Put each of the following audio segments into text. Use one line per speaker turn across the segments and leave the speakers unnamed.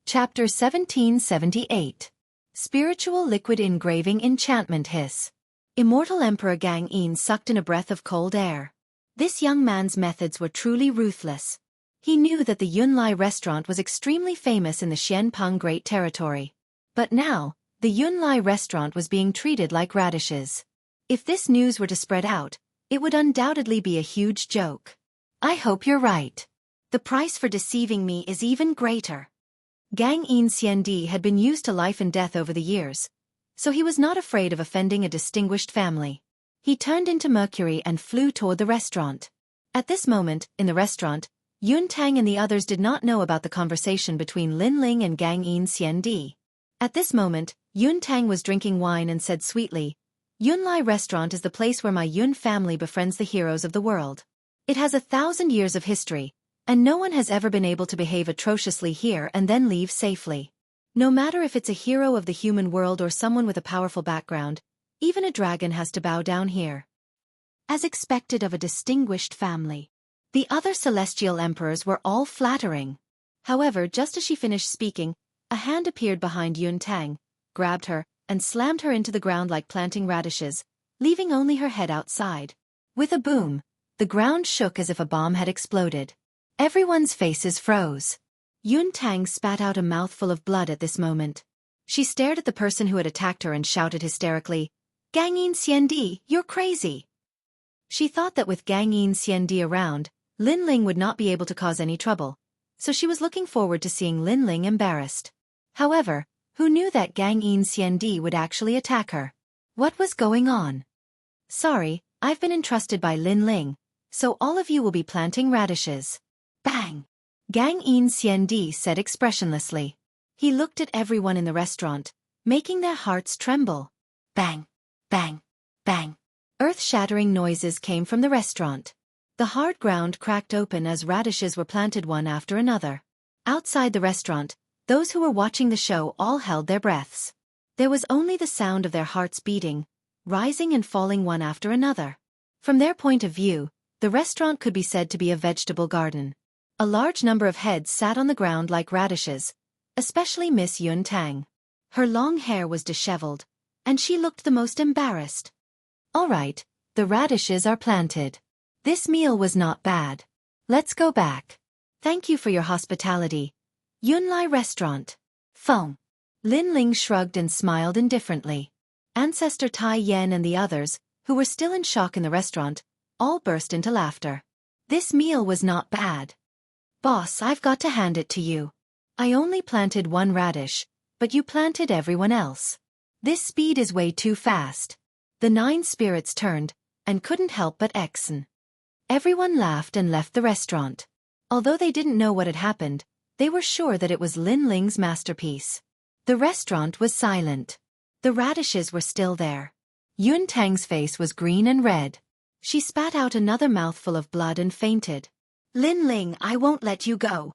Chapter 1778. Spiritual Liquid Engraving Enchantment Hiss. Immortal Emperor Gang Yin sucked in a breath of cold air. This young man's methods were truly ruthless. He knew that the Yunlai restaurant was extremely famous in the Xianpeng Great Territory. But now, the Yunlai restaurant was being treated like radishes. If this news were to spread out, it would undoubtedly be a huge joke. I hope you're right. The price for deceiving me is even greater. Gang Yin Xiandi had been used to life and death over the years, so he was not afraid of offending a distinguished family. He turned into Mercury and flew toward the restaurant. At this moment, in the restaurant, Yun Tang and the others did not know about the conversation between Lin Ling and Gang Yin Xiandi. At this moment, Yun Tang was drinking wine and said sweetly, "Yunlai restaurant is the place where my Yun family befriends the heroes of the world. It has 1,000 years of history, and no one has ever been able to behave atrociously here and then leave safely. No matter if it's a hero of the human world or someone with a powerful background, even a dragon has to bow down here." As expected of a distinguished family, the other celestial emperors were all flattering. However, just as she finished speaking, a hand appeared behind Yun Tang, grabbed her, and slammed her into the ground like planting radishes, leaving only her head outside. With a boom, the ground shook as if a bomb had exploded. Everyone's faces froze. Yun Tang spat out a mouthful of blood at this moment. She stared at the person who had attacked her and shouted hysterically, "Gang Yin Xiandi, you're crazy!" She thought that with Gang Yin Xiandi around, Lin Ling would not be able to cause any trouble, so she was looking forward to seeing Lin Ling embarrassed. However, who knew that Gang Yin Xiandi would actually attack her? What was going on? "Sorry, I've been entrusted by Lin Ling, so all of you will be planting radishes." Bang! Gang Yin Xiandi said expressionlessly. He looked at everyone in the restaurant, making their hearts tremble. Bang! Bang! Bang! Earth-shattering noises came from the restaurant. The hard ground cracked open as radishes were planted one after another. Outside the restaurant, those who were watching the show all held their breaths. There was only the sound of their hearts beating, rising and falling one after another. From their point of view, the restaurant could be said to be a vegetable garden. A large number of heads sat on the ground like radishes, especially Miss Yun Tang. Her long hair was disheveled, and she looked the most embarrassed. "All right, the radishes are planted. This meal was not bad. Let's go back. Thank you for your hospitality. Yunlai restaurant." Phone. Lin Ling shrugged and smiled indifferently. Ancestor Tai Yan and the others, who were still in shock in the restaurant, all burst into laughter. This meal was not bad. "Boss, I've got to hand it to you. I only planted one radish, but you planted everyone else. This speed is way too fast." The 9 spirits turned, and couldn't help but exen. Everyone laughed and left the restaurant. Although they didn't know what had happened, they were sure that it was Lin Ling's masterpiece. The restaurant was silent. The radishes were still there. Yun Tang's face was green and red. She spat out another mouthful of blood and fainted. "Lin Ling, I won't let you go."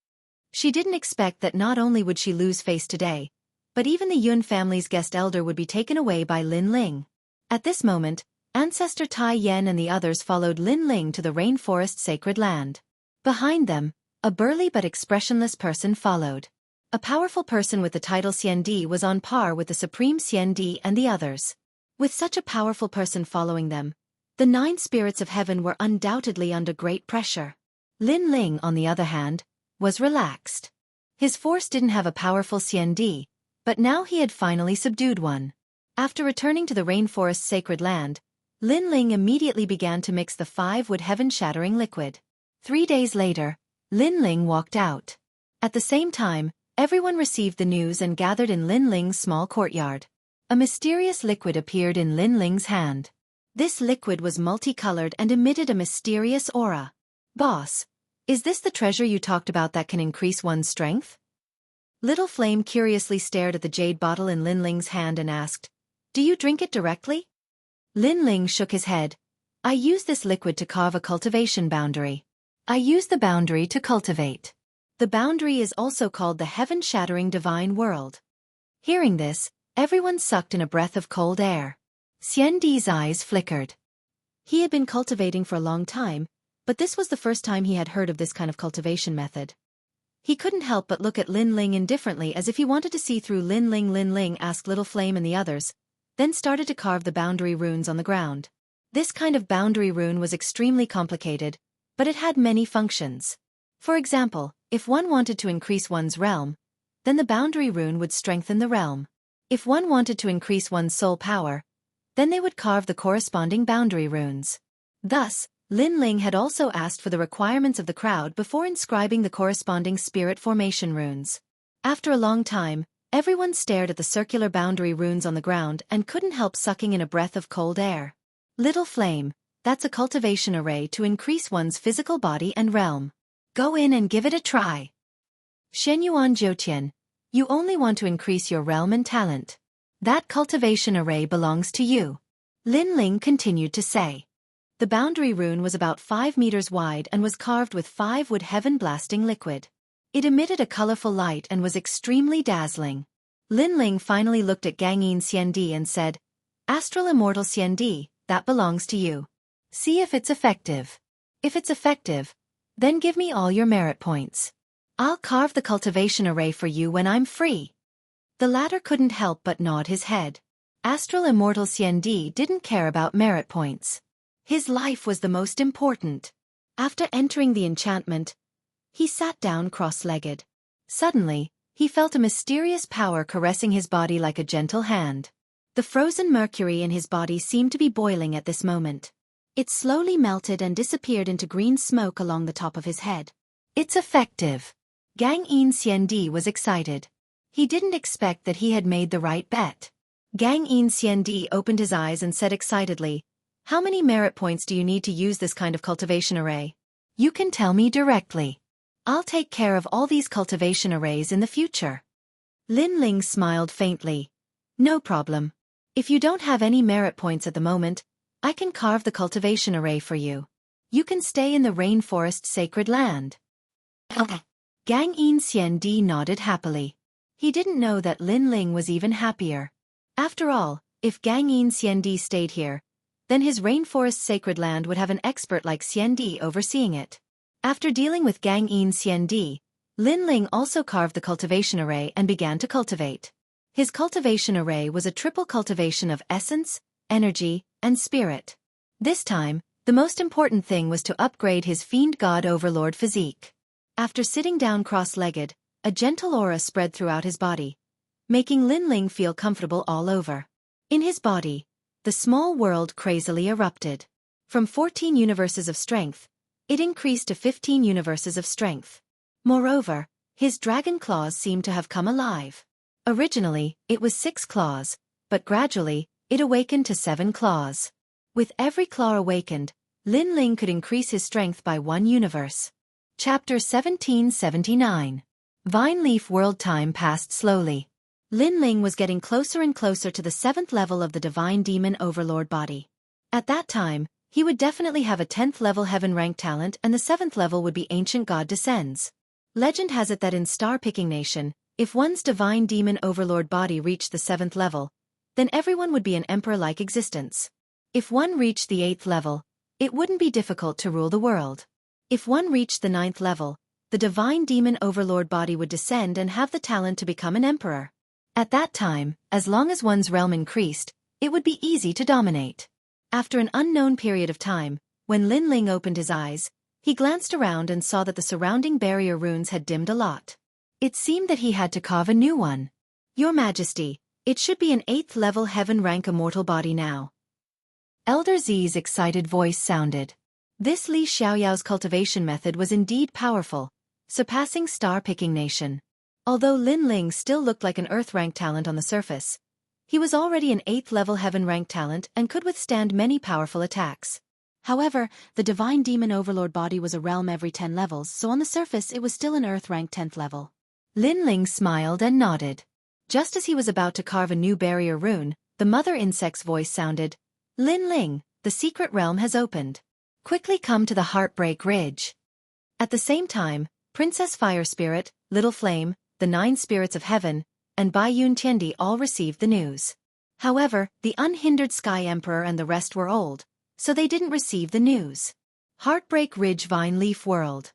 She didn't expect that not only would she lose face today, but even the Yun family's guest elder would be taken away by Lin Ling. At this moment, Ancestor Tai Yan and the others followed Lin Ling to the rainforest sacred land. Behind them, a burly but expressionless person followed. A powerful person with the title Xiandi was on par with the Supreme Xiandi and the others. With such a powerful person following them, the 9 spirits of heaven were undoubtedly under great pressure. Lin Ling, on the other hand, was relaxed. His force didn't have a powerful Xiandi, but now he had finally subdued one. After returning to the rainforest's sacred land, Lin Ling immediately began to mix the 5-wood heaven-shattering liquid. 3 days later, Lin Ling walked out. At the same time, everyone received the news and gathered in Lin Ling's small courtyard. A mysterious liquid appeared in Lin Ling's hand. This liquid was multicolored and emitted a mysterious aura. "Boss, is this the treasure you talked about that can increase one's strength?" Little Flame curiously stared at the jade bottle in Lin Ling's hand and asked, "Do you drink it directly?" Lin Ling shook his head. "I use this liquid to carve a cultivation boundary. I use the boundary to cultivate. The boundary is also called the heaven-shattering divine world." Hearing this, everyone sucked in a breath of cold air. Xiandi's eyes flickered. He had been cultivating for a long time, but this was the first time he had heard of this kind of cultivation method. He couldn't help but look at Lin Ling indifferently as if he wanted to see through Lin Ling. Lin Ling asked Little Flame and the others, then started to carve the boundary runes on the ground. This kind of boundary rune was extremely complicated, but it had many functions. For example, if one wanted to increase one's realm, then the boundary rune would strengthen the realm. If one wanted to increase one's soul power, then they would carve the corresponding boundary runes. Thus, Lin Ling had also asked for the requirements of the crowd before inscribing the corresponding spirit formation runes. After a long time, everyone stared at the circular boundary runes on the ground and couldn't help sucking in a breath of cold air. Little Flame, that's a cultivation array to increase one's physical body and realm. Go in and give it a try. Shenyuan Jiutian, you only want to increase your realm and talent. That cultivation array belongs to you. Lin Ling continued to say. The boundary rune was about 5 meters wide and was carved with 5 wood heaven-blasting liquid. It emitted a colorful light and was extremely dazzling. Lin Ling finally looked at Gangyin Xiandi and said, Astral Immortal Xiandi, that belongs to you. See if it's effective. If it's effective, then give me all your merit points. I'll carve the cultivation array for you when I'm free. The latter couldn't help but nod his head. Astral Immortal Xiandi didn't care about merit points. His life was the most important. After entering the enchantment, he sat down cross-legged. Suddenly, he felt a mysterious power caressing his body like a gentle hand. The frozen mercury in his body seemed to be boiling at this moment. It slowly melted and disappeared into green smoke along the top of his head. It's effective. Gang Yin Xiandi was excited. He didn't expect that he had made the right bet. Gang Yin Xiandi opened his eyes and said excitedly, How many merit points do you need to use this kind of cultivation array? You can tell me directly. I'll take care of all these cultivation arrays in the future. Lin Ling smiled faintly. No problem. If you don't have any merit points at the moment, I can carve the cultivation array for you. You can stay in the rainforest sacred land. Gang Yin Xiandi nodded happily. He didn't know that Lin Ling was even happier. After all, if Gang Yin Xiandi stayed here, then his rainforest sacred land would have an expert like Xiandi overseeing it. After dealing with Gang Yin Xiandi, Lin Ling also carved the cultivation array and began to cultivate. His cultivation array was a triple cultivation of essence, energy, and spirit. This time, the most important thing was to upgrade his fiend god overlord physique. After sitting down cross-legged, a gentle aura spread throughout his body, making Lin Ling feel comfortable all over. In his body, the small world crazily erupted. From 14 universes of strength, it increased to 15 universes of strength. Moreover, his dragon claws seemed to have come alive. Originally, it was 6 claws, but gradually, it awakened to 7 claws. With every claw awakened, Lin Ling could increase his strength by 1 universe. Chapter 1779. Vine Leaf World. Time passed slowly. Lin Ling was getting closer and closer to the 7th level of the Divine Demon Overlord body. At that time, he would definitely have a 10th level heaven rank talent and the 7th level would be Ancient God Descends. Legend has it that in Star Picking Nation, if one's Divine Demon Overlord body reached the 7th level, then everyone would be an emperor-like existence. If one reached the 8th level, it wouldn't be difficult to rule the world. If one reached the 9th level, the Divine Demon Overlord body would descend and have the talent to become an emperor. At that time, as long as one's realm increased, it would be easy to dominate. After an unknown period of time, when Lin Ling opened his eyes, he glanced around and saw that the surrounding barrier runes had dimmed a lot. It seemed that he had to carve a new one. Your Majesty, it should be an 8th level heaven rank immortal body now. Elder Z's excited voice sounded. This Li Xiaoyao's cultivation method was indeed powerful, surpassing Star Picking Nation. Although Lin Ling still looked like an Earth-rank talent on the surface, he was already an 8th level heaven-rank talent and could withstand many powerful attacks. However, the Divine Demon Overlord body was a realm every 10 levels, so on the surface it was still an Earth-rank 10th level. Lin Ling smiled and nodded. Just as he was about to carve a new barrier rune, the mother insect's voice sounded, Lin Ling, the secret realm has opened. Quickly come to the Heartbreak Ridge. At the same time, Princess Fire Spirit, Little Flame, the 9 spirits of heaven, and Bai Yun Tiandi all received the news. However, the unhindered Sky Emperor and the rest were old, so they didn't receive the news. Heartbreak Ridge Vine Leaf World.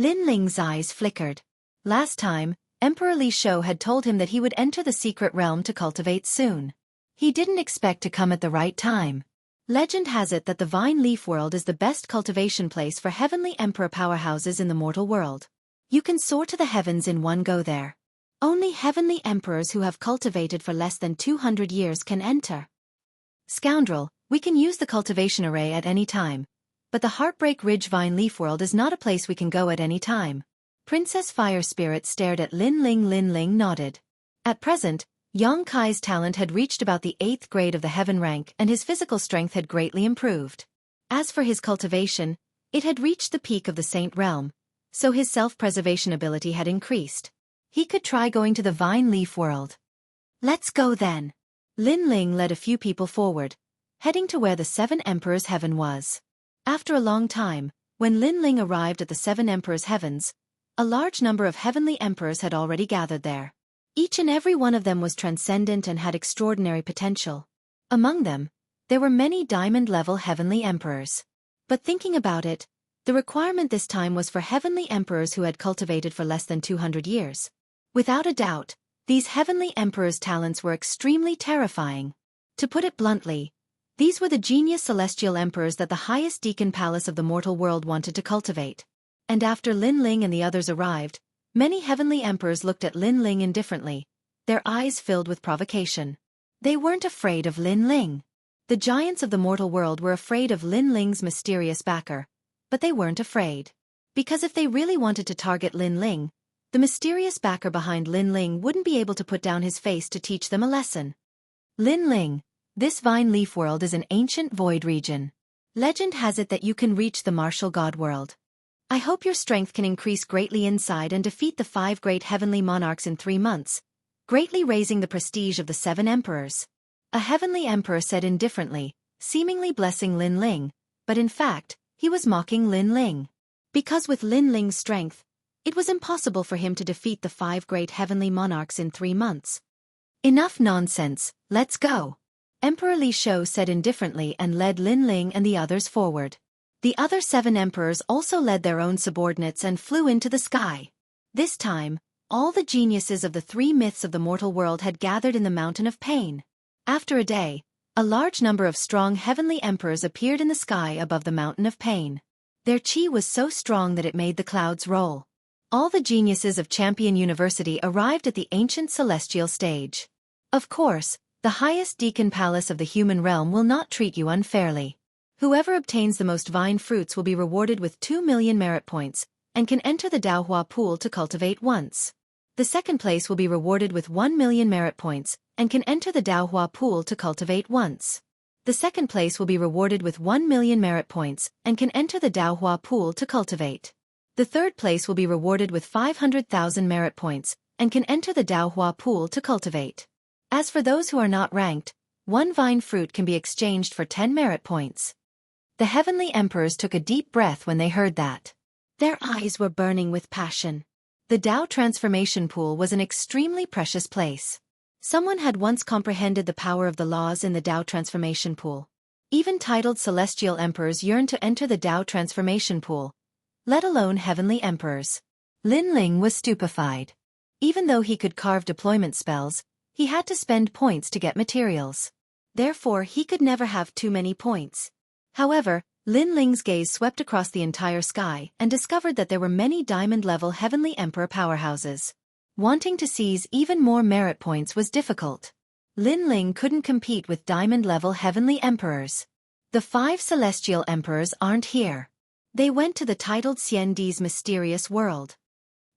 Lin Ling's eyes flickered. Last time, Emperor Li Shou had told him that he would enter the secret realm to cultivate soon. He didn't expect to come at the right time. Legend has it that the Vine Leaf World is the best cultivation place for heavenly emperor powerhouses in the mortal world. You can soar to the heavens in one go there. Only heavenly emperors who have cultivated for less than 200 years can enter. Scoundrel, we can use the cultivation array at any time. But the Heartbreak Ridge Vine Leaf World is not a place we can go at any time. Princess Fire Spirit stared at Lin Ling. Lin Ling nodded. At present, Yang Kai's talent had reached about the 8th grade of the heaven rank and his physical strength had greatly improved. As for his cultivation, it had reached the peak of the Saint Realm, so his self-preservation ability had increased. He could try going to the Vine Leaf World. Let's go then. Lin Ling led a few people forward, heading to where the 7 Emperors' Heaven was. After a long time, when Lin Ling arrived at the 7 Emperors' Heavens, a large number of heavenly emperors had already gathered there. Each and every one of them was transcendent and had extraordinary potential. Among them, there were many diamond-level heavenly emperors. But thinking about it, the requirement this time was for heavenly emperors who had cultivated for less than 200 years. Without a doubt, these heavenly emperors' talents were extremely terrifying. To put it bluntly, these were the genius celestial emperors that the highest deacon palace of the mortal world wanted to cultivate. And after Lin Ling and the others arrived, many heavenly emperors looked at Lin Ling indifferently, their eyes filled with provocation. They weren't afraid of Lin Ling. The giants of the mortal world were afraid of Lin Ling's mysterious backer, but they weren't afraid. Because if they really wanted to target Lin Ling, the mysterious backer behind Lin Ling wouldn't be able to put down his face to teach them a lesson. Lin Ling, this Vine Leaf World is an ancient void region. Legend has it that you can reach the martial god world. I hope your strength can increase greatly inside and defeat the 5 great heavenly monarchs in 3 months, greatly raising the prestige of the 7 emperors. A heavenly emperor said indifferently, seemingly blessing Lin Ling, but in fact, he was mocking Lin Ling. Because with Lin Ling's strength, it was impossible for him to defeat the 5 great heavenly monarchs in 3 months. Enough nonsense, let's go. Emperor Li Shou said indifferently and led Lin Ling and the others forward. The other 7 emperors also led their own subordinates and flew into the sky. This time, all the geniuses of the 3 myths of the mortal world had gathered in the Mountain of Pain. After a day, a large number of strong heavenly emperors appeared in the sky above the Mountain of Pain. Their chi was so strong that it made the clouds roll. All the geniuses of Champion University arrived at the ancient celestial stage. Of course, the highest deacon palace of the human realm will not treat you unfairly. Whoever obtains the most vine fruits will be rewarded with 2 million merit points, and can enter the Daohua pool to cultivate once. The second place will be rewarded with 1 million merit points, and can enter the Daohua pool to cultivate once. The second place will be rewarded with 1 million merit points, and can enter the Daohua pool to cultivate. The third place will be rewarded with 500,000 merit points, and can enter the Daohua pool to cultivate. As for those who are not ranked, 1 vine fruit can be exchanged for 10 merit points. The heavenly emperors took a deep breath when they heard that. Their eyes were burning with passion. The Dao Transformation Pool was an extremely precious place. Someone had once comprehended the power of the laws in the Dao Transformation Pool. Even titled celestial emperors yearned to enter the Dao Transformation Pool, let alone heavenly emperors. Lin Ling was stupefied. Even though he could carve deployment spells, he had to spend points to get materials. Therefore, he could never have too many points. However, Lin Ling's gaze swept across the entire sky and discovered that there were many diamond-level heavenly emperor powerhouses. Wanting to seize even more merit points was difficult. Lin Ling couldn't compete with diamond-level heavenly emperors. The 5 celestial emperors aren't here. They went to the titled Xiandi's mysterious world.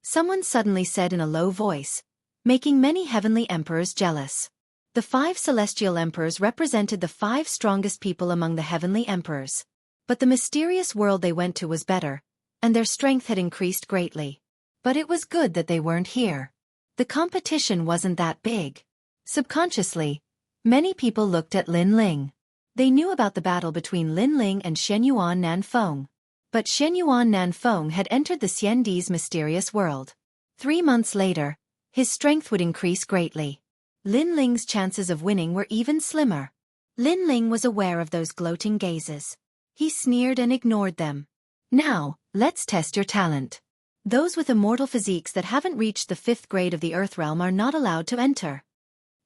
Someone suddenly said in a low voice, making many heavenly emperors jealous. The 5 celestial emperors represented the 5 strongest people among the heavenly emperors. But the mysterious world they went to was better, and their strength had increased greatly. But it was good that they weren't here. The competition wasn't that big. Subconsciously, many people looked at Lin Ling. They knew about the battle between Lin Ling and Shenyuan Nanfeng. But Shenyuan Nanfeng had entered the Xiandi's mysterious world. 3 months later, his strength would increase greatly. Lin Ling's chances of winning were even slimmer. Lin Ling was aware of those gloating gazes. He sneered and ignored them. Now, let's test your talent. Those with immortal physiques that haven't reached the 5th grade of the Earth realm are not allowed to enter.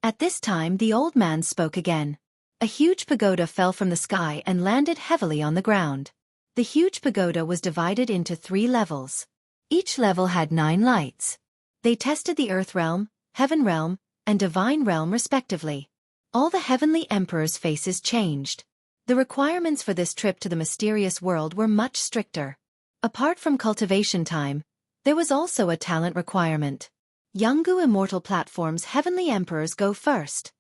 At this time the old man spoke again. A huge pagoda fell from the sky and landed heavily on the ground. The huge pagoda was divided into 3 levels. Each level had 9 lights. They tested the Earth realm, Heaven realm, and Divine realm respectively. All the heavenly emperors' faces changed. The requirements for this trip to the mysterious world were much stricter. Apart from cultivation time, there was also a talent requirement. Jianghu immortal platform's heavenly emperors go first.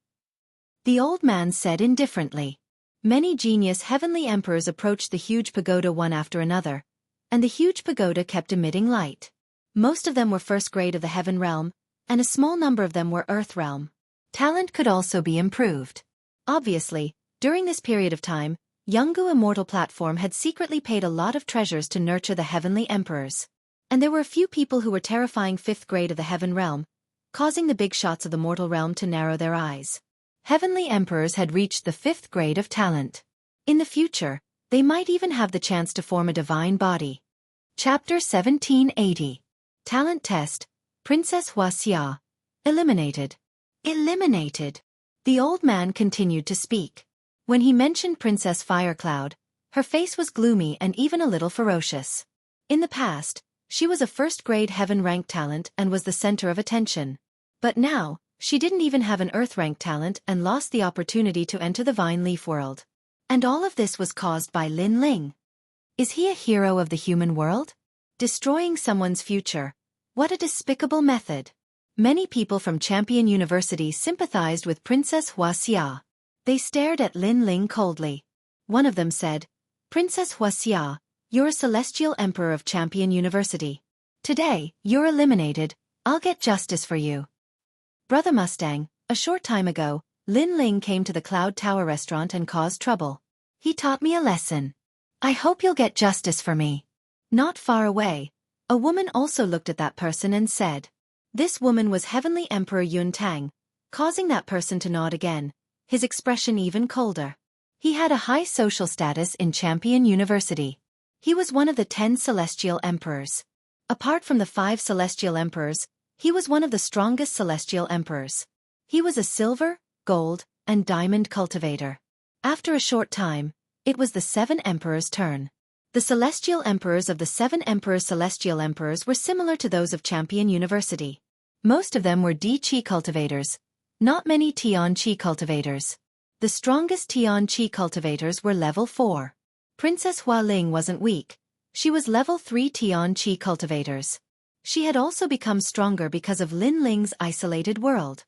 The old man said indifferently. Many genius heavenly emperors approached the huge pagoda one after another, and the huge pagoda kept emitting light. Most of them were 1st grade of the Heaven realm, and a small number of them were Earth realm. Talent could also be improved. Obviously, during this period of time, Jianghu immortal platform had secretly paid a lot of treasures to nurture the heavenly emperors. And there were a few people who were terrifying 5th grade of the Heaven realm, causing the big shots of the mortal realm to narrow their eyes. Heavenly emperors had reached the 5th grade of talent. In the future, they might even have the chance to form a divine body. Chapter 1780. Talent Test, Princess Wuxia. Eliminated. Eliminated. The old man continued to speak. When he mentioned Princess Firecloud, her face was gloomy and even a little ferocious. In the past, she was a 1st grade Heaven rank talent and was the center of attention. But now, she didn't even have an Earth rank talent and lost the opportunity to enter the Vine Leaf world. And all of this was caused by Lin Ling. Is he a hero of the human world? Destroying someone's future. What a despicable method. Many people from Champion University sympathized with Princess Wuxia. They stared at Lin Ling coldly. One of them said, Princess Wuxia, you're a celestial emperor of Champion University. Today, you're eliminated. I'll get justice for you. Brother Mustang, a short time ago, Lin Ling came to the Cloud Tower restaurant and caused trouble. He taught me a lesson. I hope you'll get justice for me. Not far away, a woman also looked at that person and said. This woman was Heavenly Emperor Yun Tang, causing that person to nod again, his expression even colder. He had a high social status in Champion University. He was one of the 10 celestial emperors. Apart from the 5 celestial emperors, he was one of the strongest celestial emperors. He was a silver, gold, and diamond cultivator. After a short time, it was the 7 emperors' turn. The celestial emperors of the 7 emperors celestial emperors were similar to those of Champion University. Most of them were Di-Chi cultivators, not many Tian-Chi cultivators. The strongest Tian-Chi cultivators were level 4. Princess Hua Ling wasn't weak. She was level 3 Tian-Chi cultivators. She had also become stronger because of Lin Ling's isolated world.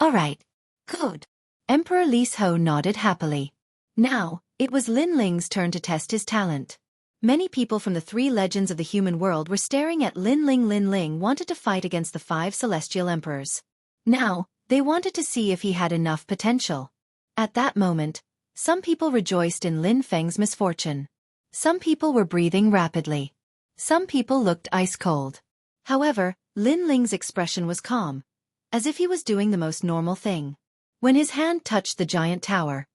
Alright. Good. Emperor Lis Ho nodded happily. Now, it was Lin Ling's turn to test his talent. Many people from the 3 legends of the human world were staring at Lin Ling. Lin Ling wanted to fight against the 5 celestial emperors. Now, they wanted to see if he had enough potential. At that moment, some people rejoiced in Lin Feng's misfortune. Some people were breathing rapidly. Some people looked ice-cold. However, Lin Ling's expression was calm, as if he was doing the most normal thing. When his hand touched the giant tower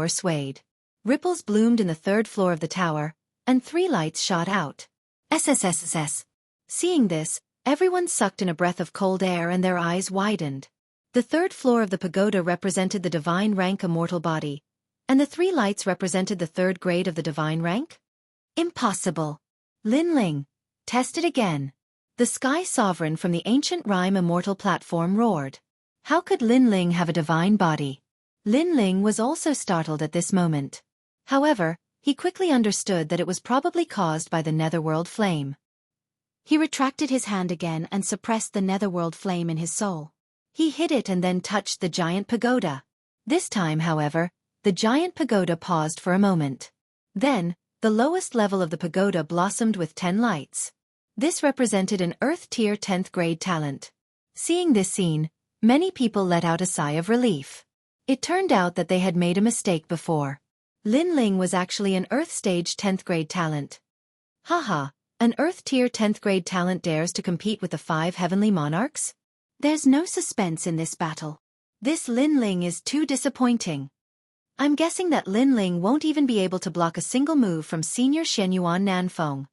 swayed. Ripples bloomed in the 3rd floor of the tower, and 3 lights shot out. SSSSS. Seeing this, everyone sucked in a breath of cold air and their eyes widened. The 3rd floor of the pagoda represented the divine rank immortal body, and the 3 lights represented the 3rd grade of the divine rank? Impossible. Lin Ling. Test it again. The Sky Sovereign from the ancient rhyme immortal platform roared. How could Lin Ling have a divine body? Lin Ling was also startled at this moment. However, he quickly understood that it was probably caused by the netherworld flame. He retracted his hand again and suppressed the netherworld flame in his soul. He hid it and then touched the giant pagoda. This time, however, the giant pagoda paused for a moment. Then, the lowest level of the pagoda blossomed with 10 lights. This represented an Earth Tier 10th grade talent. Seeing this scene, many people let out a sigh of relief. It turned out that they had made a mistake before. Lin Ling was actually an Earth Stage 10th grade talent. Haha, an Earth Tier 10th grade talent dares to compete with the 5 heavenly monarchs? There's no suspense in this battle. This Lin Ling is too disappointing. I'm guessing that Lin Ling won't even be able to block a single move from Senior Shenyuan Nanfeng.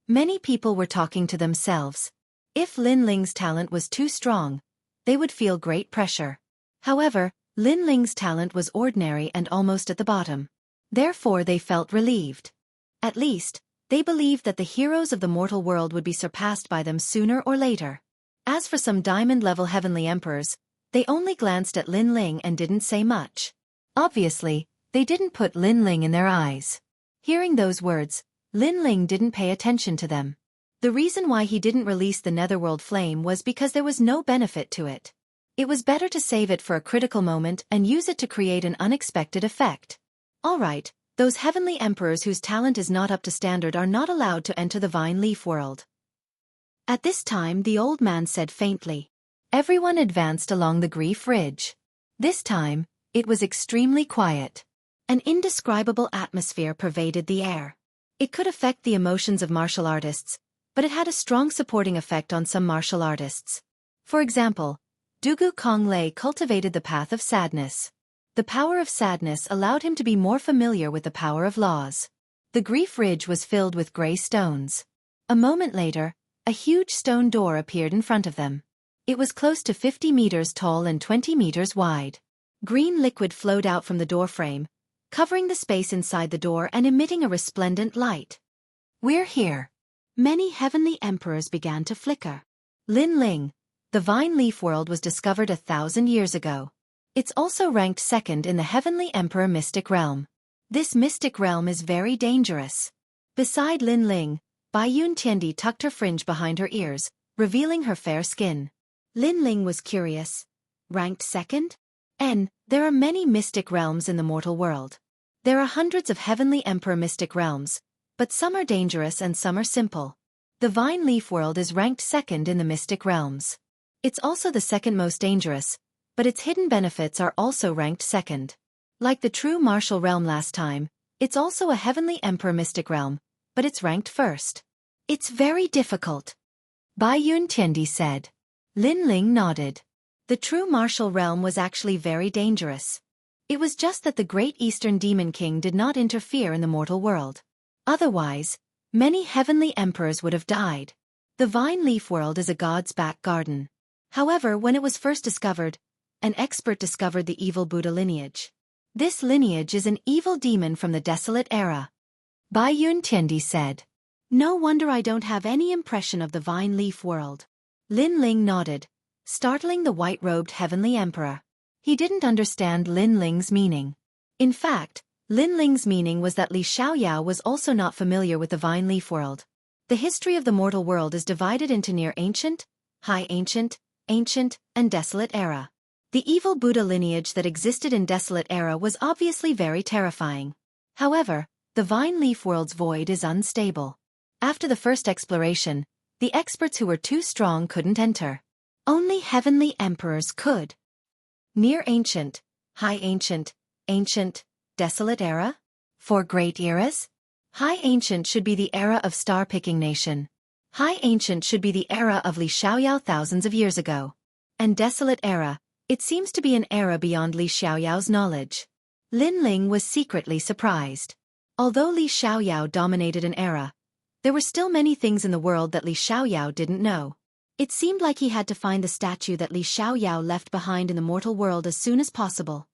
Many people were talking to themselves. If Lin Ling's talent was too strong, they would feel great pressure. However, Lin Ling's talent was ordinary and almost at the bottom. Therefore they felt relieved. At least, they believed that the heroes of the mortal world would be surpassed by them sooner or later. As for some diamond-level heavenly emperors, they only glanced at Lin Ling and didn't say much. Obviously, they didn't put Lin Ling in their eyes. Hearing those words, Lin Ling didn't pay attention to them. The reason why he didn't release the netherworld flame was because there was no benefit to it. It was better to save it for a critical moment and use it to create an unexpected effect. Alright, those heavenly emperors whose talent is not up to standard are not allowed to enter the vine leaf world. At this time the old man said faintly. Everyone advanced along the Grief Ridge. This time, it was extremely quiet. An indescribable atmosphere pervaded the air. It could affect the emotions of martial artists, but it had a strong supporting effect on some martial artists. For example, Dugu Konglei cultivated the path of sadness. The power of sadness allowed him to be more familiar with the power of laws. The Grief Ridge was filled with gray stones. A moment later, a huge stone door appeared in front of them. It was close to 50 meters tall and 20 meters wide. Green liquid flowed out from the doorframe, covering the space inside the door and emitting a resplendent light. We're here. Many heavenly emperors began to flicker. Lin Ling, the vine leaf world was discovered 1,000 years ago. It's also ranked second in the heavenly emperor mystic realm. This mystic realm is very dangerous. Beside Lin Ling, Bai Yun Tiandi tucked her fringe behind her ears, revealing her fair skin. Lin Ling was curious. Ranked second? There are many mystic realms in the mortal world. There are hundreds of heavenly emperor mystic realms, but some are dangerous and some are simple. The vine leaf world is ranked second in the mystic realms. It's also the second most dangerous, but its hidden benefits are also ranked second. Like the true martial realm last time, it's also a heavenly emperor mystic realm, but it's ranked first. It's very difficult. Bai Yun Tiandi said. Lin Ling nodded. The true martial realm was actually very dangerous. It was just that the great Eastern Demon King did not interfere in the mortal world. Otherwise, many heavenly emperors would have died. The vine leaf world is a god's back garden. However, when it was first discovered, an expert discovered the evil Buddha lineage. This lineage is an evil demon from the desolate era. Bai Yun Tiandi said. No wonder I don't have any impression of the vine leaf world. Lin Ling nodded, startling the white-robed heavenly emperor. He didn't understand Lin Ling's meaning. In fact, Lin Ling's meaning was that Li Xiaoyao was also not familiar with the vine leaf world. The history of the mortal world is divided into near ancient, high ancient, ancient, and desolate era. The evil Buddha lineage that existed in desolate era was obviously very terrifying. However, the vine leaf world's void is unstable. After the first exploration, the experts who were too strong couldn't enter. Only heavenly emperors could. Near ancient, high ancient, ancient, desolate era? 4 great eras? High ancient should be the era of star-picking nation. High ancient should be the era of Li Xiaoyao thousands of years ago. And desolate era, it seems to be an era beyond Li Xiaoyao's knowledge. Lin Ling was secretly surprised. Although Li Xiaoyao dominated an era, there were still many things in the world that Li Xiaoyao didn't know. It seemed like he had to find the statue that Li Xiaoyao left behind in the mortal world as soon as possible.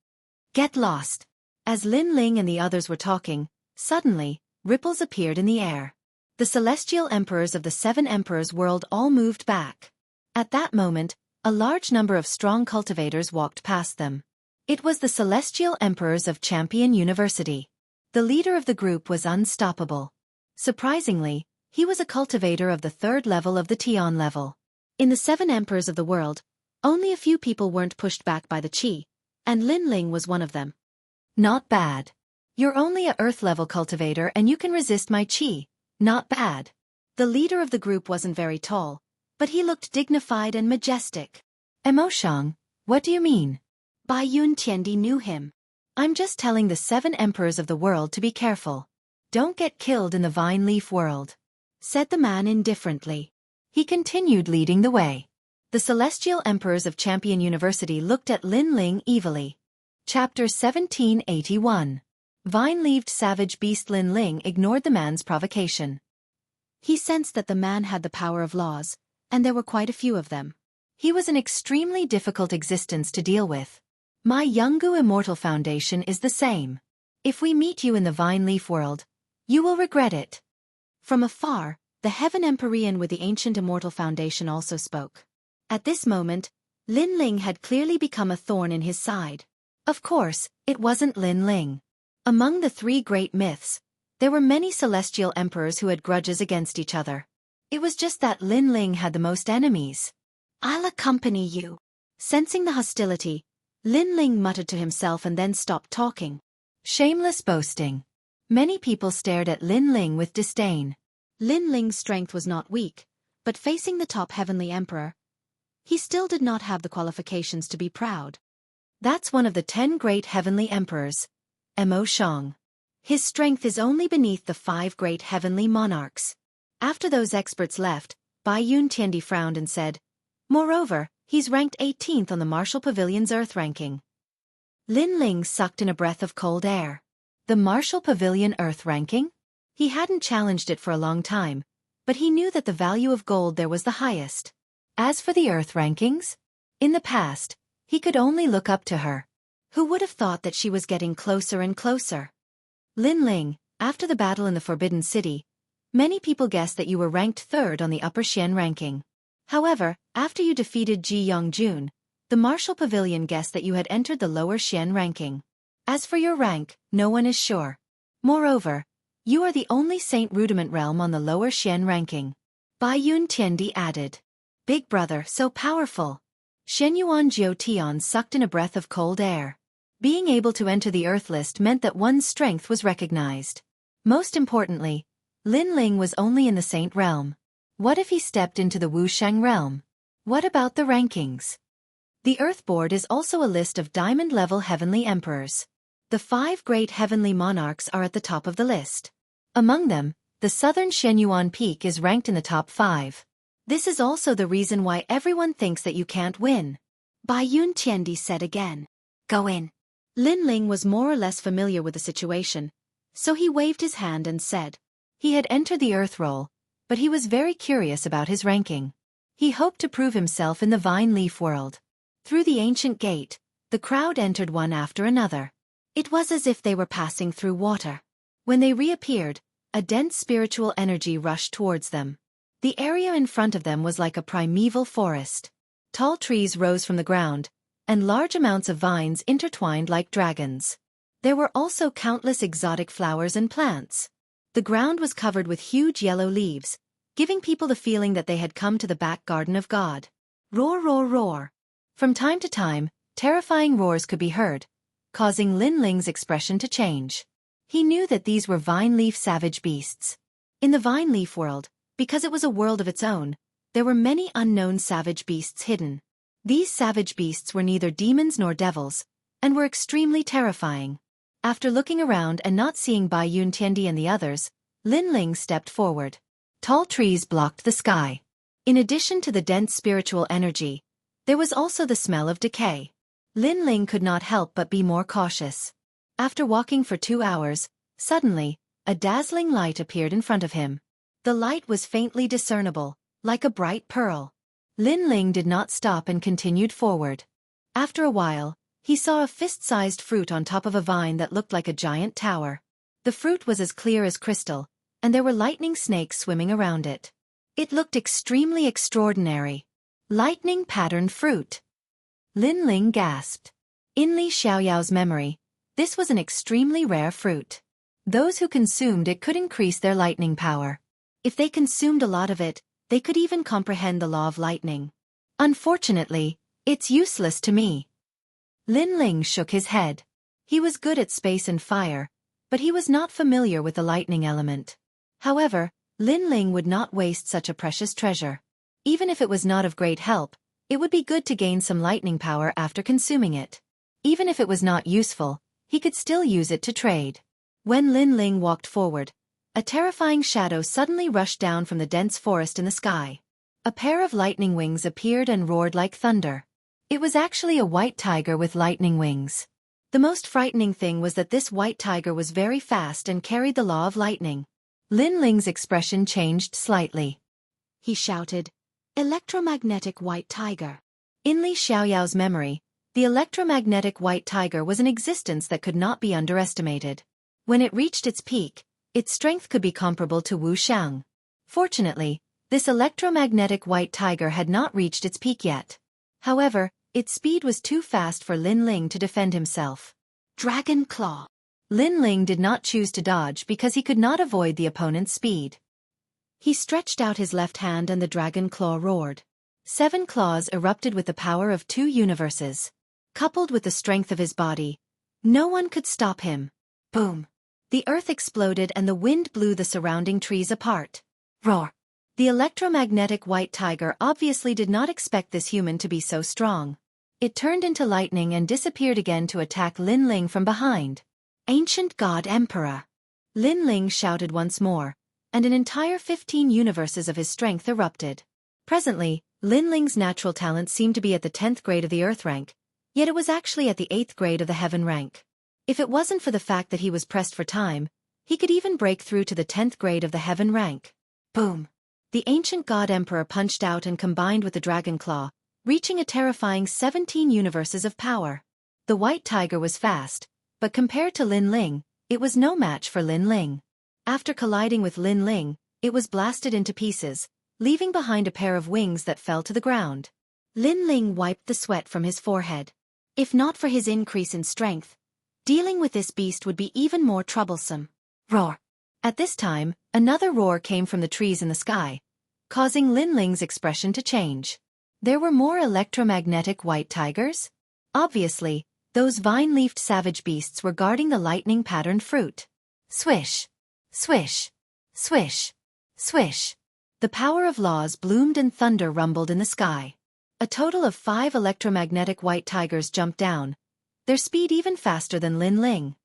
Get lost. As Lin Ling and the others were talking, suddenly, ripples appeared in the air. The celestial emperors of the 7 emperors world all moved back. At that moment, a large number of strong cultivators walked past them. It was the celestial emperors of Champion University. The leader of the group was unstoppable. Surprisingly, he was a cultivator of the 3rd level of the Tian level. In the 7 emperors of the world, only a few people weren't pushed back by the qi, and Lin Ling was one of them. Not bad. You're only a earth-level cultivator and you can resist my qi. Not bad. The leader of the group wasn't very tall, but he looked dignified and majestic. Emoshang, what do you mean? Bai Yun Tiandi knew him. I'm just telling the 7 emperors of the world to be careful. Don't get killed in the vine leaf world, said the man indifferently. He continued leading the way. The celestial emperors of Champion University looked at Lin Ling evilly. Chapter 1781. Vine-leaved savage beast Lin Ling ignored the man's provocation. He sensed that the man had the power of laws, and there were quite a few of them. He was an extremely difficult existence to deal with. My Jianghu Immortal Foundation is the same. If we meet you in the Vine Leaf world, you will regret it. From afar, the Heaven Empyrean with the ancient Immortal Foundation also spoke. At this moment, Lin Ling had clearly become a thorn in his side. Of course, it wasn't Lin Ling. Among the three great myths, there were many celestial emperors who had grudges against each other. It was just that Lin Ling had the most enemies. "I'll accompany you." Sensing the hostility, Lin Ling muttered to himself and then stopped talking. Shameless boasting. Many people stared at Lin Ling with disdain. Lin Ling's strength was not weak, but facing the top heavenly emperor, he still did not have the qualifications to be proud. That's one of the 10 great heavenly emperors, Mo Shang. His strength is only beneath the 5 great heavenly monarchs. After those experts left, Bai Yun Tiandi frowned and said, "Moreover, he's ranked 18th on the Martial Pavilion's Earth ranking." Lin Ling sucked in a breath of cold air. The Martial Pavilion Earth ranking? He hadn't challenged it for a long time, but he knew that the value of gold there was the highest. As for the Earth rankings? In the past, he could only look up to her. Who would have thought that she was getting closer and closer? Lin Ling, after the battle in the Forbidden City, many people guessed that you were ranked 3rd on the Upper Xian ranking. However, after you defeated Ji Yongjun, the Martial Pavilion guessed that you had entered the Lower Xian ranking. As for your rank, no one is sure. Moreover, you are the only Saint Rudiment realm on the Lower Xian ranking. Bai Yun Tiandi added. Big brother, so powerful. Shenyuan Jiutian sucked in a breath of cold air. Being able to enter the Earth list meant that one's strength was recognized. Most importantly, Lin Ling was only in the Saint realm. What if he stepped into the Wushang realm? What about the rankings? The Earth Board is also a list of diamond-level heavenly emperors. The 5 great heavenly monarchs are at the top of the list. Among them, the southern Shenyuan Peak is ranked in the top 5. This is also the reason why everyone thinks that you can't win. Bai Yun Tiandi said again. Go in. Lin Ling was more or less familiar with the situation, so he waved his hand and said. He had entered the Earth role, but he was very curious about his ranking. He hoped to prove himself in the Vine Leaf world. Through the ancient gate, the crowd entered one after another. It was as if they were passing through water. When they reappeared, a dense spiritual energy rushed towards them. The area in front of them was like a primeval forest. Tall trees rose from the ground, and large amounts of vines intertwined like dragons. There were also countless exotic flowers and plants. The ground was covered with huge yellow leaves, giving people the feeling that they had come to the back garden of God. Roar, roar, roar. From time to time, terrifying roars could be heard, causing Lin Ling's expression to change. He knew that these were vine leaf savage beasts. In the vine leaf world, because it was a world of its own, there were many unknown savage beasts hidden. These savage beasts were neither demons nor devils, and were extremely terrifying. After looking around and not seeing Bai Yun Tiandi and the others, Lin Ling stepped forward. Tall trees blocked the sky. In addition to the dense spiritual energy, there was also the smell of decay. Lin Ling could not help but be more cautious. After walking for 2 hours, suddenly, a dazzling light appeared in front of him. The light was faintly discernible, like a bright pearl. Lin Ling did not stop and continued forward. After a while, he saw a fist-sized fruit on top of a vine that looked like a giant tower. The fruit was as clear as crystal, and there were lightning snakes swimming around it. It looked extremely extraordinary. Lightning-patterned fruit. Lin Ling gasped. In Li Xiaoyao's memory, this was an extremely rare fruit. Those who consumed it could increase their lightning power. If they consumed a lot of it, they could even comprehend the law of lightning. Unfortunately, it's useless to me. Lin Ling shook his head. He was good at space and fire, but he was not familiar with the lightning element. However, Lin Ling would not waste such a precious treasure. Even if it was not of great help, it would be good to gain some lightning power after consuming it. Even if it was not useful, he could still use it to trade. When Lin Ling walked forward, a terrifying shadow suddenly rushed down from the dense forest in the sky. A pair of lightning wings appeared and roared like thunder. It was actually a white tiger with lightning wings. The most frightening thing was that this white tiger was very fast and carried the law of lightning. Lin Ling's expression changed slightly. He shouted, "Electromagnetic white tiger." In Li Xiaoyao's memory, the electromagnetic white tiger was an existence that could not be underestimated. When it reached its peak, its strength could be comparable to Wu Xiang. Fortunately, this electromagnetic white tiger had not reached its peak yet. However, its speed was too fast for Lin Ling to defend himself. Dragon Claw. Lin Ling did not choose to dodge because he could not avoid the opponent's speed. He stretched out his left hand and the dragon claw roared. 7 claws erupted with the power of 2 universes. Coupled with the strength of his body, no one could stop him. Boom! The earth exploded and the wind blew the surrounding trees apart. Roar! The electromagnetic white tiger obviously did not expect this human to be so strong. It turned into lightning and disappeared again to attack Lin Ling from behind. Ancient God Emperor! Lin Ling shouted once more, and an entire 15 universes of his strength erupted. Presently, Lin Ling's natural talent seemed to be at the 10th grade of the Earth rank, yet it was actually at the 8th grade of the Heaven rank. If it wasn't for the fact that he was pressed for time, he could even break through to the 10th grade of the Heaven rank. Boom! The ancient God Emperor punched out and combined with the Dragon Claw, reaching a terrifying 17 universes of power. The white tiger was fast, but compared to Lin Ling, it was no match for Lin Ling. After colliding with Lin Ling, it was blasted into pieces, leaving behind a pair of wings that fell to the ground. Lin Ling wiped the sweat from his forehead. If not for his increase in strength, dealing with this beast would be even more troublesome. Roar! At this time, another roar came from the trees in the sky, causing Lin Ling's expression to change. There were more electromagnetic white tigers? Obviously, those vine-leafed savage beasts were guarding the lightning-patterned fruit. Swish! Swish! Swish! Swish! The power of laws bloomed and thunder rumbled in the sky. A total of 5 electromagnetic white tigers jumped down, their speed even faster than Lin Ling.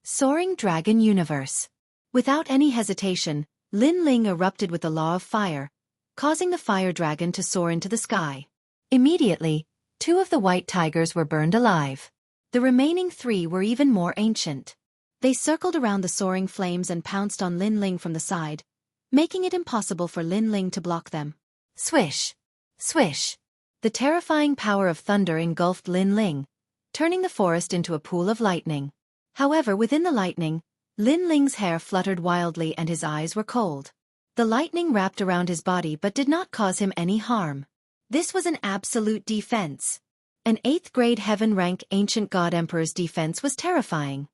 Soaring Dragon Universe. Without any hesitation, Lin Ling erupted with the law of fire, causing the fire dragon to soar into the sky. Immediately, 2 of the white tigers were burned alive. The remaining 3 were even more ancient. They circled around the soaring flames and pounced on Lin Ling from the side, making it impossible for Lin Ling to block them. Swish! Swish! The terrifying power of thunder engulfed Lin Ling, turning the forest into a pool of lightning. However, within the lightning, Lin Ling's hair fluttered wildly and his eyes were cold. The lightning wrapped around his body but did not cause him any harm. This was an absolute defense. An 8th grade Heaven rank ancient God Emperor's defense was terrifying.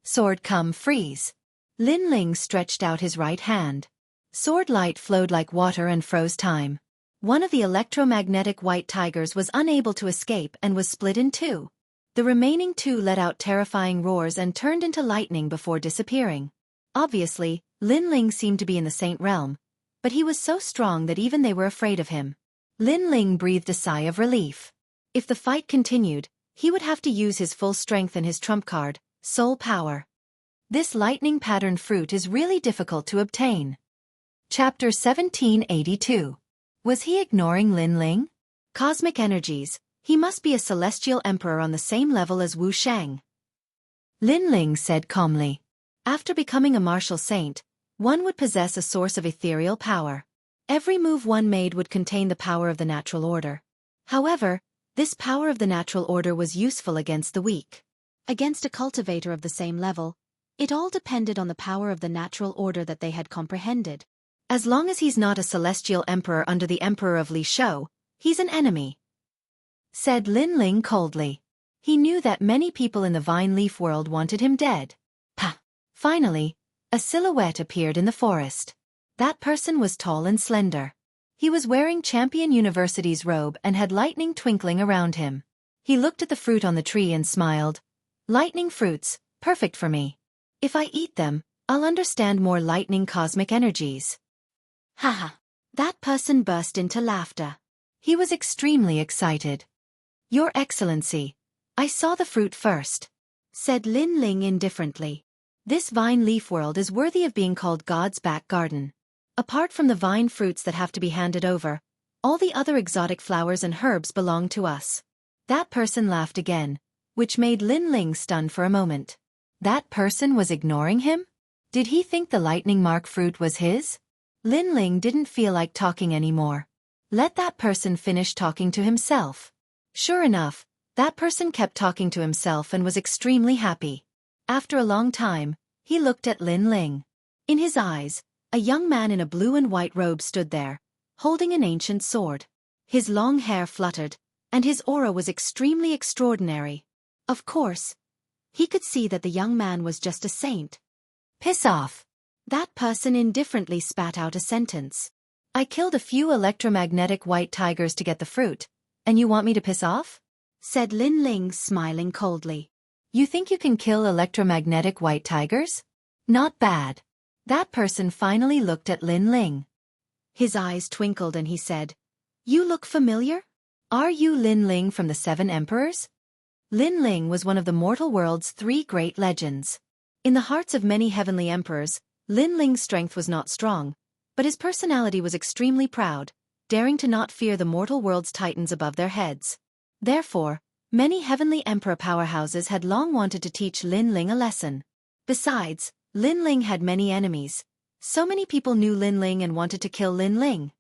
Sword come freeze. Lin Ling stretched out his right hand. Sword light flowed like water and froze time. One of the electromagnetic white tigers was unable to escape and was split in 2. The remaining 2 let out terrifying roars and turned into lightning before disappearing. Obviously, Lin Ling seemed to be in the saint realm, but he was so strong that even they were afraid of him. Lin Ling breathed a sigh of relief. If the fight continued, he would have to use his full strength and his trump card, soul power. This lightning-patterned fruit is really difficult to obtain. Chapter 1782. Was he ignoring Lin Ling? Cosmic energies. He must be a celestial emperor on the same level as Wu Shang. Lin Ling said calmly. After becoming a martial saint, one would possess a source of ethereal power. Every move one made would contain the power of the natural order. However, this power of the natural order was useful against the weak. Against a cultivator of the same level, it all depended on the power of the natural order that they had comprehended. As long as he's not a celestial emperor under the emperor of Li Shou, he's an enemy, said Lin Ling coldly. He knew that many people in the vine leaf world wanted him dead. Pah! Finally, a silhouette appeared in the forest. That person was tall and slender. He was wearing Champion University's robe and had lightning twinkling around him. He looked at the fruit on the tree and smiled. Lightning fruits, perfect for me. If I eat them, I'll understand more lightning cosmic energies. Haha! That person burst into laughter. He was extremely excited. Your Excellency, I saw the fruit first, said Lin Ling indifferently. This vine leaf world is worthy of being called God's back garden. Apart from the vine fruits that have to be handed over, all the other exotic flowers and herbs belong to us. That person laughed again, which made Lin Ling stunned for a moment. That person was ignoring him? Did he think the lightning mark fruit was his? Lin Ling didn't feel like talking anymore. Let that person finish talking to himself. Sure enough, that person kept talking to himself and was extremely happy. After a long time, he looked at Lin Ling. In his eyes, a young man in a blue and white robe stood there, holding an ancient sword. His long hair fluttered, and his aura was extremely extraordinary. Of course, he could see that the young man was just a saint. Piss off. That person indifferently spat out a sentence. I killed a few electromagnetic white tigers to get the fruit, and you want me to piss off? Said Lin Ling, smiling coldly. You think you can kill electromagnetic white tigers? Not bad. That person finally looked at Lin Ling. His eyes twinkled and he said, You look familiar? Are you Lin Ling from the Seven Emperors? Lin Ling was one of the mortal world's 3 great legends. In the hearts of many heavenly emperors, Lin Ling's strength was not strong, but his personality was extremely proud, daring to not fear the mortal world's titans above their heads. Therefore, many heavenly emperor powerhouses had long wanted to teach Lin Ling a lesson. Besides, Lin Ling had many enemies. So many people knew Lin Ling and wanted to kill Lin Ling.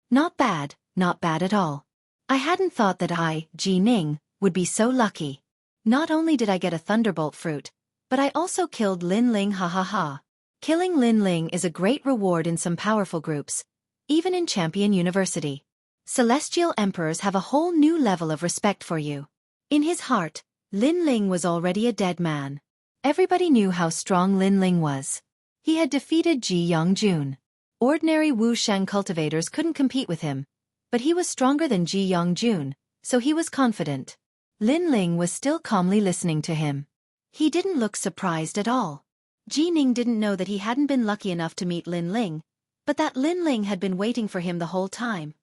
Not bad at all. I hadn't thought that I, Ji Ning, would be so lucky. Not only did I get a thunderbolt fruit, but I also killed Lin Ling, ha ha ha. Killing Lin Ling is a great reward in some powerful groups, even in Champion University. Celestial emperors have a whole new level of respect for you. In his heart, Lin Ling was already a dead man. Everybody knew how strong Lin Ling was. He had defeated Jianghu. Ordinary Wuxian cultivators couldn't compete with him, but he was stronger than Jianghu, so he was confident. Lin Ling was still calmly listening to him. He didn't look surprised at all. Ji Ning didn't know that he hadn't been lucky enough to meet Lin Ling, but that Lin Ling had been waiting for him the whole time.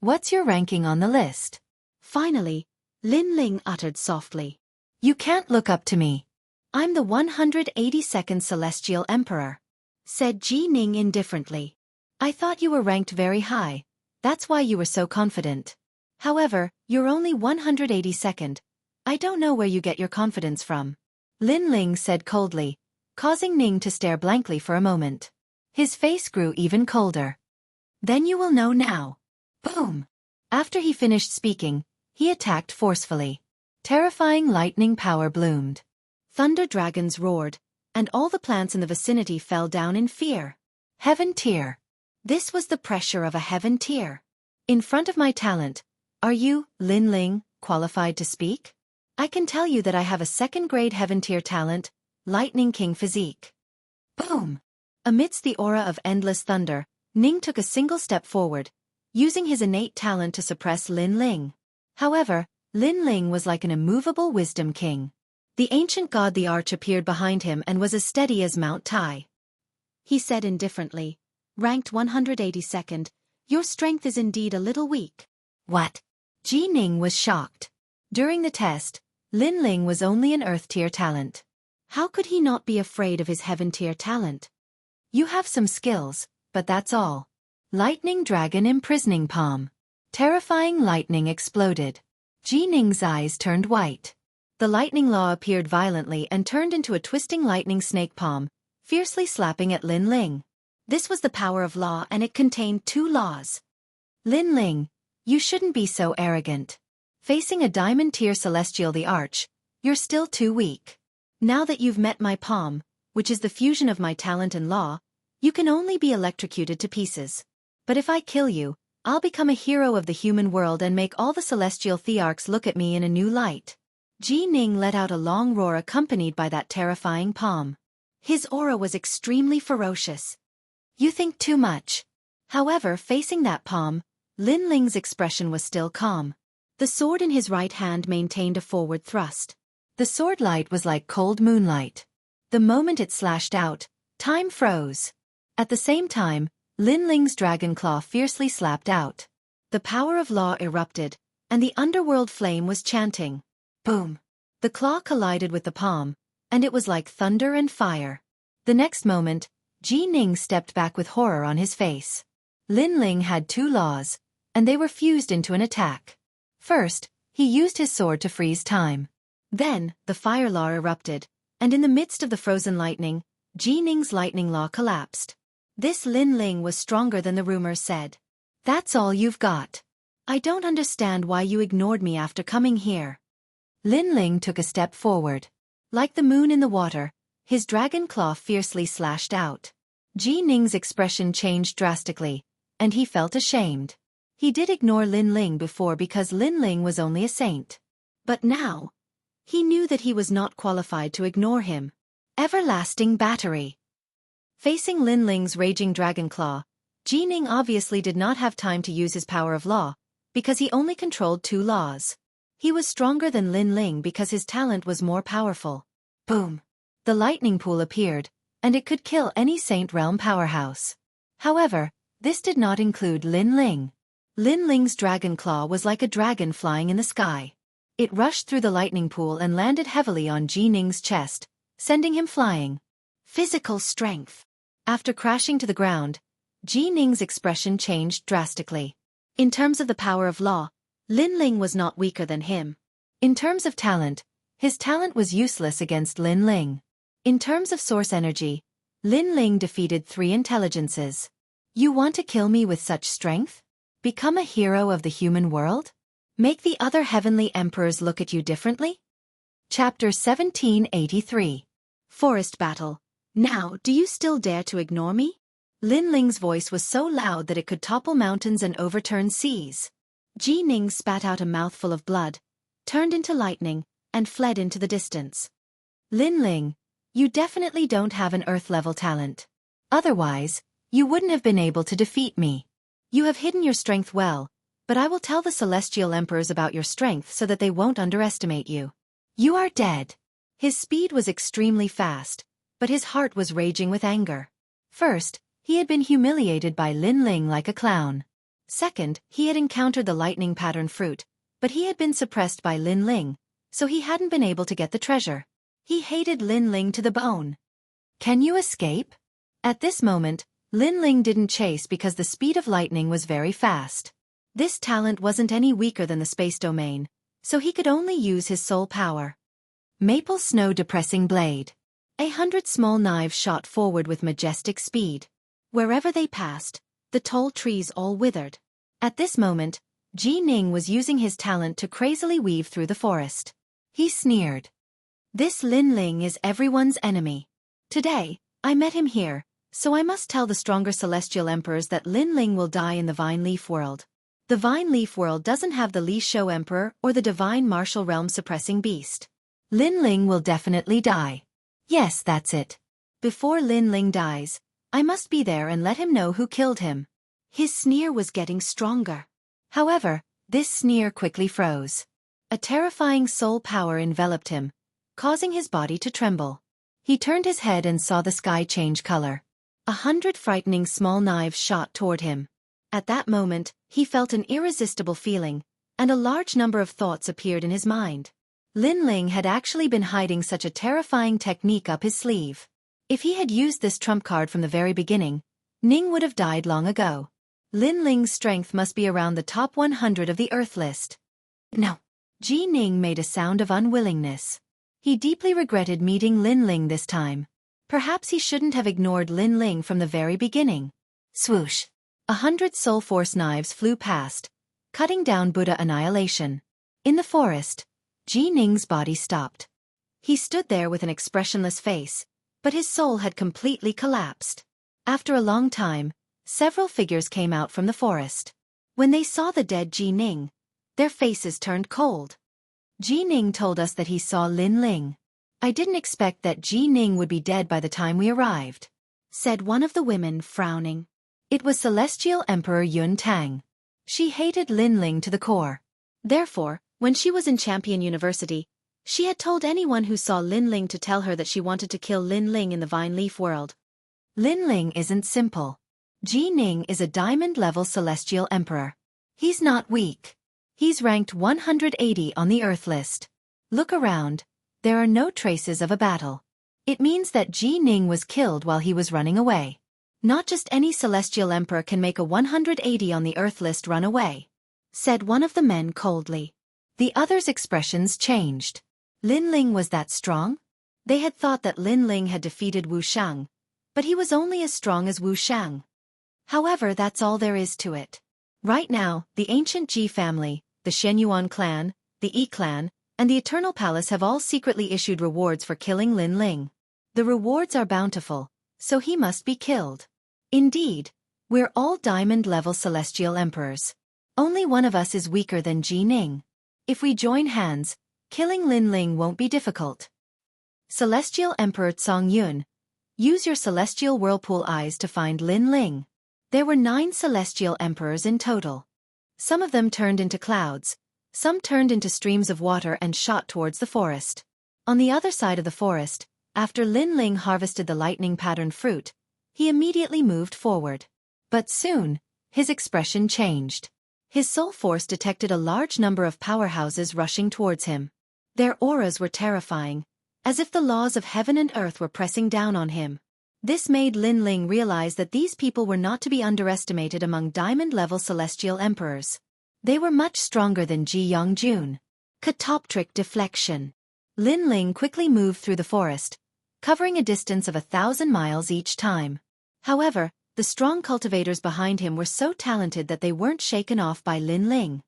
What's your ranking on the list? Finally, Lin Ling uttered softly. You can't look up to me. I'm the 182nd Celestial Emperor, said Ji Ning indifferently. I thought you were ranked very high, that's why you were so confident. However, you're only 182nd. I don't know where you get your confidence from. Lin Ling said coldly, causing Ning to stare blankly for a moment. His face grew even colder. Then you will know now. Boom! After he finished speaking, he attacked forcefully. Terrifying lightning power bloomed. Thunder dragons roared, and all the plants in the vicinity fell down in fear. Heaven tier. This was the pressure of a heaven tier. In front of my talent, are you, Lin Ling, qualified to speak? I can tell you that I have a 2nd-grade heaven tier talent, Lightning King physique. Boom! Amidst the aura of endless thunder, Ning took a single step forward, using his innate talent to suppress Lin Ling. However, Lin Ling was like an immovable wisdom king. The ancient god the Arch appeared behind him and was as steady as Mount Tai. He said indifferently, ranked 182nd, your strength is indeed a little weak. What? Ji Ning was shocked. During the test, Lin Ling was only an Earth tier talent. How could he not be afraid of his Heaven tier talent? You have some skills, but that's all. Lightning Dragon Imprisoning Palm. Terrifying lightning exploded. Ji Ning's eyes turned white. The lightning law appeared violently and turned into a twisting lightning snake palm, fiercely slapping at Lin Ling. This was the power of law and it contained 2 laws. Lin Ling, you shouldn't be so arrogant. Facing a diamond tier celestial the Arch, you're still too weak. Now that you've met my palm, which is the fusion of my talent and law, you can only be electrocuted to pieces. But if I kill you, I'll become a hero of the human world and make all the celestial thearchs look at me in a new light. Ji Ning let out a long roar accompanied by that terrifying palm. His aura was extremely ferocious. You think too much. However, facing that palm, Lin Ling's expression was still calm. The sword in his right hand maintained a forward thrust. The sword light was like cold moonlight. The moment it slashed out, time froze. At the same time, Lin Ling's dragon claw fiercely slapped out. The power of law erupted, and the underworld flame was chanting. Boom! The claw collided with the palm, and it was like thunder and fire. The next moment, Ji Ning stepped back with horror on his face. Lin Ling had 2 laws, and they were fused into an attack. First, he used his sword to freeze time. Then, the fire law erupted, and in the midst of the frozen lightning, Ji Ning's lightning law collapsed. This Lin Ling was stronger than the rumors said. That's all you've got. I don't understand why you ignored me after coming here. Lin Ling took a step forward. Like the moon in the water, his dragon claw fiercely slashed out. Ji Ning's expression changed drastically, and he felt ashamed. He did ignore Lin Ling before because Lin Ling was only a saint. But now, he knew that he was not qualified to ignore him. Everlasting battery. Facing Lin Ling's raging dragon claw, Ji Ning obviously did not have time to use his power of law, because he only controlled 2 laws. He was stronger than Lin Ling because his talent was more powerful. Boom! The lightning pool appeared, and it could kill any Saint Realm powerhouse. However, this did not include Lin Ling. Lin Ling's dragon claw was like a dragon flying in the sky. It rushed through the lightning pool and landed heavily on Ji Ning's chest, sending him flying. Physical strength. After crashing to the ground, Ji Ning's expression changed drastically. In terms of the power of law, Lin Ling was not weaker than him. In terms of talent, his talent was useless against Lin Ling. In terms of source energy, Lin Ling defeated 3 intelligences. You want to kill me with such strength? Become a hero of the human world? Make the other heavenly emperors look at you differently? Chapter 1783. Forest Battle. Now, do you still dare to ignore me? Lin Ling's voice was so loud that it could topple mountains and overturn seas. Ji Ning spat out a mouthful of blood, turned into lightning, and fled into the distance. Lin Ling, you definitely don't have an Earth-level talent. Otherwise, you wouldn't have been able to defeat me. You have hidden your strength well, but I will tell the Celestial Emperors about your strength so that they won't underestimate you. You are dead. His speed was extremely fast, but his heart was raging with anger. First, he had been humiliated by Lin Ling like a clown. Second, he had encountered the lightning pattern fruit, but he had been suppressed by Lin Ling, so he hadn't been able to get the treasure. He hated Lin Ling to the bone. Can you escape? At this moment, Lin Ling didn't chase because the speed of lightning was very fast. This talent wasn't any weaker than the space domain, so he could only use his soul power. Maple Snow Depressing Blade. 100 small knives shot forward with majestic speed. Wherever they passed, the tall trees all withered. At this moment, Ji Ning was using his talent to crazily weave through the forest. He sneered. This Lin Ling is everyone's enemy. Today, I met him here, so I must tell the stronger celestial emperors that Lin Ling will die in the Vine Leaf World. The Vine Leaf World doesn't have the Li Shou Emperor or the Divine Martial Realm Suppressing Beast. Lin Ling will definitely die. Yes, that's it. Before Lin Ling dies, I must be there and let him know who killed him. His sneer was getting stronger. However, this sneer quickly froze. A terrifying soul power enveloped him, causing his body to tremble. He turned his head and saw the sky change color. 100 frightening small knives shot toward him. At that moment, he felt an irresistible feeling, and a large number of thoughts appeared in his mind. Lin Ling had actually been hiding such a terrifying technique up his sleeve. If he had used this trump card from the very beginning, Ning would have died long ago. Lin Ling's strength must be around the top 100 of the Earth list. No. Ji Ning made a sound of unwillingness. He deeply regretted meeting Lin Ling this time. Perhaps he shouldn't have ignored Lin Ling from the very beginning. Swoosh. 100 soul force knives flew past, cutting down Buddha Annihilation. In the forest, Ji Ning's body stopped. He stood there with an expressionless face, but his soul had completely collapsed. After a long time, several figures came out from the forest. When they saw the dead Ji Ning, their faces turned cold. Ji Ning told us that he saw Lin Ling. I didn't expect that Ji Ning would be dead by the time we arrived, said one of the women, frowning. It was Celestial Emperor Yun Tang. She hated Lin Ling to the core. Therefore, when she was in Champion University, she had told anyone who saw Lin Ling to tell her that she wanted to kill Lin Ling in the Vine Leaf World. Lin Ling isn't simple. Ji Ning is a diamond-level Celestial Emperor. He's not weak. He's ranked 180 on the Earth list. Look around. There are no traces of a battle. It means that Ji Ning was killed while he was running away. Not just any Celestial Emperor can make a 180 on the Earth list run away, said one of the men coldly. The others' expressions changed. Lin Ling was that strong? They had thought that Lin Ling had defeated Wu Shang, but he was only as strong as Wu Shang. However, that's all there is to it. Right now, the ancient Ji family, the Shenyuan clan, the Yi clan, and the Eternal Palace have all secretly issued rewards for killing Lin Ling. The rewards are bountiful, so he must be killed. Indeed, we're all diamond-level celestial emperors. Only one of us is weaker than Ji Ning. If we join hands, killing Lin Ling won't be difficult. Celestial Emperor Tsong Yun, use your celestial whirlpool eyes to find Lin Ling. There were 9 celestial emperors in total. Some of them turned into clouds, some turned into streams of water and shot towards the forest. On the other side of the forest, after Lin Ling harvested the lightning-patterned fruit, he immediately moved forward. But soon, his expression changed. His soul force detected a large number of powerhouses rushing towards him. Their auras were terrifying, as if the laws of heaven and earth were pressing down on him. This made Lin Ling realize that these people were not to be underestimated among diamond-level celestial emperors. They were much stronger than Ji Yongjun. Catoptric deflection. Lin Ling quickly moved through the forest, covering a distance of 1,000 miles each time. However, the strong cultivators behind him were so talented that they weren't shaken off by Lin Ling.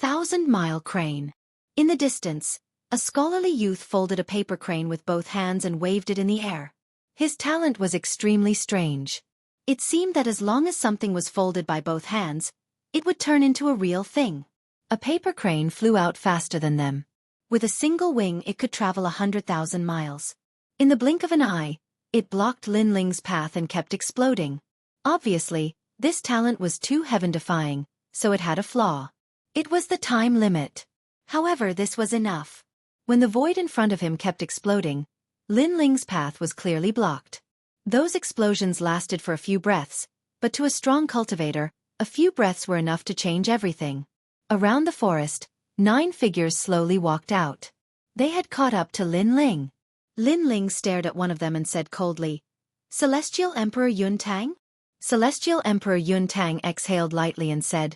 1,000-mile crane. In the distance, a scholarly youth folded a paper crane with both hands and waved it in the air. His talent was extremely strange. It seemed that as long as something was folded by both hands, it would turn into a real thing. A paper crane flew out faster than them. With a single wing it could travel 100,000 miles. In the blink of an eye, it blocked Lin Ling's path and kept exploding. Obviously, this talent was too heaven-defying, so it had a flaw. It was the time limit. However, this was enough. When the void in front of him kept exploding, Lin Ling's path was clearly blocked. Those explosions lasted for a few breaths, but to a strong cultivator, a few breaths were enough to change everything. Around the forest, 9 figures slowly walked out. They had caught up to Lin Ling. Lin Ling stared at one of them and said coldly, "Celestial Emperor Yun Tang?" Celestial Emperor Yun Tang exhaled lightly and said,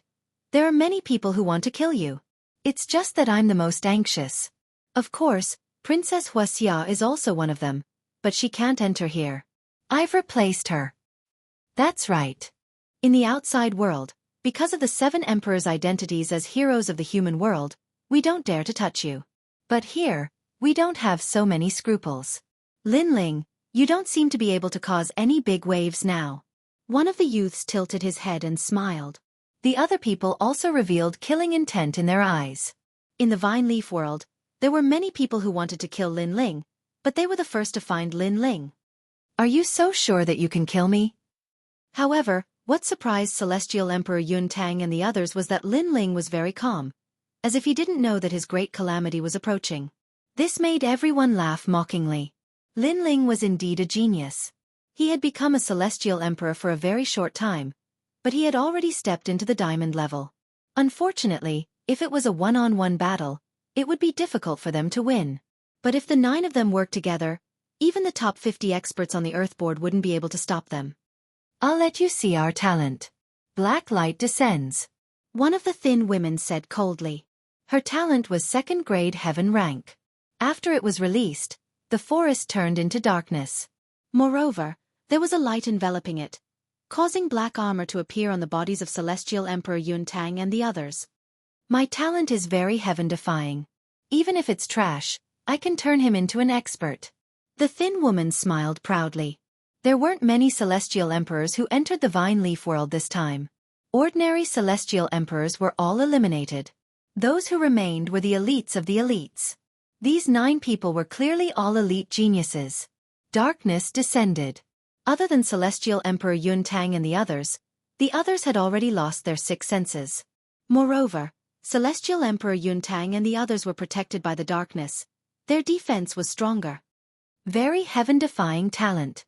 "There are many people who want to kill you. It's just that I'm the most anxious. Of course, Princess Wuxia is also one of them, but she can't enter here. I've replaced her." That's right. In the outside world, because of the 7 emperors' identities as heroes of the human world, we don't dare to touch you. But here, we don't have so many scruples. Lin Ling, you don't seem to be able to cause any big waves now. One of the youths tilted his head and smiled. The other people also revealed killing intent in their eyes. In the vine leaf world, there were many people who wanted to kill Lin Ling, but they were the first to find Lin Ling. "Are you so sure that you can kill me?" However, what surprised Celestial Emperor Yun Tang and the others was that Lin Ling was very calm, as if he didn't know that his great calamity was approaching. This made everyone laugh mockingly. Lin Ling was indeed a genius. He had become a Celestial Emperor for a very short time, but he had already stepped into the diamond level. Unfortunately, if it was a one-on-one battle, it would be difficult for them to win. But if the 9 of them worked together, even the top 50 experts on the Earthboard wouldn't be able to stop them. "I'll let you see our talent." Black light descends. One of the thin women said coldly. Her talent was 2nd grade heaven rank. After it was released, the forest turned into darkness. Moreover, there was a light enveloping it, causing black armor to appear on the bodies of Celestial Emperor Yun Tang and the others. "My talent is very heaven-defying. Even if it's trash, I can turn him into an expert." The thin woman smiled proudly. There weren't many Celestial Emperors who entered the Vine Leaf world this time. Ordinary Celestial Emperors were all eliminated. Those who remained were the elites of the elites. These 9 people were clearly all elite geniuses. Darkness descended. Other than Celestial Emperor Yun Tang and the others had already lost their 6 senses. Moreover, Celestial Emperor Yun Tang and the others were protected by the darkness. Their defense was stronger. Very heaven-defying talent.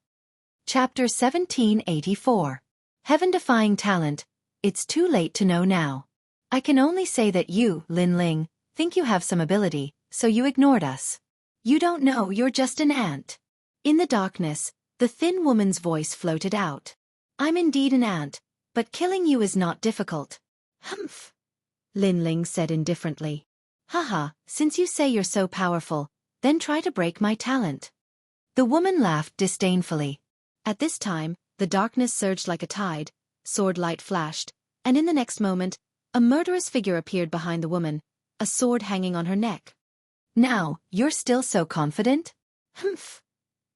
Chapter 1784. Heaven-defying talent. It's too late to know now. I can only say that you, Lin Ling, think you have some ability, so you ignored us. You don't know, you're just an ant. In the darkness, the thin woman's voice floated out. "I'm indeed an ant, but killing you is not difficult." "Humph," Lin Ling said indifferently. "Haha, since you say you're so powerful, then try to break my talent." The woman laughed disdainfully. At this time, the darkness surged like a tide, sword light flashed, and in the next moment, a murderous figure appeared behind the woman, a sword hanging on her neck. "Now, you're still so confident?" "Humph."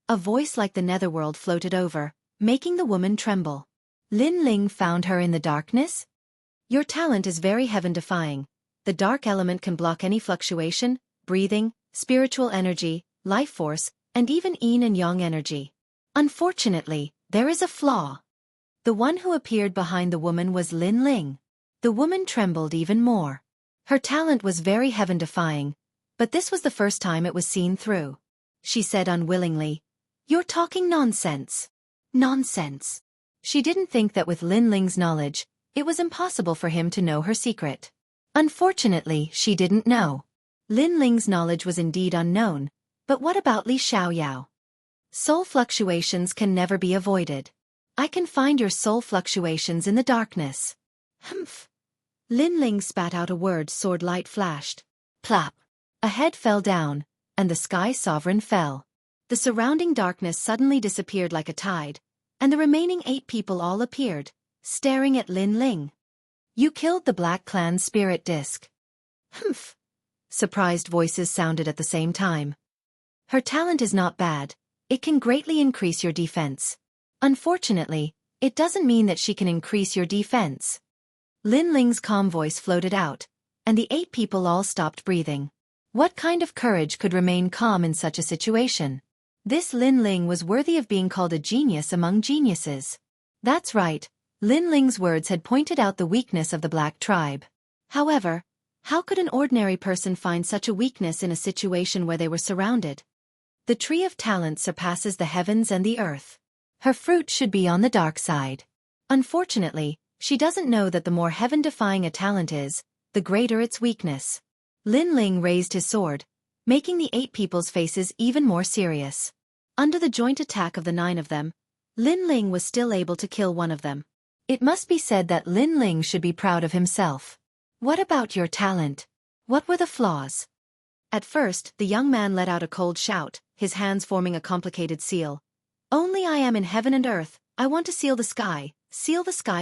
A voice like the netherworld floated over, making the woman tremble. Lin Ling found her in the darkness? "Your talent is very heaven-defying. The dark element can block any fluctuation, breathing, spiritual energy, life force, and even yin and yang energy. Unfortunately, there is a flaw." The one who appeared behind the woman was Lin Ling. The woman trembled even more. Her talent was very heaven-defying, but this was the first time it was seen through. She said unwillingly, "You're talking nonsense." Nonsense. She didn't think that with Lin Ling's knowledge, it was impossible for him to know her secret. Unfortunately, she didn't know. Lin Ling's knowledge was indeed unknown, but what about Li Xiaoyao? Soul fluctuations can never be avoided. I can find your soul fluctuations in the darkness. Humph. Lin Ling spat out a word. Sword light flashed. Plop. A head fell down, and the sky sovereign fell. The surrounding darkness suddenly disappeared like a tide, and the remaining 8 people all appeared, staring at Lin Ling. "You killed the Black Clan's spirit disc." Humph. Surprised voices sounded at the same time. "Her talent is not bad. It can greatly increase your defense. Unfortunately, it doesn't mean that she can increase your defense." Lin Ling's calm voice floated out, and the 8 people all stopped breathing. What kind of courage could remain calm in such a situation? This Lin Ling was worthy of being called a genius among geniuses. That's right, Lin Ling's words had pointed out the weakness of the Black tribe. However, how could an ordinary person find such a weakness in a situation where they were surrounded? The tree of talent surpasses the heavens and the earth. Her fruit should be on the dark side. Unfortunately, she doesn't know that the more heaven-defying a talent is, the greater its weakness. Lin Ling raised his sword, making the 8 people's faces even more serious. Under the joint attack of the 9 of them, Lin Ling was still able to kill one of them. It must be said that Lin Ling should be proud of himself. "What about your talent? What were the flaws?" At first, the young man let out a cold shout, his hands forming a complicated seal. "Only I am in heaven and earth, I want to seal the sky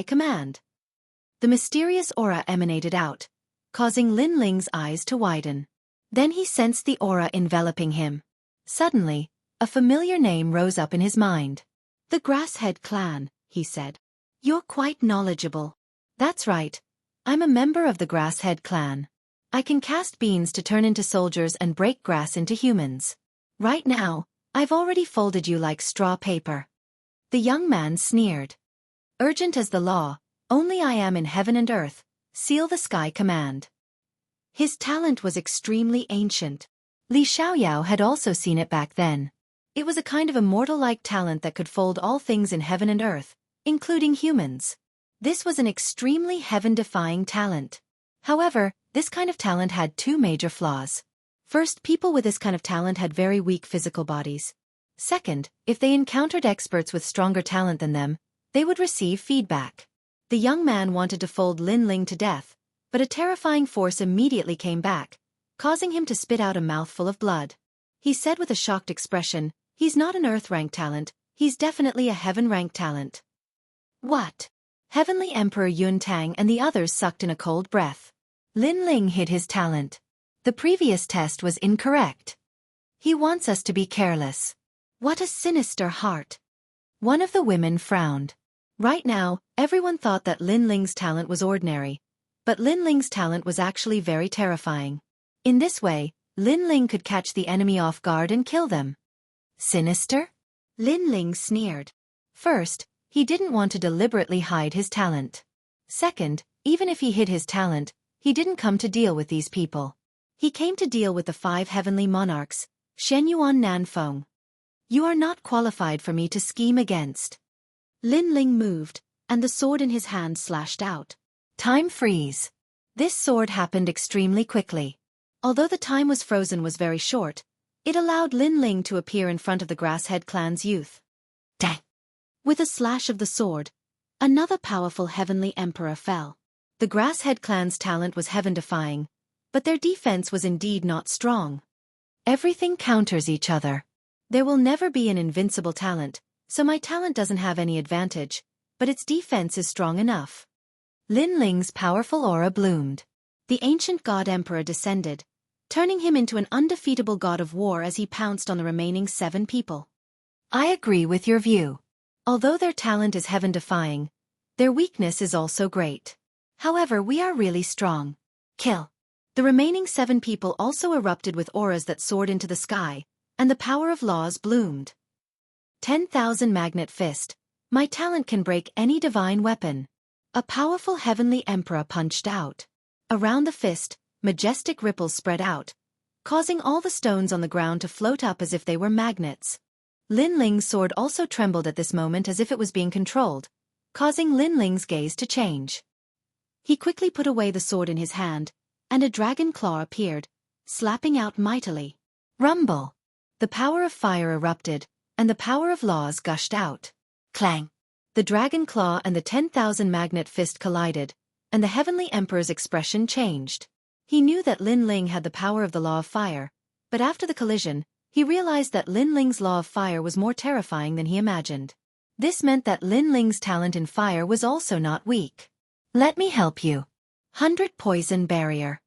command." The mysterious aura emanated out, causing Lin Ling's eyes to widen. Then he sensed the aura enveloping him. Suddenly, a familiar name rose up in his mind. "The Grasshead Clan," he said. "You're quite knowledgeable." "That's right. I'm a member of the Grasshead Clan. I can cast beans to turn into soldiers and break grass into humans. Right now, I've already folded you like straw paper." The young man sneered. "Urgent as the law, only I am in heaven and earth, seal the sky command." His talent was extremely ancient. Li Xiaoyao had also seen it back then. It was a kind of immortal-like talent that could fold all things in heaven and earth, including humans. This was an extremely heaven-defying talent. However, this kind of talent had 2 major flaws. First, people with this kind of talent had very weak physical bodies. Second, if they encountered experts with stronger talent than them, they would receive feedback. The young man wanted to fold Lin Ling to death, but a terrifying force immediately came back, causing him to spit out a mouthful of blood. He said with a shocked expression, "He's not an earth-rank talent, he's definitely a heaven-rank talent." "What?" Heavenly Emperor Yun Tang and the others sucked in a cold breath. Lin Ling hid his talent. The previous test was incorrect. He wants us to be careless. What a sinister heart. One of the women frowned. Right now, everyone thought that Lin Ling's talent was ordinary, but Lin Ling's talent was actually very terrifying. In this way, Lin Ling could catch the enemy off guard and kill them. Sinister? Lin Ling sneered. First, he didn't want to deliberately hide his talent. Second, even if he hid his talent, he didn't come to deal with these people. He came to deal with the 5 heavenly monarchs, Shenyuan Nanfeng. "You are not qualified for me to scheme against." Lin Ling moved, and the sword in his hand slashed out. Time freeze. This sword happened extremely quickly. Although the time was frozen was very short, it allowed Lin Ling to appear in front of the Grasshead Clan's youth. Dang! With a slash of the sword, another powerful heavenly emperor fell. The Grasshead Clan's talent was heaven-defying, but their defense was indeed not strong. Everything counters each other. There will never be an invincible talent, so my talent doesn't have any advantage, but its defense is strong enough. Lin Ling's powerful aura bloomed. The ancient god emperor descended, turning him into an undefeatable god of war as he pounced on the remaining 7 people. I agree with your view. Although their talent is heaven-defying, their weakness is also great. However, we are really strong. Kill. The remaining 7 people also erupted with auras that soared into the sky, and the power of laws bloomed. 10,000 Magnet Fist. My talent can break any divine weapon. A powerful heavenly emperor punched out. Around the fist, majestic ripples spread out, causing all the stones on the ground to float up as if they were magnets. Lin Ling's sword also trembled at this moment as if it was being controlled, causing Lin Ling's gaze to change. He quickly put away the sword in his hand, and a dragon claw appeared, slapping out mightily. Rumble! The power of fire erupted, and the power of laws gushed out. Clang! The dragon claw and the 10,000 magnet fist collided, and the heavenly emperor's expression changed. He knew that Lin Ling had the power of the law of fire, but after the collision, he realized that Lin Ling's law of fire was more terrifying than he imagined. This meant that Lin Ling's talent in fire was also not weak. Let me help you. 100 Poison Barrier.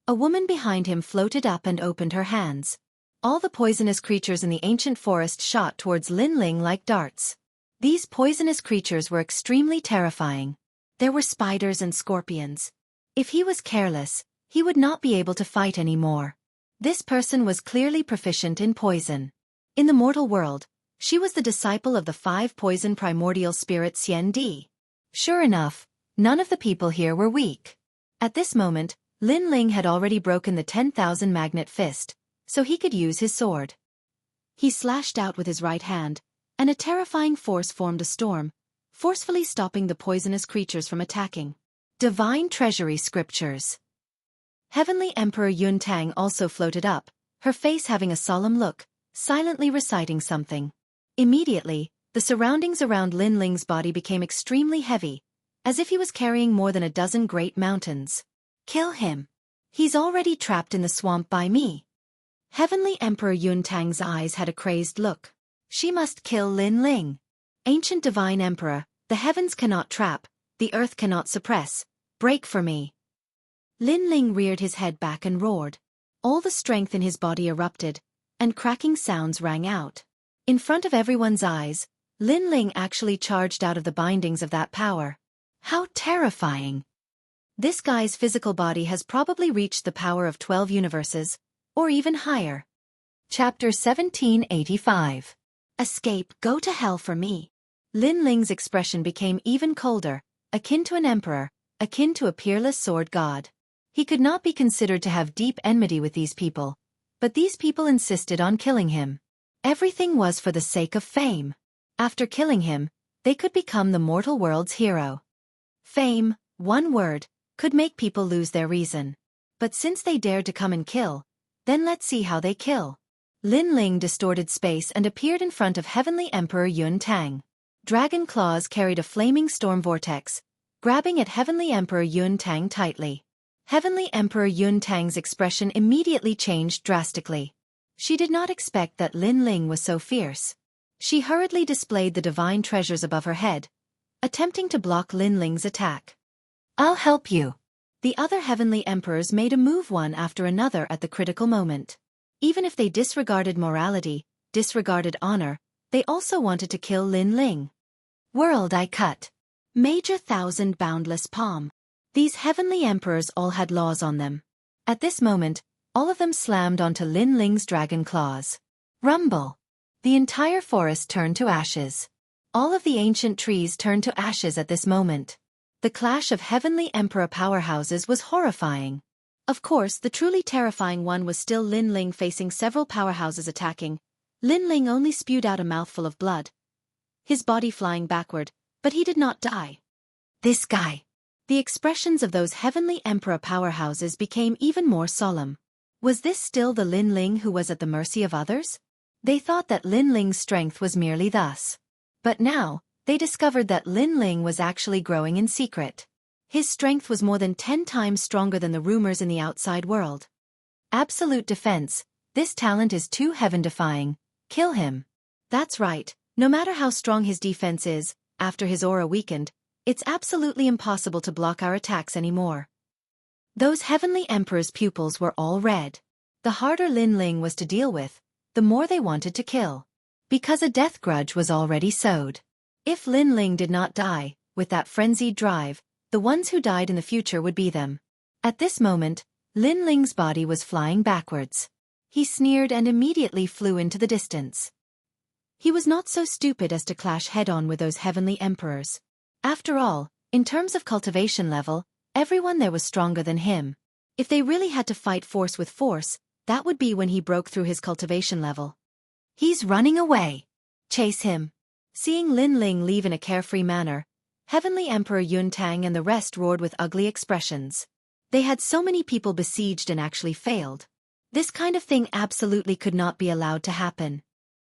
A woman behind him floated up and opened her hands. All the poisonous creatures in the ancient forest shot towards Lin Ling like darts. These poisonous creatures were extremely terrifying. There were spiders and scorpions. If he was careless, he would not be able to fight anymore. This person was clearly proficient in poison. In the mortal world, she was the disciple of the 5 poison primordial spirit Xianxia. Sure enough, none of the people here were weak. At this moment, Lin Ling had already broken the 10,000 magnet fist, so he could use his sword. He slashed out with his right hand, and a terrifying force formed a storm, forcefully stopping the poisonous creatures from attacking. Divine Treasury Scriptures. Heavenly Emperor Yuntang also floated up, her face having a solemn look, silently reciting something. Immediately, the surroundings around Lin Ling's body became extremely heavy, as if he was carrying more than a dozen great mountains. Kill him. He's already trapped in the swamp by me. Heavenly Emperor Yuntang's eyes had a crazed look. She must kill Lin Ling. Ancient Divine Emperor, the heavens cannot trap, the earth cannot suppress. Break for me. Lin Ling reared his head back and roared. All the strength in his body erupted, and cracking sounds rang out. In front of everyone's eyes, Lin Ling actually charged out of the bindings of that power. How terrifying! This guy's physical body has probably reached the power of 12 universes, or even higher. Chapter 1785. Escape, go to hell for me. Lin Ling's expression became even colder, akin to an emperor, akin to a peerless sword god. He could not be considered to have deep enmity with these people, but these people insisted on killing him. Everything was for the sake of fame. After killing him, they could become the mortal world's hero. Fame, one word, could make people lose their reason. But since they dared to come and kill, then let's see how they kill. Lin Ling distorted space and appeared in front of Heavenly Emperor Yuntang. Dragon claws carried a flaming storm vortex, grabbing at Heavenly Emperor Yuntang tightly. Heavenly Emperor Yuntang's expression immediately changed drastically. She did not expect that Lin Ling was so fierce. She hurriedly displayed the divine treasures above her head, attempting to block Lin Ling's attack. I'll help you. The other heavenly emperors made a move one after another at the critical moment. Even if they disregarded morality, disregarded honor, they also wanted to kill Lin Ling. World Eye Cut. Major Thousand Boundless Palm. These heavenly emperors all had laws on them. At this moment, all of them slammed onto Lin Ling's dragon claws. Rumble. The entire forest turned to ashes. All of the ancient trees turned to ashes at this moment. The clash of heavenly emperor powerhouses was horrifying. Of course, the truly terrifying one was still Lin Ling facing several powerhouses attacking. Lin Ling only spewed out a mouthful of blood, his body flying backward, but he did not die. This guy. The expressions of those heavenly emperor powerhouses became even more solemn. Was this still the Lin Ling who was at the mercy of others? They thought that Lin Ling's strength was merely thus. But now, they discovered that Lin Ling was actually growing in secret. His strength was more than 10 times stronger than the rumors in the outside world. Absolute defense, this talent is too heaven-defying, Kill him. That's right, no matter how strong his defense is, after his aura weakened, it's absolutely impossible to block our attacks anymore. Those Heavenly Emperor's pupils were all red. The harder Lin Ling was to deal with, the more they wanted to kill. Because a death grudge was already sowed. If Lin Ling did not die, with that frenzied drive, the ones who died in the future would be them. At this moment, Lin Ling's body was flying backwards. He sneered and immediately flew into the distance. He was not so stupid as to clash head-on with those Heavenly Emperors. After all, in terms of cultivation level, everyone there was stronger than him. If they really had to fight force with force, that would be when he broke through his cultivation level. He's running away. Chase him. Seeing Lin Ling leave in a carefree manner, Heavenly Emperor Yun Tang and the rest roared with ugly expressions. They had so many people besieged and actually failed. This kind of thing absolutely could not be allowed to happen.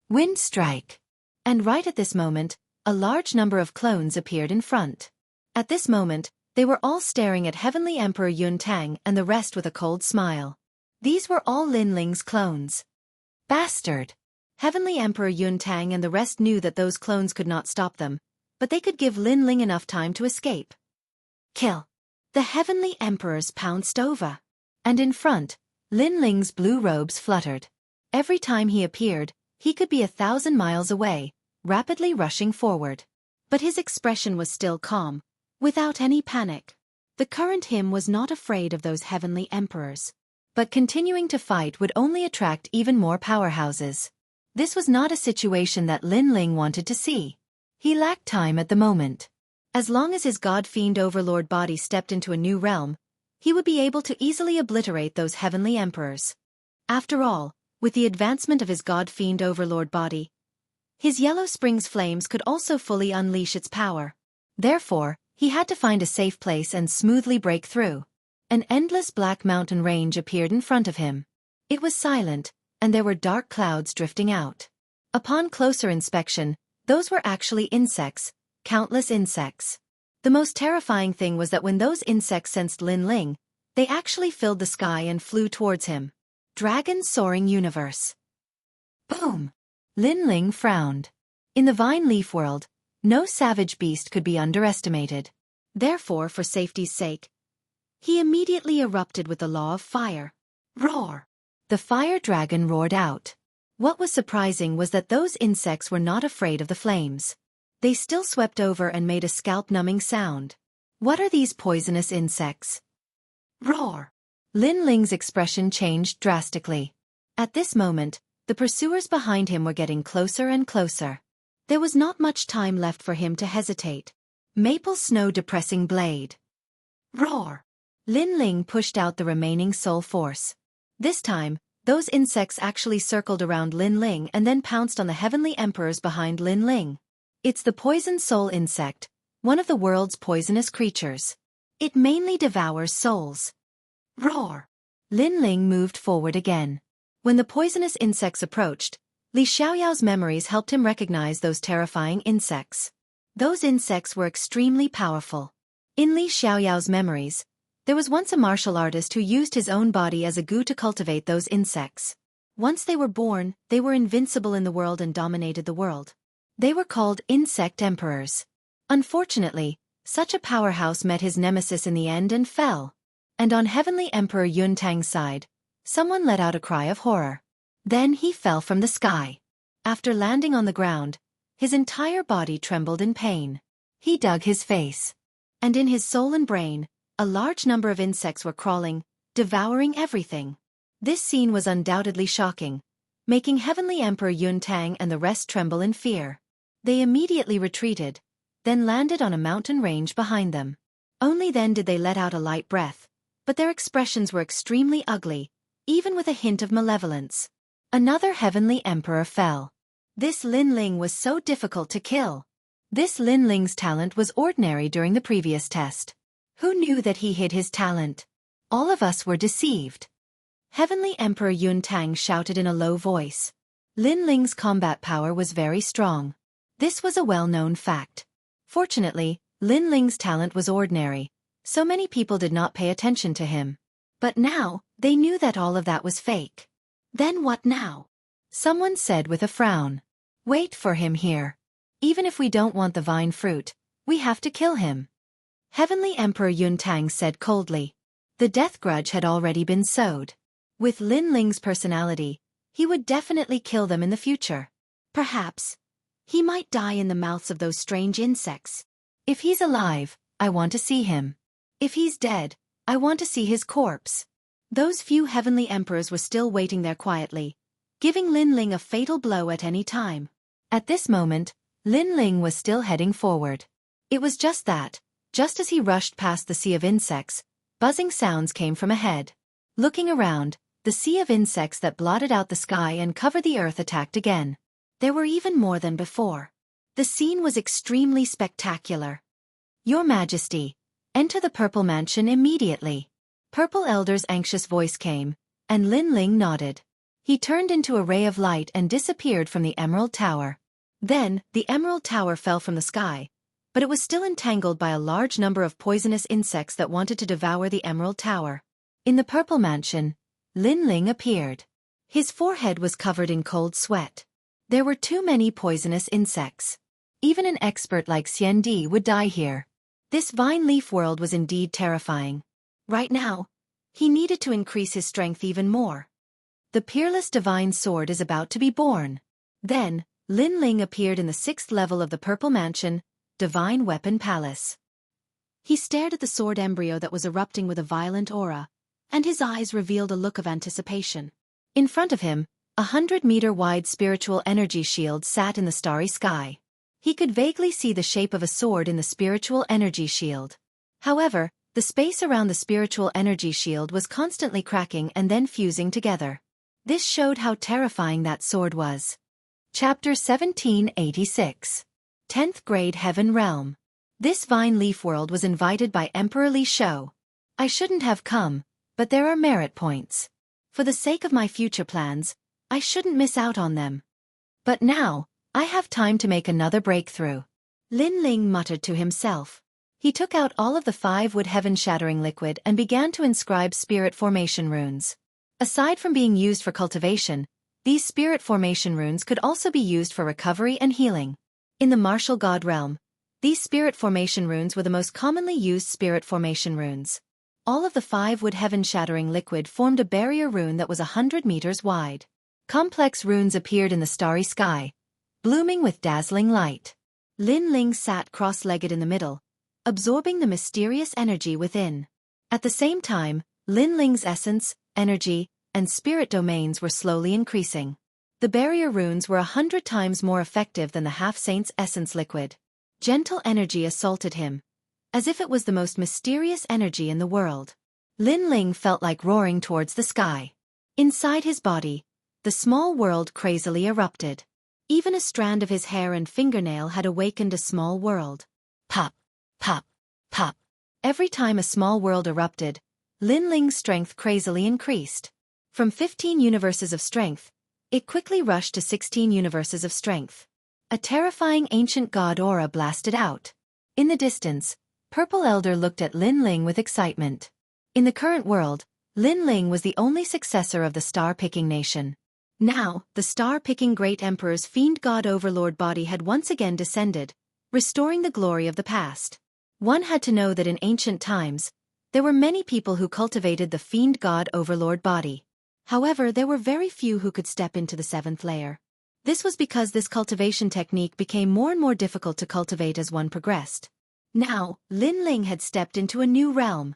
Wind strike. And right at this moment, a large number of clones appeared in front. At this moment, they were all staring at Heavenly Emperor Yun Tang and the rest with a cold smile. These were all Lin Ling's clones. Bastard! Heavenly Emperor Yun Tang and the rest knew that those clones could not stop them, but they could give Lin Ling enough time to escape. Kill! The Heavenly Emperors pounced over. And in front, Lin Ling's blue robes fluttered. Every time he appeared, he could be 1,000 miles away, rapidly rushing forward. But his expression was still calm, without any panic. The current him was not afraid of those Heavenly Emperors. But continuing to fight would only attract even more powerhouses. This was not a situation that Lin Ling wanted to see. He lacked time at the moment. As long as his God-fiend overlord body stepped into a new realm, he would be able to easily obliterate those Heavenly Emperors. After all, with the advancement of his God-fiend overlord body, his Yellow Springs flames could also fully unleash its power. Therefore, he had to find a safe place and smoothly break through. An endless black mountain range appeared in front of him. It was silent, and there were dark clouds drifting out. Upon closer inspection, those were actually insects, countless insects. The most terrifying thing was that when those insects sensed Lin Ling, they actually filled the sky and flew towards him. Dragon soaring universe. Boom! Lin Ling frowned. In the vine leaf world, no savage beast could be underestimated. Therefore, for safety's sake, he immediately erupted with the law of fire. Roar! The fire dragon roared out. What was surprising was that those insects were not afraid of the flames. They still swept over and made a scalp-numbing sound. What are these poisonous insects? Roar! Lin Ling's expression changed drastically. At this moment, the pursuers behind him were getting closer and closer. There was not much time left for him to hesitate. Maple snow depressing blade. Roar! Lin Ling pushed out the remaining soul force. This time, those insects actually circled around Lin Ling and then pounced on the Heavenly Emperors behind Lin Ling. It's the poison soul insect, one of the world's poisonous creatures. It mainly devours souls. Roar! Lin Ling moved forward again. When the poisonous insects approached, Li Xiaoyao's memories helped him recognize those terrifying insects. Those insects were extremely powerful. In Li Xiaoyao's memories, there was once a martial artist who used his own body as a goo to cultivate those insects. Once they were born, they were invincible in the world and dominated the world. They were called insect emperors. Unfortunately, such a powerhouse met his nemesis in the end and fell. And on Heavenly Emperor Yun Tang's side, someone let out a cry of horror. Then he fell from the sky. After landing on the ground, his entire body trembled in pain. He dug his face. And in his soul and brain, a large number of insects were crawling, devouring everything. This scene was undoubtedly shocking, making Heavenly Emperor Yun Tang and the rest tremble in fear. They immediately retreated, then landed on a mountain range behind them. Only then did they let out a light breath, but their expressions were extremely ugly, even with a hint of malevolence. Another Heavenly Emperor fell. This Lin Ling was so difficult to kill. This Lin Ling's talent was ordinary during the previous test. Who knew that he hid his talent? All of us were deceived. Heavenly Emperor Yun Tang shouted in a low voice. Lin Ling's combat power was very strong. This was a well-known fact. Fortunately, Lin Ling's talent was ordinary, so many people did not pay attention to him. But now, they knew that all of that was fake. Then what now? Someone said with a frown. Wait for him here. Even if we don't want the vine fruit, we have to kill him. Heavenly Emperor Yuntang said coldly. The death grudge had already been sowed. With Lin Ling's personality, he would definitely kill them in the future. Perhaps he might die in the mouths of those strange insects. If he's alive, I want to see him. If he's dead, I want to see his corpse. Those few heavenly emperors were still waiting there quietly, giving Lin Ling a fatal blow at any time. At this moment, Lin Ling was still heading forward. It was just that, just as he rushed past the sea of insects, buzzing sounds came from ahead. Looking around, the sea of insects that blotted out the sky and covered the earth attacked again. There were even more than before. The scene was extremely spectacular. Your Majesty, enter the Purple Mansion immediately. Purple Elder's anxious voice came, and Lin Ling nodded. He turned into a ray of light and disappeared from the Emerald Tower. Then, the Emerald Tower fell from the sky, but it was still entangled by a large number of poisonous insects that wanted to devour the Emerald Tower. In the Purple Mansion, Lin Ling appeared. His forehead was covered in cold sweat. There were too many poisonous insects. Even an expert like Xianxia would die here. This vine leaf world was indeed terrifying. Right now, he needed to increase his strength even more. The peerless divine sword is about to be born. Then, Lin Ling appeared in the 6th level of the Purple Mansion, Divine Weapon Palace. He stared at the sword embryo that was erupting with a violent aura, and his eyes revealed a look of anticipation. In front of him, a 100-meter-wide spiritual energy shield sat in the starry sky. He could vaguely see the shape of a sword in the spiritual energy shield. However, the space around the spiritual energy shield was constantly cracking and then fusing together. This showed how terrifying that sword was. Chapter 1786. 10th Grade Heaven Realm. This vine leaf world was invited by Emperor Li Shou. I shouldn't have come, but there are merit points. For the sake of my future plans, I shouldn't miss out on them. But now, I have time to make another breakthrough. Lin Ling muttered to himself. He took out all of the 5 wood heaven-shattering liquid and began to inscribe spirit formation runes. Aside from being used for cultivation, these spirit formation runes could also be used for recovery and healing. In the martial god realm, these spirit formation runes were the most commonly used spirit formation runes. All of the 5 wood heaven-shattering liquid formed a barrier rune that was 100 meters wide. Complex runes appeared in the starry sky, blooming with dazzling light. Lin Ling sat cross-legged in the middle, absorbing the mysterious energy within. At the same time, Lin Ling's essence, energy, and spirit domains were slowly increasing. The barrier runes were 100 times more effective than the half-saint's essence liquid. Gentle energy assaulted him, as if it was the most mysterious energy in the world. Lin Ling felt like roaring towards the sky. Inside his body, the small world crazily erupted. Even a strand of his hair and fingernail had awakened a small world. Pop, pop, pop. Every time a small world erupted, Lin Ling's strength crazily increased. From 15 universes of strength, it quickly rushed to 16 universes of strength. A terrifying ancient god aura blasted out. In the distance, Purple Elder looked at Lin Ling with excitement. In the current world, Lin Ling was the only successor of the star-picking nation. Now, the star-picking Great Emperor's fiend god overlord body had once again descended, restoring the glory of the past. One had to know that in ancient times, there were many people who cultivated the fiend god overlord body. However, there were very few who could step into the 7th layer. This was because this cultivation technique became more and more difficult to cultivate as one progressed. Now, Lin Ling had stepped into a new realm.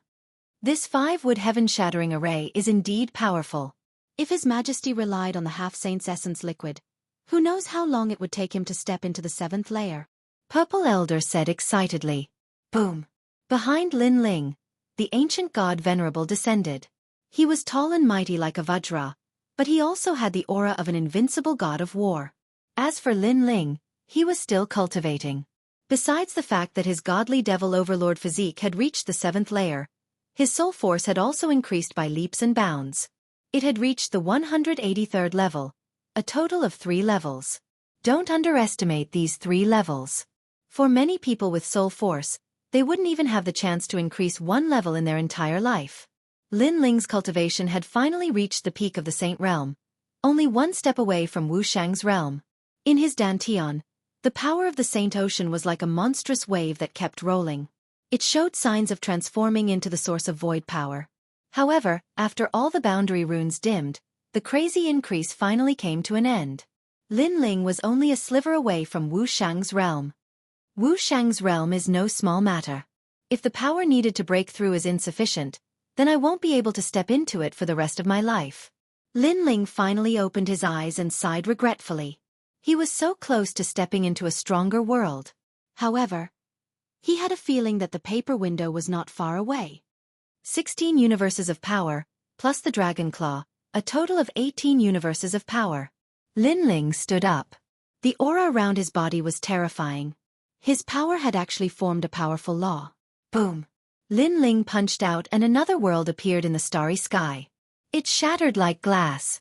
This 5 wood heaven-shattering array is indeed powerful. If His Majesty relied on the half-saint's essence liquid, who knows how long it would take him to step into the 7th layer? Purple Elder said excitedly. Boom! Behind Lin Ling, the ancient god Venerable descended. He was tall and mighty like a Vajra, but he also had the aura of an invincible god of war. As for Lin Ling, he was still cultivating. Besides the fact that his godly devil overlord physique had reached the 7th layer, his soul force had also increased by leaps and bounds. It had reached the 183rd level, a total of 3 levels. Don't underestimate these 3 levels. For many people with soul force, they wouldn't even have the chance to increase 1 level in their entire life. Lin Ling's cultivation had finally reached the peak of the Saint Realm, only one step away from Wuxiang's realm. In his dantian, the power of the Saint Ocean was like a monstrous wave that kept rolling. It showed signs of transforming into the source of void power. However, after all the boundary runes dimmed, the crazy increase finally came to an end. Lin Ling was only a sliver away from Wuxiang's realm. Wuxiang's realm is no small matter. If the power needed to break through is insufficient, then I won't be able to step into it for the rest of my life. Lin Ling finally opened his eyes and sighed regretfully. He was so close to stepping into a stronger world. However, he had a feeling that the paper window was not far away. 16 universes of power, plus the dragon claw, a total of 18 universes of power. Lin Ling stood up. The aura around his body was terrifying. His power had actually formed a powerful law. Boom! Lin Ling punched out and another world appeared in the starry sky. It shattered like glass.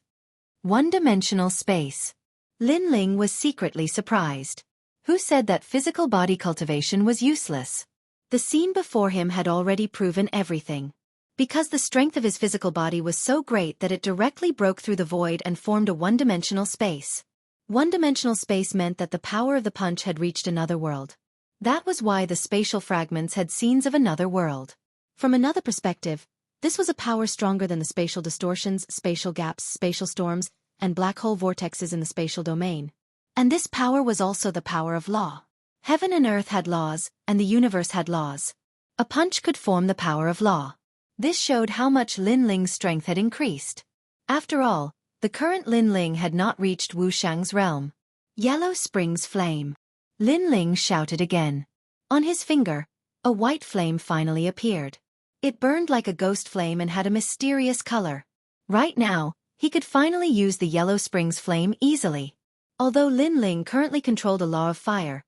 One-dimensional space. Lin Ling was secretly surprised. Who said that physical body cultivation was useless? The scene before him had already proven everything. Because the strength of his physical body was so great that it directly broke through the void and formed a one-dimensional space. One-dimensional space meant that the power of the punch had reached another world. That was why the spatial fragments had scenes of another world. From another perspective, this was a power stronger than the spatial distortions, spatial gaps, spatial storms, and black hole vortexes in the spatial domain. And this power was also the power of law. Heaven and earth had laws, and the universe had laws. A punch could form the power of law. This showed how much Lin Ling's strength had increased. After all, the current Lin Ling had not reached Wuxiang's realm. Yellow Springs Flame. Lin Ling shouted again. On his finger, a white flame finally appeared. It burned like a ghost flame and had a mysterious color. Right now, he could finally use the Yellow Springs Flame easily. Although Lin Ling currently controlled a law of fire,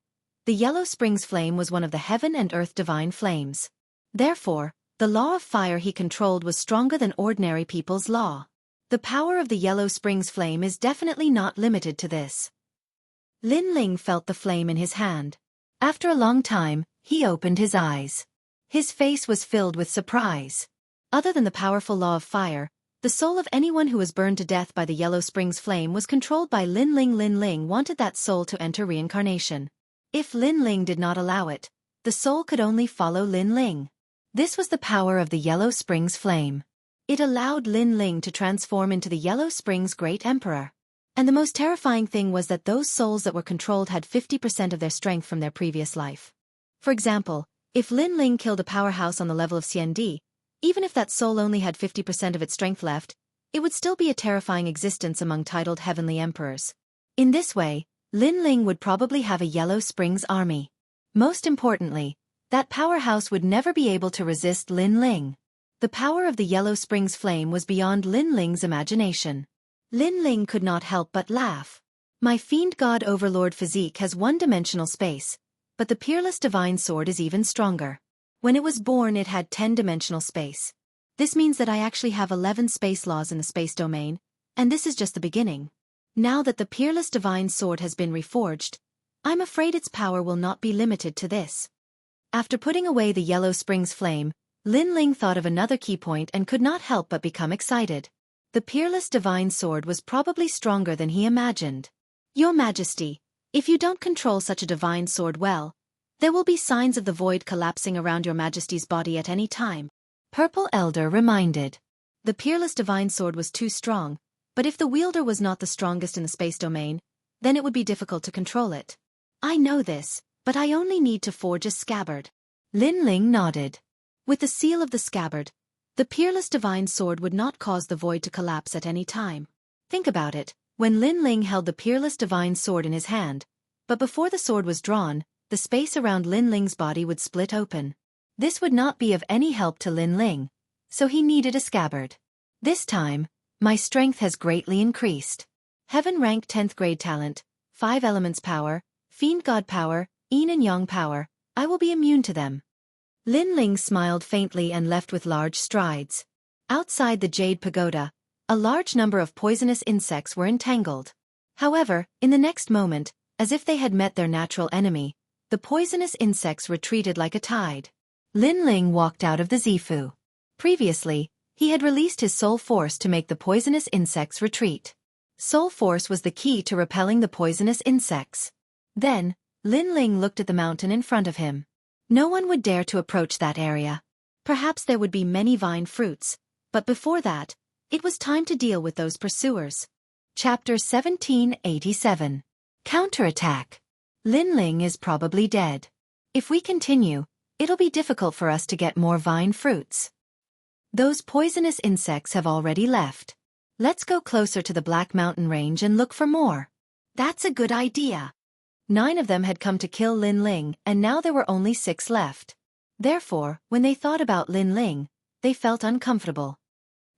the Yellow Springs Flame was one of the heaven and earth divine flames. Therefore, the law of fire he controlled was stronger than ordinary people's law. The power of the Yellow Springs Flame is definitely not limited to this. Lin Ling felt the flame in his hand. After a long time, he opened his eyes. His face was filled with surprise. Other than the powerful law of fire, the soul of anyone who was burned to death by the Yellow Springs Flame was controlled by Lin Ling. Lin Ling wanted that soul to enter reincarnation. If Lin Ling did not allow it, the soul could only follow Lin Ling. This was the power of the Yellow Springs Flame. It allowed Lin Ling to transform into the Yellow Springs Great Emperor. And the most terrifying thing was that those souls that were controlled had 50% of their strength from their previous life. For example, if Lin Ling killed a powerhouse on the level of Xianxia, even if that soul only had 50% of its strength left, it would still be a terrifying existence among titled heavenly emperors. In this way, Lin Ling would probably have a Yellow Springs army. Most importantly, that powerhouse would never be able to resist Lin Ling. The power of the Yellow Springs Flame was beyond Lin Ling's imagination. Lin Ling could not help but laugh. My fiend god overlord physique has one-dimensional space, but the peerless divine sword is even stronger. When it was born it had 10-dimensional space. This means that I actually have 11 space laws in the space domain, and this is just the beginning. Now that the peerless divine sword has been reforged, I'm afraid its power will not be limited to this. After putting away the Yellow Springs Flame, Lin Ling thought of another key point and could not help but become excited. The peerless divine sword was probably stronger than he imagined. Your Majesty, if you don't control such a divine sword well, there will be signs of the void collapsing around your Majesty's body at any time. Purple Elder reminded. The peerless divine sword was too strong, but if the wielder was not the strongest in the space domain, then it would be difficult to control it. I know this, but I only need to forge a scabbard. Lin Ling nodded. With the seal of the scabbard, the peerless divine sword would not cause the void to collapse at any time. Think about it, when Lin Ling held the peerless divine sword in his hand, but before the sword was drawn, the space around Lin Ling's body would split open. This would not be of any help to Lin Ling, so he needed a scabbard. This time, my strength has greatly increased. Heaven rank 10th grade talent, 5 elements power, fiend god power, yin and yang power, I will be immune to them. Lin Ling smiled faintly and left with large strides. Outside the Jade Pagoda, a large number of poisonous insects were entangled. However, in the next moment, as if they had met their natural enemy, the poisonous insects retreated like a tide. Lin Ling walked out of the Zifu. Previously, he had released his soul force to make the poisonous insects retreat. Soul force was the key to repelling the poisonous insects. Then, Lin Ling looked at the mountain in front of him. No one would dare to approach that area. Perhaps there would be many vine fruits, but before that, it was time to deal with those pursuers. Chapter 1787. Counterattack. Lin Ling is probably dead. If we continue, it'll be difficult for us to get more vine fruits. Those poisonous insects have already left. Let's go closer to the Black Mountain Range and look for more. That's a good idea. 9 of them had come to kill Lin Ling, and now there were only 6 left. Therefore, when they thought about Lin Ling, they felt uncomfortable.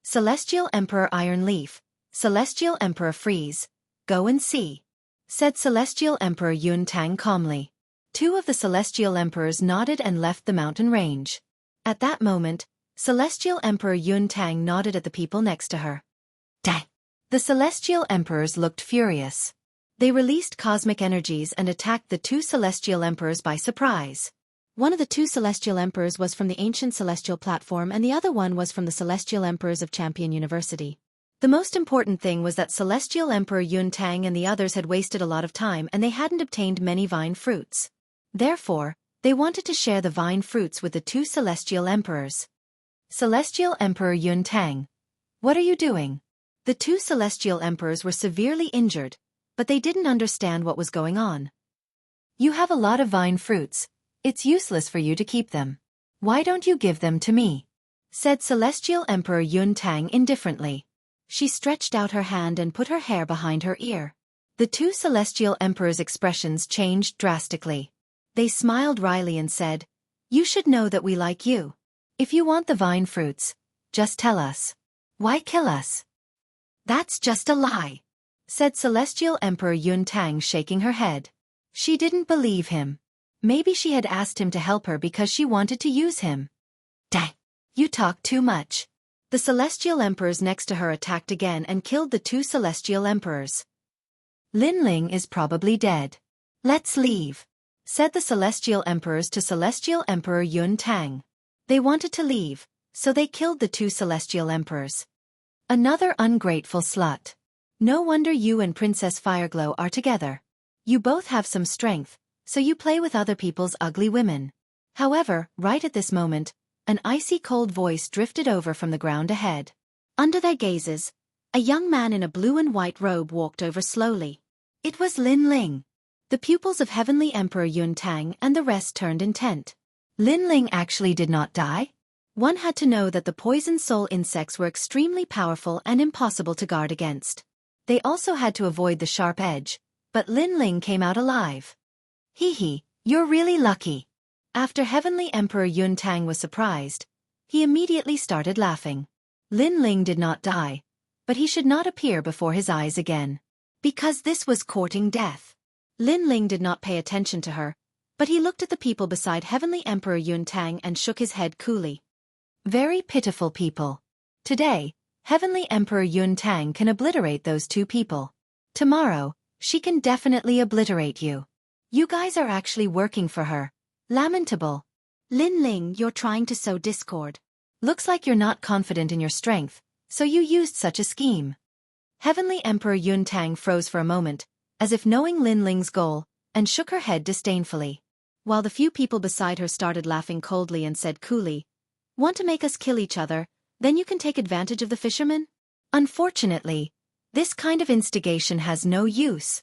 Celestial Emperor Iron Leaf, Celestial Emperor Freeze, go and see, said Celestial Emperor Yun Tang calmly. 2 of the Celestial Emperors nodded and left the mountain range. At that moment, Celestial Emperor Yun Tang nodded at the people next to her. Dang! The Celestial Emperors looked furious. They released cosmic energies and attacked the 2 Celestial Emperors by surprise. One of the 2 Celestial Emperors was from the ancient Celestial Platform and the other one was from the Celestial Emperors of Champion University. The most important thing was that Celestial Emperor Yun Tang and the others had wasted a lot of time and they hadn't obtained many vine fruits. Therefore, they wanted to share the vine fruits with the 2 Celestial Emperors. Celestial Emperor Yun Tang, what are you doing? The 2 Celestial Emperors were severely injured, but they didn't understand what was going on. You have a lot of vine fruits. It's useless for you to keep them. Why don't you give them to me? Said Celestial Emperor Yun Tang indifferently. She stretched out her hand and put her hair behind her ear. The 2 Celestial Emperors' expressions changed drastically. They smiled wryly and said, "You should know that we like you. If you want the vine fruits, just tell us. Why kill us?" "That's just a lie," said Celestial Emperor Yun Tang, shaking her head. She didn't believe him. Maybe she had asked him to help her because she wanted to use him. Dang! You talk too much. The Celestial Emperors next to her attacked again and killed the 2 Celestial Emperors. Lin Ling is probably dead. Let's leave, said the Celestial Emperors to Celestial Emperor Yun Tang. They wanted to leave, so they killed the 2 Celestial Emperors. Another ungrateful slut. No wonder you and Princess Fireglow are together. You both have some strength, so you play with other people's ugly women. However, right at this moment, an icy cold voice drifted over from the ground ahead. Under their gazes, a young man in a blue and white robe walked over slowly. It was Lin Ling. The pupils of Heavenly Emperor Yun Tang and the rest turned intent. Lin Ling actually did not die? One had to know that the poison soul insects were extremely powerful and impossible to guard against. They also had to avoid the sharp edge, but Lin Ling came out alive. Hee hee, you're really lucky. After Heavenly Emperor Yun Tang was surprised, he immediately started laughing. Lin Ling did not die, but he should not appear before his eyes again. Because this was courting death. Lin Ling did not pay attention to her, but he looked at the people beside Heavenly Emperor Yun Tang and shook his head coolly. Very pitiful people. Today, Heavenly Emperor Yun Tang can obliterate those 2 people. Tomorrow, she can definitely obliterate you. You guys are actually working for her. Lamentable. Lin Ling, you're trying to sow discord. Looks like you're not confident in your strength, so you used such a scheme. Heavenly Emperor Yun Tang froze for a moment, as if knowing Lin Ling's goal, and shook her head disdainfully. While the few people beside her started laughing coldly and said coolly, "Want to make us kill each other, then you can take advantage of the fishermen?" Unfortunately, this kind of instigation has no use.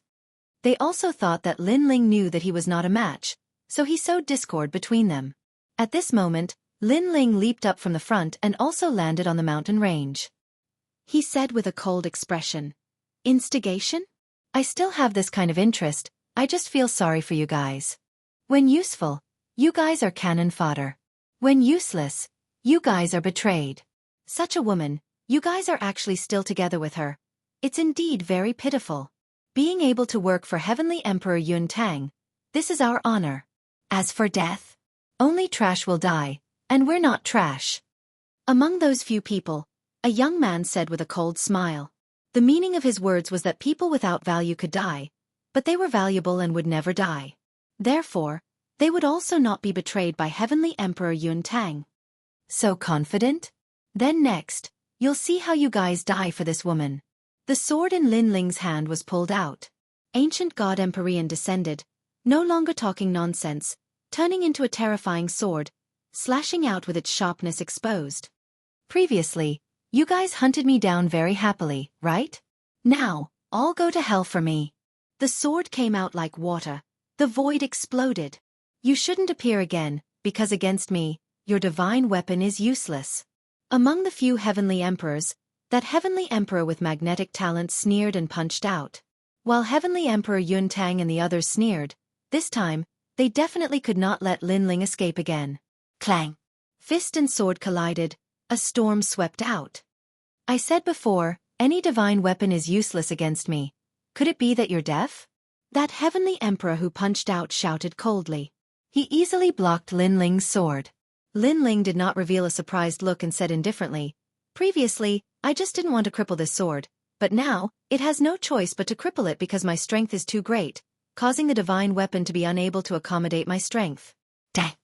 They also thought that Lin Ling knew that he was not a match, so he sowed discord between them. At this moment, Lin Ling leaped up from the front and also landed on the mountain range. He said with a cold expression, "Instigation? I still have this kind of interest, I just feel sorry for you guys. When useful, you guys are cannon fodder. When useless, you guys are betrayed. Such a woman, you guys are actually still together with her. It's indeed very pitiful. Being able to work for Heavenly Emperor Yun Tang, this is our honor. As for death, only trash will die, and we're not trash." Among those few people, a young man said with a cold smile. The meaning of his words was that people without value could die, but they were valuable and would never die. Therefore, they would also not be betrayed by Heavenly Emperor Yun Tang. So confident? Then next, you'll see how you guys die for this woman. The sword in Lin Ling's hand was pulled out. Ancient God Empyrean descended, no longer talking nonsense, turning into a terrifying sword, slashing out with its sharpness exposed. Previously, you guys hunted me down very happily, right? Now, all go to hell for me. The sword came out like water. The void exploded. You shouldn't appear again, because against me, your divine weapon is useless. Among the few heavenly emperors, that heavenly emperor with magnetic talent sneered and punched out. While heavenly emperor Yuntang and the others sneered, this time, they definitely could not let Lin Ling escape again. Clang! Fist and sword collided, a storm swept out. I said before, any divine weapon is useless against me. Could it be that you're deaf? That heavenly emperor who punched out shouted coldly. He easily blocked Lin Ling's sword. Lin Ling did not reveal a surprised look and said indifferently, "Previously, I just didn't want to cripple this sword, but now, it has no choice but to cripple it because my strength is too great, causing the divine weapon to be unable to accommodate my strength." Dang!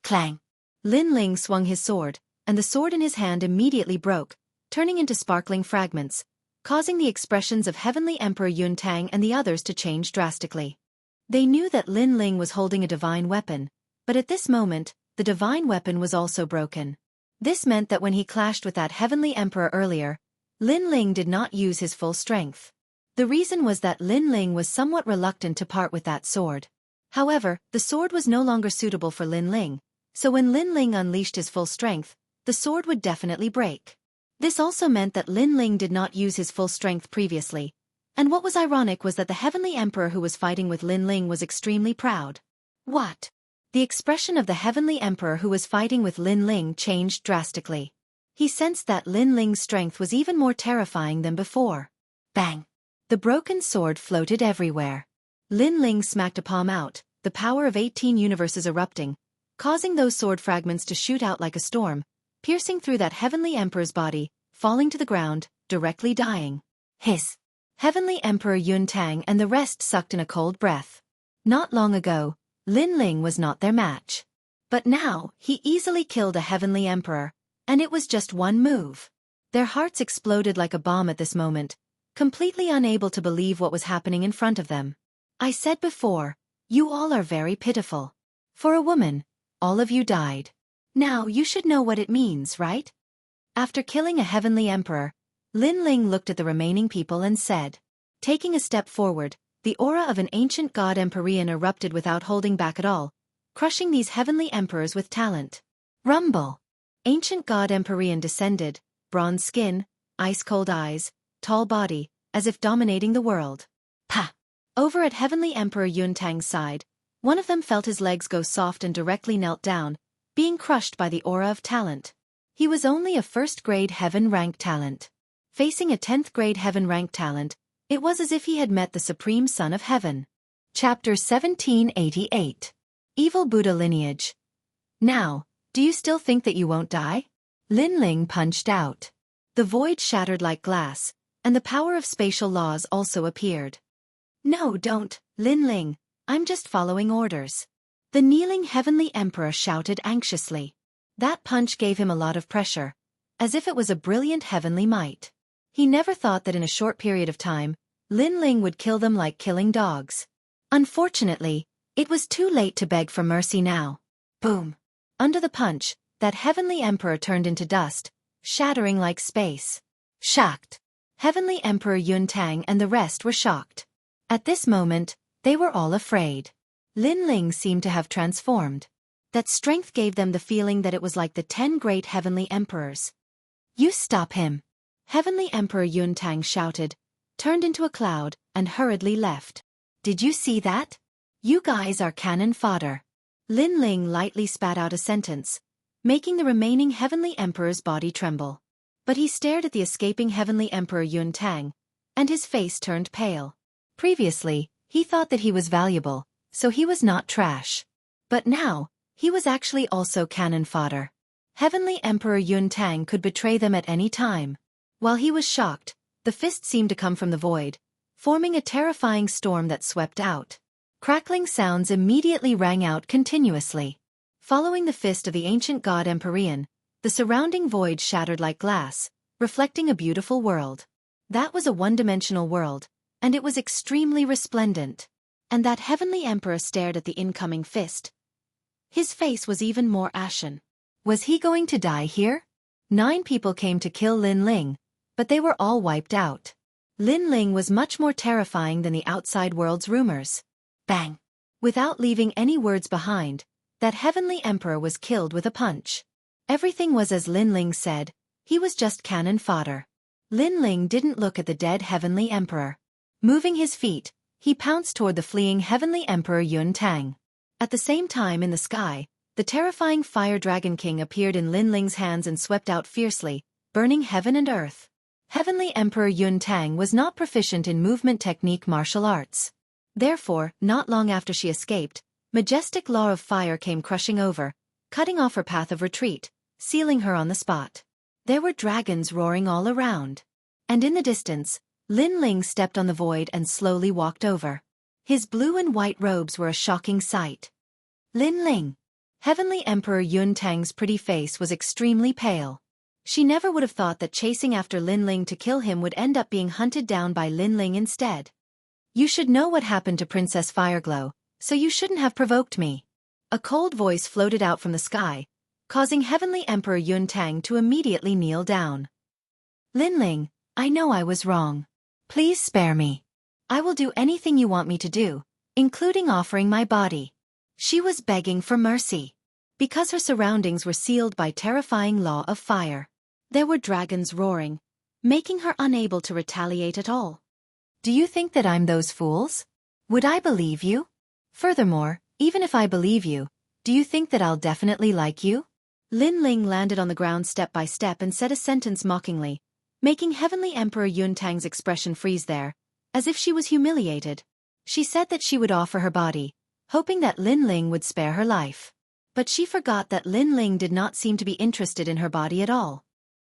Clang! Lin Ling swung his sword, and the sword in his hand immediately broke, turning into sparkling fragments, causing the expressions of Heavenly Emperor Yuntang and the others to change drastically. They knew that Lin Ling was holding a divine weapon, but at this moment, the divine weapon was also broken. This meant that when he clashed with that Heavenly Emperor earlier, Lin Ling did not use his full strength. The reason was that Lin Ling was somewhat reluctant to part with that sword. However, the sword was no longer suitable for Lin Ling, so when Lin Ling unleashed his full strength, the sword would definitely break. This also meant that Lin Ling did not use his full strength previously, and what was ironic was that the Heavenly Emperor who was fighting with Lin Ling was extremely proud. What? The expression of the Heavenly Emperor who was fighting with Lin Ling changed drastically. He sensed that Lin Ling's strength was even more terrifying than before. Bang! The broken sword floated everywhere. Lin Ling smacked a palm out, the power of 18 universes erupting, causing those sword fragments to shoot out like a storm, piercing through that Heavenly Emperor's body, falling to the ground, directly dying. Hiss! Heavenly Emperor Yuntang and the rest sucked in a cold breath. Not long ago, Lin Ling was not their match. But now, he easily killed a Heavenly Emperor, and it was just one move. Their hearts exploded like a bomb at this moment, completely unable to believe what was happening in front of them. I said before, you all are very pitiful. For a woman, all of you died. Now you should know what it means, right? After killing a Heavenly Emperor, Lin Ling looked at the remaining people and said, taking a step forward, the aura of an ancient god Empyrean erupted without holding back at all, crushing these Heavenly Emperors with talent. Rumble! Ancient god Empyrean descended, bronze skin, ice-cold eyes, tall body, as if dominating the world. Pa! Over at Heavenly Emperor Yuntang's side, one of them felt his legs go soft and directly knelt down, being crushed by the aura of talent. He was only a first-grade heaven-ranked talent. Facing a 10th-grade heaven-ranked talent, it was as if he had met the Supreme Son of Heaven. Chapter 1788. Evil Buddha Lineage. Now, do you still think that you won't die? Lin Ling punched out. The void shattered like glass, and the power of spatial laws also appeared. No, don't, Lin Ling, I'm just following orders. The kneeling Heavenly Emperor shouted anxiously. That punch gave him a lot of pressure, as if it was a brilliant heavenly might. He never thought that in a short period of time, Lin Ling would kill them like killing dogs. Unfortunately, it was too late to beg for mercy now. Boom! Under the punch, that Heavenly Emperor turned into dust, shattering like space. Shocked. Heavenly Emperor Yuntang and the rest were shocked. At this moment, they were all afraid. Lin Ling seemed to have transformed. That strength gave them the feeling that it was like the 10 great Heavenly Emperors. You stop him! Heavenly Emperor Yuntang shouted, turned into a cloud, and hurriedly left. Did you see that? You guys are cannon fodder. Lin Ling lightly spat out a sentence, making the remaining Heavenly Emperor's body tremble. But he stared at the escaping Heavenly Emperor Yuntang, and his face turned pale. Previously, he thought that he was valuable, so he was not trash. But now, he was actually also cannon fodder. Heavenly Emperor Yuntang could betray them at any time. While he was shocked, the fist seemed to come from the void, forming a terrifying storm that swept out. Crackling sounds immediately rang out continuously. Following the fist of the ancient god Empyrean, the surrounding void shattered like glass, reflecting a beautiful world. That was a one-dimensional world, and it was extremely resplendent. And that heavenly emperor stared at the incoming fist. His face was even more ashen. Was he going to die here? 9 people came to kill Lin Ling, but they were all wiped out. Lin Ling was much more terrifying than the outside world's rumors. Bang! Without leaving any words behind, that heavenly emperor was killed with a punch. Everything was as Lin Ling said, he was just cannon fodder. Lin Ling didn't look at the dead heavenly emperor. Moving his feet, he pounced toward the fleeing heavenly emperor Yun Tang. At the same time in the sky, the terrifying Fire Dragon King appeared in Lin Ling's hands and swept out fiercely, burning heaven and earth. Heavenly Emperor Yun Tang was not proficient in movement technique martial arts. Therefore, not long after she escaped, majestic law of fire came crushing over, cutting off her path of retreat, sealing her on the spot. There were dragons roaring all around. And in the distance, Lin Ling stepped on the void and slowly walked over. His blue and white robes were a shocking sight. Lin Ling. Heavenly Emperor Yun Tang's pretty face was extremely pale. She never would have thought that chasing after Lin Ling to kill him would end up being hunted down by Lin Ling instead. You should know what happened to Princess Fireglow, so you shouldn't have provoked me. A cold voice floated out from the sky, causing Heavenly Emperor Yun Tang to immediately kneel down. Lin Ling, I know I was wrong. Please spare me. I will do anything you want me to do, including offering my body. She was begging for mercy. Because her surroundings were sealed by terrifying law of fire. There were dragons roaring, making her unable to retaliate at all. Do you think that I'm those fools? Would I believe you? Furthermore, even if I believe you, do you think that I'll definitely like you? Lin Ling landed on the ground step by step and said a sentence mockingly, making Heavenly Emperor Yun Tang's expression freeze there, as if she was humiliated. She said that she would offer her body, hoping that Lin Ling would spare her life. But she forgot that Lin Ling did not seem to be interested in her body at all.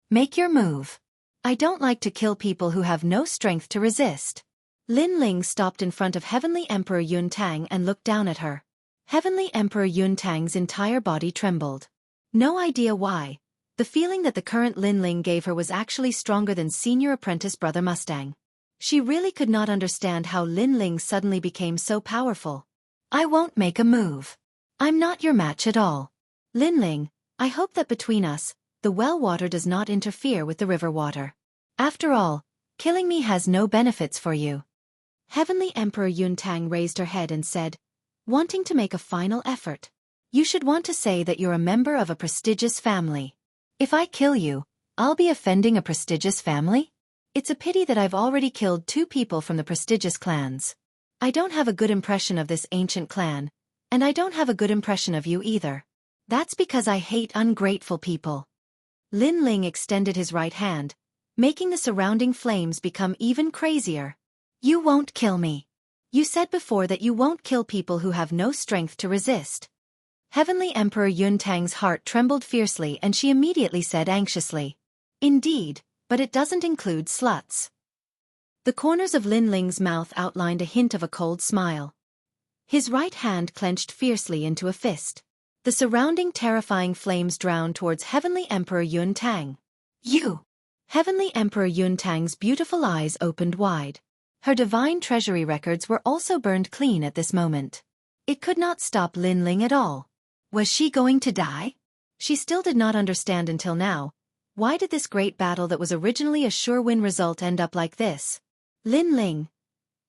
Make your move. I don't like to kill people who have no strength to resist. Lin Ling stopped in front of Heavenly Emperor Yun Tang and looked down at her. Heavenly Emperor Yun Tang's entire body trembled. No idea why. The feeling that the current Lin Ling gave her was actually stronger than senior apprentice Brother Mustang. She really could not understand how Lin Ling suddenly became so powerful. I won't make a move. I'm not your match at all. Lin Ling, I hope that between us, the well water does not interfere with the river water. After all, killing me has no benefits for you. Heavenly Emperor Yun Tang raised her head and said, wanting to make a final effort. You should want to say that you're a member of a prestigious family. If I kill you, I'll be offending a prestigious family? It's a pity that I've already killed 2 people from the prestigious clans. I don't have a good impression of this ancient clan, and I don't have a good impression of you either. That's because I hate ungrateful people. Lin Ling extended his right hand, making the surrounding flames become even crazier. You won't kill me. You said before that you won't kill people who have no strength to resist. Heavenly Emperor Yun Tang's heart trembled fiercely and she immediately said anxiously. Indeed, but it doesn't include sluts. The corners of Lin Ling's mouth outlined a hint of a cold smile. His right hand clenched fiercely into a fist. The surrounding terrifying flames drowned towards Heavenly Emperor Yun Tang. You! Heavenly Emperor Yun Tang's beautiful eyes opened wide. Her divine treasury records were also burned clean at this moment. It could not stop Lin Ling at all. Was she going to die? She still did not understand until now. Why did this great battle that was originally a sure win result end up like this? Lin Ling.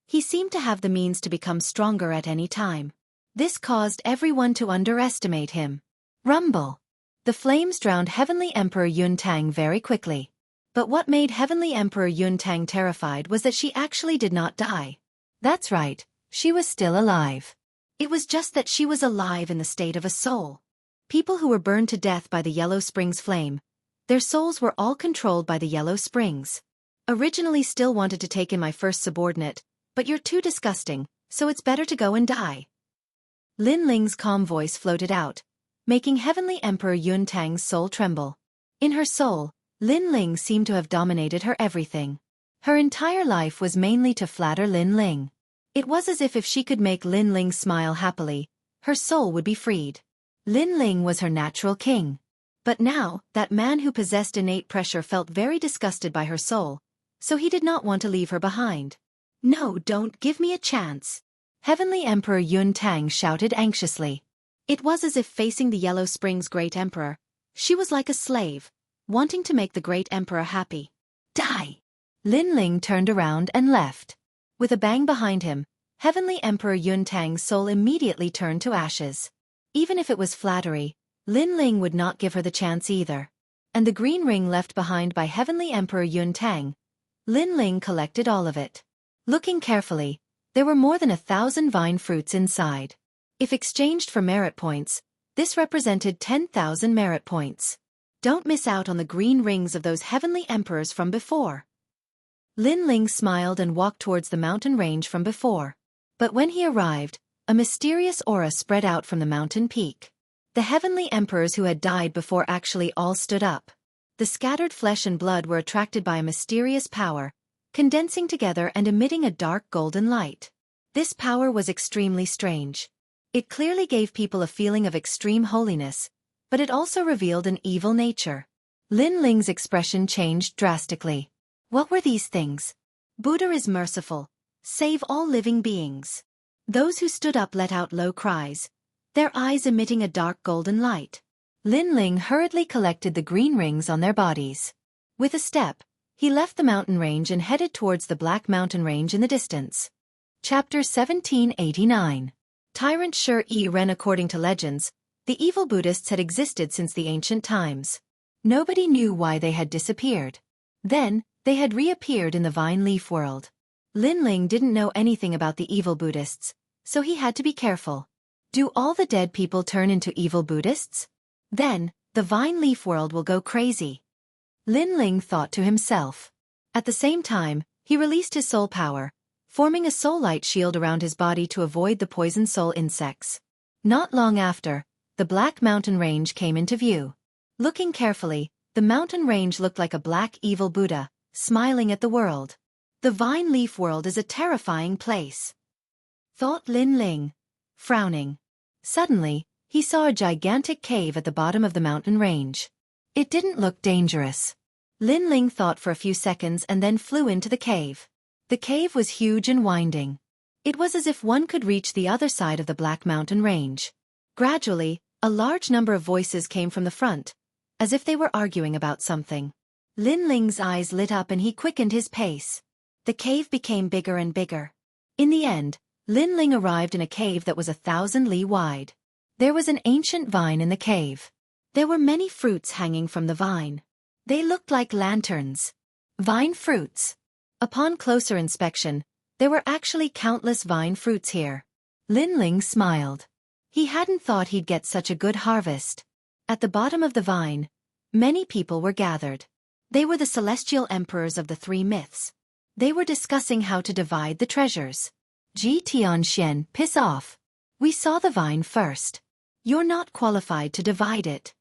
He seemed to have the means to become stronger at any time. This caused everyone to underestimate him. Rumble. The flames drowned Heavenly Emperor Yun Tang very quickly. But what made Heavenly Emperor Yun Tang terrified was that she actually did not die. That's right, she was still alive. It was just that she was alive in the state of a soul. People who were burned to death by the Yellow Springs flame, their souls were all controlled by the Yellow Springs. Originally still wanted to take in my first subordinate, but you're too disgusting, so it's better to go and die. Lin Ling's calm voice floated out, making Heavenly Emperor Yun Tang's soul tremble. In her soul, Lin Ling seemed to have dominated her everything. Her entire life was mainly to flatter Lin Ling. It was as if she could make Lin Ling smile happily, her soul would be freed. Lin Ling was her natural king. But now, that man who possessed innate pressure felt very disgusted by her soul, so he did not want to leave her behind. "No, don't give me a chance," Heavenly Emperor Yun Tang shouted anxiously. It was as if facing the Yellow Spring's great emperor, she was like a slave, wanting to make the great emperor happy. "Die!" Lin Ling turned around and left. With a bang behind him, Heavenly Emperor Yun Tang's soul immediately turned to ashes. Even if it was flattery, Lin Ling would not give her the chance either. And the green ring left behind by Heavenly Emperor Yun Tang, Lin Ling collected all of it. Looking carefully, there were more than 1,000 vine fruits inside. If exchanged for merit points, this represented 10,000 merit points. Don't miss out on the green rings of those heavenly emperors from before. Lin Ling smiled and walked towards the mountain range from before. But when he arrived, a mysterious aura spread out from the mountain peak. The heavenly emperors who had died before actually all stood up. The scattered flesh and blood were attracted by a mysterious power, condensing together and emitting a dark golden light. This power was extremely strange. It clearly gave people a feeling of extreme holiness, but it also revealed an evil nature. Lin Ling's expression changed drastically. What were these things? "Buddha is merciful. Save all living beings." Those who stood up let out low cries, their eyes emitting a dark golden light. Lin Ling hurriedly collected the green rings on their bodies. With a step, he left the mountain range and headed towards the Black Mountain Range in the distance. Chapter 1789. Tyrant Shi Ren. According to legends, the evil Buddhists had existed since the ancient times. Nobody knew why they had disappeared. Then, they had reappeared in the vine leaf world. Lin Ling didn't know anything about the evil Buddhists, so he had to be careful. Do all the dead people turn into evil Buddhists? Then, the vine leaf world will go crazy. Lin Ling thought to himself. At the same time, he released his soul power, forming a soul light shield around his body to avoid the poison soul insects. Not long after, the Black Mountain Range came into view. Looking carefully, the mountain range looked like a black evil Buddha, smiling at the world. The vine leaf world is a terrifying place, thought Lin Ling, frowning. Suddenly, he saw a gigantic cave at the bottom of the mountain range. It didn't look dangerous. Lin Ling thought for a few seconds and then flew into the cave. The cave was huge and winding. It was as if one could reach the other side of the Black Mountain Range. Gradually, a large number of voices came from the front, as if they were arguing about something. Lin Ling's eyes lit up and he quickened his pace. The cave became bigger and bigger. In the end, Lin Ling arrived in a cave that was 1,000 li wide. There was an ancient vine in the cave. There were many fruits hanging from the vine. They looked like lanterns. Vine fruits. Upon closer inspection, there were actually countless vine fruits here. Lin Ling smiled. He hadn't thought he'd get such a good harvest. At the bottom of the vine, many people were gathered. They were the celestial emperors of the three myths. They were discussing how to divide the treasures. Xianxia, piss off. We saw the vine first. You're not qualified to divide it.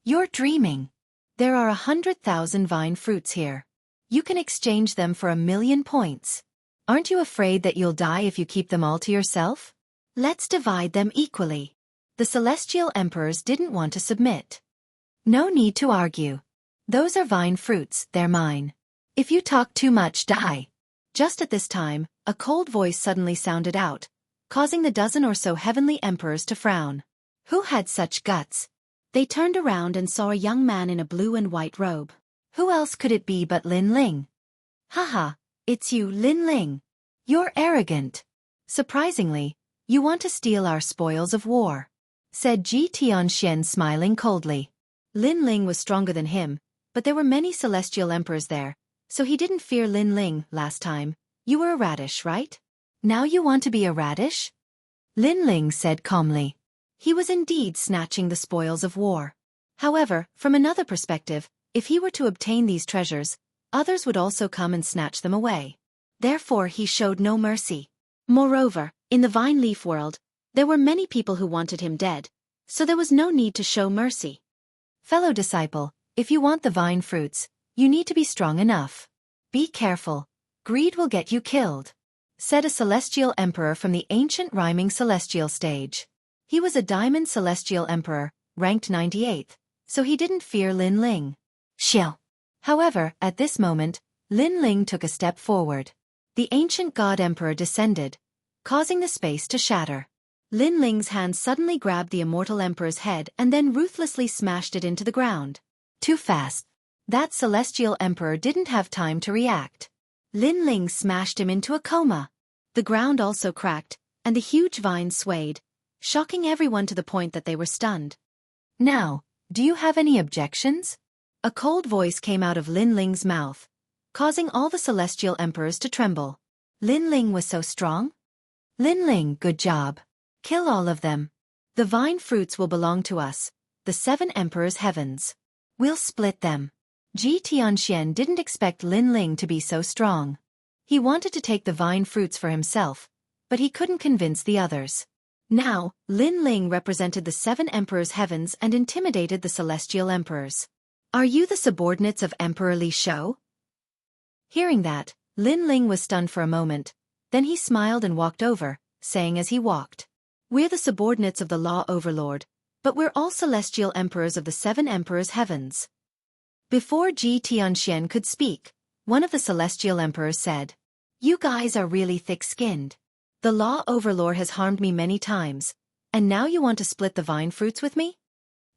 You're dreaming. There are 100,000 vine fruits here. You can exchange them for 1,000,000 points. Aren't you afraid that you'll die if you keep them all to yourself? Let's divide them equally. The celestial emperors didn't want to submit. No need to argue. Those are vine fruits, they're mine. If you talk too much, die. Just at this time, a cold voice suddenly sounded out, causing the dozen or so heavenly emperors to frown. Who had such guts? They turned around and saw a young man in a blue and white robe. Who else could it be but Lin Ling? Haha, it's you, Lin Ling. You're arrogant. Surprisingly, you want to steal our spoils of war, said Ji Tianxian, smiling coldly. Lin Ling was stronger than him, but there were many celestial emperors there, so he didn't fear Lin Ling last time. You were a radish, right? Now you want to be a radish? Lin Ling said calmly. He was indeed snatching the spoils of war. However, from another perspective, if he were to obtain these treasures, others would also come and snatch them away. Therefore he showed no mercy. Moreover, in the vine leaf world, there were many people who wanted him dead, so there was no need to show mercy. Fellow disciple, if you want the vine fruits, you need to be strong enough. Be careful. Greed will get you killed, said a celestial emperor from the ancient rhyming celestial stage. He was a diamond celestial emperor, ranked 98th, so he didn't fear Lin Ling. Shill. However, at this moment, Lin Ling took a step forward. The ancient god emperor descended, causing the space to shatter. Lin Ling's hand suddenly grabbed the immortal emperor's head and then ruthlessly smashed it into the ground. Too fast. That celestial emperor didn't have time to react. Lin Ling smashed him into a coma. The ground also cracked, and the huge vines swayed, shocking everyone to the point that they were stunned. Now, do you have any objections? A cold voice came out of Lin Ling's mouth, causing all the celestial emperors to tremble. Lin Ling was so strong? Lin Ling, good job. Kill all of them. The vine fruits will belong to us, the 7 emperors' heavens. We'll split them. Xianxia didn't expect Lin Ling to be so strong. He wanted to take the vine fruits for himself, but he couldn't convince the others. Now, Lin Ling represented the 7 emperors' heavens and intimidated the celestial emperors. Are you the subordinates of Emperor Li Shou? Hearing that, Lin Ling was stunned for a moment, then he smiled and walked over, saying as he walked, "We're the subordinates of the Law Overlord, but we're all celestial emperors of the 7 emperors' heavens." Before Xianxia could speak, one of the celestial emperors said, "You guys are really thick-skinned. The Law Overlord has harmed me many times, and now you want to split the vine fruits with me?"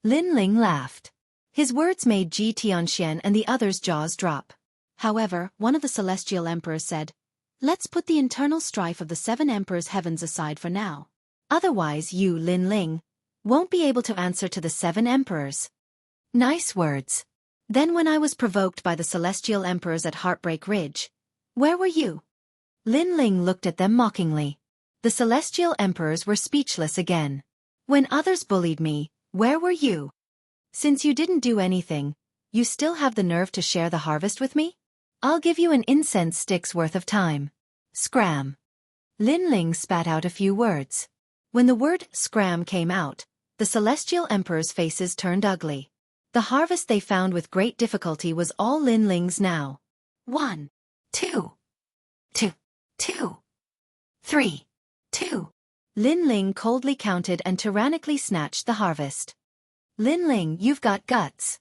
Lin Ling laughed. His words made Xianxia and the others' jaws drop. However, one of the celestial emperors said, "Let's put the internal strife of the 7 emperors' heavens aside for now. Otherwise you, Lin Ling, won't be able to answer to the 7 emperors." Nice words. Then when I was provoked by the celestial emperors at Heartbreak Ridge, where were you? Lin Ling looked at them mockingly. The celestial emperors were speechless again. When others bullied me, where were you? Since you didn't do anything, you still have the nerve to share the harvest with me? I'll give you an incense stick's worth of time. Scram. Lin Ling spat out a few words. When the word scram came out, the celestial emperors' faces turned ugly. The harvest they found with great difficulty was all Lin Ling's now. 1, 2, 2, 2, 3, 2. Lin Ling coldly counted and tyrannically snatched the harvest. Lin Ling, you've got guts.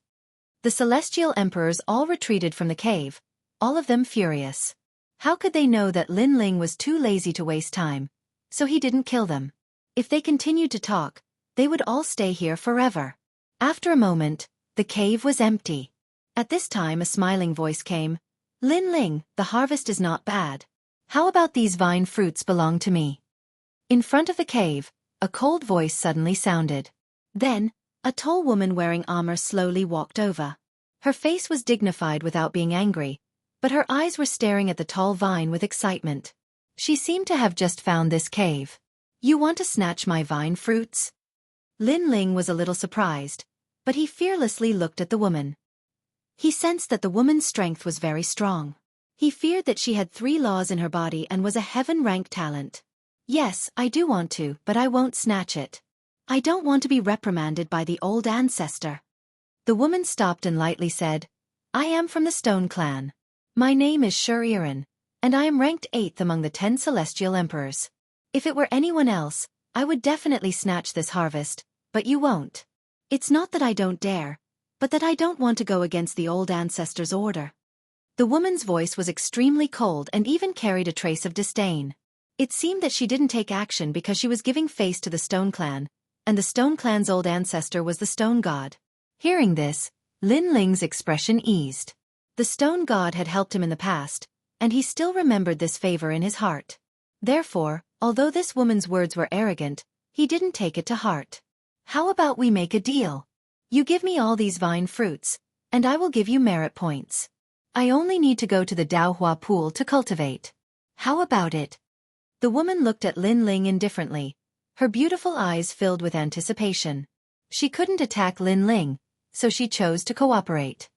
The celestial emperors all retreated from the cave, all of them furious. How could they know that Lin Ling was too lazy to waste time, so he didn't kill them? If they continued to talk, they would all stay here forever. After a moment, the cave was empty. At this time a smiling voice came. "Lin Ling, the harvest is not bad. How about these vine fruits belong to me?" In front of the cave, a cold voice suddenly sounded. Then, a tall woman wearing armor slowly walked over. Her face was dignified without being angry, but her eyes were staring at the tall vine with excitement. She seemed to have just found this cave. "You want to snatch my vine fruits?" Lin Ling was a little surprised, but he fearlessly looked at the woman. He sensed that the woman's strength was very strong. He feared that she had 3 laws in her body and was a heaven-ranked talent. "Yes, I do want to, but I won't snatch it. I don't want to be reprimanded by the old ancestor." The woman stopped and lightly said, "I am from the Stone Clan. My name is Xianxia, and I am ranked 8th among the 10 celestial emperors. If it were anyone else, I would definitely snatch this harvest, but you won't. It's not that I don't dare, but that I don't want to go against the old ancestor's order." The woman's voice was extremely cold and even carried a trace of disdain. It seemed that she didn't take action because she was giving face to the Stone Clan, and the Stone Clan's old ancestor was the Stone God. Hearing this, Lin Ling's expression eased. The Stone God had helped him in the past, and he still remembered this favor in his heart. Therefore, although this woman's words were arrogant, he didn't take it to heart. "How about we make a deal? You give me all these vine fruits, and I will give you merit points. I only need to go to the Daohua pool to cultivate. How about it?" The woman looked at Lin Ling indifferently, her beautiful eyes filled with anticipation. She couldn't attack Lin Ling, so she chose to cooperate.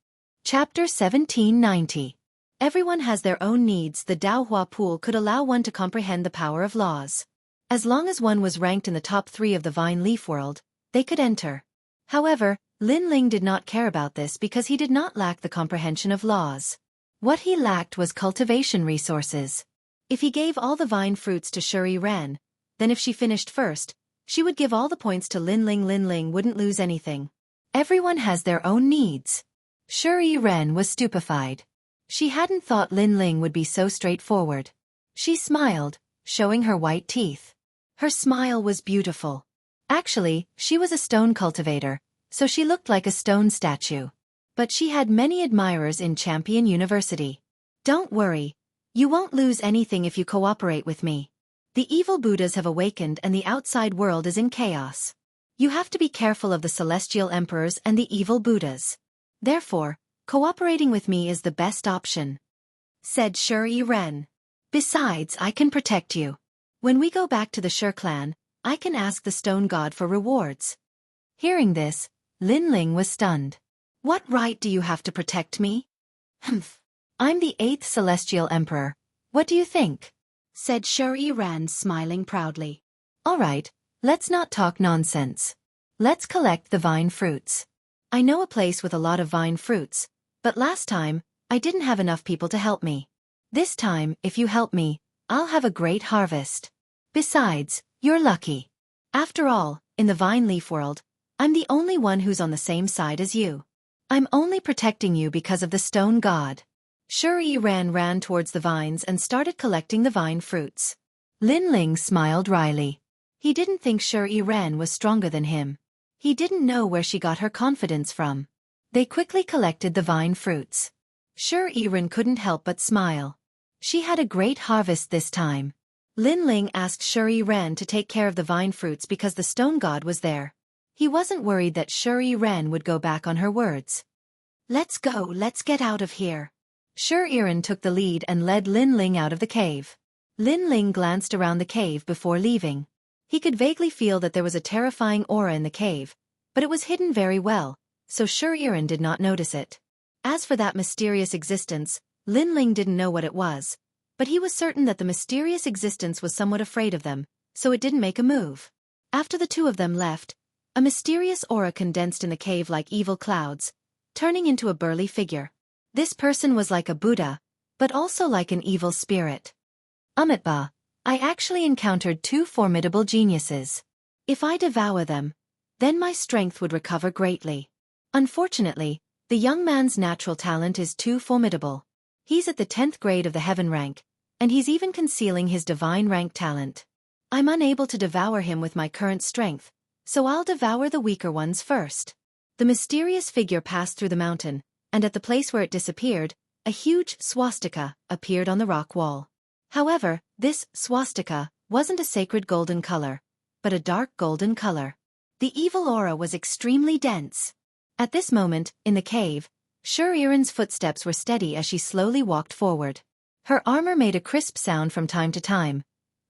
Chapter 1790. Everyone has their own needs. The Daohua pool could allow one to comprehend the power of laws. As long as one was ranked in the top 3 of the vine leaf world, they could enter. However, Lin Ling did not care about this because he did not lack the comprehension of laws. What he lacked was cultivation resources. If he gave all the vine fruits to Xianxia, then if she finished first, she would give all the points to Lin Ling. Lin Ling wouldn't lose anything. Everyone has their own needs. Xianxia was stupefied. She hadn't thought Lin Ling would be so straightforward. She smiled, showing her white teeth. Her smile was beautiful. Actually, she was a stone cultivator, so she looked like a stone statue. But she had many admirers in Champion University. Don't worry. You won't lose anything if you cooperate with me. The evil Buddhas have awakened and the outside world is in chaos. You have to be careful of the celestial emperors and the evil Buddhas. Therefore, cooperating with me is the best option, said Shi Ren. Besides, I can protect you. When we go back to the Shi clan, I can ask the stone god for rewards. Hearing this, Lin Ling was stunned. What right do you have to protect me? Humph. I'm the 8th celestial emperor. What do you think? Said Shi Ren, smiling proudly. All right, let's not talk nonsense. Let's collect the vine fruits. I know a place with a lot of vine fruits, but last time, I didn't have enough people to help me. This time, if you help me, I'll have a great harvest. Besides, you're lucky. After all, in the vine leaf world, I'm the only one who's on the same side as you. I'm only protecting you because of the stone god. Shi ran towards the vines and started collecting the vine fruits. Lin Ling smiled wryly. He didn't think Shi Ren was stronger than him. He didn't know where she got her confidence from. They quickly collected the vine fruits. Shi Ren couldn't help but smile. She had a great harvest this time. Lin Ling asked Shi Ren to take care of the vine fruits because the stone god was there. He wasn't worried that Shi Ren would go back on her words. Let's go, let's get out of here. Shi Ren took the lead and led Lin Ling out of the cave. Lin Ling glanced around the cave before leaving. He could vaguely feel that there was a terrifying aura in the cave, but it was hidden very well, so Shi Ren did not notice it. As for that mysterious existence, Lin Ling didn't know what it was, but he was certain that the mysterious existence was somewhat afraid of them, so it didn't make a move. After the two of them left, a mysterious aura condensed in the cave like evil clouds, turning into a burly figure. This person was like a Buddha, but also like an evil spirit. Amitba, I actually encountered 2 formidable geniuses. If I devour them, then my strength would recover greatly. Unfortunately, the young man's natural talent is too formidable. He's at the 10th grade of the heaven rank, and he's even concealing his divine rank talent. I'm unable to devour him with my current strength, so I'll devour the weaker ones first. The mysterious figure passed through the mountain, and at the place where it disappeared, a huge swastika appeared on the rock wall. However, this swastika wasn't a sacred golden color, but a dark golden color. The evil aura was extremely dense. At this moment, in the cave, Shi Ren's footsteps were steady as she slowly walked forward. Her armor made a crisp sound from time to time,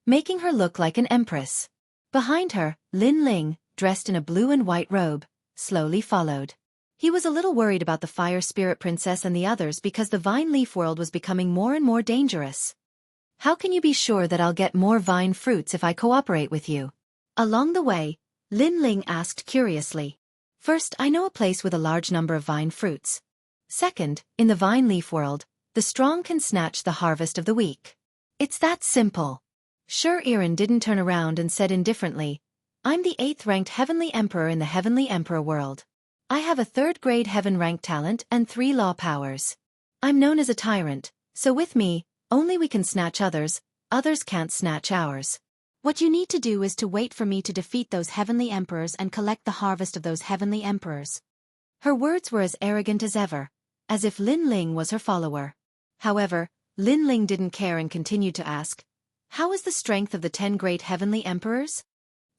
making her look like an empress. Behind her, Lin Ling, dressed in a blue and white robe, slowly followed. He was a little worried about the Fire Spirit Princess and the others because the Vine Leaf world was becoming more and more dangerous. How can you be sure that I'll get more vine fruits if I cooperate with you? Along the way, Lin Ling asked curiously. First, I know a place with a large number of vine fruits. Second, in the Vine Leaf world, the strong can snatch the harvest of the weak. It's that simple. Shi Ren didn't turn around and said indifferently, I'm the 8th ranked Heavenly Emperor in the Heavenly Emperor world. I have a 3rd grade heaven rank talent and 3 law powers. I'm known as a tyrant, so with me, only we can snatch others can't snatch ours. What you need to do is to wait for me to defeat those heavenly emperors and collect the harvest of those heavenly emperors. Her words were as arrogant as ever, as if Lin Ling was her follower. However, Lin Ling didn't care and continued to ask, how is the strength of the 10 great heavenly emperors?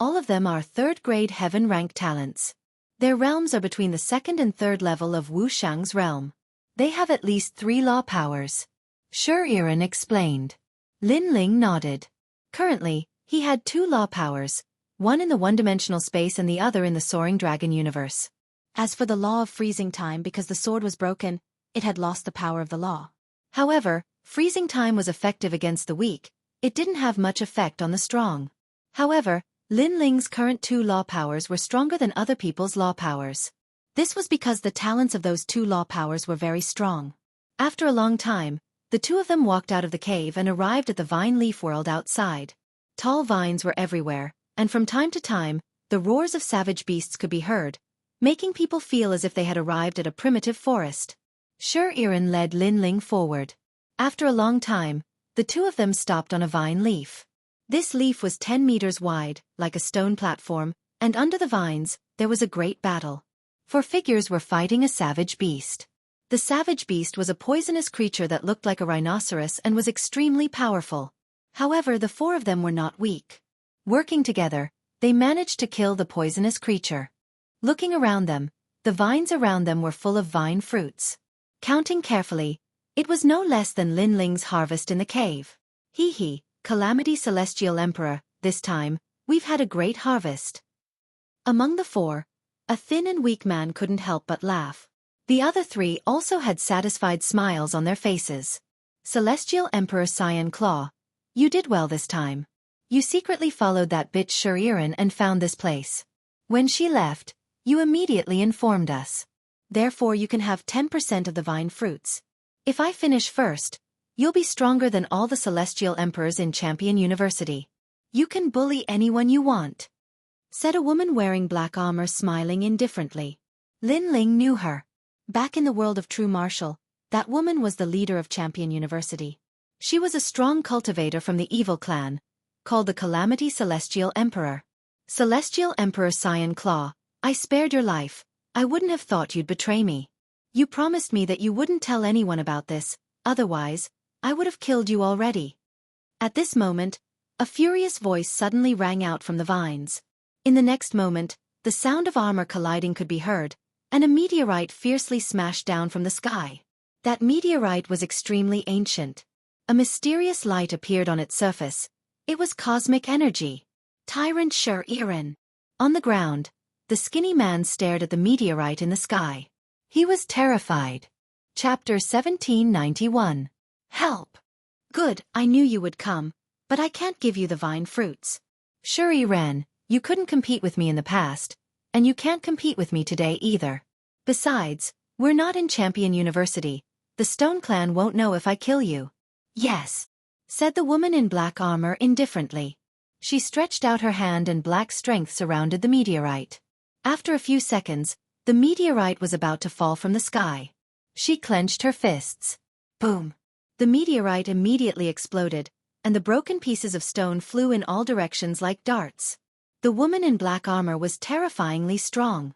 All of them are 3rd grade heaven rank talents. Their realms are between the 2nd and 3rd level of Wuxia's realm. They have at least 3 law powers. Shi Ren explained. Lin Ling nodded. Currently, he had 2 law powers, one in the one-dimensional space and the other in the soaring dragon universe. As for the law of freezing time, because the sword was broken, it had lost the power of the law. However, freezing time was effective against the weak, it didn't have much effect on the strong. However, Lin Ling's current 2 law powers were stronger than other people's law powers. This was because the talents of those 2 law powers were very strong. After a long time, the 2 of them walked out of the cave and arrived at the vine leaf world outside. Tall vines were everywhere, and from time to time, the roars of savage beasts could be heard, making people feel as if they had arrived at a primitive forest. Shi Yiren led Lin Ling forward. After a long time, the two of them stopped on a vine leaf. This leaf was 10 meters wide, like a stone platform, and under the vines, there was a great battle. 4 figures were fighting a savage beast. The savage beast was a poisonous creature that looked like a rhinoceros and was extremely powerful. However, the 4 of them were not weak. Working together, they managed to kill the poisonous creature. Looking around them, the vines around them were full of vine fruits. Counting carefully, it was no less than Lin Ling's harvest in the cave. Hee, Calamity Celestial Emperor, this time, we've had a great harvest. Among the 4, a thin and weak man couldn't help but laugh. The other 3 also had satisfied smiles on their faces. Celestial Emperor Xianxia, you did well this time. You secretly followed that bitch Shi Yiren and found this place. When she left, you immediately informed us. Therefore you can have 10% of the vine fruits. If I finish first, you'll be stronger than all the celestial emperors in Champion University. You can bully anyone you want, said a woman wearing black armor, smiling indifferently. Lin Ling knew her. Back in the world of true martial, that woman was the leader of Champion University. She was a strong cultivator from the evil clan, called the Calamity Celestial Emperor. Celestial Emperor Xianxia, I spared your life. I wouldn't have thought you'd betray me. You promised me that you wouldn't tell anyone about this, otherwise, I would have killed you already. At this moment, a furious voice suddenly rang out from the vines. In the next moment, the sound of armor colliding could be heard, and a meteorite fiercely smashed down from the sky. That meteorite was extremely ancient. A mysterious light appeared on its surface. It was cosmic energy. Tyrant Shi Yiren. On the ground, the skinny man stared at the meteorite in the sky. He was terrified. Chapter 1791. Help! Good, I knew you would come, but I can't give you the vine fruits. Shi Yiren, you couldn't compete with me in the past, and you can't compete with me today either. Besides, we're not in Champion University. The Stone Clan won't know if I kill you. Yes, said the woman in black armor indifferently. She stretched out her hand and black strength surrounded the meteorite. After a few seconds, the meteorite was about to fall from the sky. She clenched her fists. Boom! The meteorite immediately exploded, and the broken pieces of stone flew in all directions like darts. The woman in black armor was terrifyingly strong.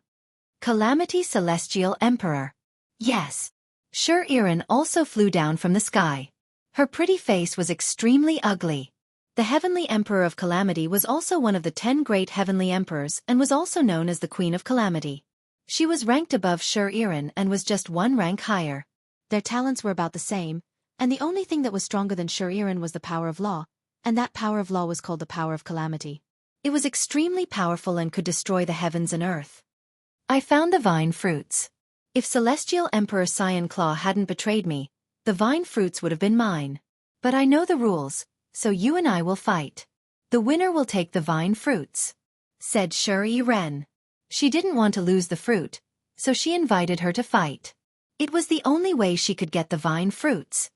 Calamity Celestial Emperor. Yes. Shi Yiren also flew down from the sky. Her pretty face was extremely ugly. The Heavenly Emperor of Calamity was also one of the 10 great Heavenly Emperors and was also known as the Queen of Calamity. She was ranked above Shi Yiren and was just 1 rank higher. Their talents were about the same, and the only thing that was stronger than Shi Yiren was the power of law, and that power of law was called the power of calamity. It was extremely powerful and could destroy the heavens and earth. I found the vine fruits. If Celestial Emperor Xianxia hadn't betrayed me, the vine fruits would have been mine. But I know the rules, so you and I will fight. The winner will take the vine fruits, said Shi Yiren. She didn't want to lose the fruit, so she invited her to fight. It was the only way she could get the vine fruits.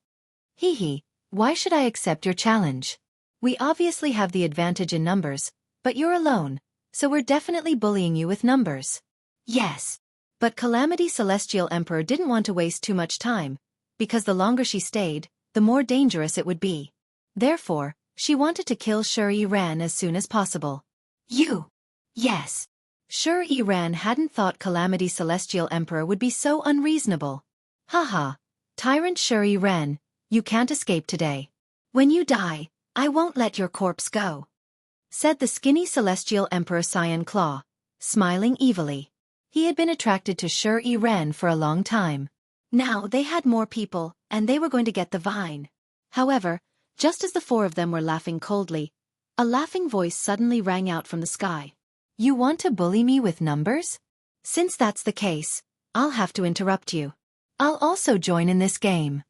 Hee, why should I accept your challenge? We obviously have the advantage in numbers, but you're alone, so we're definitely bullying you with numbers. Yes. But Calamity Celestial Emperor didn't want to waste too much time, because the longer she stayed, the more dangerous it would be. Therefore, she wanted to kill Shi Yiren as soon as possible. You? Yes. Shi Yiren hadn't thought Calamity Celestial Emperor would be so unreasonable. Haha. Tyrant Shi Yiren, you can't escape today. When you die, I won't let your corpse go, said the skinny Celestial Emperor Xianxia, smiling evilly. He had been attracted to Shi Yiren for a long time. Now they had more people, and they were going to get the vine. However, just as the 4 of them were laughing coldly, a laughing voice suddenly rang out from the sky. You want to bully me with numbers? Since that's the case, I'll have to interrupt you. I'll also join in this game.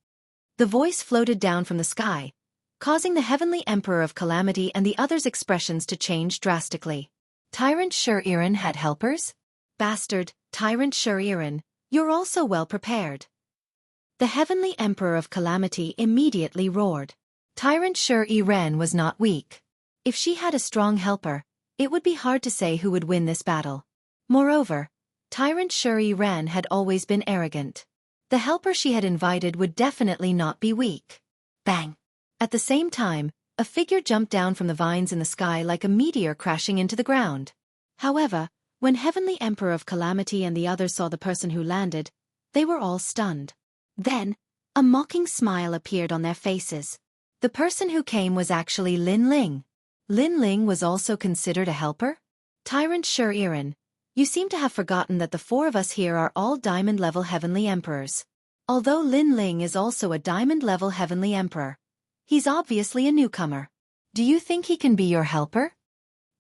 The voice floated down from the sky, causing the Heavenly Emperor of Calamity and the others' expressions to change drastically. Tyrant Shi Yiren had helpers? Bastard, Tyrant Shi Yiren, you're also well prepared. The Heavenly Emperor of Calamity immediately roared. Tyrant Shi Yiren was not weak. If she had a strong helper, it would be hard to say who would win this battle. Moreover, Tyrant Shi Yiren had always been arrogant. The helper she had invited would definitely not be weak. Bang! At the same time, a figure jumped down from the vines in the sky like a meteor crashing into the ground. However, when Heavenly Emperor of Calamity and the others saw the person who landed, they were all stunned. Then, a mocking smile appeared on their faces. The person who came was actually Lin Ling. Lin Ling was also considered a helper? Tyrant Shi, you seem to have forgotten that the four of us here are all diamond-level Heavenly Emperors. Although Lin Ling is also a diamond-level Heavenly Emperor, he's obviously a newcomer. Do you think he can be your helper?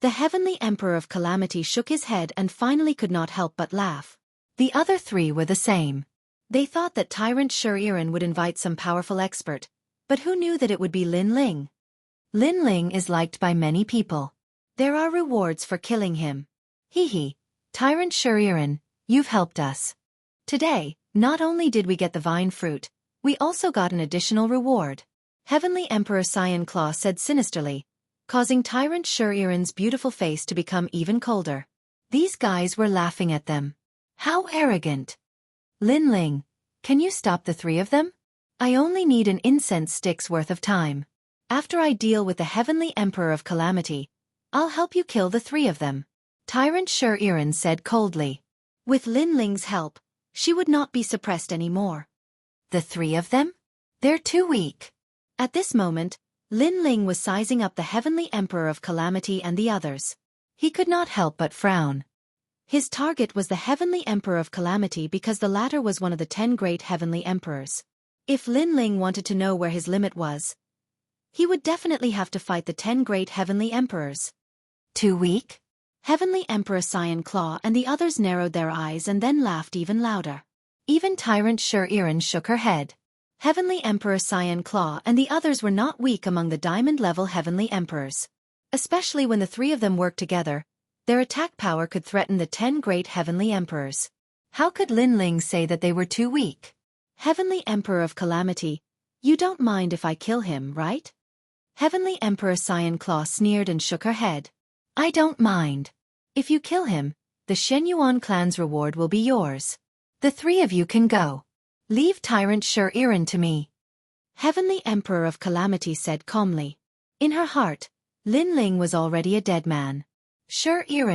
The Heavenly Emperor of Calamity shook his head and finally could not help but laugh. The other three were the same. They thought that Tyrant Shi would invite some powerful expert, but who knew that it would be Lin Ling? Lin Ling is liked by many people. There are rewards for killing him. Hee. Tyrant Shi, you've helped us. Today, not only did we get the vine fruit, we also got an additional reward. Heavenly Emperor Xianxia said sinisterly, causing Tyrant Shi's beautiful face to become even colder. These guys were laughing at them. How arrogant! Lin Ling, can you stop the three of them? I only need an incense stick's worth of time. After I deal with the Heavenly Emperor of Calamity, I'll help you kill the three of them. Tyrant Shi said coldly. With Lin Ling's help, she would not be suppressed anymore. The three of them? They're too weak. At this moment, Lin Ling was sizing up the Heavenly Emperor of Calamity and the others. He could not help but frown. His target was the Heavenly Emperor of Calamity because the latter was one of the 10 great Heavenly Emperors. If Lin Ling wanted to know where his limit was, he would definitely have to fight the 10 great Heavenly Emperors. Too weak? Heavenly Emperor Xianxia and the others narrowed their eyes and then laughed even louder. Even Tyrant Shi shook her head. Heavenly Emperor Xianxia and the others were not weak among the diamond-level Heavenly Emperors. Especially when the three of them worked together, their attack power could threaten the 10 great Heavenly Emperors. How could Lin Ling say that they were too weak? Heavenly Emperor of Calamity, you don't mind if I kill him, right? Heavenly Emperor Xianxia sneered and shook her head. I don't mind. If you kill him, the Xianxia clan's reward will be yours. The three of you can go. Leave Tyrant Shi to me. Heavenly Emperor of Calamity said calmly. In her heart, Lin Ling was already a dead man. Shi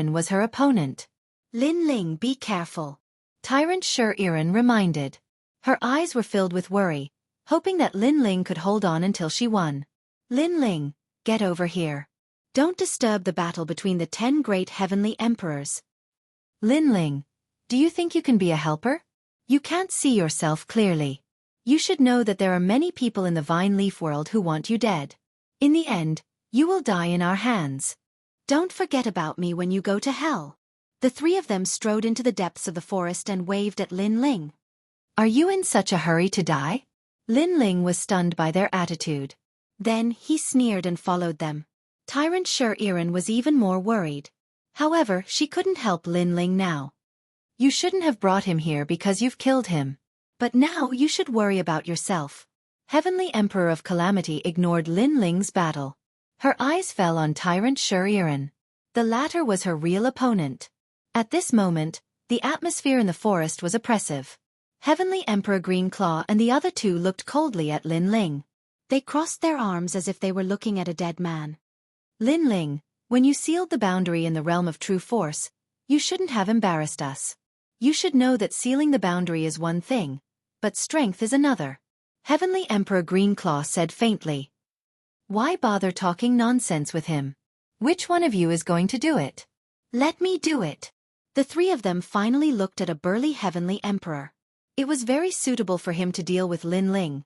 was her opponent. Lin Ling, be careful. Tyrant Shi reminded. Her eyes were filled with worry, hoping that Lin Ling could hold on until she won. Lin Ling, get over here. Don't disturb the battle between the 10 great Heavenly Emperors. Lin Ling, do you think you can be a helper? You can't see yourself clearly. You should know that there are many people in the vine leaf world who want you dead. In the end, you will die in our hands. Don't forget about me when you go to hell. The three of them strode into the depths of the forest and waved at Lin Ling. Are you in such a hurry to die? Lin Ling was stunned by their attitude. Then he sneered and followed them. Tyrant Shi was even more worried. However, she couldn't help Lin Ling now. You shouldn't have brought him here because you've killed him. But now you should worry about yourself. Heavenly Emperor of Calamity ignored Lin Ling's battle. Her eyes fell on Tyrant Shi. The latter was her real opponent. At this moment, the atmosphere in the forest was oppressive. Heavenly Emperor Green Claw and the other two looked coldly at Lin Ling. They crossed their arms as if they were looking at a dead man. Lin Ling, when you sealed the boundary in the realm of true force, you shouldn't have embarrassed us. You should know that sealing the boundary is one thing, but strength is another. Heavenly Emperor Green Claw said faintly. Why bother talking nonsense with him? Which one of you is going to do it? Let me do it. The three of them finally looked at a burly Heavenly Emperor. It was very suitable for him to deal with Lin Ling.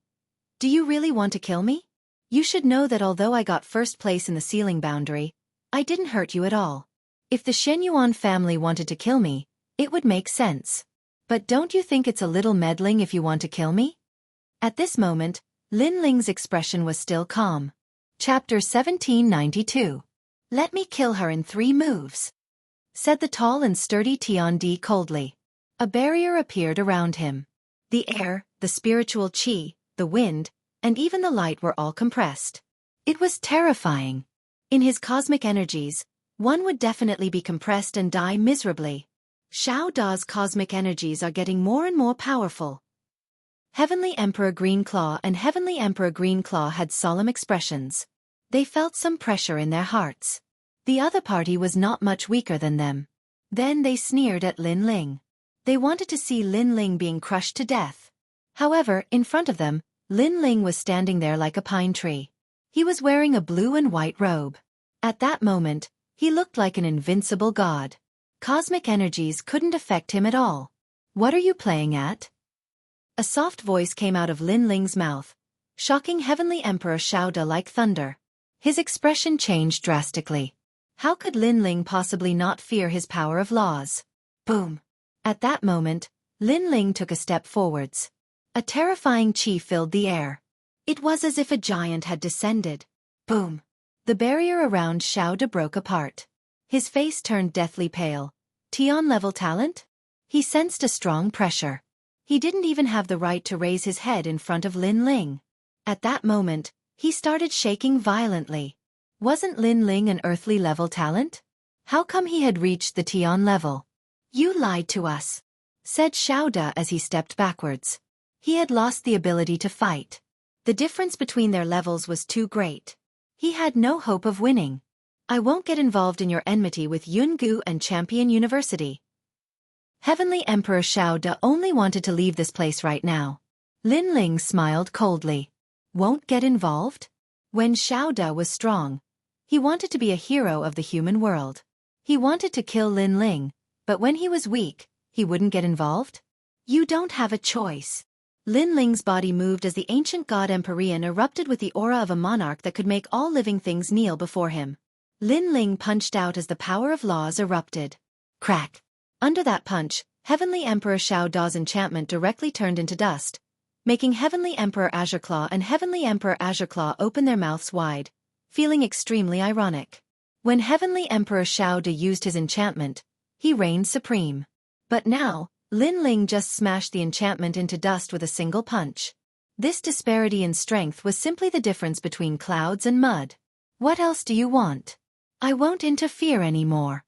Do you really want to kill me? You should know that although I got first place in the sealing boundary, I didn't hurt you at all. If the Xianxia family wanted to kill me, it would make sense. But don't you think it's a little meddling if you want to kill me? At this moment, Lin Ling's expression was still calm. Chapter 1792. Let me kill her in 3 moves, said the tall and sturdy Tian Di coldly. A barrier appeared around him. The air, the spiritual qi, the wind, and even the light were all compressed. It was terrifying. In his cosmic energies, one would definitely be compressed and die miserably. Xiao Da's cosmic energies are getting more and more powerful. Heavenly Emperor Greenclaw and Heavenly Emperor Greenclaw had solemn expressions. They felt some pressure in their hearts. The other party was not much weaker than them. Then they sneered at Lin Ling. They wanted to see Lin Ling being crushed to death. However, in front of them, Lin Ling was standing there like a pine tree. He was wearing a blue and white robe. At that moment, he looked like an invincible god. Cosmic energies couldn't affect him at all. "What are you playing at?" A soft voice came out of Lin Ling's mouth, shocking Heavenly Emperor Xiaoda like thunder. His expression changed drastically. How could Lin Ling possibly not fear his power of laws? Boom! At that moment, Lin Ling took a step forwards. A terrifying chi filled the air. It was as if a giant had descended. Boom! The barrier around Xiaoda broke apart. His face turned deathly pale. Tian-level talent? He sensed a strong pressure. He didn't even have the right to raise his head in front of Lin Ling. At that moment, he started shaking violently. Wasn't Lin Ling an earthly level talent? How come he had reached the Tian level? "You lied to us," said Xiaoda as he stepped backwards. He had lost the ability to fight. The difference between their levels was too great. He had no hope of winning. "I won't get involved in your enmity with Jianghu and Champion University." Heavenly Emperor Xiaoda only wanted to leave this place right now. Lin Ling smiled coldly. Won't get involved? When Xiaoda was strong, he wanted to be a hero of the human world. He wanted to kill Lin Ling, but when he was weak, he wouldn't get involved? You don't have a choice. Lin Ling's body moved as the ancient god Empyrean erupted with the aura of a monarch that could make all living things kneel before him. Lin Ling punched out as the power of laws erupted. Crack! Under that punch, Heavenly Emperor Xiaoda's enchantment directly turned into dust, making Heavenly Emperor Azureclaw and Heavenly Emperor Azureclaw open their mouths wide, feeling extremely ironic. When Heavenly Emperor Xiaoda used his enchantment, he reigned supreme. But now, Lin Ling just smashed the enchantment into dust with a single punch. This disparity in strength was simply the difference between clouds and mud. What else do you want? I won't interfere anymore.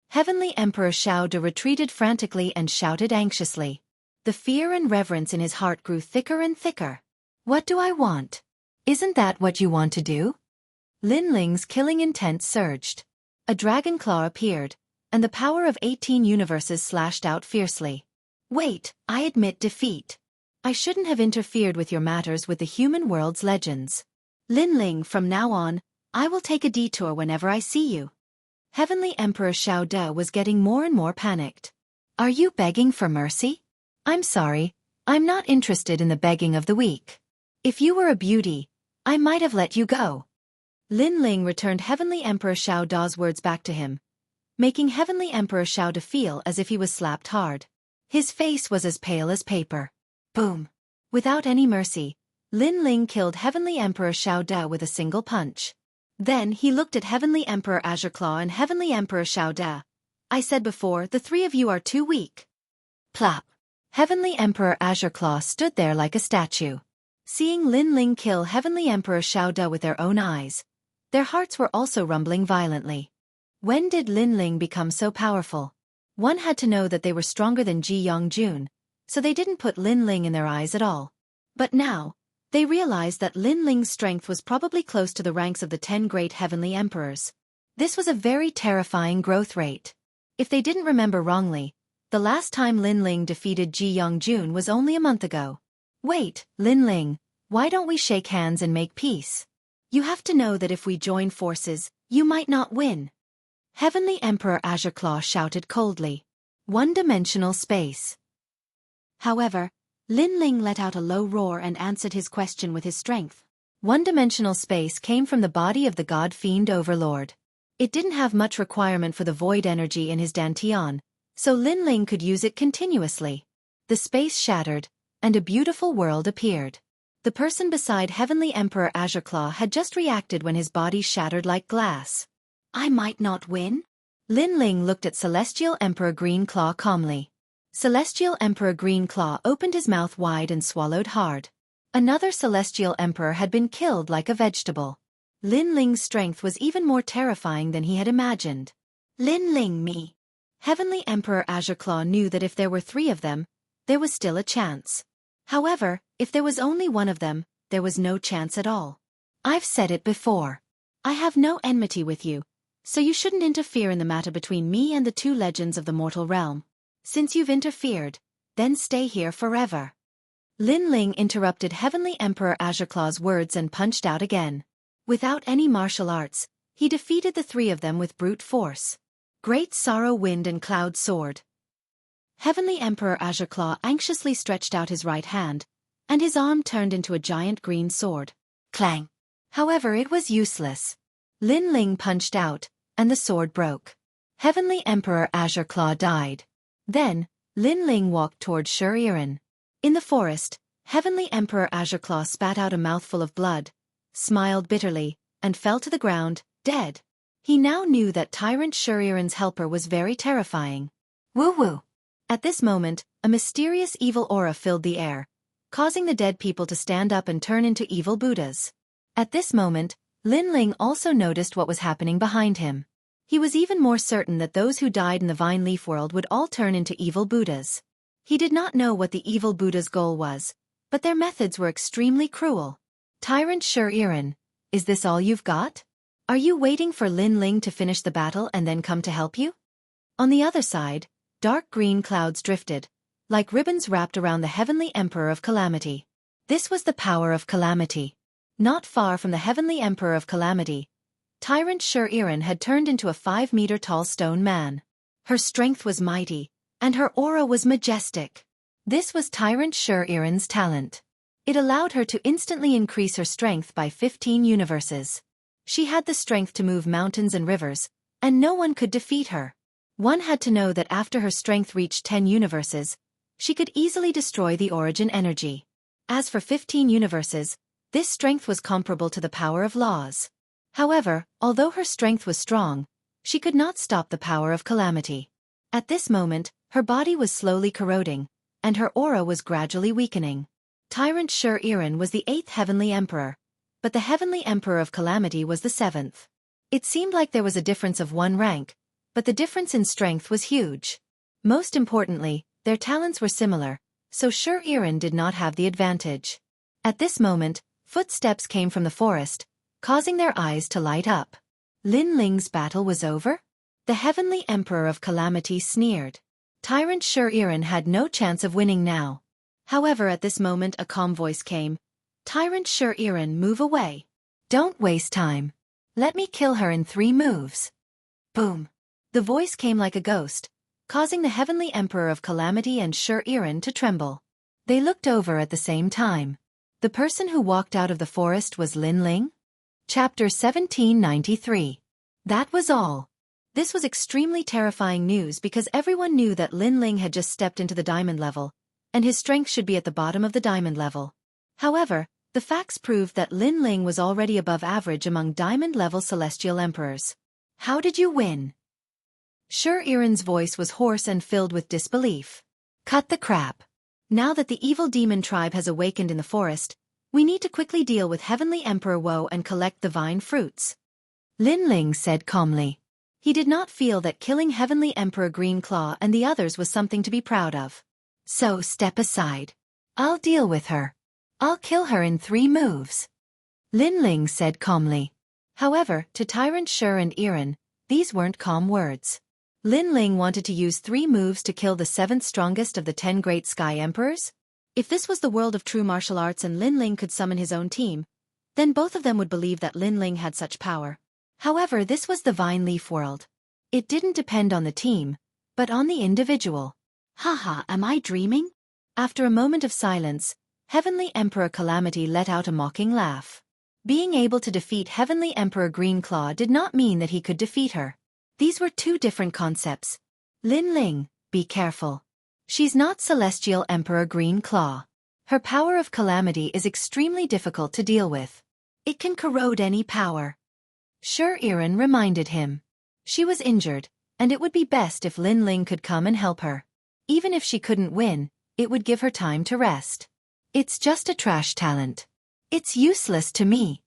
Heavenly Emperor Xiaoda retreated frantically and shouted anxiously. The fear and reverence in his heart grew thicker and thicker. What do I want? Isn't that what you want to do? Lin Ling's killing intent surged. A dragon claw appeared, and the power of 18 universes slashed out fiercely. Wait, I admit defeat. I shouldn't have interfered with your matters with the human world's legends. Lin Ling, from now on, I will take a detour whenever I see you. Heavenly Emperor Xiaoda was getting more and more panicked. Are you begging for mercy? I'm sorry, I'm not interested in the begging of the weak. If you were a beauty, I might have let you go. Lin Ling returned Heavenly Emperor Xiaoda's words back to him, making Heavenly Emperor Xiaoda feel as if he was slapped hard. His face was as pale as paper. Boom! Without any mercy, Lin Ling killed Heavenly Emperor Xiaoda with a single punch. Then he looked at Heavenly Emperor Azureclaw and Heavenly Emperor Xiaoda. I said before, the three of you are too weak. Plop! Heavenly Emperor Azureclaw stood there like a statue. Seeing Lin Ling kill Heavenly Emperor Xiaoda with their own eyes, their hearts were also rumbling violently. When did Lin Ling become so powerful? One had to know that they were stronger than Jianghu, so they didn't put Lin Ling in their eyes at all. But now, they realized that Lin Ling's strength was probably close to the ranks of the 10 great heavenly emperors. This was a very terrifying growth rate. If they didn't remember wrongly, the last time Lin Ling defeated Jianghu was only a month ago. Wait, Lin Ling, why don't we shake hands and make peace? You have to know that if we join forces, you might not win. Heavenly Emperor Azureclaw shouted coldly. One-dimensional space. However, Lin Ling let out a low roar and answered his question with his strength. One-dimensional space came from the body of the god-fiend overlord. It didn't have much requirement for the void energy in his dantian, so Lin Ling could use it continuously. The space shattered, and a beautiful world appeared. The person beside Heavenly Emperor Azureclaw had just reacted when his body shattered like glass. I might not win? Lin Ling looked at Celestial Emperor Greenclaw calmly. Celestial Emperor Greenclaw opened his mouth wide and swallowed hard. Another Celestial Emperor had been killed like a vegetable. Lin Ling's strength was even more terrifying than he had imagined. Lin Ling me. Heavenly Emperor Azureclaw knew that if there were 3 of them, there was still a chance. However, if there was only one of them, there was no chance at all. I've said it before. I have no enmity with you, so you shouldn't interfere in the matter between me and the two legends of the mortal realm. Since you've interfered, then stay here forever. Lin Ling interrupted Heavenly Emperor Azure words and punched out again. Without any martial arts, he defeated the three of them with brute force. Great Sorrow Wind and Cloud Sword. Heavenly Emperor Azure anxiously stretched out his right hand, and his arm turned into a giant green sword. Clang! However, it was useless. Lin Ling punched out, and the sword broke. Heavenly Emperor Azure died. Then, Lin Ling walked toward Shuriren. In the forest, Heavenly Emperor Azure spat out a mouthful of blood, smiled bitterly, and fell to the ground, dead. He now knew that Tyrant Shuriren's helper was very terrifying. Woo-woo! At this moment, a mysterious evil aura filled the air, causing the dead people to stand up and turn into evil Buddhas. At this moment, Lin Ling also noticed what was happening behind him. He was even more certain that those who died in the Vine Leaf world would all turn into evil Buddhas. He did not know what the evil Buddha's goal was, but their methods were extremely cruel. Tyrant Shuriren, is this all you've got? Are you waiting for Lin Ling to finish the battle and then come to help you? On the other side, dark green clouds drifted, like ribbons wrapped around the Heavenly Emperor of Calamity. This was the power of Calamity. Not far from the Heavenly Emperor of Calamity, Tyrant Shuriren had turned into a 5-meter-tall stone man. Her strength was mighty, and her aura was majestic. This was Tyrant Shuriren's talent. It allowed her to instantly increase her strength by 15 universes. She had the strength to move mountains and rivers, and no one could defeat her. One had to know that after her strength reached 10 universes, she could easily destroy the origin energy. As for 15 universes, this strength was comparable to the power of laws. However, although her strength was strong, she could not stop the power of Calamity. At this moment, her body was slowly corroding, and her aura was gradually weakening. Tyrant Shuriren was the 8th Heavenly Emperor, but the Heavenly Emperor of Calamity was the 7th. It seemed like there was a difference of 1 rank, but the difference in strength was huge. Most importantly, their talents were similar, so Shuriren did not have the advantage. At this moment, footsteps came from the forest, causing their eyes to light up. Lin Ling's battle was over? The Heavenly Emperor of Calamity sneered. Tyrant Shuriren had no chance of winning now. However, at this moment a calm voice came. Tyrant Shuriren, move away. Don't waste time. Let me kill her in 3 moves. Boom. The voice came like a ghost, causing the Heavenly Emperor of Calamity and Shuriren to tremble. They looked over at the same time. The person who walked out of the forest was Lin Ling? Chapter 1793. That was all. This was extremely terrifying news because everyone knew that Lin Ling had just stepped into the diamond level, and his strength should be at the bottom of the diamond level. However, the facts proved that Lin Ling was already above average among diamond-level celestial emperors. How did you win? Shuriren's voice was hoarse and filled with disbelief. Cut the crap. Now that the evil demon tribe has awakened in the forest, we need to quickly deal with Heavenly Emperor Woe and collect the vine fruits. Lin Ling said calmly. He did not feel that killing Heavenly Emperor Green Claw and the others was something to be proud of. So step aside. I'll deal with her. I'll kill her in 3 moves. Lin Ling said calmly. However, to Tyrant Shuriren, these weren't calm words. Lin Ling wanted to use 3 moves to kill the 7th strongest of the 10 great sky emperors? If this was the world of true martial arts and Lin Ling could summon his own team, then both of them would believe that Lin Ling had such power. However, this was the Vine Leaf world. It didn't depend on the team, but on the individual. Haha, am I dreaming? After a moment of silence, Heavenly Emperor Calamity let out a mocking laugh. Being able to defeat Heavenly Emperor Green Claw did not mean that he could defeat her. These were 2 different concepts. Lin Ling, be careful. She's not Celestial Emperor Green Claw. Her power of calamity is extremely difficult to deal with. It can corrode any power. Shuriren reminded him. She was injured, and it would be best if Lin Ling could come and help her. Even if she couldn't win, it would give her time to rest. It's just a trash talent. It's useless to me.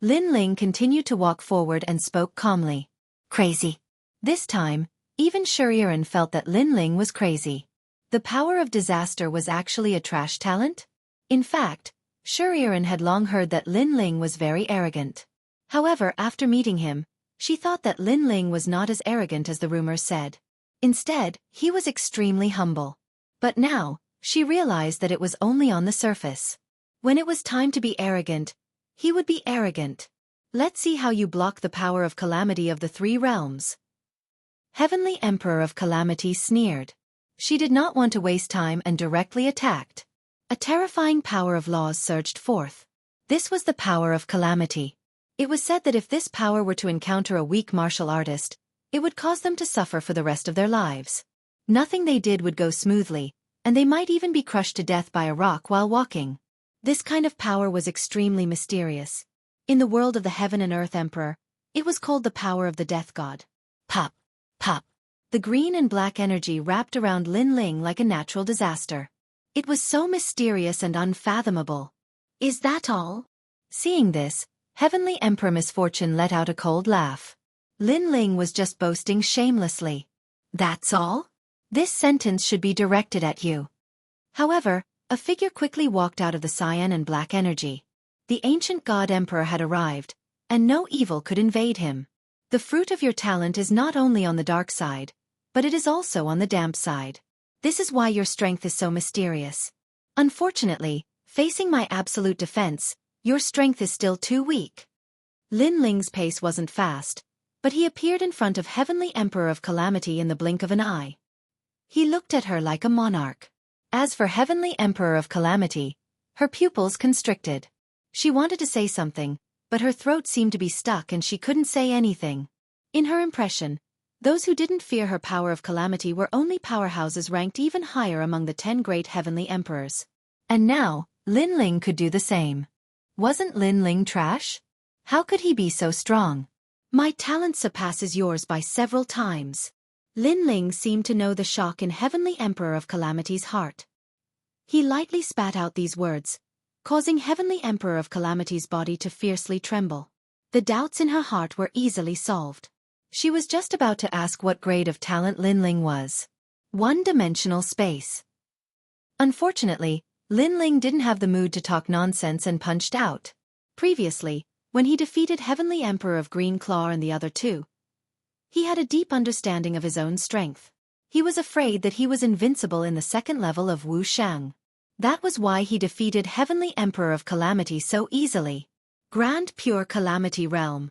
Lin Ling continued to walk forward and spoke calmly. Crazy. This time, even Shuriren felt that Lin Ling was crazy. The power of disaster was actually a trash talent? In fact, Shuriren had long heard that Lin Ling was very arrogant. However, after meeting him, she thought that Lin Ling was not as arrogant as the rumors said. Instead, he was extremely humble. But now, she realized that it was only on the surface. When it was time to be arrogant, he would be arrogant. Let's see how you block the power of calamity of the three realms. Heavenly Emperor of Calamity sneered. She did not want to waste time and directly attacked. A terrifying power of laws surged forth. This was the power of calamity. It was said that if this power were to encounter a weak martial artist, it would cause them to suffer for the rest of their lives. Nothing they did would go smoothly, and they might even be crushed to death by a rock while walking. This kind of power was extremely mysterious. In the world of the Heaven and Earth Emperor, it was called the power of the Death God. Pop, pop. The green and black energy wrapped around Lin Ling like a natural disaster. It was so mysterious and unfathomable. Is that all? Seeing this, Heavenly Emperor Misfortune let out a cold laugh. Lin Ling was just boasting shamelessly. That's all? This sentence should be directed at you. However, a figure quickly walked out of the cyan and black energy. The ancient god emperor had arrived, and no evil could invade him. The fruit of your talent is not only on the dark side, but it is also on the damp side. This is why your strength is so mysterious. Unfortunately, facing my absolute defense, your strength is still too weak. Lin Ling's pace wasn't fast, but he appeared in front of Heavenly Emperor of Calamity in the blink of an eye. He looked at her like a monarch. As for Heavenly Emperor of Calamity, her pupils constricted. She wanted to say something, but her throat seemed to be stuck and she couldn't say anything. In her impression, those who didn't fear her power of calamity were only powerhouses ranked even higher among the 10 great heavenly emperors. And now, Lin Ling could do the same. Wasn't Lin Ling trash? How could he be so strong? My talent surpasses yours by several times. Lin Ling seemed to know the shock in Heavenly Emperor of Calamity's heart. He lightly spat out these words, causing Heavenly Emperor of Calamity's body to fiercely tremble. The doubts in her heart were easily solved. She was just about to ask what grade of talent Lin Ling was. One-dimensional space. Unfortunately, Lin Ling didn't have the mood to talk nonsense and punched out. Previously, when he defeated Heavenly Emperor of Green Claw and the other two, he had a deep understanding of his own strength. He was afraid that he was invincible in the second level of Wuxia. That was why he defeated Heavenly Emperor of Calamity so easily. Grand Pure Calamity Realm.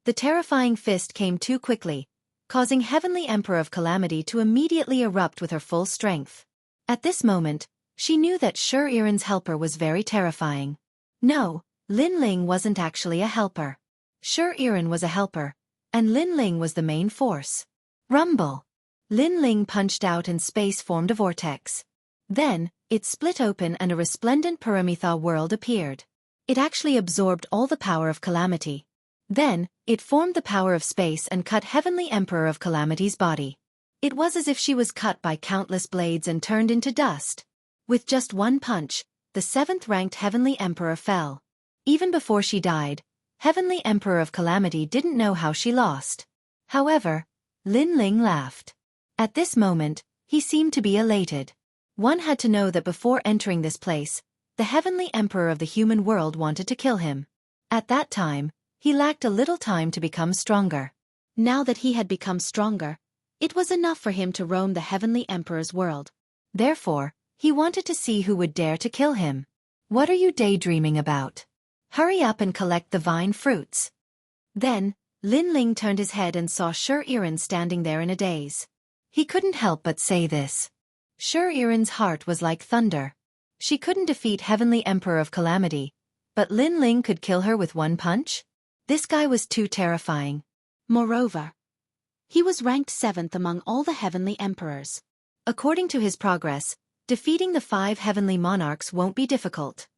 The terrifying fist came too quickly, causing Heavenly Emperor of Calamity to immediately erupt with her full strength. At this moment, she knew that Shuriren's helper was very terrifying. No, Lin Ling wasn't actually a helper. Shuriren was a helper, and Lin Ling was the main force. Rumble. Lin Ling punched out and space formed a vortex. Then, it split open and a resplendent Paramitha world appeared. It actually absorbed all the power of calamity. Then, it formed the power of space and cut Heavenly Emperor of Calamity's body. It was as if she was cut by countless blades and turned into dust. With just one punch, the 7th-ranked Heavenly Emperor fell. Even before she died, Heavenly Emperor of Calamity didn't know how she lost. However, Lin Ling laughed. At this moment, he seemed to be elated. One had to know that before entering this place, the Heavenly Emperor of the human world wanted to kill him. At that time, he lacked a little time to become stronger. Now that he had become stronger, it was enough for him to roam the Heavenly Emperor's world. Therefore, he wanted to see who would dare to kill him. What are you daydreaming about? Hurry up and collect the vine fruits. Then, Lin Ling turned his head and saw Shuriren standing there in a daze. He couldn't help but say this. Shuriren's heart was like thunder. She couldn't defeat Heavenly Emperor of Calamity, but Lin Ling could kill her with one punch? This guy was too terrifying. Moreover, he was ranked 7th among all the Heavenly Emperors. According to his progress, defeating the 5 Heavenly Monarchs won't be difficult.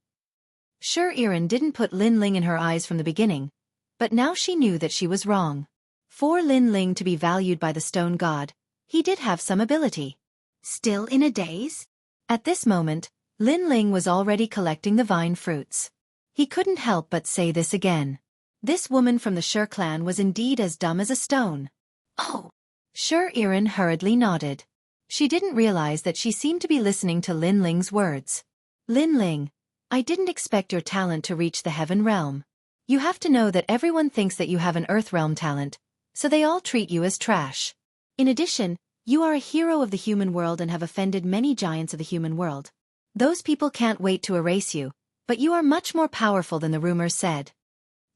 Shuriren didn't put Lin Ling in her eyes from the beginning, but now she knew that she was wrong. For Lin Ling to be valued by the Stone God, he did have some ability. Still in a daze? At this moment, Lin Ling was already collecting the vine fruits. He couldn't help but say this again. This woman from the Shur clan was indeed as dumb as a stone. Oh! Shuriren hurriedly nodded. She didn't realize that she seemed to be listening to Lin Ling's words. Lin Ling, I didn't expect your talent to reach the heaven realm. You have to know that everyone thinks that you have an earth realm talent, so they all treat you as trash. In addition, you are a hero of the human world and have offended many giants of the human world. Those people can't wait to erase you, but you are much more powerful than the rumors said.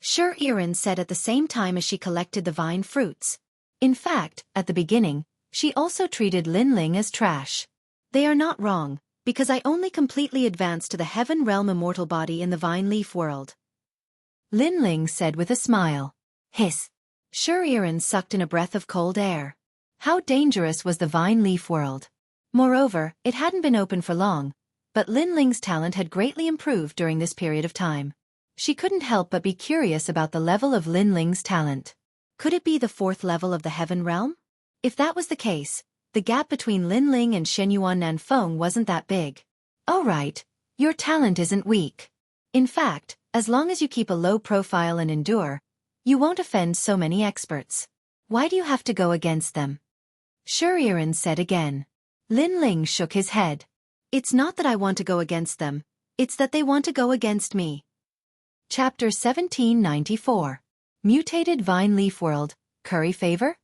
Xianxia said at the same time as she collected the vine fruits. In fact, at the beginning, she also treated Lin Ling as trash. They are not wrong, because I only completely advanced to the heaven realm immortal body in the vine leaf world. Lin Ling said with a smile. Hiss. Xianxia sucked in a breath of cold air. How dangerous was the vine leaf world? Moreover, it hadn't been open for long, but Lin Ling's talent had greatly improved during this period of time. She couldn't help but be curious about the level of Lin Ling's talent. Could it be the 4th level of the heaven realm? If that was the case, the gap between Lin Ling and Shenyuan Nanfeng wasn't that big. Oh right, your talent isn't weak. In fact, as long as you keep a low profile and endure, you won't offend so many experts. Why do you have to go against them? Xianxia said again. Lin Ling shook his head. It's not that I want to go against them, it's that they want to go against me. Chapter 1794. Mutated Vine Leaf World, Curry Favor?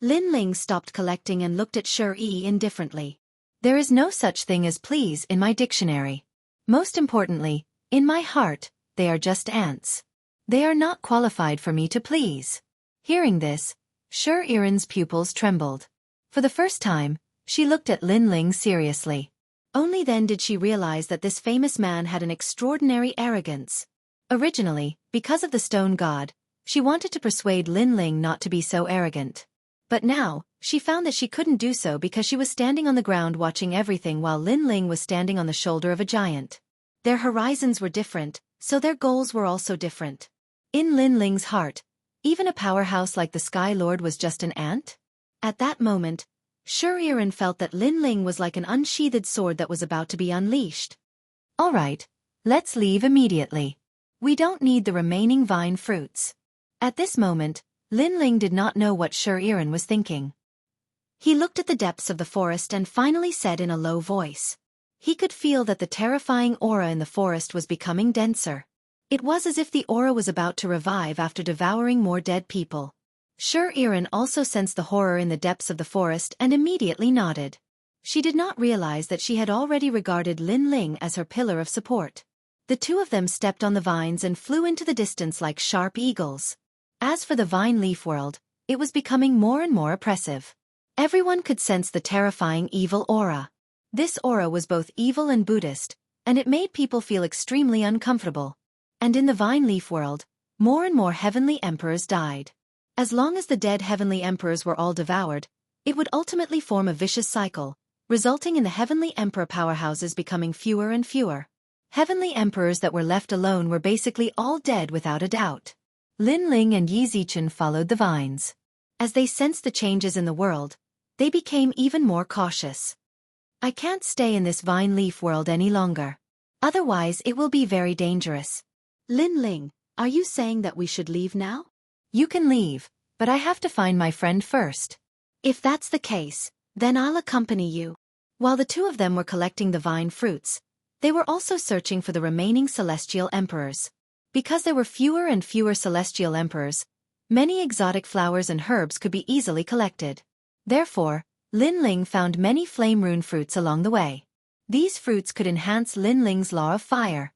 Lin Ling stopped collecting and looked at Xianxia indifferently. There is no such thing as please in my dictionary. Most importantly, in my heart, they are just ants. They are not qualified for me to please. Hearing this, Xianxia's pupils trembled. For the first time, she looked at Lin Ling seriously. Only then did she realize that this famous man had an extraordinary arrogance. Originally, because of the stone god, she wanted to persuade Lin Ling not to be so arrogant. But now, she found that she couldn't do so because she was standing on the ground watching everything while Lin Ling was standing on the shoulder of a giant. Their horizons were different, so their goals were also different. In Lin Ling's heart, even a powerhouse like the Sky Lord was just an ant? At that moment, Xianxia felt that Lin Ling was like an unsheathed sword that was about to be unleashed. All right, let's leave immediately. We don't need the remaining vine fruits. At this moment, Lin Ling did not know what Xianxia was thinking. He looked at the depths of the forest and finally said in a low voice. He could feel that the terrifying aura in the forest was becoming denser. It was as if the aura was about to revive after devouring more dead people. Xianxia also sensed the horror in the depths of the forest and immediately nodded. She did not realize that she had already regarded Lin Ling as her pillar of support. The two of them stepped on the vines and flew into the distance like sharp eagles. As for the vine leaf world, it was becoming more and more oppressive. Everyone could sense the terrifying evil aura. This aura was both evil and Buddhist, and it made people feel extremely uncomfortable. And in the vine leaf world, more and more heavenly emperors died. As long as the dead heavenly emperors were all devoured, it would ultimately form a vicious cycle, resulting in the heavenly emperor powerhouses becoming fewer and fewer. Heavenly emperors that were left alone were basically all dead without a doubt. Lin Ling and Yi Zichen followed the vines. As they sensed the changes in the world, they became even more cautious. I can't stay in this vine leaf world any longer. Otherwise it will be very dangerous. Lin Ling, are you saying that we should leave now? You can leave, but I have to find my friend first. If that's the case, then I'll accompany you. While the two of them were collecting the vine fruits, they were also searching for the remaining celestial emperors. Because there were fewer and fewer celestial emperors, many exotic flowers and herbs could be easily collected. Therefore, Lin Ling found many flame rune fruits along the way. These fruits could enhance Lin Ling's law of fire.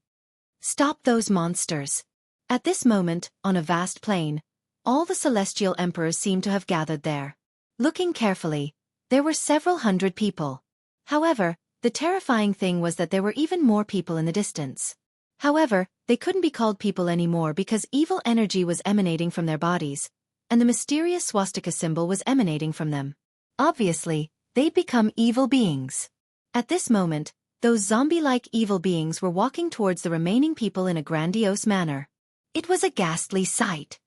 Stop those monsters. At this moment, on a vast plain, all the celestial emperors seemed to have gathered there. Looking carefully, there were several hundred people. However, the terrifying thing was that there were even more people in the distance. However, they couldn't be called people anymore because evil energy was emanating from their bodies, and the mysterious swastika symbol was emanating from them. Obviously, they'd become evil beings. At this moment, those zombie-like evil beings were walking towards the remaining people in a grandiose manner. It was a ghastly sight.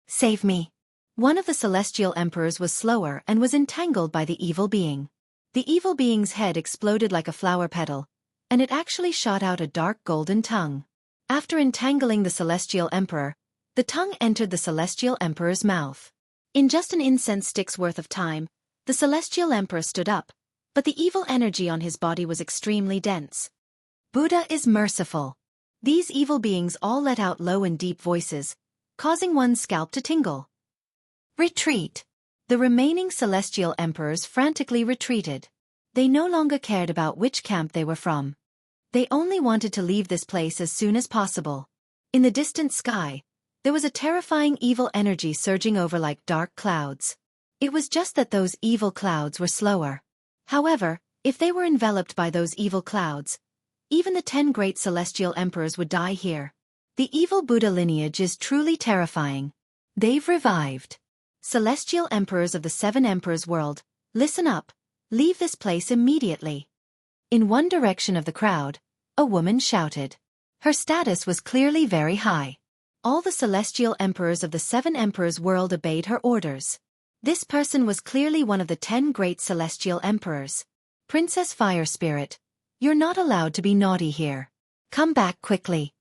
Save me. One of the celestial emperors was slower and was entangled by the evil being. The evil being's head exploded like a flower petal, and it actually shot out a dark golden tongue. After entangling the celestial emperor, the tongue entered the celestial emperor's mouth. In just an incense stick's worth of time, the celestial emperor stood up, but the evil energy on his body was extremely dense. Buddha is merciful. These evil beings all let out low and deep voices, causing one's scalp to tingle. Retreat. The remaining celestial emperors frantically retreated. They no longer cared about which camp they were from. They only wanted to leave this place as soon as possible. In the distant sky, there was a terrifying evil energy surging over like dark clouds. It was just that those evil clouds were slower. However, if they were enveloped by those evil clouds, even the 10 great celestial emperors would die here. The evil Buddha lineage is truly terrifying. They've revived. Celestial emperors of the 7 emperors world, listen up. Leave this place immediately. In one direction of the crowd, a woman shouted. Her status was clearly very high. All the celestial emperors of the 7 emperors world obeyed her orders. This person was clearly one of the 10 great celestial emperors. Princess Fire Spirit, you're not allowed to be naughty here. Come back quickly.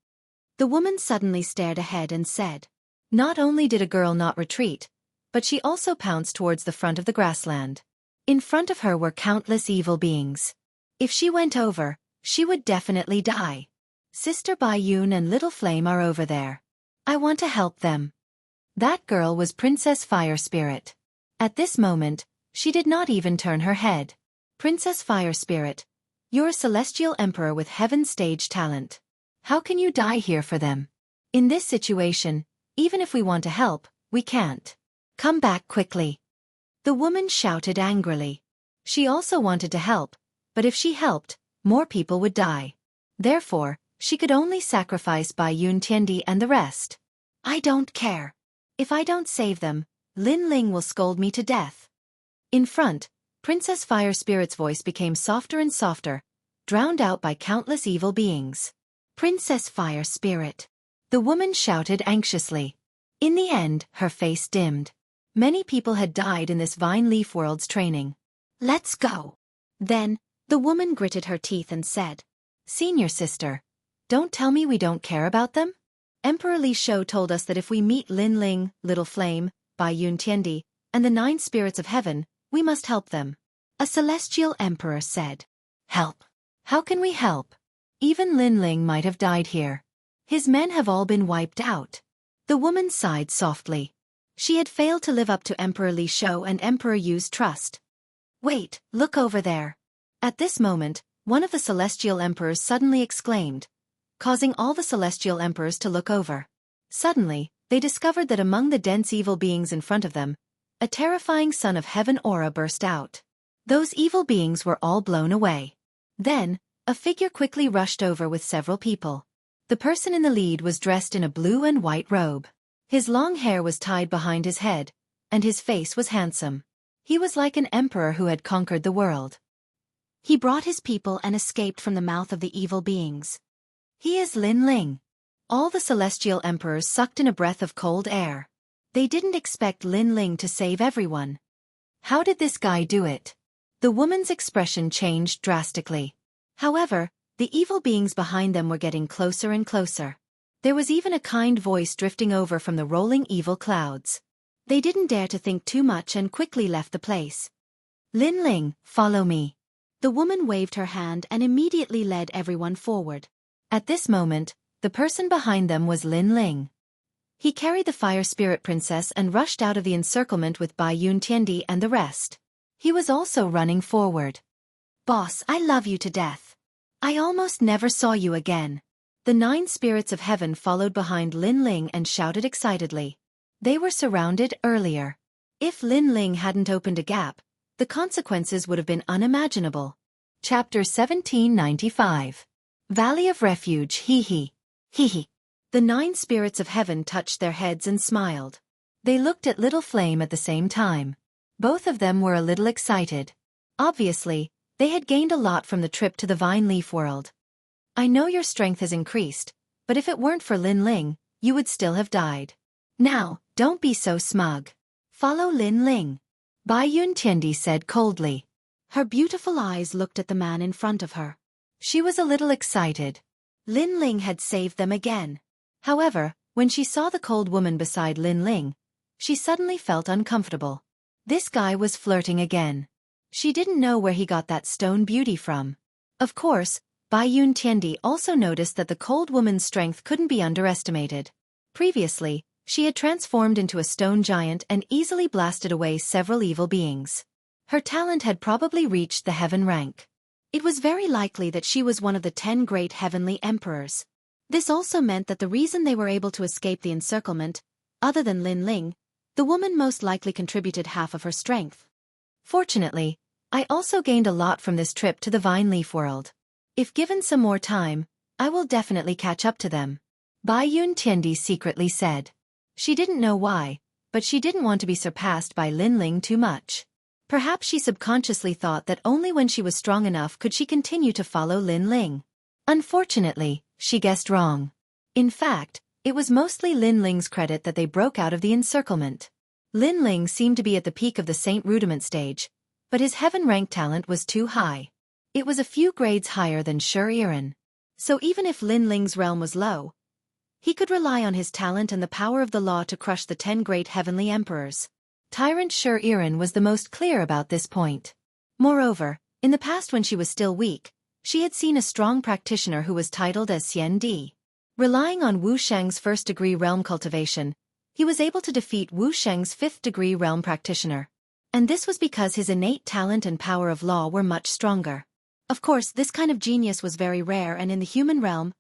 The woman suddenly stared ahead and said. Not only did a girl not retreat, but she also pounced towards the front of the grassland. In front of her were countless evil beings. If she went over, she would definitely die. Sister Baiyun and Little Flame are over there. I want to help them. That girl was Princess Fire Spirit. At this moment, she did not even turn her head. Princess Fire Spirit, you're a celestial emperor with heaven stage talent. How can you die here for them? In this situation, even if we want to help, we can't. Come back quickly. The woman shouted angrily. She also wanted to help, but if she helped, more people would die. Therefore, she could only sacrifice Baiyun Tiandi and the rest. I don't care. If I don't save them, Lin Ling will scold me to death. In front, Princess Fire Spirit's voice became softer and softer, drowned out by countless evil beings. Princess Fire Spirit. The woman shouted anxiously. In the end, her face dimmed. Many people had died in this Vine Leaf World's training. Let's go. Then, the woman gritted her teeth and said, Senior sister, don't tell me we don't care about them? Emperor Li Shou told us that if we meet Lin Ling, Little Flame, Baiyun Tiandi, and the 9 spirits of heaven, we must help them. A celestial emperor said. Help. How can we help? Even Lin Ling might have died here. His men have all been wiped out. The woman sighed softly. She had failed to live up to Emperor Li Shou and Emperor Yu's trust. Wait, look over there. At this moment, one of the celestial emperors suddenly exclaimed, causing all the celestial emperors to look over. Suddenly, they discovered that among the dense evil beings in front of them, a terrifying son of heaven aura burst out. Those evil beings were all blown away. Then, a figure quickly rushed over with several people. The person in the lead was dressed in a blue and white robe. His long hair was tied behind his head, and his face was handsome. He was like an emperor who had conquered the world. He brought his people and escaped from the mouth of the evil beings. He is Lin Ling. All the celestial emperors sucked in a breath of cold air. They didn't expect Lin Ling to save everyone. How did this guy do it? The woman's expression changed drastically. However, the evil beings behind them were getting closer and closer. There was even a kind voice drifting over from the rolling evil clouds. They didn't dare to think too much and quickly left the place. Lin Ling, follow me. The woman waved her hand and immediately led everyone forward. At this moment, the person behind them was Lin Ling. He carried the Fire Spirit Princess and rushed out of the encirclement with Baiyun Tiandi and the rest. He was also running forward. Boss, I love you to death. I almost never saw you again. The 9 spirits of heaven followed behind Lin Ling and shouted excitedly. They were surrounded earlier. If Lin Ling hadn't opened a gap, the consequences would have been unimaginable. Chapter 1795. Valley of Refuge. Hee hee. Hee hee. The 9 spirits of heaven touched their heads and smiled. They looked at Little Flame at the same time. Both of them were a little excited. Obviously, they had gained a lot from the trip to the Vine Leaf World. I know your strength has increased, but if it weren't for Lin Ling, you would still have died. Now, don't be so smug. Follow Lin Ling. Baiyun Tiandi said coldly. Her beautiful eyes looked at the man in front of her. She was a little excited. Lin Ling had saved them again. However, when she saw the cold woman beside Lin Ling, she suddenly felt uncomfortable. This guy was flirting again. She didn't know where he got that stone beauty from. Of course, Bai Yun Tiandi also noticed that the cold woman's strength couldn't be underestimated. Previously, she had transformed into a stone giant and easily blasted away several evil beings. Her talent had probably reached the heaven rank. It was very likely that she was one of the 10 great heavenly emperors. This also meant that the reason they were able to escape the encirclement, other than Lin Ling, the woman most likely contributed half of her strength. Fortunately, I also gained a lot from this trip to the Vine Leaf world. If given some more time, I will definitely catch up to them. Bai Yun Tiandi secretly said. She didn't know why, but she didn't want to be surpassed by Lin Ling too much. Perhaps she subconsciously thought that only when she was strong enough could she continue to follow Lin Ling. Unfortunately, she guessed wrong. In fact, it was mostly Lin Ling's credit that they broke out of the encirclement. Lin Ling seemed to be at the peak of the Saint Rudiment stage, but his heaven-ranked talent was too high. It was a few grades higher than Shi Yiren. So even if Lin Ling's realm was low, he could rely on his talent and the power of the law to crush the 10 great heavenly emperors. Tyrant Shi Yiren was the most clear about this point. Moreover, in the past when she was still weak, she had seen a strong practitioner who was titled as Xian Di. Relying on Wu Sheng's first-degree realm cultivation, he was able to defeat Wu Sheng's fifth-degree realm practitioner. And this was because his innate talent and power of law were much stronger. Of course, this kind of genius was very rare, and in the human realm,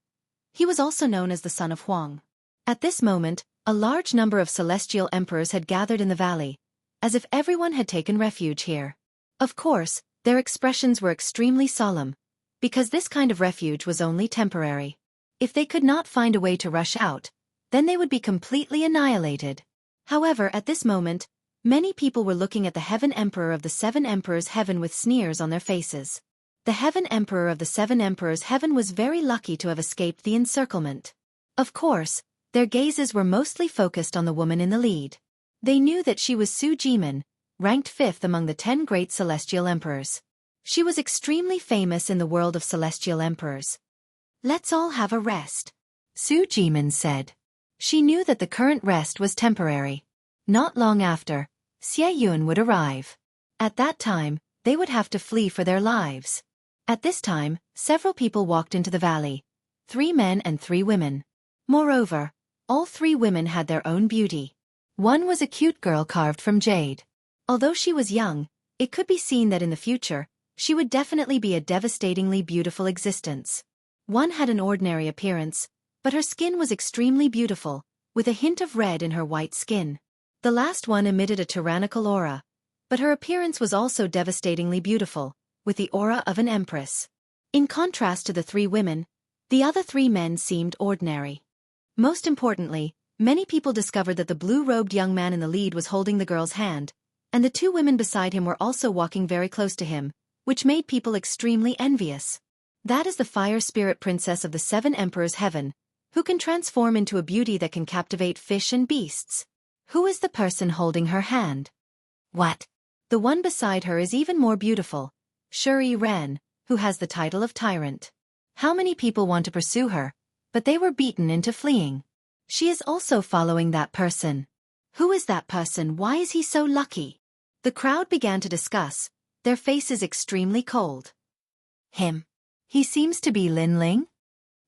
he was also known as the Son of Huang. At this moment, a large number of celestial emperors had gathered in the valley, as if everyone had taken refuge here. Of course, their expressions were extremely solemn, because this kind of refuge was only temporary. If they could not find a way to rush out, then they would be completely annihilated. However, at this moment, many people were looking at the Heaven Emperor of the Seven Emperors' Heaven with sneers on their faces. The Heaven Emperor of the Seven Emperors' Heaven was very lucky to have escaped the encirclement. Of course, their gazes were mostly focused on the woman in the lead. They knew that she was Su Jimin, ranked 5th among the 10 great celestial emperors. She was extremely famous in the world of celestial emperors. Let's all have a rest, Su Jimin said. She knew that the current rest was temporary. Not long after, Xie Yun would arrive. At that time, they would have to flee for their lives. At this time, several people walked into the valley, 3 men and 3 women. Moreover, all 3 women had their own beauty. One was a cute girl carved from jade. Although she was young, it could be seen that in the future, she would definitely be a devastatingly beautiful existence. One had an ordinary appearance, but her skin was extremely beautiful, with a hint of red in her white skin. The last one emitted a tyrannical aura, but her appearance was also devastatingly beautiful, with the aura of an empress. In contrast to the 3 women, the other 3 men seemed ordinary. Most importantly, many people discovered that the blue-robed young man in the lead was holding the girl's hand, and the 2 women beside him were also walking very close to him, which made people extremely envious. That is the fire spirit princess of the 7 emperors' heaven, who can transform into a beauty that can captivate fish and beasts. Who is the person holding her hand? What? The one beside her is even more beautiful, Shi Yiren, who has the title of tyrant. How many people want to pursue her, but they were beaten into fleeing. She is also following that person. Who is that person? Why is he so lucky? The crowd began to discuss, their faces extremely cold. Him. He seems to be Lin Ling?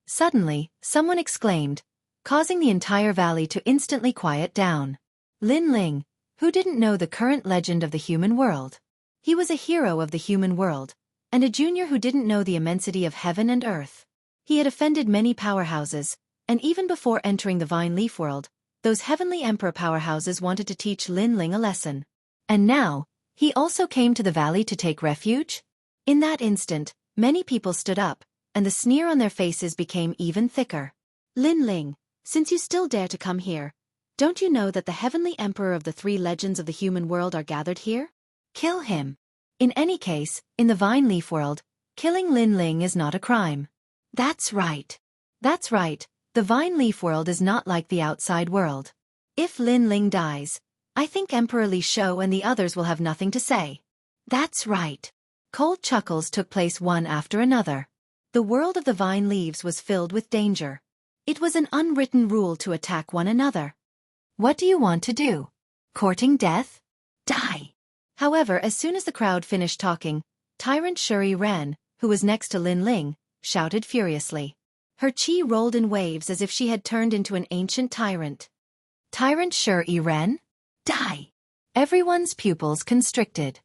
Suddenly, someone exclaimed, causing the entire valley to instantly quiet down. Lin Ling, who didn't know the current legend of the human world. He was a hero of the human world, and a junior who didn't know the immensity of heaven and earth. He had offended many powerhouses, and even before entering the Vine Leaf world, those heavenly emperor powerhouses wanted to teach Lin Ling a lesson. And now, he also came to the valley to take refuge? In that instant, many people stood up, and the sneer on their faces became even thicker. Lin Ling, since you still dare to come here, don't you know that the heavenly emperor of the 3 legends of the human world are gathered here? Kill him. In any case, in the Vine Leaf world, killing Lin Ling is not a crime. That's right. That's right, the Vine Leaf world is not like the outside world. If Lin Ling dies, I think Emperor Li Shou and the others will have nothing to say. That's right. Cold chuckles took place one after another. The world of the vine leaves was filled with danger. It was an unwritten rule to attack one another. What do you want to do? Courting death? Die. However, as soon as the crowd finished talking, Tyrant Shuri Ren, who was next to Lin Ling, shouted furiously. Her chi rolled in waves as if she had turned into an ancient tyrant. Tyrant Shuri Ren? Die! Everyone's pupils constricted.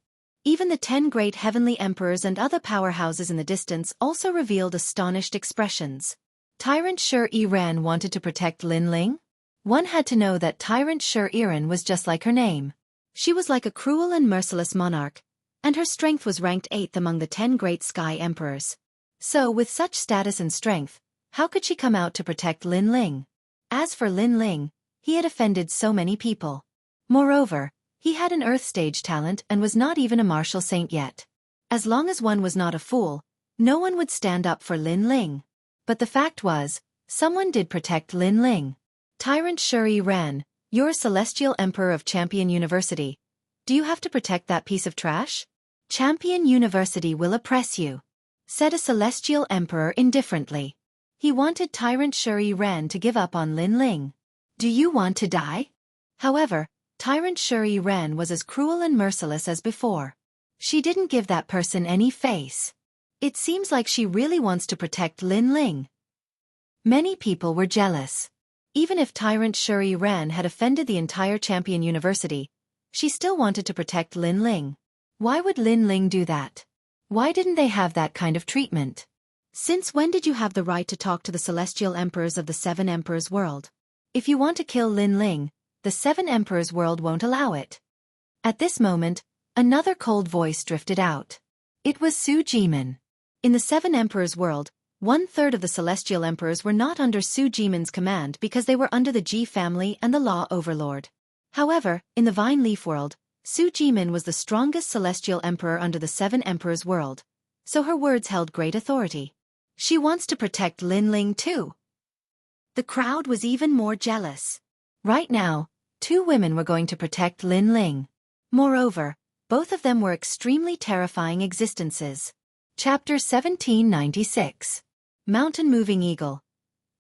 Even the 10 great heavenly emperors and other powerhouses in the distance also revealed astonished expressions. Tyrant Shuri Ren wanted to protect Lin Ling? One had to know that Tyrant Shuri Ren was just like her name. She was like a cruel and merciless monarch, and her strength was ranked 8th among the 10 great sky emperors. So, with such status and strength, how could she come out to protect Lin Ling? As for Lin Ling, he had offended so many people. Moreover, he had an earth stage talent and was not even a martial saint yet. As long as one was not a fool, no one would stand up for Lin Ling. But the fact was, someone did protect Lin Ling. Tyrant Shuri Ren, you're Celestial Emperor of Champion University. Do you have to protect that piece of trash? Champion University will oppress you, said a Celestial Emperor indifferently. He wanted Tyrant Shuri Ren to give up on Lin Ling. Do you want to die? However, Tyrant Shuri Ren was as cruel and merciless as before. She didn't give that person any face. It seems like she really wants to protect Lin Ling. Many people were jealous. Even if Tyrant Shuri Ren had offended the entire Champion University, she still wanted to protect Lin Ling. Why would Lin Ling do that? Why didn't they have that kind of treatment? Since when did you have the right to talk to the Celestial Emperors of the 7 Emperors world? If you want to kill Lin Ling, the 7 Emperors world won't allow it. At this moment, another cold voice drifted out. It was Su Jimin. In the 7 Emperors world, 1/3 of the Celestial Emperors were not under Su Jimin's command because they were under the Ji family and the Law Overlord. However, in the Vine Leaf world, Su Jimin was the strongest Celestial Emperor under the 7 Emperors world, so her words held great authority. She wants to protect Lin Ling too. The crowd was even more jealous. Right now, 2 women were going to protect Lin Ling. Moreover, both of them were extremely terrifying existences. Chapter 1796. Mountain Moving Eagle.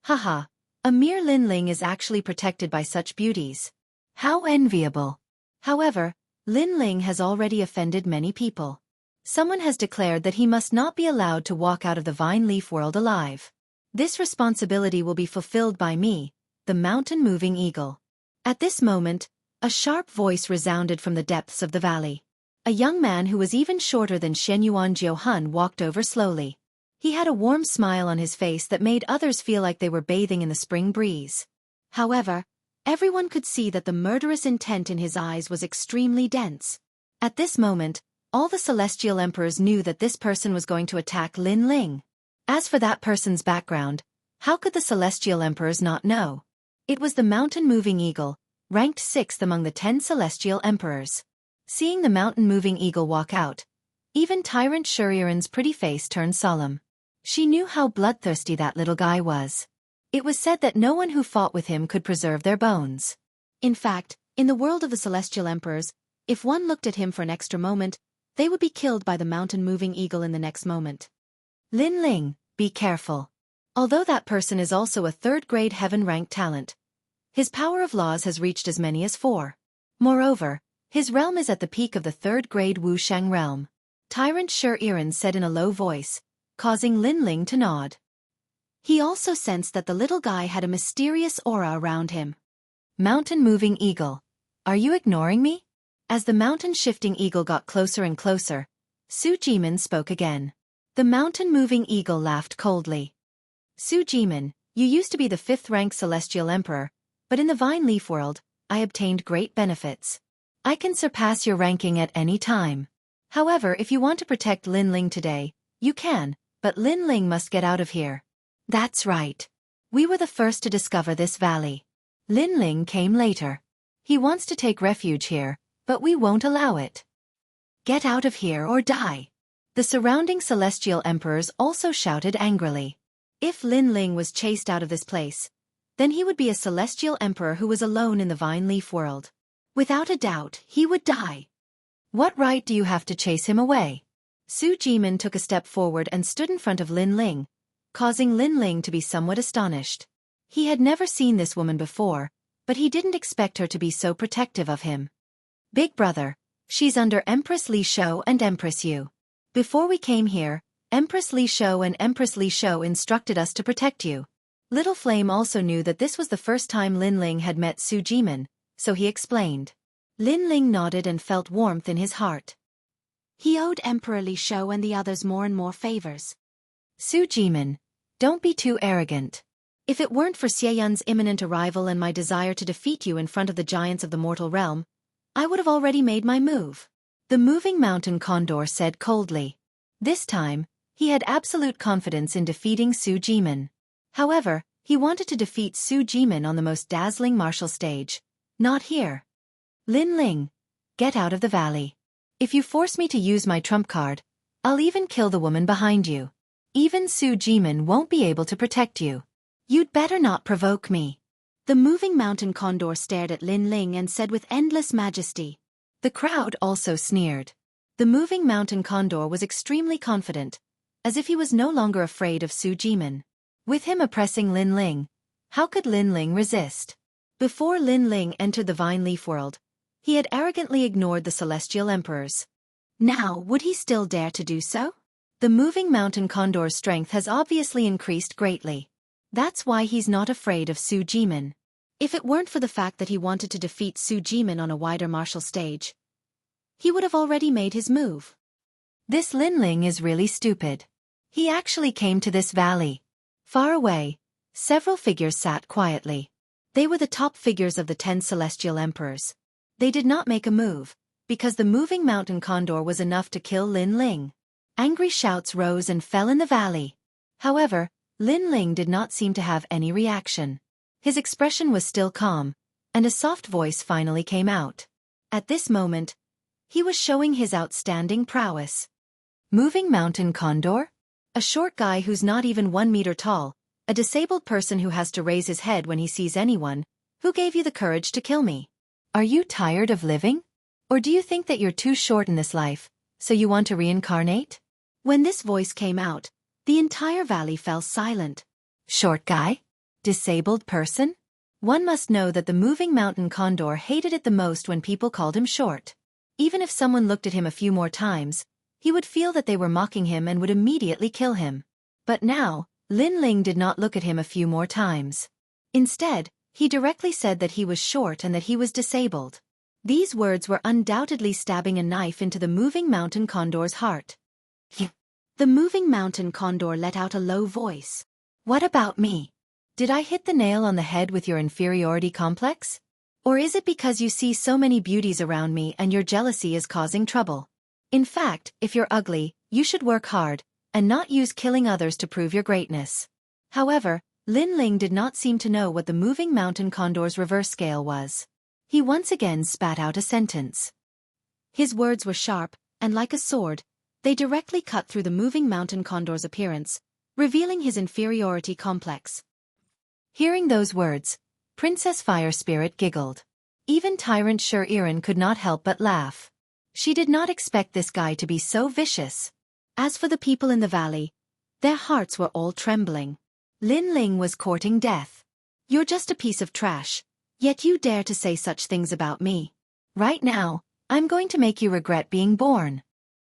Haha, a mere Lin Ling is actually protected by such beauties. How enviable. However, Lin Ling has already offended many people. Someone has declared that he must not be allowed to walk out of the Vine Leaf world alive. This responsibility will be fulfilled by me, the Mountain Moving Eagle. At this moment, a sharp voice resounded from the depths of the valley. A young man who was even shorter than Shenyuan Jiuhun walked over slowly. He had a warm smile on his face that made others feel like they were bathing in the spring breeze. However, everyone could see that the murderous intent in his eyes was extremely dense. At this moment, all the Celestial Emperors knew that this person was going to attack Lin Ling. As for that person's background, how could the Celestial Emperors not know? It was the Mountain Moving Eagle, ranked 6th among the 10 Celestial Emperors. Seeing the Mountain Moving Eagle walk out, even Tyrant Shuri Ren's pretty face turned solemn. She knew how bloodthirsty that little guy was. It was said that no one who fought with him could preserve their bones. In fact, in the world of the Celestial Emperors, if one looked at him for an extra moment, they would be killed by the Mountain Moving Eagle in the next moment. Lin Ling, be careful. Although that person is also a 3rd-grade heaven-ranked talent, his power of laws has reached as many as 4. Moreover, his realm is at the peak of the 3rd-grade Wuxiang realm. Tyrant Shuri Ren said in a low voice, causing Lin Ling to nod. He also sensed that the little guy had a mysterious aura around him. Mountain Moving Eagle, are you ignoring me? As the mountain shifting eagle got closer and closer, Su Jimin spoke again. The Mountain Moving Eagle laughed coldly. Su Jimin, you used to be the 5th-ranked Celestial Emperor, but in the Vine Leaf world, I obtained great benefits. I can surpass your ranking at any time. However, if you want to protect Lin Ling today, you can, but Lin Ling must get out of here. That's right. We were the first to discover this valley. Lin Ling came later. He wants to take refuge here, but we won't allow it. Get out of here or die. The surrounding Celestial Emperors also shouted angrily. If Lin Ling was chased out of this place, then he would be a Celestial Emperor who was alone in the Vine Leaf world. Without a doubt, he would die. What right do you have to chase him away? Su Jimin took a step forward and stood in front of Lin Ling, causing Lin Ling to be somewhat astonished. He had never seen this woman before, but he didn't expect her to be so protective of him. Big brother, She's under Empress Li Shou and Empress Yu. Before we came here, Empress Li Shou and Empress Li Shou instructed us to protect you. Little Flame also knew that this was the first time Lin Ling had met Su Jimin, so he explained. Lin Ling nodded and felt warmth in his heart. He owed Emperor Li Shou and the others more and more favors. Su Jimin, don't be too arrogant. If it weren't for Xieyun's imminent arrival and my desire to defeat you in front of the giants of the mortal realm, I would have already made my move. The moving mountain condor said coldly. This time, he had absolute confidence in defeating Su Jimin. However, he wanted to defeat Su Jimin on the most dazzling martial stage. Not here. Lin Ling, get out of the valley. If you force me to use my trump card, I'll even kill the woman behind you. Even Su Jimin won't be able to protect you. You'd better not provoke me. The moving mountain condor stared at Lin Ling and said with endless majesty. The crowd also sneered. The moving mountain condor was extremely confident, as if he was no longer afraid of Su Jimin. With him oppressing Lin Ling, how could Lin Ling resist? Before Lin Ling entered the Vine Leaf world, he had arrogantly ignored the celestial emperors. Now, would he still dare to do so? The moving mountain condor's strength has obviously increased greatly. That's why he's not afraid of Su Jimin. If it weren't for the fact that he wanted to defeat Su Jimin on a wider martial stage, he would have already made his move. This Lin Ling is really stupid. He actually came to this valley. Far away, several figures sat quietly. They were the top figures of the 10 celestial emperors. They did not make a move, because the moving mountain condor was enough to kill Lin Ling. Angry shouts rose and fell in the valley. However, Lin Ling did not seem to have any reaction. His expression was still calm, and a soft voice finally came out. At this moment, he was showing his outstanding prowess. Moving mountain condor? A short guy who's not even 1 meter tall, a disabled person who has to raise his head when he sees anyone. Who gave you the courage to kill me? Are you tired of living? Or do you think that you're too short in this life, so you want to reincarnate? When this voice came out, the entire valley fell silent. Short guy? Disabled person? One must know that the moving mountain condor hated it the most when people called him short. Even if someone looked at him a few more times, he would feel that they were mocking him and would immediately kill him. But now, Lin Ling did not look at him a few more times. Instead, he directly said that he was short and that he was disabled. These words were undoubtedly stabbing a knife into the moving mountain condor's heart. The moving mountain condor let out a low voice. What about me? Did I hit the nail on the head with your inferiority complex? Or is it because you see so many beauties around me and your jealousy is causing trouble? In fact, if you're ugly, you should work hard, and not use killing others to prove your greatness. However, Lin Ling did not seem to know what the moving mountain condor's reverse scale was. He once again spat out a sentence. His words were sharp, and like a sword, they directly cut through the moving mountain condor's appearance, revealing his inferiority complex. Hearing those words, Princess Fire Spirit giggled. Even Tyrant Sher Iran could not help but laugh. She did not expect this guy to be so vicious. As for the people in the valley, their hearts were all trembling. Lin Ling was courting death. You're just a piece of trash, yet you dare to say such things about me. Right now, I'm going to make you regret being born.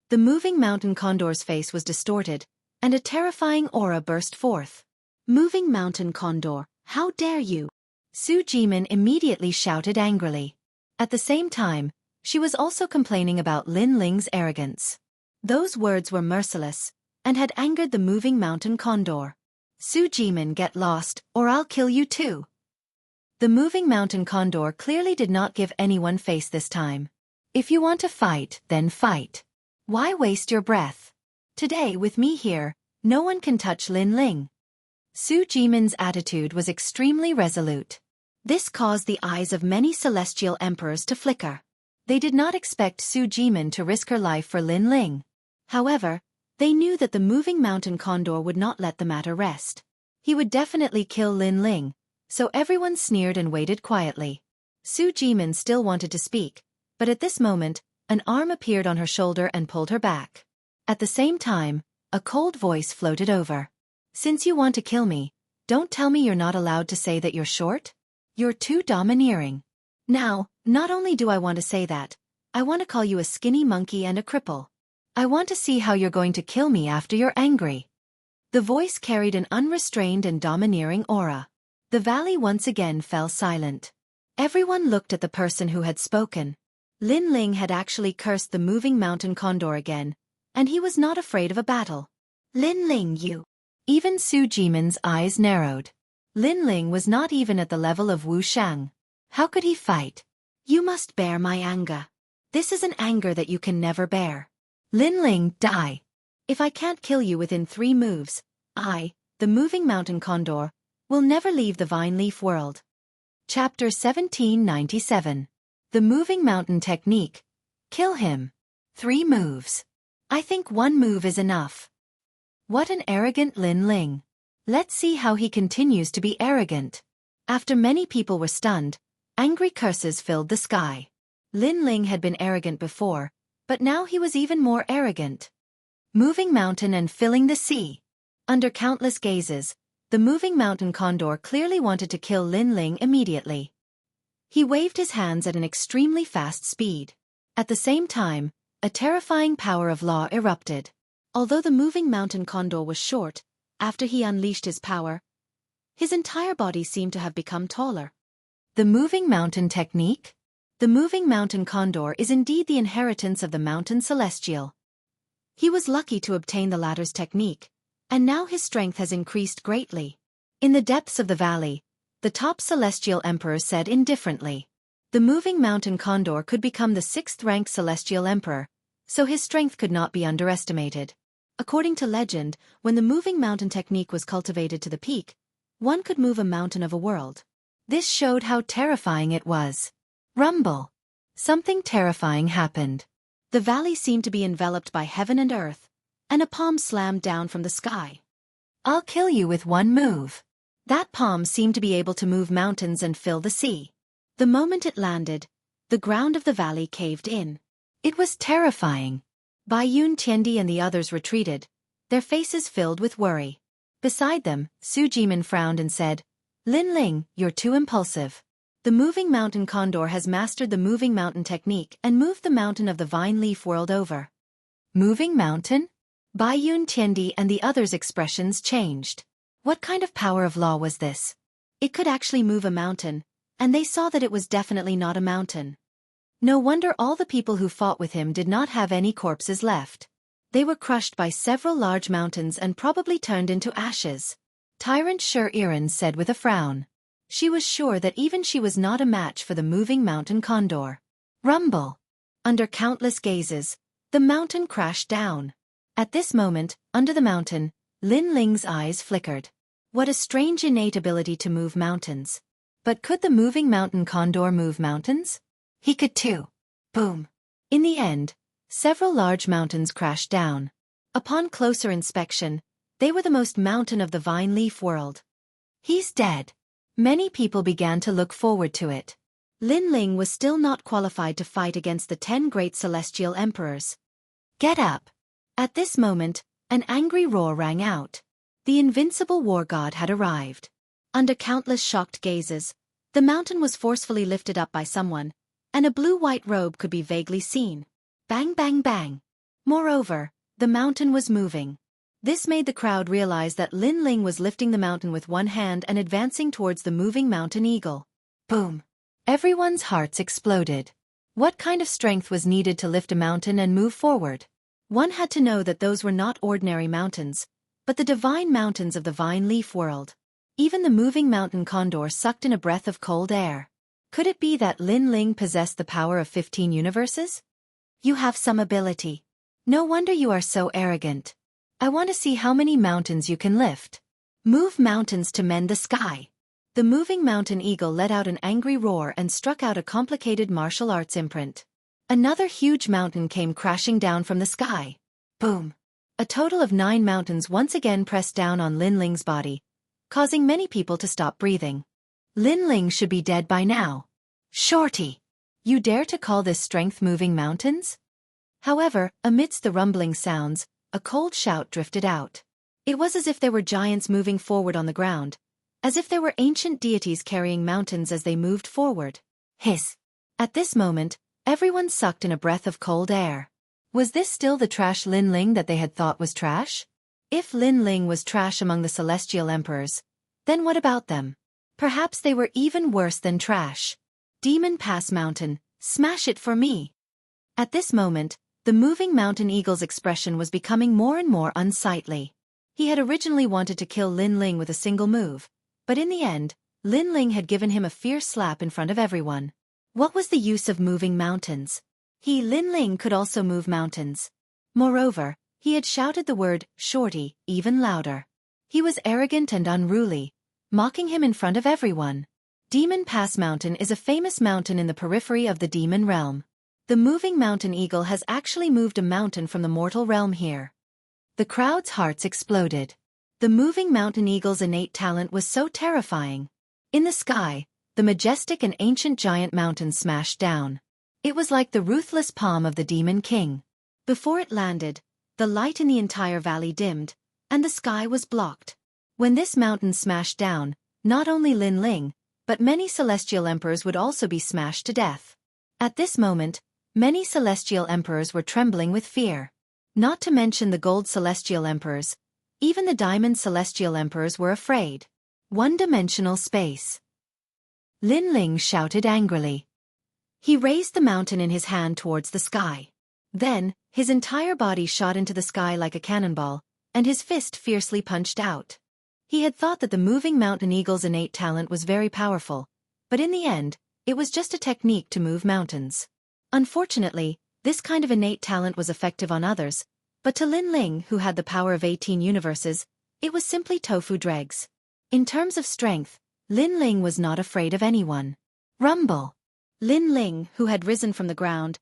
The moving mountain condor's face was distorted, and a terrifying aura burst forth. Moving mountain condor, how dare you? Su Jimin immediately shouted angrily. At the same time, she was also complaining about Lin Ling's arrogance. Those words were merciless, and had angered the moving mountain condor. Su Jimin, get lost, or I'll kill you too. The moving mountain condor clearly did not give anyone face this time. If you want to fight, then fight. Why waste your breath? Today, with me here, no one can touch Lin Ling. Su Jimin's attitude was extremely resolute. This caused the eyes of many celestial emperors to flicker. They did not expect Su Jimin to risk her life for Lin Ling. However, they knew that the moving mountain condor would not let the matter rest. He would definitely kill Lin Ling, so everyone sneered and waited quietly. Su Jimin still wanted to speak, but at this moment, an arm appeared on her shoulder and pulled her back. At the same time, a cold voice floated over. Since you want to kill me, don't tell me you're not allowed to say that you're short? You're too domineering. Now, not only do I want to say that, I want to call you a skinny monkey and a cripple. I want to see how you're going to kill me after you're angry. The voice carried an unrestrained and domineering aura. The valley once again fell silent. Everyone looked at the person who had spoken. Lin Ling had actually cursed the moving mountain condor again, and he was not afraid of a battle. Lin Ling, you. Even Su Jimin's eyes narrowed. Lin Ling was not even at the level of Wu Shang. How could he fight? You must bear my anger. This is an anger that you can never bear. Lin Ling, die. If I can't kill you within 3 moves, I, the moving mountain condor, will never leave the vine leaf world. Chapter 1797. The moving mountain technique. Kill him. 3 moves. I think 1 move is enough. What an arrogant Lin Ling. Let's see how he continues to be arrogant. After many people were stunned, angry curses filled the sky. Lin Ling had been arrogant before, but now he was even more arrogant. Moving mountain and filling the sea. Under countless gazes, the moving mountain condor clearly wanted to kill Lin Ling immediately. He waved his hands at an extremely fast speed. At the same time, a terrifying power of law erupted. Although the moving mountain condor was short, after he unleashed his power, his entire body seemed to have become taller. The moving mountain technique? The moving mountain condor is indeed the inheritance of the mountain celestial. He was lucky to obtain the latter's technique, and now his strength has increased greatly. In the depths of the valley, the top celestial emperor said indifferently. The moving mountain condor could become the 6th-ranked celestial emperor, so his strength could not be underestimated. According to legend, when the moving mountain technique was cultivated to the peak, one could move a mountain of a world. This showed how terrifying it was. Rumble. Something terrifying happened. The valley seemed to be enveloped by heaven and earth, and a palm slammed down from the sky. I'll kill you with 1 move. That palm seemed to be able to move mountains and fill the sea. The moment it landed, the ground of the valley caved in. It was terrifying. Bai Yun Tiendi and the others retreated, their faces filled with worry. Beside them, Su Jimin frowned and said, Lin Ling, you're too impulsive. The moving mountain condor has mastered the moving mountain technique and moved the mountain of the vine leaf world over. Moving mountain? Bai Yun Tiendi and the others' expressions changed. What kind of power of law was this? It could actually move a mountain, and they saw that it was definitely not a mountain. No wonder all the people who fought with him did not have any corpses left. They were crushed by several large mountains and probably turned into ashes. Tyrant Sher Iran said with a frown. She was sure that even she was not a match for the moving mountain condor. Rumble. Under countless gazes, the mountain crashed down. At this moment, under the mountain, Lin Ling's eyes flickered. What a strange innate ability to move mountains. But could the moving mountain condor move mountains? He could too. Boom. In the end, several large mountains crashed down. Upon closer inspection, they were the most mountain of the vine leaf world. He's dead. Many people began to look forward to it. Lin Ling was still not qualified to fight against the 10 great celestial emperors. Get up. At this moment, an angry roar rang out. The invincible war god had arrived. Under countless shocked gazes, the mountain was forcefully lifted up by someone, and a blue-white robe could be vaguely seen. Bang bang bang. Moreover, the mountain was moving. This made the crowd realize that Lin Ling was lifting the mountain with one hand and advancing towards the moving mountain eagle. Boom. Everyone's hearts exploded. What kind of strength was needed to lift a mountain and move forward? One had to know that those were not ordinary mountains, but the divine mountains of the vine leaf world. Even the moving mountain condor sucked in a breath of cold air. Could it be that Lin Ling possessed the power of 15 universes? You have some ability. No wonder you are so arrogant. I want to see how many mountains you can lift. Move mountains to mend the sky. The moving mountain eagle let out an angry roar and struck out a complicated martial arts imprint. Another huge mountain came crashing down from the sky. Boom. A total of 9 mountains once again pressed down on Lin Ling's body, causing many people to stop breathing. Lin Ling should be dead by now. Shorty! You dare to call this strength moving mountains? However, amidst the rumbling sounds, a cold shout drifted out. It was as if there were giants moving forward on the ground, as if there were ancient deities carrying mountains as they moved forward. Hiss! At this moment, Everyone sucked in a breath of cold air. Was this still the trash Lin Ling that they had thought was trash? If Lin Ling was trash among the celestial emperors, then what about them? Perhaps they were even worse than trash. Demon Pass Mountain, smash it for me. At this moment, the moving mountain eagle's expression was becoming more and more unsightly. He had originally wanted to kill Lin Ling with a single move, but in the end, Lin Ling had given him a fierce slap in front of everyone. What was the use of moving mountains? He, Lin Ling, could also move mountains. Moreover, he had shouted the word, shorty, even louder. He was arrogant and unruly, mocking him in front of everyone. Demon Pass Mountain is a famous mountain in the periphery of the demon realm. The moving mountain eagle has actually moved a mountain from the mortal realm here. The crowd's hearts exploded. The moving mountain eagle's innate talent was so terrifying. In the sky, the majestic and ancient giant mountain smashed down. It was like the ruthless palm of the demon king. Before it landed, the light in the entire valley dimmed, and the sky was blocked. When this mountain smashed down, not only Lin Ling, but many celestial emperors would also be smashed to death. At this moment, many celestial emperors were trembling with fear. Not to mention the gold celestial emperors, even the diamond celestial emperors were afraid. One-dimensional space. Lin Ling shouted angrily. He raised the mountain in his hand towards the sky. Then, his entire body shot into the sky like a cannonball, and his fist fiercely punched out. He had thought that the moving mountain eagle's innate talent was very powerful, but in the end, it was just a technique to move mountains. Unfortunately, this kind of innate talent was effective on others, but to Lin Ling, who had the power of 18 universes, it was simply tofu dregs. In terms of strength, Lin Ling was not afraid of anyone. Rumble! Lin Ling, who had risen from the ground,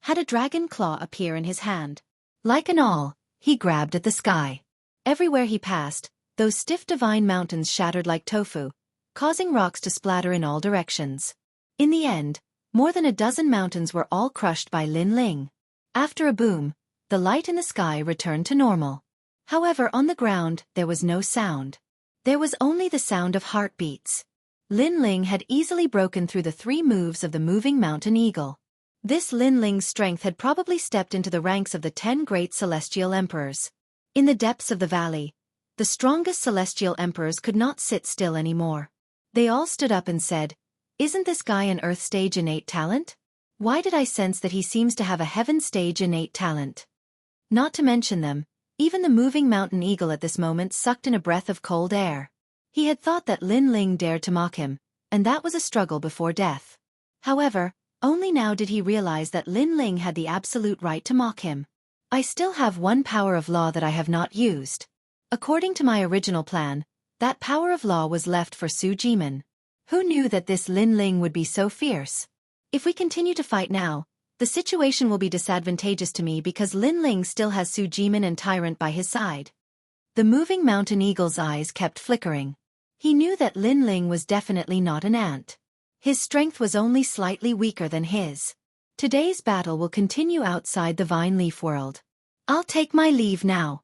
had a dragon claw appear in his hand. Like an awl, he grabbed at the sky. Everywhere he passed, those stiff divine mountains shattered like tofu, causing rocks to splatter in all directions. In the end, more than a dozen mountains were all crushed by Lin Ling. After a boom, the light in the sky returned to normal. However, on the ground, there was no sound. There was only the sound of heartbeats. Lin Ling had easily broken through the 3 moves of the moving mountain eagle. This Lin Ling's strength had probably stepped into the ranks of the 10 great celestial emperors. In the depths of the valley, the strongest celestial emperors could not sit still anymore. They all stood up and said, "Isn't this guy an Earth stage innate talent? Why did I sense that he seems to have a Heaven stage innate talent?" Not to mention them, even the moving mountain eagle at this moment sucked in a breath of cold air. He had thought that Lin Ling dared to mock him, and that was a struggle before death. However, only now did he realize that Lin Ling had the absolute right to mock him. "I still have one power of law that I have not used. According to my original plan, that power of law was left for Su Jimin. Who knew that this Lin Ling would be so fierce? If we continue to fight now, the situation will be disadvantageous to me because Lin Ling still has Su Jimin and Tyrant by his side." The moving mountain eagle's eyes kept flickering. He knew that Lin Ling was definitely not an ant. His strength was only slightly weaker than his. Today's battle will continue outside the Vine Leaf world. I'll take my leave now.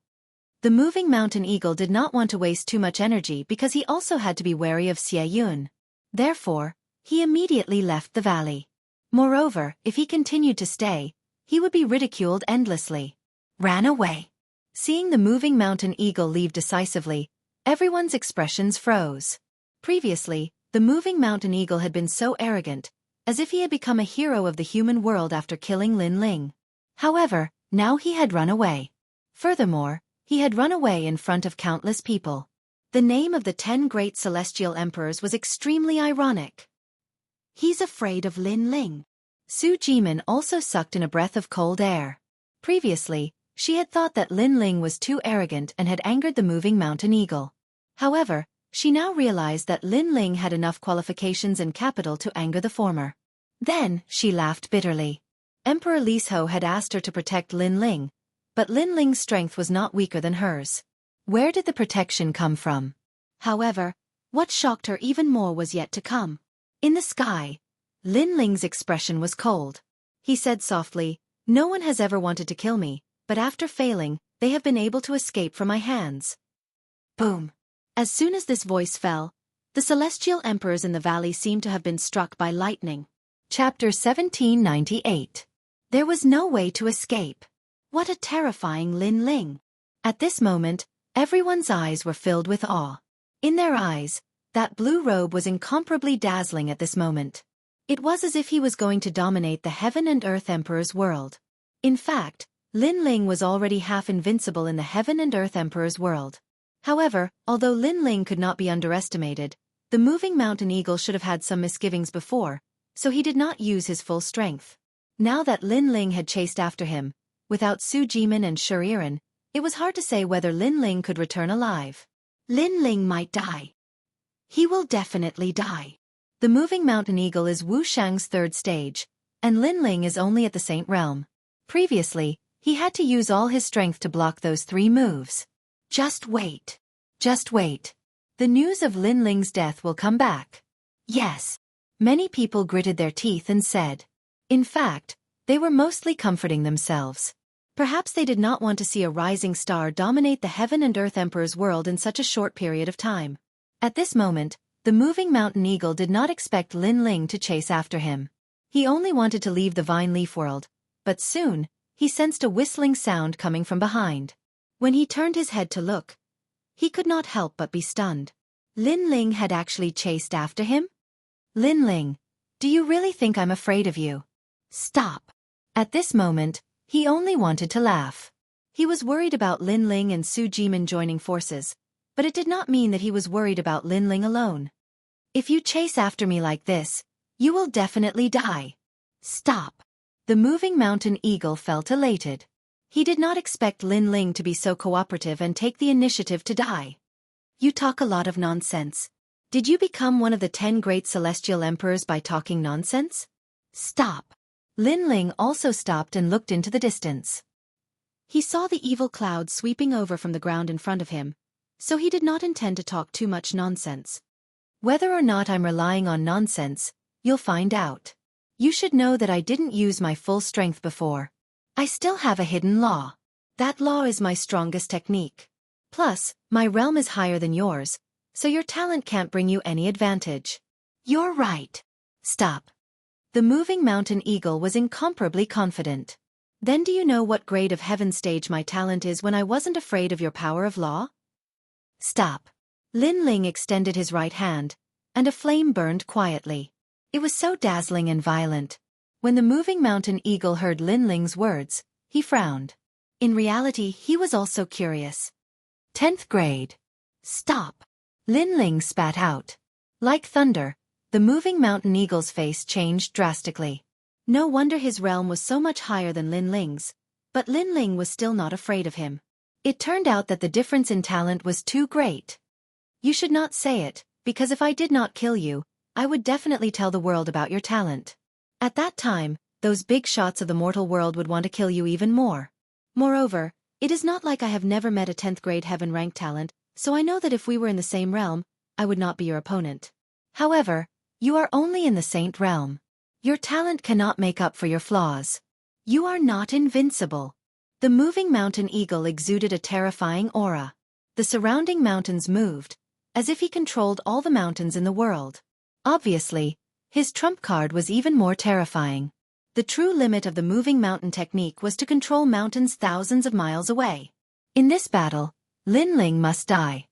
The moving mountain eagle did not want to waste too much energy because he also had to be wary of Xie Yun. Therefore, he immediately left the valley. Moreover, if he continued to stay, he would be ridiculed endlessly. Ran away. Seeing the moving mountain eagle leave decisively, everyone's expressions froze. Previously, the moving mountain eagle had been so arrogant, as if he had become a hero of the human world after killing Lin Ling. However, now he had run away. Furthermore, he had run away in front of countless people. The name of the 10 great celestial emperors was extremely ironic. He's afraid of Lin Ling. Su Jimin also sucked in a breath of cold air. Previously, she had thought that Lin Ling was too arrogant and had angered the moving mountain eagle. However, she now realized that Lin Ling had enough qualifications and capital to anger the former. Then, she laughed bitterly. Emperor Liso had asked her to protect Lin Ling, but Lin Ling's strength was not weaker than hers. Where did the protection come from? However, what shocked her even more was yet to come. In the sky, Lin Ling's expression was cold. He said softly, "No one has ever wanted to kill me, but after failing, they have been able to escape from my hands." Boom! As soon as this voice fell, the celestial emperors in the valley seemed to have been struck by lightning. Chapter 1798. There was no way to escape. What a terrifying Lin Ling. At this moment, everyone's eyes were filled with awe. In their eyes, that blue robe was incomparably dazzling at this moment. It was as if he was going to dominate the Heaven and Earth Emperor's world. In fact, Lin Ling was already half invincible in the Heaven and Earth Emperor's world. However, although Lin Ling could not be underestimated, the moving mountain eagle should have had some misgivings before, so he did not use his full strength. Now that Lin Ling had chased after him, without Su Jimin and Shuriren, it was hard to say whether Lin Ling could return alive. Lin Ling might die. He will definitely die. The moving mountain eagle is Wu Shang's third stage, and Lin Ling is only at the Saint realm. Previously, he had to use all his strength to block those 3 moves. Just wait. Just wait. The news of Lin Ling's death will come back. Yes. Many people gritted their teeth and said. In fact, they were mostly comforting themselves. Perhaps they did not want to see a rising star dominate the Heaven and Earth Emperor's world in such a short period of time. At this moment, the moving mountain eagle did not expect Lin Ling to chase after him. He only wanted to leave the vine leaf world, but soon, he sensed a whistling sound coming from behind. When he turned his head to look, he could not help but be stunned. Lin Ling had actually chased after him? Lin Ling, do you really think I'm afraid of you? Stop. At this moment, he only wanted to laugh. He was worried about Lin Ling and Su Jimin joining forces, but it did not mean that he was worried about Lin Ling alone. If you chase after me like this, you will definitely die. Stop. The moving mountain eagle felt elated. He did not expect Lin Ling to be so cooperative and take the initiative to die. You talk a lot of nonsense. Did you become one of the 10 great celestial emperors by talking nonsense? Stop. Lin Ling also stopped and looked into the distance. He saw the evil cloud sweeping over from the ground in front of him, so he did not intend to talk too much nonsense. Whether or not I'm relying on nonsense, you'll find out. You should know that I didn't use my full strength before. I still have a hidden law. That law is my strongest technique. Plus, my realm is higher than yours, so your talent can't bring you any advantage. You're right. Stop. The moving mountain eagle was incomparably confident. Then do you know what grade of heaven stage my talent is when I wasn't afraid of your power of law? Stop. Lin Ling extended his right hand, and a flame burned quietly. It was so dazzling and violent. When the moving mountain eagle heard Lin Ling's words, he frowned. In reality, he was also curious. 10th grade. Stop. Lin Ling spat out. Like thunder, the moving mountain eagle's face changed drastically. No wonder his realm was so much higher than Lin Ling's, but Lin Ling was still not afraid of him. It turned out that the difference in talent was too great. You should not say it, because if I did not kill you, I would definitely tell the world about your talent. At that time, those big shots of the mortal world would want to kill you even more. Moreover, it is not like I have never met a 10th grade heaven rank talent, so I know that if we were in the same realm, I would not be your opponent. However, you are only in the saint realm. Your talent cannot make up for your flaws. You are not invincible. The moving mountain eagle exuded a terrifying aura. The surrounding mountains moved, as if he controlled all the mountains in the world. Obviously, his trump card was even more terrifying. The true limit of the moving mountain technique was to control mountains thousands of miles away. In this battle, Lin Ling must die.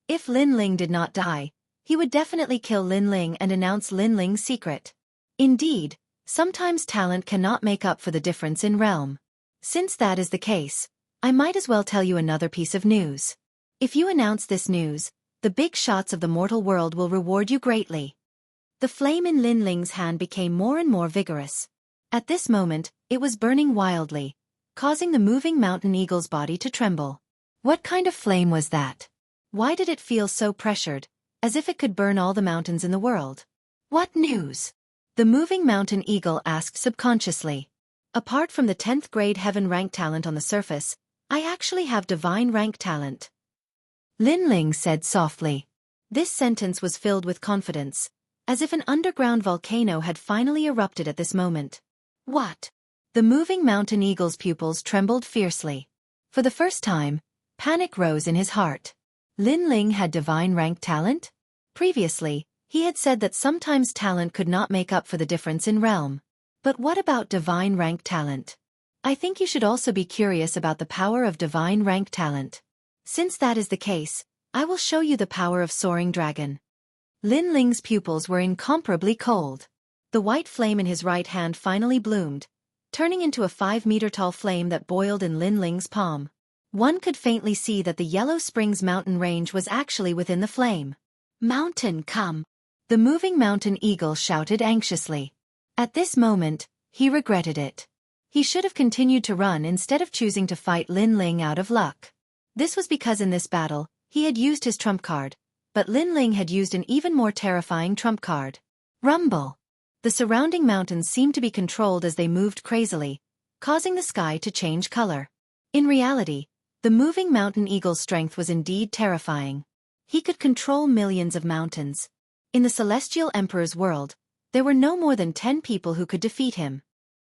If Lin Ling did not die, he would definitely kill Lin Ling and announce Lin Ling's secret. Indeed, sometimes talent cannot make up for the difference in realm. Since that is the case, I might as well tell you another piece of news. If you announce this news, the big shots of the mortal world will reward you greatly. The flame in Lin Ling's hand became more and more vigorous. At this moment, it was burning wildly, causing the moving mountain eagle's body to tremble. What kind of flame was that? Why did it feel so pressured, as if it could burn all the mountains in the world? What news? The moving mountain eagle asked subconsciously. Apart from the 10th grade heaven rank talent on the surface, I actually have divine rank talent. Lin Ling said softly. This sentence was filled with confidence, as if an underground volcano had finally erupted at this moment. What? The moving mountain eagle's pupils trembled fiercely. For the first time, panic rose in his heart. Lin Ling had divine rank talent? Previously, He had said that sometimes talent could not make up for the difference in realm. But what about divine rank talent? I think you should also be curious about the power of divine rank talent. Since that is the case, I will show you the power of Soaring Dragon. Lin Ling's pupils were incomparably cold. The white flame in his right hand finally bloomed, turning into a 5-meter-tall flame that boiled in Lin Ling's palm. One could faintly see that the Yellow Springs mountain range was actually within the flame. "Mountain, come!" The moving mountain eagle shouted anxiously. At this moment, he regretted it. He should have continued to run instead of choosing to fight Lin Ling out of luck. This was because in this battle, he had used his trump card, but Lin Ling had used an even more terrifying trump card. Rumble! The surrounding mountains seemed to be controlled as they moved crazily, causing the sky to change color. In reality, the moving mountain eagle's strength was indeed terrifying. He could control millions of mountains. In the Celestial Emperor's world, there were no more than 10 people who could defeat him.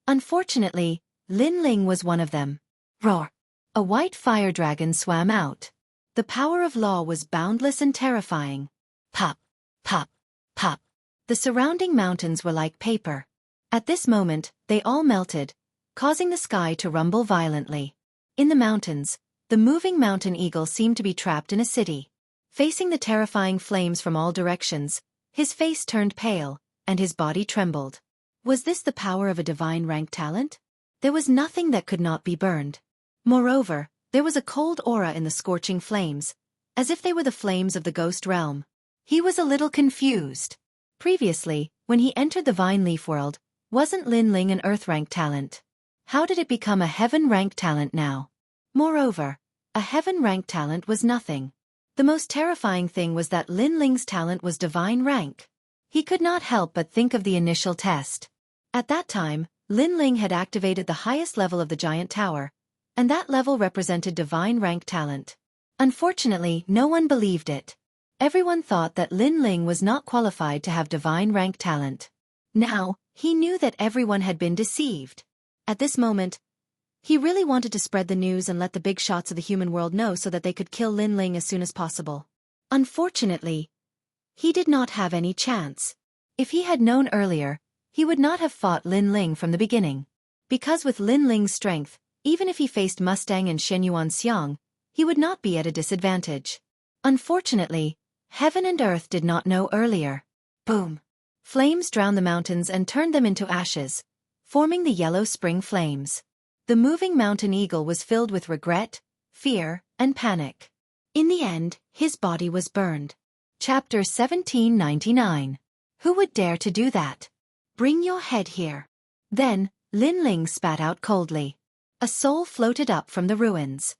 Unfortunately, Lin Ling was one of them. Roar! A white fire dragon swam out. The power of law was boundless and terrifying. Pop! Pop! Pop! The surrounding mountains were like paper. At this moment, they all melted, causing the sky to rumble violently. In the mountains, the moving mountain eagle seemed to be trapped in a city. Facing the terrifying flames from all directions, his face turned pale, and his body trembled. Was this the power of a divine rank talent? There was nothing that could not be burned. Moreover, there was a cold aura in the scorching flames, as if they were the flames of the ghost realm. He was a little confused. Previously, when he entered the Vine Leaf world, wasn't Lin Ling an earth rank talent? How did it become a heaven rank talent now? Moreover, a heaven rank talent was nothing. The most terrifying thing was that Lin Ling's talent was divine rank. He could not help but think of the initial test. At that time, Lin Ling had activated the highest level of the giant tower, and that level represented divine rank talent. Unfortunately, no one believed it. Everyone thought that Lin Ling was not qualified to have divine rank talent. Now, he knew that everyone had been deceived. At this moment, he really wanted to spread the news and let the big shots of the human world know so that they could kill Lin Ling as soon as possible. Unfortunately, he did not have any chance. If he had known earlier, he would not have fought Lin Ling from the beginning. Because with Lin Ling's strength, even if he faced Mustang and Shenyuan Xiang, he would not be at a disadvantage. Unfortunately, heaven and earth did not know earlier. Boom! Flames drowned the mountains and turned them into ashes, forming the Yellow Spring flames. The moving mountain eagle was filled with regret, fear, and panic. In the end, his body was burned. Chapter 1799. Who would dare to do that? Bring your head here. Then, Lin Ling spat out coldly. A soul floated up from the ruins.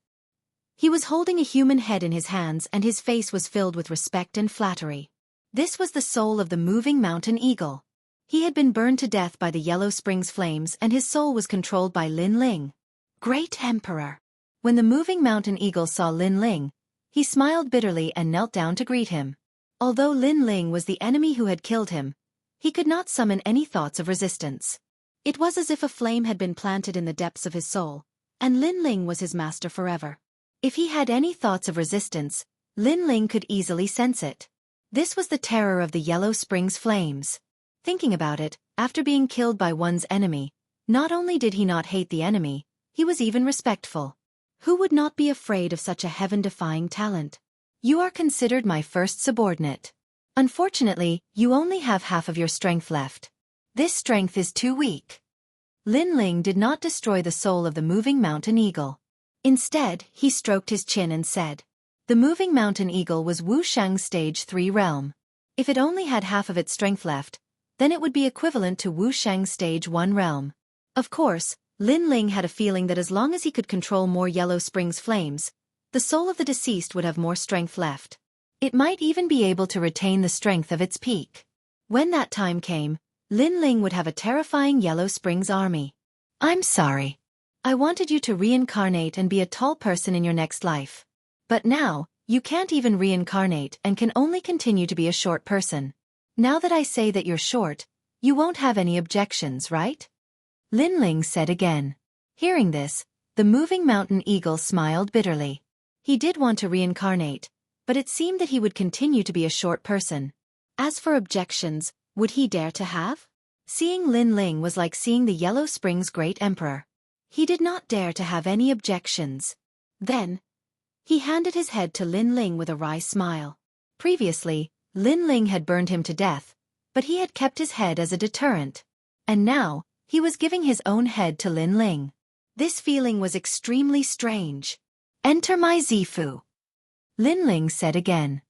He was holding a human head in his hands and his face was filled with respect and flattery. This was the soul of the moving mountain eagle. He had been burned to death by the Yellow Springs flames and his soul was controlled by Lin Ling. Great Emperor! When the moving mountain eagle saw Lin Ling, he smiled bitterly and knelt down to greet him. Although Lin Ling was the enemy who had killed him, he could not summon any thoughts of resistance. It was as if a flame had been planted in the depths of his soul, and Lin Ling was his master forever. If he had any thoughts of resistance, Lin Ling could easily sense it. This was the terror of the Yellow Springs flames. Thinking about it, after being killed by one's enemy, not only did he not hate the enemy, he was even respectful. Who would not be afraid of such a heaven-defying talent? You are considered my first subordinate. Unfortunately, you only have half of your strength left. This strength is too weak. Lin Ling did not destroy the soul of the moving mountain eagle. Instead, he stroked his chin and said, the moving mountain eagle was Wuxia's stage 3 realm. If it only had half of its strength left, then it would be equivalent to Wuxia's stage 1 realm. Of course, Lin Ling had a feeling that as long as he could control more Yellow Springs flames, the soul of the deceased would have more strength left. It might even be able to retain the strength of its peak. When that time came, Lin Ling would have a terrifying Yellow Springs army. I'm sorry. I wanted you to reincarnate and be a tall person in your next life. But now, you can't even reincarnate and can only continue to be a short person. Now that I say that you're short, you won't have any objections, right? Lin Ling said again. Hearing this, the moving mountain eagle smiled bitterly. He did want to reincarnate, but it seemed that he would continue to be a short person. As for objections, would he dare to have? Seeing Lin Ling was like seeing the Yellow Spring's great emperor. He did not dare to have any objections. Then, he handed his head to Lin Ling with a wry smile. Previously, Lin Ling had burned him to death, but he had kept his head as a deterrent. And now, he was giving his own head to Lin Ling. This feeling was extremely strange. "Enter my Zifu," Lin Ling said again.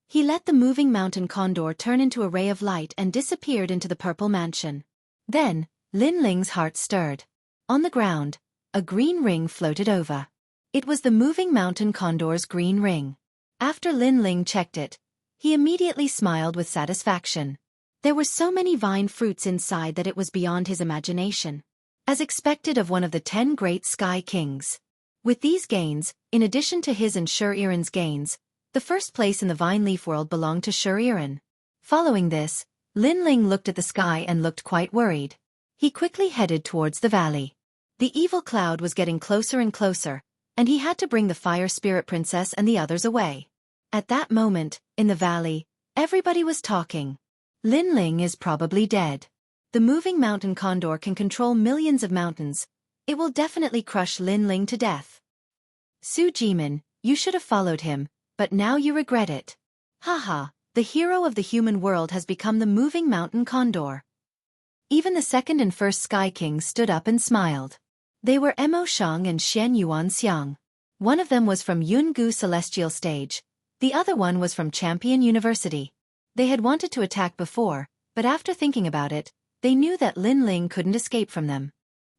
He let the moving mountain condor turn into a ray of light and disappeared into the purple mansion. Then, Lin Ling's heart stirred. On the ground, a green ring floated over. It was the moving mountain condor's green ring. After Lin Ling checked it, he immediately smiled with satisfaction. There were so many vine fruits inside that it was beyond his imagination. As expected of one of the 10 great sky kings. With these gains, in addition to his and Shuriren's gains, the first place in the vine leaf world belonged to Shuriren. Following this, Lin Ling looked at the sky and looked quite worried. He quickly headed towards the valley. The evil cloud was getting closer and closer, and he had to bring the fire spirit princess and the others away. At that moment, in the valley, everybody was talking. Lin Ling is probably dead. The moving mountain condor can control millions of mountains. It will definitely crush Lin Ling to death. Su Jimin, you should have followed him, but now you regret it. Haha, the hero of the human world has become the moving mountain condor. Even the second and first Sky Kings stood up and smiled. They were Mo Shang and Xiang. One of them was from Yungu Celestial Stage. The other one was from Champion University. They had wanted to attack before, but after thinking about it, they knew that Lin Ling couldn't escape from them.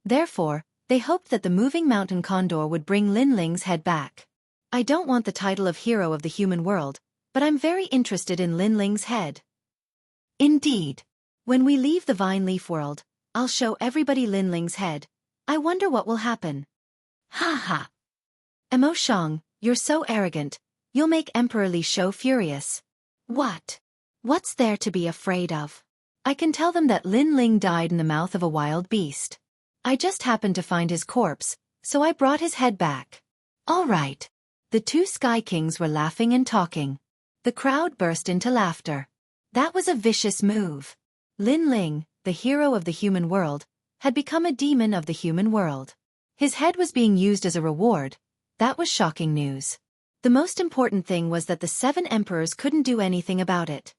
Therefore, they hoped that the moving mountain condor would bring Lin Ling's head back. I don't want the title of hero of the human world, but I'm very interested in Lin Ling's head. Indeed. When we leave the vine leaf world, I'll show everybody Lin Ling's head. I wonder what will happen. Ha ha. Mo Shang, you're so arrogant. You'll make Emperor Li Shou furious. What? What's there to be afraid of? I can tell them that Lin Ling died in the mouth of a wild beast. I just happened to find his corpse, so I brought his head back. All right. The 2 Sky Kings were laughing and talking. The crowd burst into laughter. That was a vicious move. Lin Ling, the hero of the human world, had become a demon of the human world. His head was being used as a reward. That was shocking news. The most important thing was that the 7 emperors couldn't do anything about it.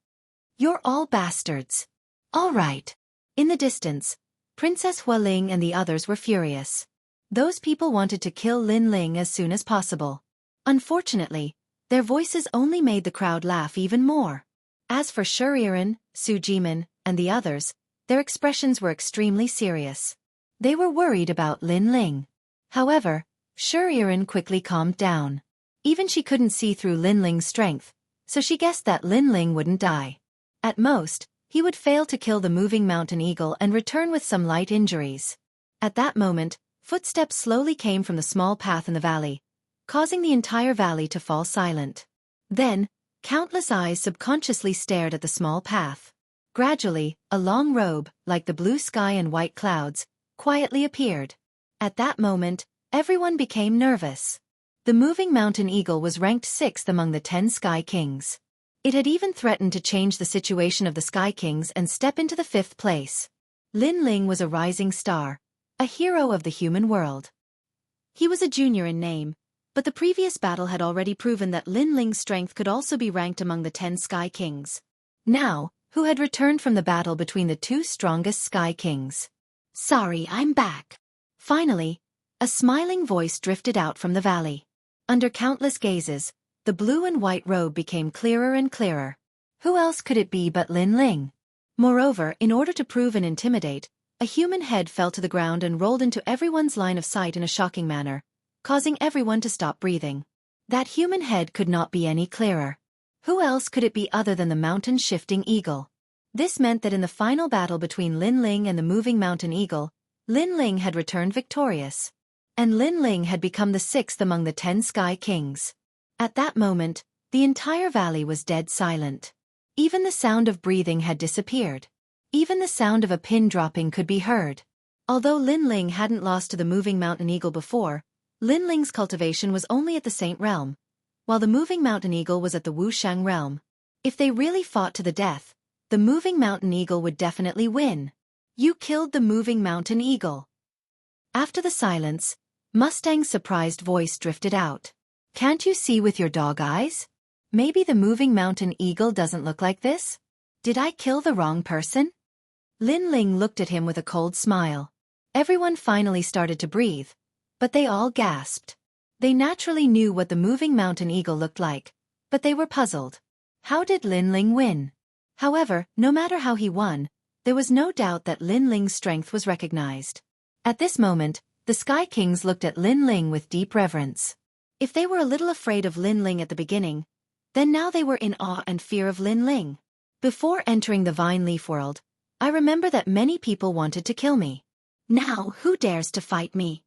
You're all bastards. All right. In the distance, Princess Hualing and the others were furious. Those people wanted to kill Lin Ling as soon as possible. Unfortunately, their voices only made the crowd laugh even more. As for Shuriren, Su Jimin, and the others, their expressions were extremely serious. They were worried about Lin Ling. However, Shuriren quickly calmed down. Even she couldn't see through Lin Ling's strength, so she guessed that Lin Ling wouldn't die. At most, he would fail to kill the moving mountain eagle and return with some light injuries. At that moment, footsteps slowly came from the small path in the valley, causing the entire valley to fall silent. Then, countless eyes subconsciously stared at the small path. Gradually, a long robe, like the blue sky and white clouds, quietly appeared. At that moment, everyone became nervous. The moving mountain eagle was ranked 6th among the 10 Sky Kings. It had even threatened to change the situation of the Sky Kings and step into the 5th place. Lin Ling was a rising star, a hero of the human world. He was a junior in name, but the previous battle had already proven that Lin Ling's strength could also be ranked among the 10 Sky Kings. Now, who had returned from the battle between the 2 strongest Sky Kings? Sorry, I'm back. Finally, a smiling voice drifted out from the valley. Under countless gazes, the blue and white robe became clearer and clearer. Who else could it be but Lin Ling? Moreover, in order to prove and intimidate, a human head fell to the ground and rolled into everyone's line of sight in a shocking manner, causing everyone to stop breathing. That human head could not be any clearer. Who else could it be other than the mountain-shifting eagle? This meant that in the final battle between Lin Ling and the moving mountain eagle, Lin Ling had returned victorious. And Lin Ling had become the 6th among the 10 Sky Kings. At that moment, the entire valley was dead silent. Even the sound of breathing had disappeared. Even the sound of a pin dropping could be heard. Although Lin Ling hadn't lost to the moving mountain eagle before, Lin Ling's cultivation was only at the Saint realm, while the moving mountain eagle was at the Wuxiang realm. If they really fought to the death, the moving mountain eagle would definitely win. You killed the moving mountain eagle. After the silence, Mustang's surprised voice drifted out. Can't you see with your dog eyes? Maybe the moving mountain eagle doesn't look like this? Did I kill the wrong person? Lin Ling looked at him with a cold smile. Everyone finally started to breathe, but they all gasped. They naturally knew what the moving mountain eagle looked like, but they were puzzled. How did Lin Ling win? However, no matter how he won, there was no doubt that Lin Ling's strength was recognized. At this moment, the Sky Kings looked at Lin Ling with deep reverence. If they were a little afraid of Lin Ling at the beginning, then now they were in awe and fear of Lin Ling. Before entering the Vine Leaf world, I remember that many people wanted to kill me. Now, who dares to fight me?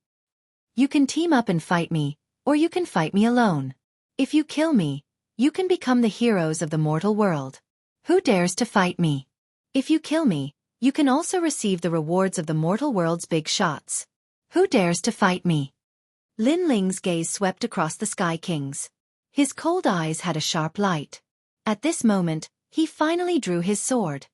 You can team up and fight me, or you can fight me alone. If you kill me, you can become the heroes of the mortal world. Who dares to fight me? If you kill me, you can also receive the rewards of the mortal world's big shots. Who dares to fight me? Lin Ling's gaze swept across the Sky Kings. His cold eyes had a sharp light. At this moment, he finally drew his sword.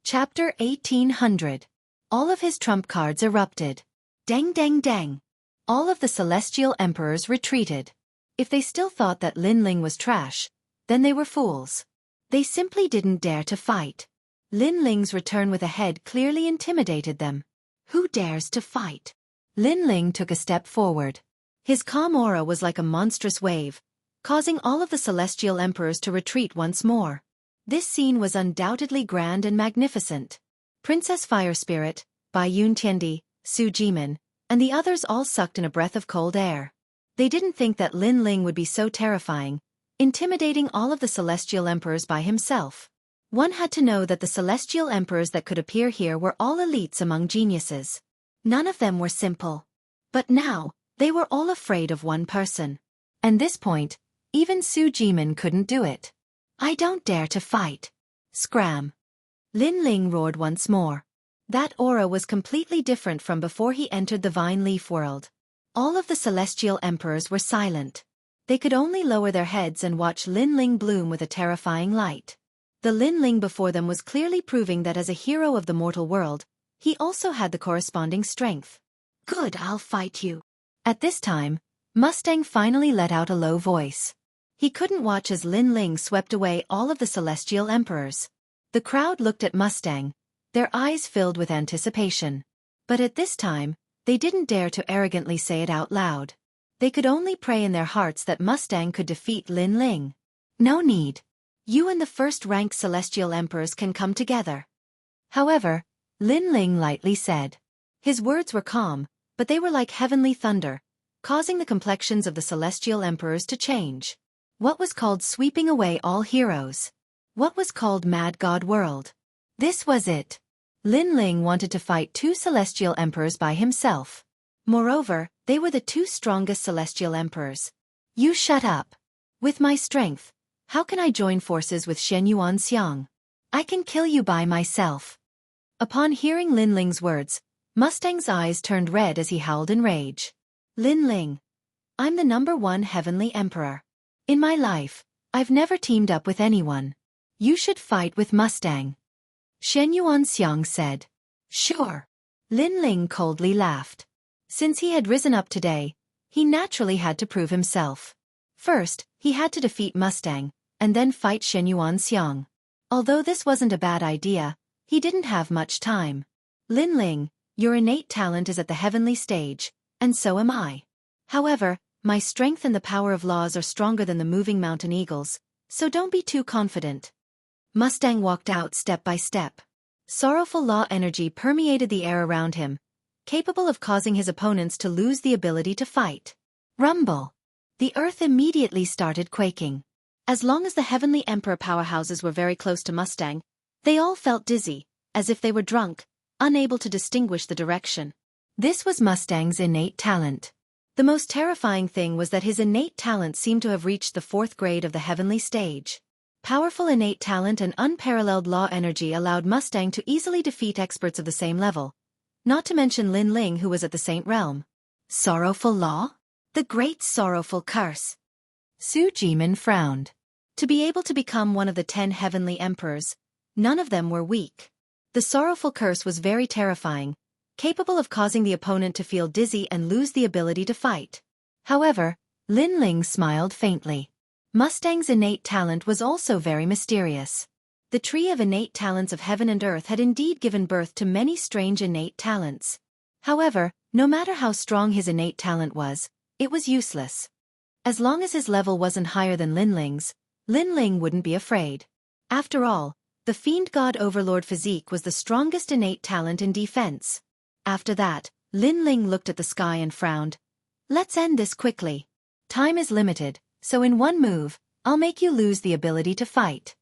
Chapter 1800. All of his trump cards erupted. Dang dang dang. All of the celestial emperors retreated. If they still thought that Lin Ling was trash, then they were fools. They simply didn't dare to fight. Lin Ling's return with a head clearly intimidated them. Who dares to fight? Lin Ling took a step forward. His calm aura was like a monstrous wave, causing all of the celestial emperors to retreat once more. This scene was undoubtedly grand and magnificent. Princess Fire Spirit, Bai Yun Tiandi, Su Jimin, and the others all sucked in a breath of cold air. They didn't think that Lin Ling would be so terrifying, intimidating all of the celestial emperors by himself. One had to know that the celestial emperors that could appear here were all elites among geniuses. None of them were simple. But now, they were all afraid of one person. And this point, even Su Jimin couldn't do it. I don't dare to fight. Scram. Lin Ling roared once more. That aura was completely different from before he entered the Vine Leaf world. All of the celestial emperors were silent. They could only lower their heads and watch Lin Ling bloom with a terrifying light. The Lin Ling before them was clearly proving that as a hero of the mortal world, he also had the corresponding strength. Good, I'll fight you. At this time, Mustang finally let out a low voice. He couldn't watch as Lin Ling swept away all of the celestial emperors. The crowd looked at Mustang, their eyes filled with anticipation. But at this time, they didn't dare to arrogantly say it out loud. They could only pray in their hearts that Mustang could defeat Lin Ling. No need. You and the first-ranked celestial emperors can come together. However, Lin Ling lightly said. His words were calm, but they were like heavenly thunder, causing the complexions of the celestial emperors to change. What was called sweeping away all heroes? What was called Mad God World? This was it. Lin Ling wanted to fight two celestial emperors by himself. Moreover, they were the two strongest celestial emperors. You shut up. With my strength, how can I join forces with Xianxia? I can kill you by myself. Upon hearing Lin Ling's words, Mustang's eyes turned red as he howled in rage. Lin Ling. I'm the #1 heavenly emperor. In my life, I've never teamed up with anyone. You should fight with Mustang. Xianxia said. Sure. Lin Ling coldly laughed. Since he had risen up today, he naturally had to prove himself. First, he had to defeat Mustang, and then fight Xianxia. Although this wasn't a bad idea, he didn't have much time. Lin Ling, your innate talent is at the heavenly stage, and so am I. However, my strength and the power of laws are stronger than the moving mountain eagles, so don't be too confident. Mustang walked out step by step. Sorrowful law energy permeated the air around him, capable of causing his opponents to lose the ability to fight. Rumble. The earth immediately started quaking. As long as the heavenly emperor powerhouses were very close to Mustang, they all felt dizzy, as if they were drunk, unable to distinguish the direction. This was Mustang's innate talent. The most terrifying thing was that his innate talent seemed to have reached the 4th grade of the heavenly stage. Powerful innate talent and unparalleled law energy allowed Mustang to easily defeat experts of the same level, not to mention Lin Ling, who was at the same realm. Sorrowful law? The great sorrowful curse. Su Jimin frowned. To be able to become one of the 10 heavenly emperors, none of them were weak. The sorrowful curse was very terrifying, capable of causing the opponent to feel dizzy and lose the ability to fight. However, Lin Ling smiled faintly. Mustang's innate talent was also very mysterious. The tree of innate talents of heaven and earth had indeed given birth to many strange innate talents. However, no matter how strong his innate talent was, it was useless. As long as his level wasn't higher than Lin Ling's, Lin Ling wouldn't be afraid. After all, the Fiend God Overlord physique was the strongest innate talent in defense. After that, Lin Ling looked at the sky and frowned. Let's end this quickly. Time is limited, so in one move, I'll make you lose the ability to fight.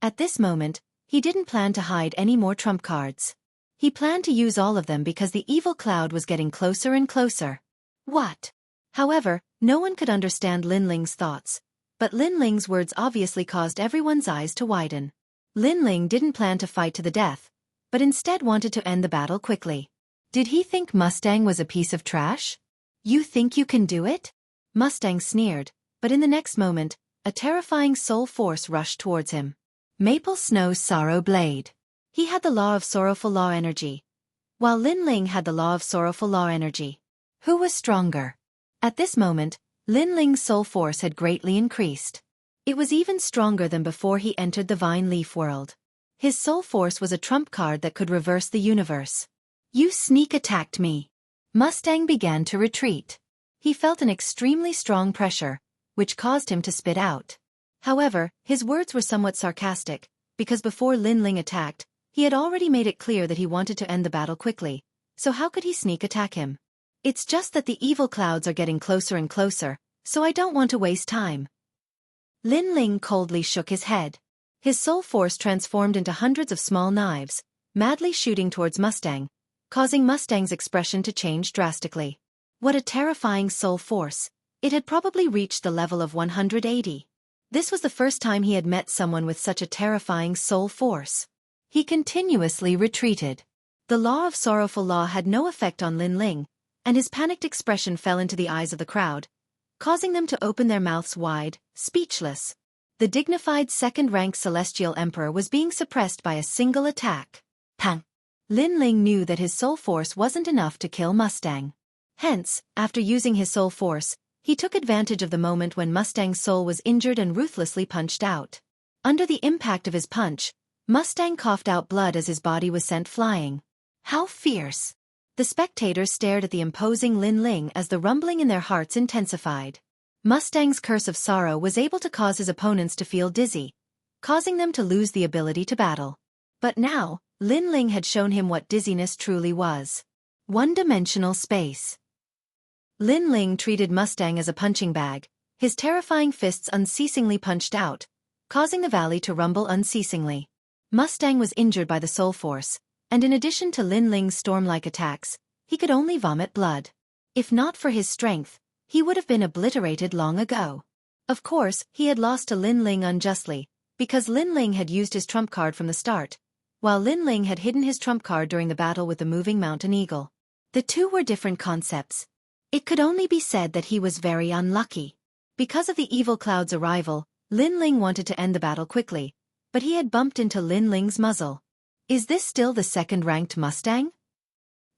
At this moment, he didn't plan to hide any more trump cards. He planned to use all of them because the evil cloud was getting closer and closer. What? However, no one could understand Lin Ling's thoughts, but Lin Ling's words obviously caused everyone's eyes to widen. Lin Ling didn't plan to fight to the death, but instead wanted to end the battle quickly. Did he think Mustang was a piece of trash? You think you can do it? Mustang sneered, but in the next moment, a terrifying soul force rushed towards him. Maple Snow's Sorrow Blade. He had the Law of Sorrowful Law energy, while Lin Ling had the Law of Sorrowful Law energy. Who was stronger? At this moment, Lin Ling's soul force had greatly increased. It was even stronger than before he entered the Vine Leaf world. His soul force was a trump card that could reverse the universe. You sneak attacked me. Mustang began to retreat. He felt an extremely strong pressure, which caused him to spit out. However, his words were somewhat sarcastic, because before Lin Ling attacked, he had already made it clear that he wanted to end the battle quickly, so how could he sneak attack him? It's just that the evil clouds are getting closer and closer, so I don't want to waste time. Lin Ling coldly shook his head. His soul force transformed into hundreds of small knives, madly shooting towards Mustang, causing Mustang's expression to change drastically. What a terrifying soul force! It had probably reached the level of 180. This was the first time he had met someone with such a terrifying soul force. He continuously retreated. The Law of Sorrowful Law had no effect on Lin Ling, and his panicked expression fell into the eyes of the crowd, causing them to open their mouths wide, speechless. The dignified second-rank Celestial Emperor was being suppressed by a single attack. Pang! Lin Ling knew that his soul force wasn't enough to kill Mustang. Hence, after using his soul force, he took advantage of the moment when Mustang's soul was injured and ruthlessly punched out. Under the impact of his punch, Mustang coughed out blood as his body was sent flying. How fierce! The spectators stared at the imposing Lin Ling as the rumbling in their hearts intensified. Mustang's curse of sorrow was able to cause his opponents to feel dizzy, causing them to lose the ability to battle. But now, Lin Ling had shown him what dizziness truly was. One-dimensional space. Lin Ling treated Mustang as a punching bag, his terrifying fists unceasingly punched out, causing the valley to rumble unceasingly. Mustang was injured by the soul force, and in addition to Lin Ling's storm-like attacks, he could only vomit blood. If not for his strength, he would have been obliterated long ago. Of course, he had lost to Lin Ling unjustly, because Lin Ling had used his trump card from the start, while Lin Ling had hidden his trump card during the battle with the moving mountain eagle. The two were different concepts. It could only be said that he was very unlucky. Because of the evil cloud's arrival, Lin Ling wanted to end the battle quickly, but he had bumped into Lin Ling's muzzle. Is this still the second-ranked Mustang?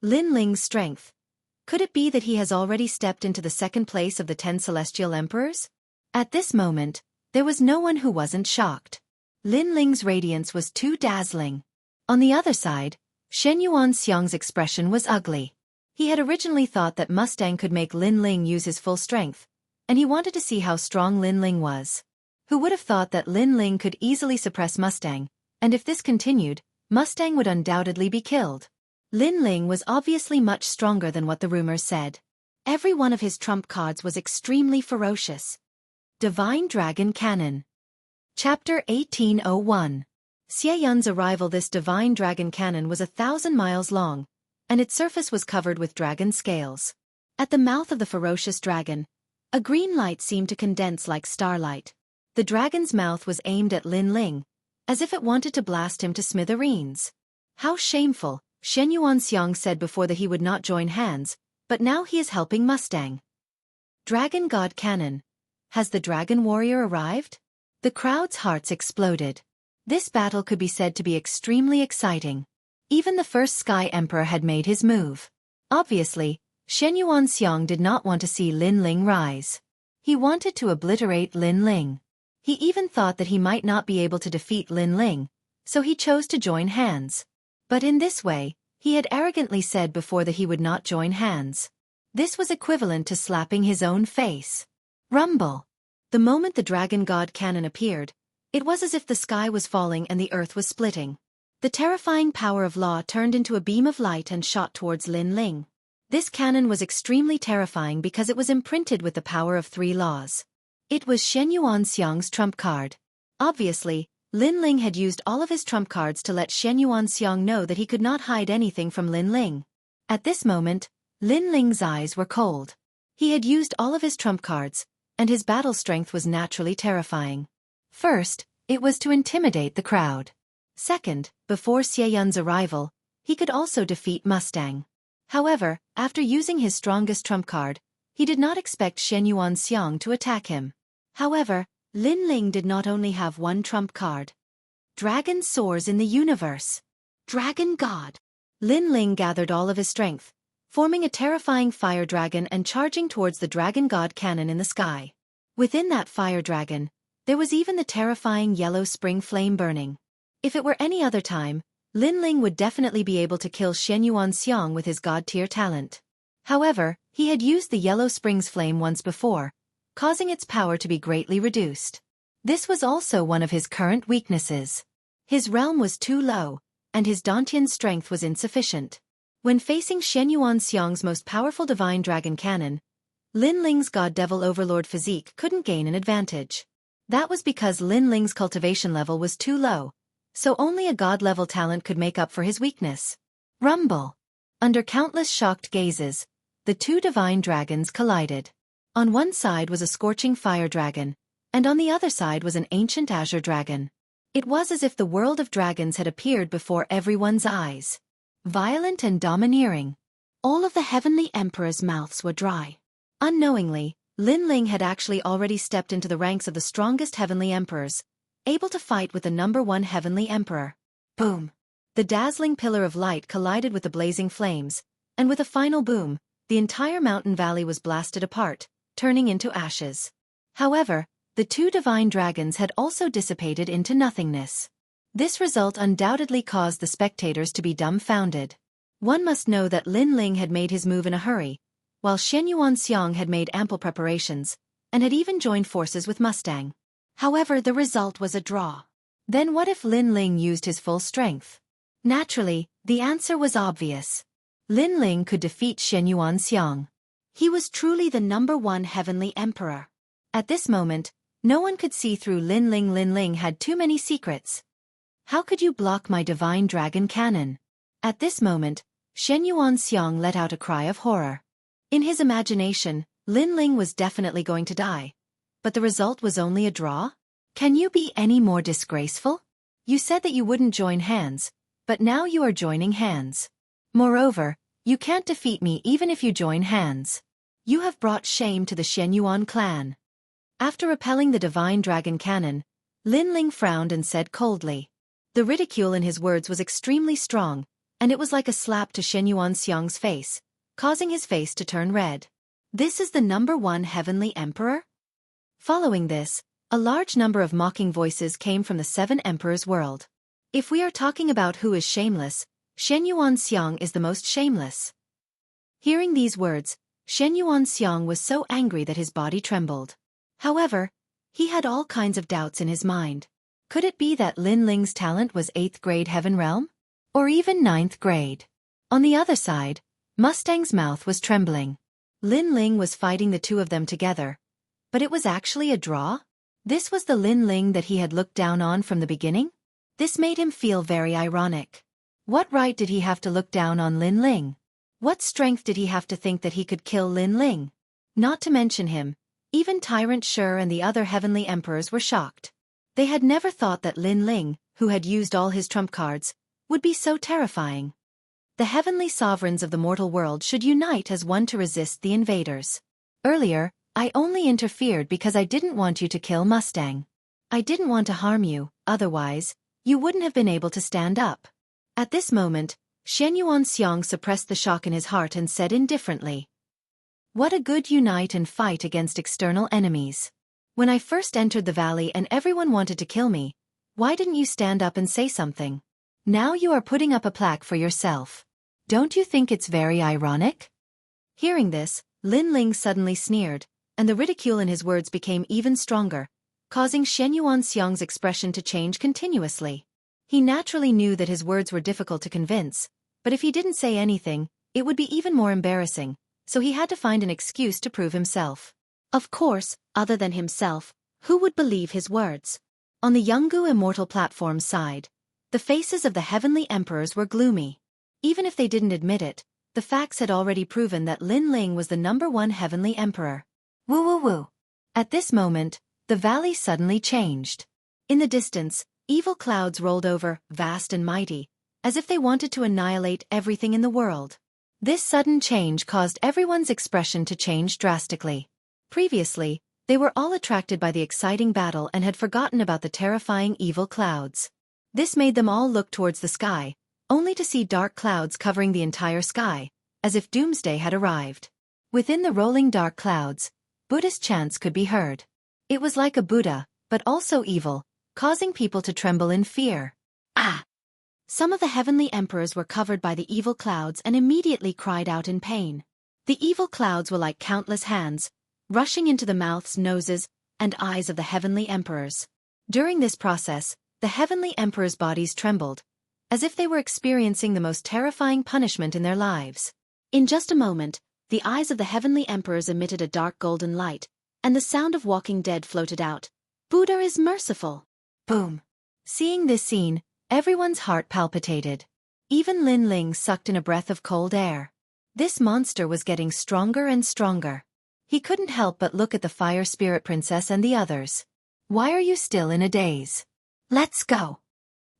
Lin Ling's strength. Could it be that he has already stepped into the second place of the 10 Celestial Emperors? At this moment, there was no one who wasn't shocked. Lin Ling's radiance was too dazzling. On the other side, Shen Yuanxiang's expression was ugly. He had originally thought that Mustang could make Lin Ling use his full strength, and he wanted to see how strong Lin Ling was. Who would have thought that Lin Ling could easily suppress Mustang, and if this continued, Mustang would undoubtedly be killed. Lin Ling was obviously much stronger than what the rumors said. Every one of his trump cards was extremely ferocious. Divine Dragon Cannon. Chapter 1801. Xie Yun's arrival. This divine dragon cannon was 1,000 miles long, and its surface was covered with dragon scales. At the mouth of the ferocious dragon, a green light seemed to condense like starlight. The dragon's mouth was aimed at Lin Ling, as if it wanted to blast him to smithereens. How shameful, Shen Yuanxiang said before that he would not join hands, but now he is helping Mustang. Dragon God Cannon. Has the dragon warrior arrived? The crowd's hearts exploded. This battle could be said to be extremely exciting. Even the first Sky Emperor had made his move. Obviously, Shen Yuanxiang did not want to see Lin Ling rise. He wanted to obliterate Lin Ling. He even thought that he might not be able to defeat Lin Ling, so he chose to join hands. But in this way, he had arrogantly said before that he would not join hands. This was equivalent to slapping his own face. Rumble. The moment the Dragon God cannon appeared, it was as if the sky was falling and the earth was splitting. The terrifying power of law turned into a beam of light and shot towards Lin Ling. This cannon was extremely terrifying because it was imprinted with the power of 3 laws. It was Shen Yuanxiang's trump card. Obviously, Lin Ling had used all of his trump cards to let Shen Yuanxiang know that he could not hide anything from Lin Ling. At this moment, Lin Ling's eyes were cold. He had used all of his trump cards, and his battle strength was naturally terrifying. First, it was to intimidate the crowd. Second, before Xie Yun's arrival, he could also defeat Mustang. However, after using his strongest trump card, he did not expect Shen Yuanxiang to attack him. However, Lin Ling did not only have one trump card. Dragon soars in the universe. Dragon God. Lin Ling gathered all of his strength, forming a terrifying fire dragon and charging towards the Dragon God cannon in the sky. Within that fire dragon, there was even the terrifying yellow spring flame burning. If it were any other time, Lin Ling would definitely be able to kill Shen Yuanxiang with his god-tier talent. However, he had used the yellow spring's flame once before, causing its power to be greatly reduced. This was also one of his current weaknesses. His realm was too low, and his Dantian strength was insufficient. When facing Shen Yuanxiang's most powerful divine dragon cannon, Lin Ling's god devil overlord physique couldn't gain an advantage. That was because Lin Ling's cultivation level was too low, so only a god-level talent could make up for his weakness. Rumble. Under countless shocked gazes, the 2 divine dragons collided. On one side was a scorching fire dragon, and on the other side was an ancient azure dragon. It was as if the world of dragons had appeared before everyone's eyes. Violent and domineering. All of the heavenly emperors' mouths were dry. Unknowingly, Lin Ling had actually already stepped into the ranks of the strongest heavenly emperors, able to fight with the #1 heavenly emperor. Boom! The dazzling pillar of light collided with the blazing flames, and with a final boom, the entire mountain valley was blasted apart, turning into ashes. However, the 2 divine dragons had also dissipated into nothingness. This result undoubtedly caused the spectators to be dumbfounded. One must know that Lin Ling had made his move in a hurry, while Shen Yuanxiang had made ample preparations, and had even joined forces with Mustang. However, the result was a draw. Then what if Lin Ling used his full strength? Naturally, the answer was obvious. Lin Ling could defeat Shen Yuanxiang. He was truly the #1 heavenly emperor. At this moment, no one could see through Lin Ling. Lin Ling had too many secrets. How could you block my divine dragon cannon? At this moment, Shen Yuanxiang let out a cry of horror. In his imagination, Lin Ling was definitely going to die. But the result was only a draw? Can you be any more disgraceful? You said that you wouldn't join hands, but now you are joining hands. Moreover, you can't defeat me even if you join hands. You have brought shame to the Shen Yuan clan. After repelling the divine dragon cannon, Lin Ling frowned and said coldly. The ridicule in his words was extremely strong, and it was like a slap to Shen Yuanxiang's face, causing his face to turn red. This is the #1 heavenly emperor? Following this, a large number of mocking voices came from the 7 emperors' world. If we are talking about who is shameless, Shen Yuanxiang is the most shameless. Hearing these words, Shen Yuanxiang was so angry that his body trembled. However, he had all kinds of doubts in his mind. Could it be that Lin Ling's talent was 8th grade Heaven Realm? Or even 9th grade? On the other side, Mustang's mouth was trembling. Lin Ling was fighting the 2 of them together. But it was actually a draw? This was the Lin Ling that he had looked down on from the beginning? This made him feel very ironic. What right did he have to look down on Lin Ling? What strength did he have to think that he could kill Lin Ling? Not to mention him, even Tyrant Shi and the other heavenly emperors were shocked. They had never thought that Lin Ling, who had used all his trump cards, would be so terrifying. The heavenly sovereigns of the mortal world should unite as one to resist the invaders. Earlier, I only interfered because I didn't want you to kill Mustang. I didn't want to harm you, otherwise, you wouldn't have been able to stand up. At this moment, Xianxia suppressed the shock in his heart and said indifferently, "What a good unite and fight against external enemies. When I first entered the valley and everyone wanted to kill me, why didn't you stand up and say something? Now you are putting up a plaque for yourself. Don't you think it's very ironic?" Hearing this, Lin Ling suddenly sneered, and the ridicule in his words became even stronger, causing Xianxia's expression to change continuously. He naturally knew that his words were difficult to convince, but if he didn't say anything, it would be even more embarrassing, so he had to find an excuse to prove himself. Of course, other than himself, who would believe his words? On the Jianghu immortal platform's side, the faces of the heavenly emperors were gloomy. Even if they didn't admit it, the facts had already proven that Lin Ling was the #1 heavenly emperor. Woo woo woo. At this moment, the valley suddenly changed. In the distance, evil clouds rolled over, vast and mighty, as if they wanted to annihilate everything in the world. This sudden change caused everyone's expression to change drastically. Previously, they were all attracted by the exciting battle and had forgotten about the terrifying evil clouds. This made them all look towards the sky, only to see dark clouds covering the entire sky, as if doomsday had arrived. Within the rolling dark clouds, Buddhist chants could be heard. It was like a Buddha, but also evil, causing people to tremble in fear. Ah! Some of the heavenly emperors were covered by the evil clouds and immediately cried out in pain. The evil clouds were like countless hands, rushing into the mouths, noses, and eyes of the heavenly emperors. During this process, the heavenly emperors' bodies trembled, as if they were experiencing the most terrifying punishment in their lives. In just a moment, the eyes of the heavenly emperors emitted a dark golden light, and the sound of walking dead floated out. "Buddha is merciful." Boom! Seeing this scene, everyone's heart palpitated. Even Lin Ling sucked in a breath of cold air. This monster was getting stronger and stronger. He couldn't help but look at the Fire Spirit Princess and the others. "Why are you still in a daze? Let's go."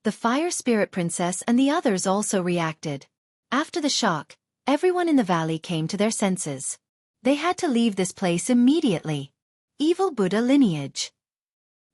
The Fire Spirit Princess and the others also reacted. After the shock, everyone in the valley came to their senses. They had to leave this place immediately. Evil Buddha lineage.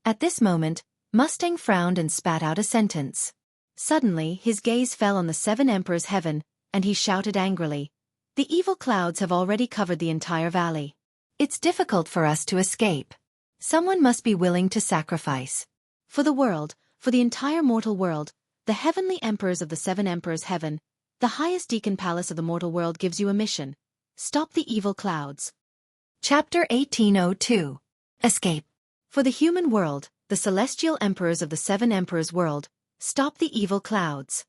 At this moment, Mustang frowned and spat out a sentence. Suddenly, his gaze fell on the 7 emperors' heaven, and he shouted angrily, "The evil clouds have already covered the entire valley. It's difficult for us to escape. Someone must be willing to sacrifice. For the world, for the entire mortal world, the heavenly emperors of the 7 emperors' heaven, the highest deacon palace of the mortal world gives you a mission. Stop the evil clouds." Chapter 1802. Escape. For the human world, the celestial emperors of the 7 emperors' world, stop the evil clouds.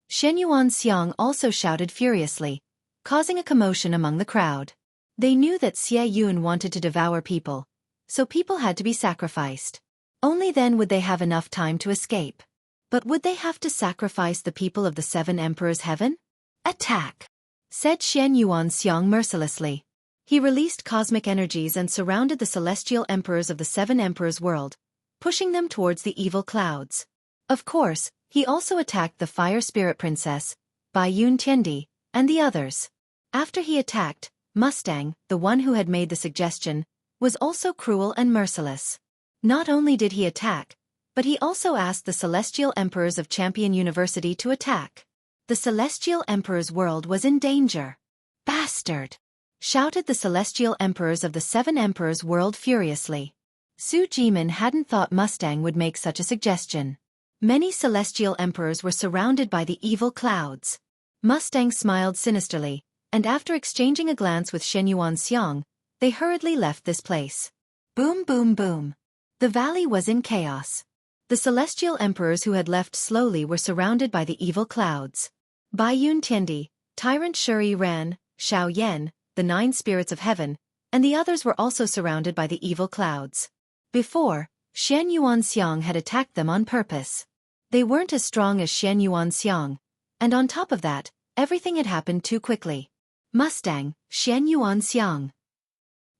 Xianxia also shouted furiously, causing a commotion among the crowd. They knew that Xie Yun wanted to devour people, so people had to be sacrificed. Only then would they have enough time to escape. But would they have to sacrifice the people of the 7 emperors' heaven? "Attack!" said Xianxia mercilessly. He released cosmic energies and surrounded the celestial emperors of the 7 emperors' world, pushing them towards the evil clouds. Of course, he also attacked the Fire Spirit Princess, Bai Yun Tiandi, and the others. After he attacked, Mustang, the one who had made the suggestion, was also cruel and merciless. Not only did he attack, but he also asked the celestial emperors of Champion University to attack. The celestial emperor's world was in danger. "Bastard!" shouted the celestial emperors of the 7 emperors' world furiously. Su Jimin hadn't thought Mustang would make such a suggestion. Many celestial emperors were surrounded by the evil clouds. Mustang smiled sinisterly, and after exchanging a glance with Xianxia, they hurriedly left this place. Boom boom boom. The valley was in chaos. The celestial emperors who had left slowly were surrounded by the evil clouds. Bai Yun Tiandi, Tyrant Shuri Ran, Xiao Yan, the 9 spirits of heaven, and the others were also surrounded by the evil clouds. Before, Xianxia had attacked them on purpose. They weren't as strong as Xianxia, and on top of that, everything had happened too quickly. Mustang, Xianxia.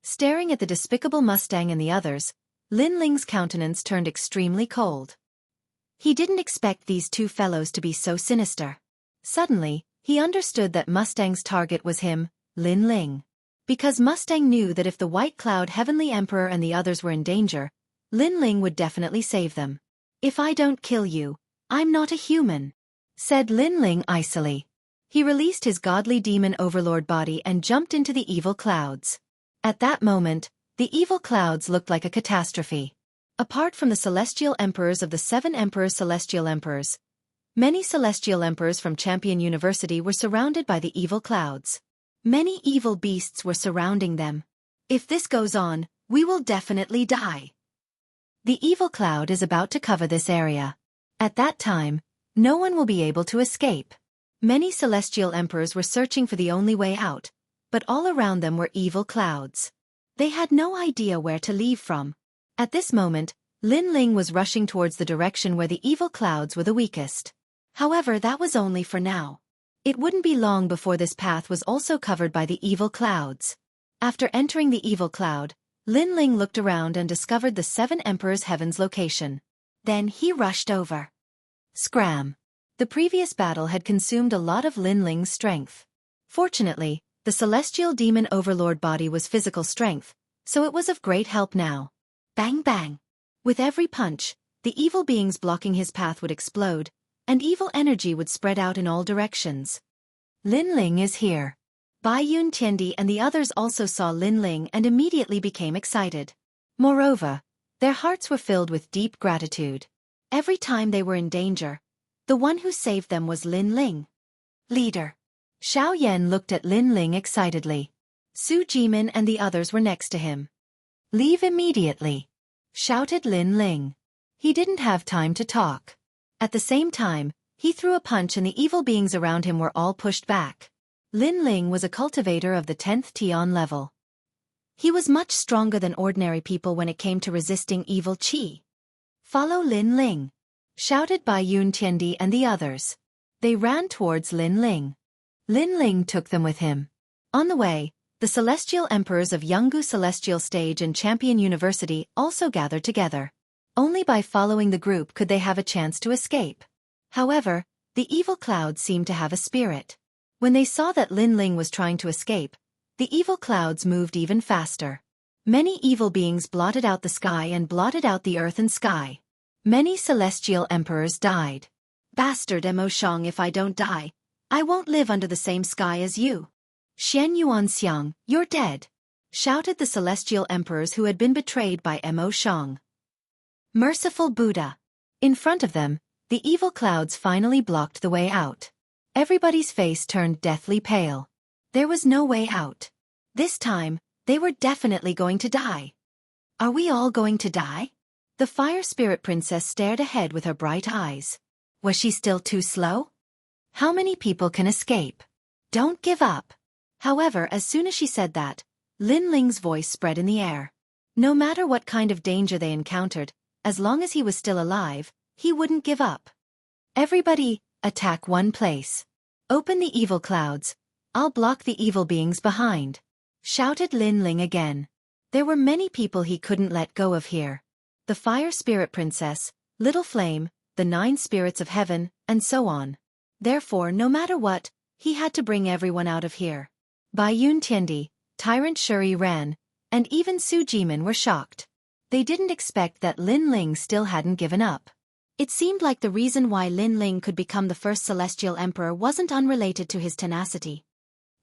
Staring at the despicable Mustang and the others, Lin Ling's countenance turned extremely cold. He didn't expect these 2 fellows to be so sinister. Suddenly, he understood that Mustang's target was him, Lin Ling. Because Mustang knew that if the White Cloud Heavenly Emperor and the others were in danger, Lin Ling would definitely save them. "If I don't kill you, I'm not a human," said Lin Ling icily. He released his godly demon overlord body and jumped into the evil clouds. At that moment, the evil clouds looked like a catastrophe. Apart from the celestial emperors of the 7 emperors celestial emperors, many celestial emperors from Champion University were surrounded by the evil clouds. Many evil beasts were surrounding them. "If this goes on, we will definitely die. The evil cloud is about to cover this area. At that time, no one will be able to escape." Many celestial emperors were searching for the only way out, but all around them were evil clouds. They had no idea where to leave from. At this moment, Lin Ling was rushing towards the direction where the evil clouds were the weakest. However, that was only for now. It wouldn't be long before this path was also covered by the evil clouds. After entering the evil cloud, Lin Ling looked around and discovered the 7 Emperors' Heaven's location. Then he rushed over. Scram! The previous battle had consumed a lot of Lin Ling's strength. Fortunately, the celestial demon overlord body was physical strength, so it was of great help now. Bang bang! With every punch, the evil beings blocking his path would explode, and evil energy would spread out in all directions. Lin Ling is here. Bai Yun Tiandi and the others also saw Lin Ling and immediately became excited. Moreover, their hearts were filled with deep gratitude. Every time they were in danger, the one who saved them was Lin Ling. Leader. Xiao Yan looked at Lin Ling excitedly. Su Jimin and the others were next to him. "Leave immediately," shouted Lin Ling. He didn't have time to talk. At the same time, he threw a punch and the evil beings around him were all pushed back. Lin Ling was a cultivator of the 10th Tian level. He was much stronger than ordinary people when it came to resisting evil qi. "Follow Lin Ling," shouted Bai Yun Tiandi and the others. They ran towards Lin Ling. Lin Ling took them with him. On the way, the celestial emperors of Jianghu Celestial Stage and Champion University also gathered together. Only by following the group could they have a chance to escape. However, the evil clouds seemed to have a spirit. When they saw that Lin Ling was trying to escape, the evil clouds moved even faster. Many evil beings blotted out the sky and blotted out the earth and sky. Many celestial emperors died. "Bastard Mo Shang, if I don't die, I won't live under the same sky as you. Xianxia, you're dead," shouted the celestial emperors who had been betrayed by Mo Shang. Merciful Buddha. In front of them, the evil clouds finally blocked the way out. Everybody's face turned deathly pale. There was no way out. This time, they were definitely going to die. "Are we all going to die?" The fire spirit princess stared ahead with her bright eyes. Was she still too slow? How many people can escape? Don't give up. However, as soon as she said that, Lin Ling's voice spread in the air. No matter what kind of danger they encountered, as long as he was still alive, he wouldn't give up. "Everybody, attack one place. Open the evil clouds. I'll block the evil beings behind," shouted Lin Ling again. There were many people he couldn't let go of here. The Fire Spirit Princess, Little Flame, the 9 Spirits of Heaven, and so on. Therefore, no matter what, he had to bring everyone out of here. Bai Yun Tiandi, Tyrant Shuri ran, and even Su Jimin were shocked. They didn't expect that Lin Ling still hadn't given up. It seemed like the reason why Lin Ling could become the first celestial emperor wasn't unrelated to his tenacity.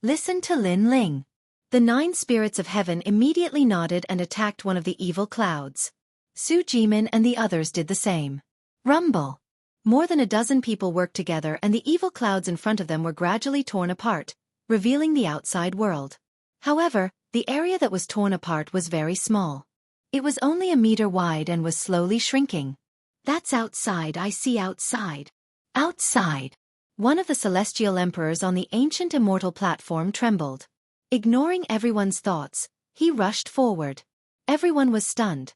Listen to Lin Ling. The 9 Spirits of Heaven immediately nodded and attacked one of the evil clouds. Su Jimin and the others did the same. Rumble. More than a dozen people worked together and the evil clouds in front of them were gradually torn apart, revealing the outside world. However, the area that was torn apart was very small. It was only a meter wide and was slowly shrinking. "That's outside, I see outside." Outside. One of the celestial emperors on the ancient immortal platform trembled. Ignoring everyone's thoughts, he rushed forward. Everyone was stunned.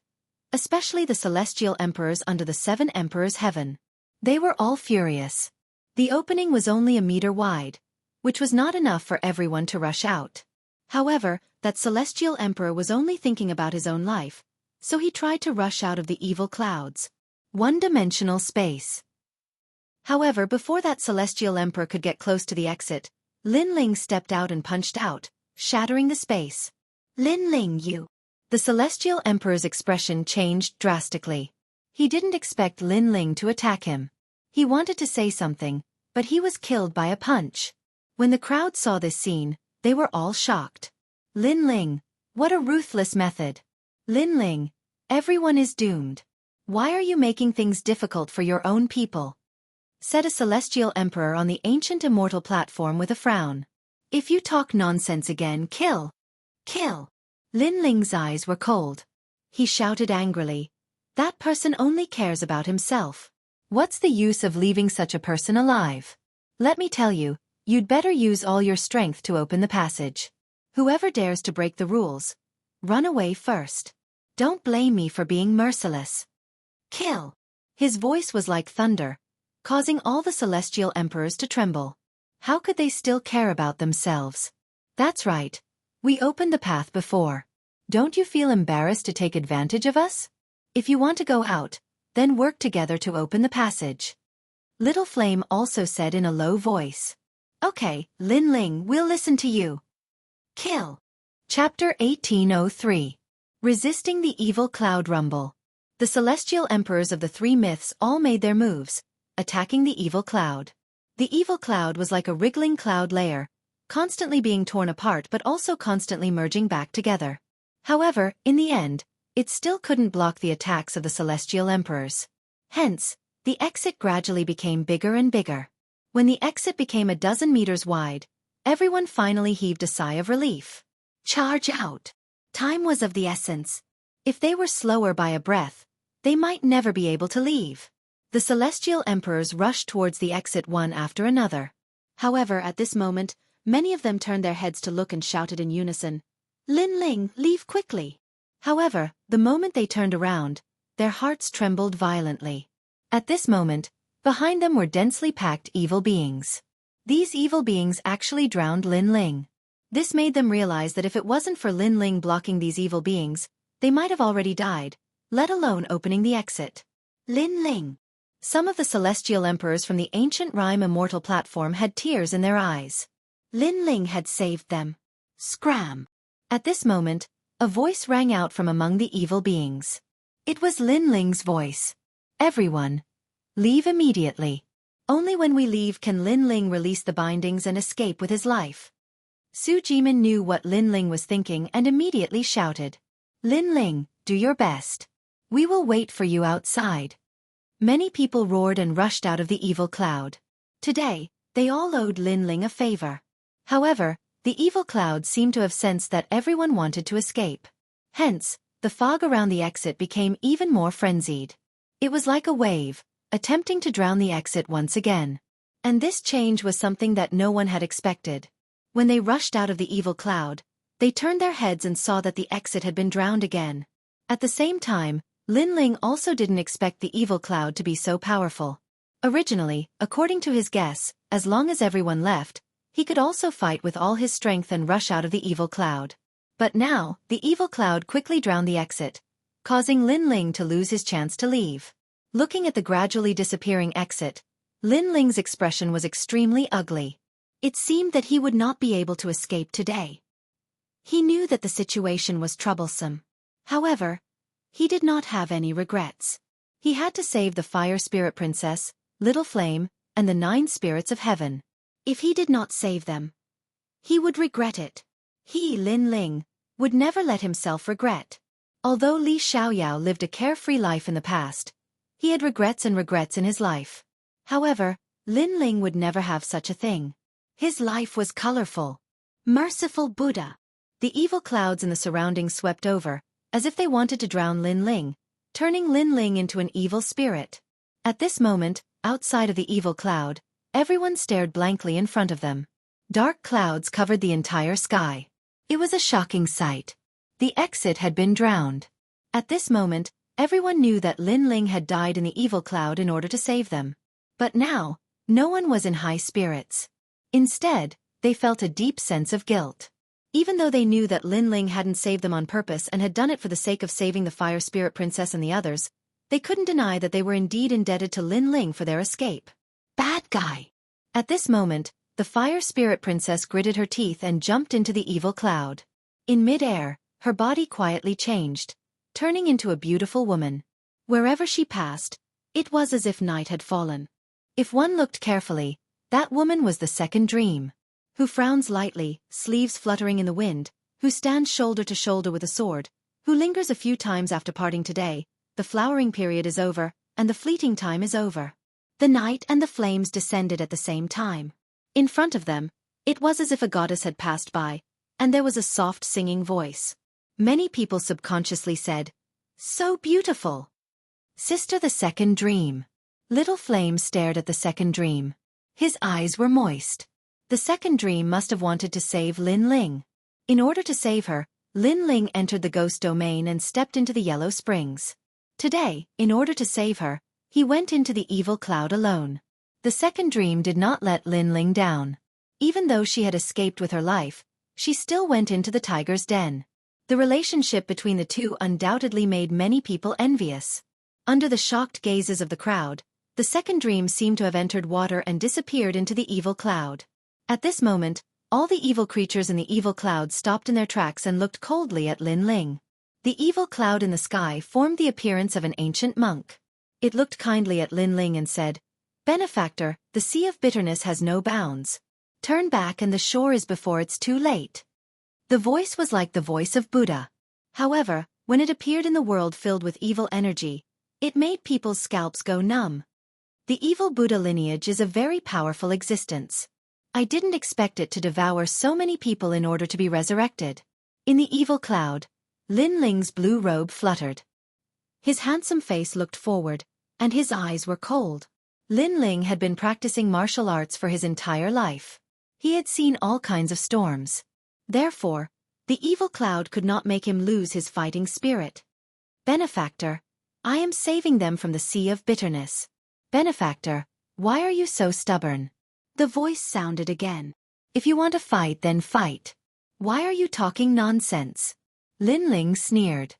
Especially the celestial emperors under the 7 Emperors' Heaven. They were all furious. The opening was only a meter wide, which was not enough for everyone to rush out. However, that celestial emperor was only thinking about his own life, so he tried to rush out of the evil clouds. One-dimensional space. However, before that celestial emperor could get close to the exit, Lin Ling stepped out and punched out, shattering the space. "Lin Ling, you!" The Celestial Emperor's expression changed drastically. He didn't expect Lin Ling to attack him. He wanted to say something, but he was killed by a punch. When the crowd saw this scene, they were all shocked. Lin Ling, what a ruthless method. Lin Ling, everyone is doomed. Why are you making things difficult for your own people? Said a Celestial Emperor on the ancient immortal platform with a frown. If you talk nonsense again, kill. Kill. Lin Ling's eyes were cold. He shouted angrily. That person only cares about himself. What's the use of leaving such a person alive? Let me tell you, you'd better use all your strength to open the passage. Whoever dares to break the rules, run away first. Don't blame me for being merciless. Kill. His voice was like thunder, causing all the Celestial Emperors to tremble. How could they still care about themselves? That's right. We opened the path before. Don't you feel embarrassed to take advantage of us? If you want to go out, then work together to open the passage. Little Flame also said in a low voice. Okay, Lin Ling, we'll listen to you. Kill. Chapter 1803. Resisting the Evil Cloud Rumble. The Celestial Emperors of the three myths all made their moves, attacking the evil cloud. The evil cloud was like a wriggling cloud layer, constantly being torn apart but also constantly merging back together. However, in the end, it still couldn't block the attacks of the Celestial Emperors. Hence, the exit gradually became bigger and bigger. When the exit became a dozen meters wide, everyone finally heaved a sigh of relief. Charge out! Time was of the essence. If they were slower by a breath, they might never be able to leave. The Celestial Emperors rushed towards the exit one after another. However, at this moment, many of them turned their heads to look and shouted in unison, Lin Ling, leave quickly! However, the moment they turned around, their hearts trembled violently. At this moment, behind them were densely packed evil beings. These evil beings actually drowned Lin Ling. This made them realize that if it wasn't for Lin Ling blocking these evil beings, they might have already died, let alone opening the exit. Lin Ling. Some of the Celestial Emperors from the ancient Rhyme Immortal platform had tears in their eyes. Lin Ling had saved them. Scram! At this moment, a voice rang out from among the evil beings. It was Lin Ling's voice. Everyone, leave immediately. Only when we leave can Lin Ling release the bindings and escape with his life. Su Jimin knew what Lin Ling was thinking and immediately shouted. Lin Ling, do your best. We will wait for you outside. Many people roared and rushed out of the evil cloud. Today, they all owed Lin Ling a favor. However, the evil cloud seemed to have sensed that everyone wanted to escape. Hence, the fog around the exit became even more frenzied. It was like a wave, attempting to drown the exit once again. And this change was something that no one had expected. When they rushed out of the evil cloud, they turned their heads and saw that the exit had been drowned again. At the same time, Lin Ling also didn't expect the evil cloud to be so powerful. Originally, according to his guess, as long as everyone left, he could also fight with all his strength and rush out of the evil cloud. But now, the evil cloud quickly drowned the exit, causing Lin Ling to lose his chance to leave. Looking at the gradually disappearing exit, Lin Ling's expression was extremely ugly. It seemed that he would not be able to escape today. He knew that the situation was troublesome. However, he did not have any regrets. He had to save the Fire Spirit Princess, Little Flame, and the 9 spirits of heaven. If he did not save them, he would regret it. He, Lin Ling, would never let himself regret. Although Li Xiaoyao lived a carefree life in the past, he had regrets and regrets in his life. However, Lin Ling would never have such a thing. His life was colorful. Merciful Buddha. The evil clouds in the surroundings swept over, as if they wanted to drown Lin Ling, turning Lin Ling into an evil spirit. At this moment, outside of the evil cloud, everyone stared blankly in front of them. Dark clouds covered the entire sky. It was a shocking sight. The exit had been drowned. At this moment, everyone knew that Lin Ling had died in the evil cloud in order to save them. But now, no one was in high spirits. Instead, they felt a deep sense of guilt. Even though they knew that Lin Ling hadn't saved them on purpose and had done it for the sake of saving the Fire Spirit Princess and the others, they couldn't deny that they were indeed indebted to Lin Ling for their escape. Bad guy! At this moment, the Fire Spirit Princess gritted her teeth and jumped into the evil cloud. In mid-air, her body quietly changed, turning into a beautiful woman. Wherever she passed, it was as if night had fallen. If one looked carefully, that woman was the second dream, who frowns lightly, sleeves fluttering in the wind, who stands shoulder to shoulder with a sword, who lingers a few times after parting today. The flowering period is over, and the fleeting time is over. The night and the flames descended at the same time. In front of them, it was as if a goddess had passed by, and there was a soft singing voice. Many people subconsciously said, "So beautiful." Sister, the second dream. Little Flame stared at the second dream. His eyes were moist. The second dream must have wanted to save Lin Ling. In order to save her, Lin Ling entered the ghost domain and stepped into the yellow springs. Today, in order to save her, he went into the evil cloud alone. The second dream did not let Lin Ling down. Even though she had escaped with her life, she still went into the tiger's den. The relationship between the two undoubtedly made many people envious. Under the shocked gazes of the crowd, the second dream seemed to have entered water and disappeared into the evil cloud. At this moment, all the evil creatures in the evil cloud stopped in their tracks and looked coldly at Lin Ling. The evil cloud in the sky formed the appearance of an ancient monk. It looked kindly at Lin Ling and said, "Benefactor, the sea of bitterness has no bounds. Turn back and the shore is before it's too late." The voice was like the voice of Buddha. However, when it appeared in the world filled with evil energy, it made people's scalps go numb. The evil Buddha lineage is a very powerful existence. I didn't expect it to devour so many people in order to be resurrected. In the evil cloud, Lin Ling's blue robe fluttered. His handsome face looked forward, and his eyes were cold. Lin Ling had been practicing martial arts for his entire life. He had seen all kinds of storms. Therefore, the evil cloud could not make him lose his fighting spirit. "Benefactor, I am saving them from the sea of bitterness." "Benefactor, why are you so stubborn?" The voice sounded again. "If you want to fight, then fight. Why are you talking nonsense?" Lin Ling sneered.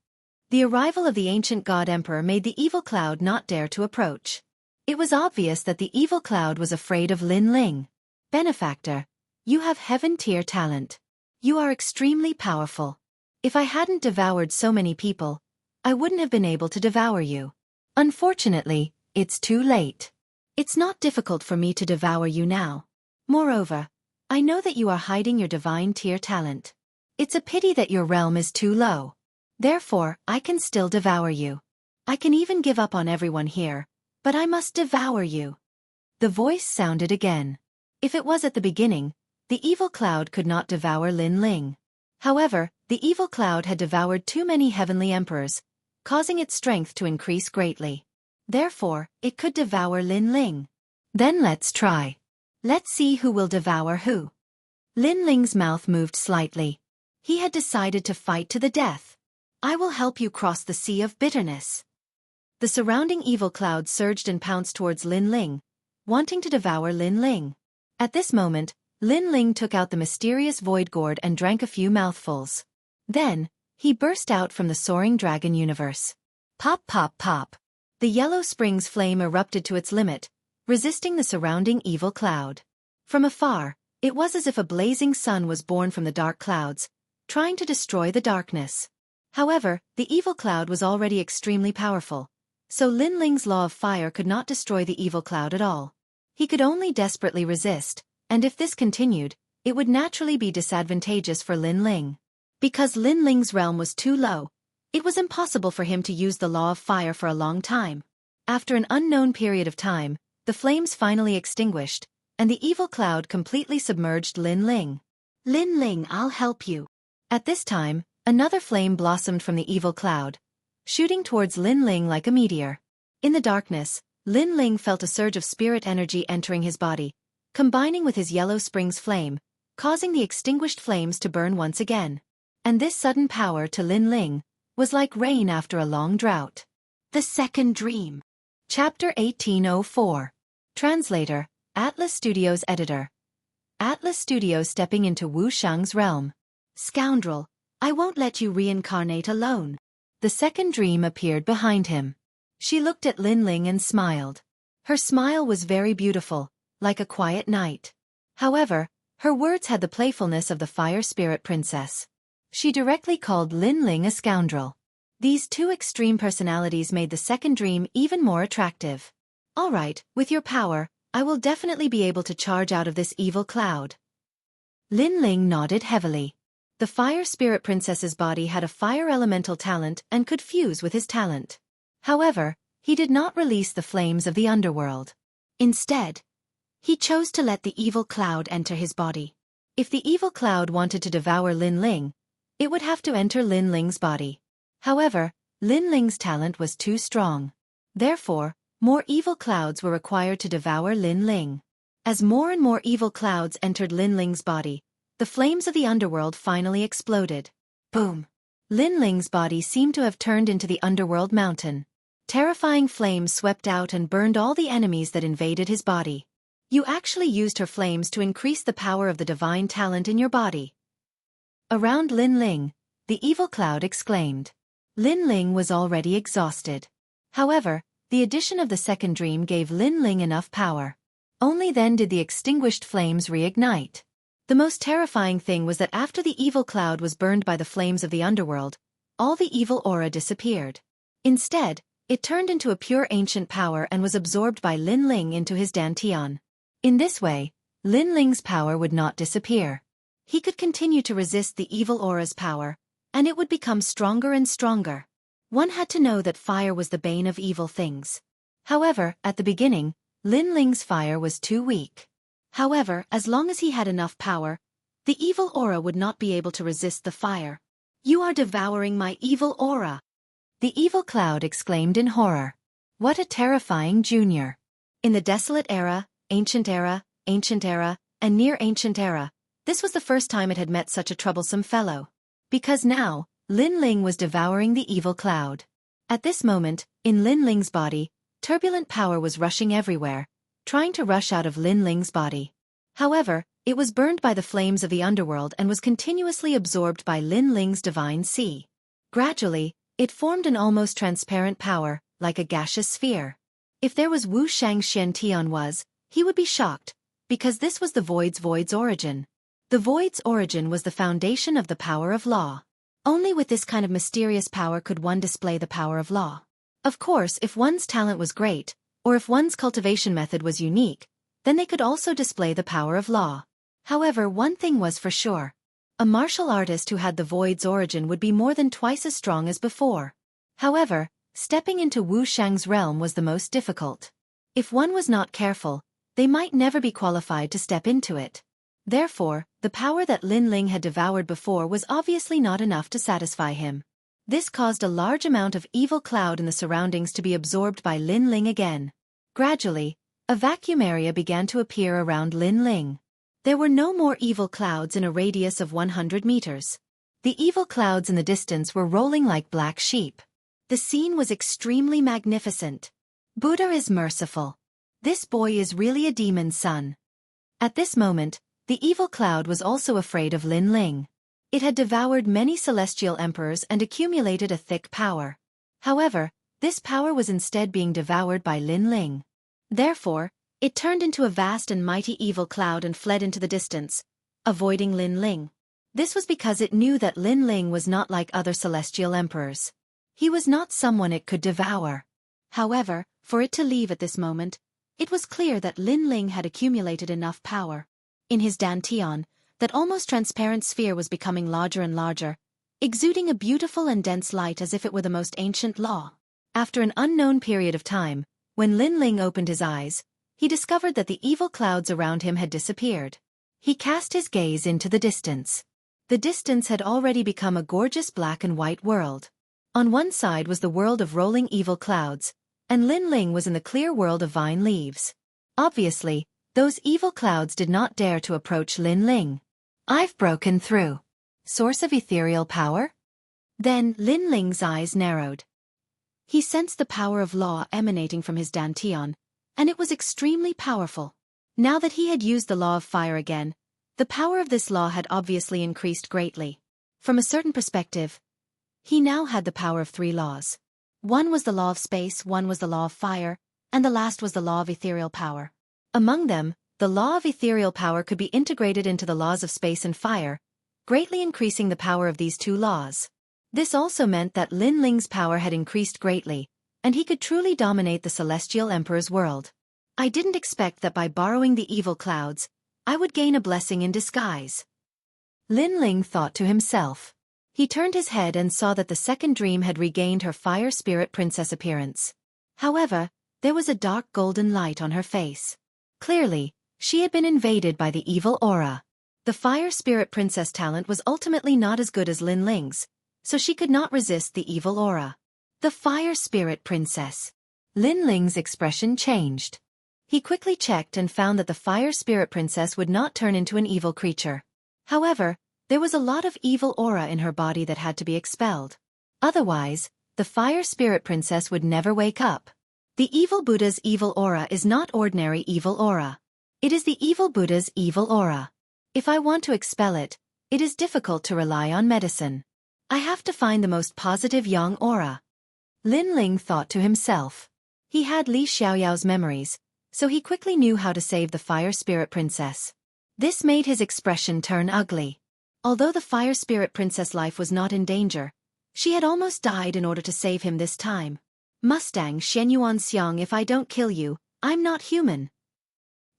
The arrival of the ancient god emperor made the evil cloud not dare to approach. It was obvious that the evil cloud was afraid of Lin Ling. "Benefactor, you have heaven-tier talent. You are extremely powerful. If I hadn't devoured so many people, I wouldn't have been able to devour you. Unfortunately, it's too late. It's not difficult for me to devour you now. Moreover, I know that you are hiding your divine-tier talent. It's a pity that your realm is too low. Therefore, I can still devour you. I can even give up on everyone here, but I must devour you." The voice sounded again. If it was at the beginning, the evil cloud could not devour Lin Ling. However, the evil cloud had devoured too many heavenly emperors, causing its strength to increase greatly. Therefore, it could devour Lin Ling. Then let's try. Let's see who will devour who. Lin Ling's mouth moved slightly. He had decided to fight to the death. "I will help you cross the sea of bitterness." The surrounding evil cloud surged and pounced towards Lin Ling, wanting to devour Lin Ling. At this moment, Lin Ling took out the mysterious void gourd and drank a few mouthfuls. Then, he burst out from the soaring dragon universe. Pop, pop, pop. The yellow spring's flame erupted to its limit, resisting the surrounding evil cloud. From afar, it was as if a blazing sun was born from the dark clouds, trying to destroy the darkness. However, the evil cloud was already extremely powerful, so Lin Ling's law of fire could not destroy the evil cloud at all. He could only desperately resist, and if this continued, it would naturally be disadvantageous for Lin Ling. Because Lin Ling's realm was too low, it was impossible for him to use the law of fire for a long time. After an unknown period of time, the flames finally extinguished, and the evil cloud completely submerged Lin Ling. "Lin Ling, I'll help you." At this time, another flame blossomed from the evil cloud, shooting towards Lin Ling like a meteor. In the darkness, Lin Ling felt a surge of spirit energy entering his body, combining with his yellow spring's flame, causing the extinguished flames to burn once again. And this sudden power to Lin Ling was like rain after a long drought. The Second Dream. Chapter 1804. Translator, Atlas Studios Editor. Atlas Studios stepping into Wu Shang's realm. "Scoundrel, I won't let you reincarnate alone." The second dream appeared behind him. She looked at Lin Ling and smiled. Her smile was very beautiful, like a quiet night. However, her words had the playfulness of the fire spirit princess. She directly called Lin Ling a scoundrel. These two extreme personalities made the second dream even more attractive. All right, with your power, I will definitely be able to charge out of this evil cloud. Lin Ling nodded heavily. The Fire Spirit Princess's body had a fire elemental talent and could fuse with his talent. However, he did not release the flames of the underworld. Instead, he chose to let the evil cloud enter his body. If the evil cloud wanted to devour Lin Ling, it would have to enter Lin Ling's body. However, Lin Ling's talent was too strong. Therefore, more evil clouds were required to devour Lin Ling. As more and more evil clouds entered Lin Ling's body, the flames of the underworld finally exploded. Boom! Lin Ling's body seemed to have turned into the underworld mountain. Terrifying flames swept out and burned all the enemies that invaded his body. You actually used her flames to increase the power of the divine talent in your body. Around Lin Ling, the evil cloud exclaimed. Lin Ling was already exhausted. However, the addition of the second dream gave Lin Ling enough power. Only then did the extinguished flames reignite. The most terrifying thing was that after the evil cloud was burned by the flames of the underworld, all the evil aura disappeared. Instead, it turned into a pure ancient power and was absorbed by Lin Ling into his dantian. In this way, Lin Ling's power would not disappear. He could continue to resist the evil aura's power, and it would become stronger and stronger. One had to know that fire was the bane of evil things. However, at the beginning, Lin Ling's fire was too weak. However, as long as he had enough power, the evil aura would not be able to resist the fire. You are devouring my evil aura! The evil cloud exclaimed in horror. What a terrifying junior! In the desolate era, ancient era, and near ancient era, this was the first time it had met such a troublesome fellow. Because now, Lin Ling was devouring the evil cloud. At this moment, in Lin Ling's body, turbulent power was rushing everywhere, trying to rush out of Lin Ling's body. However, it was burned by the flames of the underworld and was continuously absorbed by Lin Ling's divine sea. Gradually, it formed an almost transparent power, like a gaseous sphere. If there was Wu Xianxia was, he would be shocked, because this was the void's origin. The void's origin was the foundation of the power of law. Only with this kind of mysterious power could one display the power of law. Of course, if one's talent was great, or if one's cultivation method was unique, then they could also display the power of law. However, one thing was for sure. A martial artist who had the void's origin would be more than twice as strong as before. However, stepping into Wu Shang's realm was the most difficult. If one was not careful, they might never be qualified to step into it. Therefore, the power that Lin Ling had devoured before was obviously not enough to satisfy him. This caused a large amount of evil cloud in the surroundings to be absorbed by Lin Ling again. Gradually, a vacuum area began to appear around Lin Ling. There were no more evil clouds in a radius of 100 meters. The evil clouds in the distance were rolling like black sheep. The scene was extremely magnificent. Buddha is merciful. This boy is really a demon's son. At this moment, the evil cloud was also afraid of Lin Ling. It had devoured many celestial emperors and accumulated a thick power. However, this power was instead being devoured by Lin Ling. Therefore, it turned into a vast and mighty evil cloud and fled into the distance, avoiding Lin Ling. This was because it knew that Lin Ling was not like other celestial emperors. He was not someone it could devour. However, for it to leave at this moment, it was clear that Lin Ling had accumulated enough power. In his dantian, that almost transparent sphere was becoming larger and larger, exuding a beautiful and dense light as if it were the most ancient law. After an unknown period of time, when Lin Ling opened his eyes, he discovered that the evil clouds around him had disappeared. He cast his gaze into the distance. The distance had already become a gorgeous black and white world. On one side was the world of rolling evil clouds, and Lin Ling was in the clear world of vine leaves. Obviously, those evil clouds did not dare to approach Lin Ling. I've broken through. Source of ethereal power? Then Lin Ling's eyes narrowed. He sensed the power of law emanating from his dantian, and it was extremely powerful. Now that he had used the law of fire again, the power of this law had obviously increased greatly. From a certain perspective, he now had the power of 3 laws. One was the law of space, one was the law of fire, and the last was the law of ethereal power. Among them, the law of ethereal power could be integrated into the laws of space and fire, greatly increasing the power of these two laws. This also meant that Lin Ling's power had increased greatly, and he could truly dominate the Celestial Emperor's world. I didn't expect that by borrowing the evil clouds, I would gain a blessing in disguise. Lin Ling thought to himself. He turned his head and saw that the second dream had regained her fire spirit princess appearance. However, there was a dark golden light on her face. Clearly, she had been invaded by the evil aura. The fire spirit princess talent was ultimately not as good as Lin Ling's, so she could not resist the evil aura. The fire spirit princess. Lin Ling's expression changed. He quickly checked and found that the fire spirit princess would not turn into an evil creature. However, there was a lot of evil aura in her body that had to be expelled. Otherwise, the fire spirit princess would never wake up. The evil Buddha's evil aura is not ordinary evil aura. It is the evil Buddha's evil aura. If I want to expel it, it is difficult to rely on medicine. I have to find the most positive yang aura. Lin Ling thought to himself. He had Li Xiaoyao's memories, so he quickly knew how to save the fire spirit princess. This made his expression turn ugly. Although the fire spirit princess' life was not in danger, she had almost died in order to save him this time. Mustang Xianxia, if I don't kill you, I'm not human.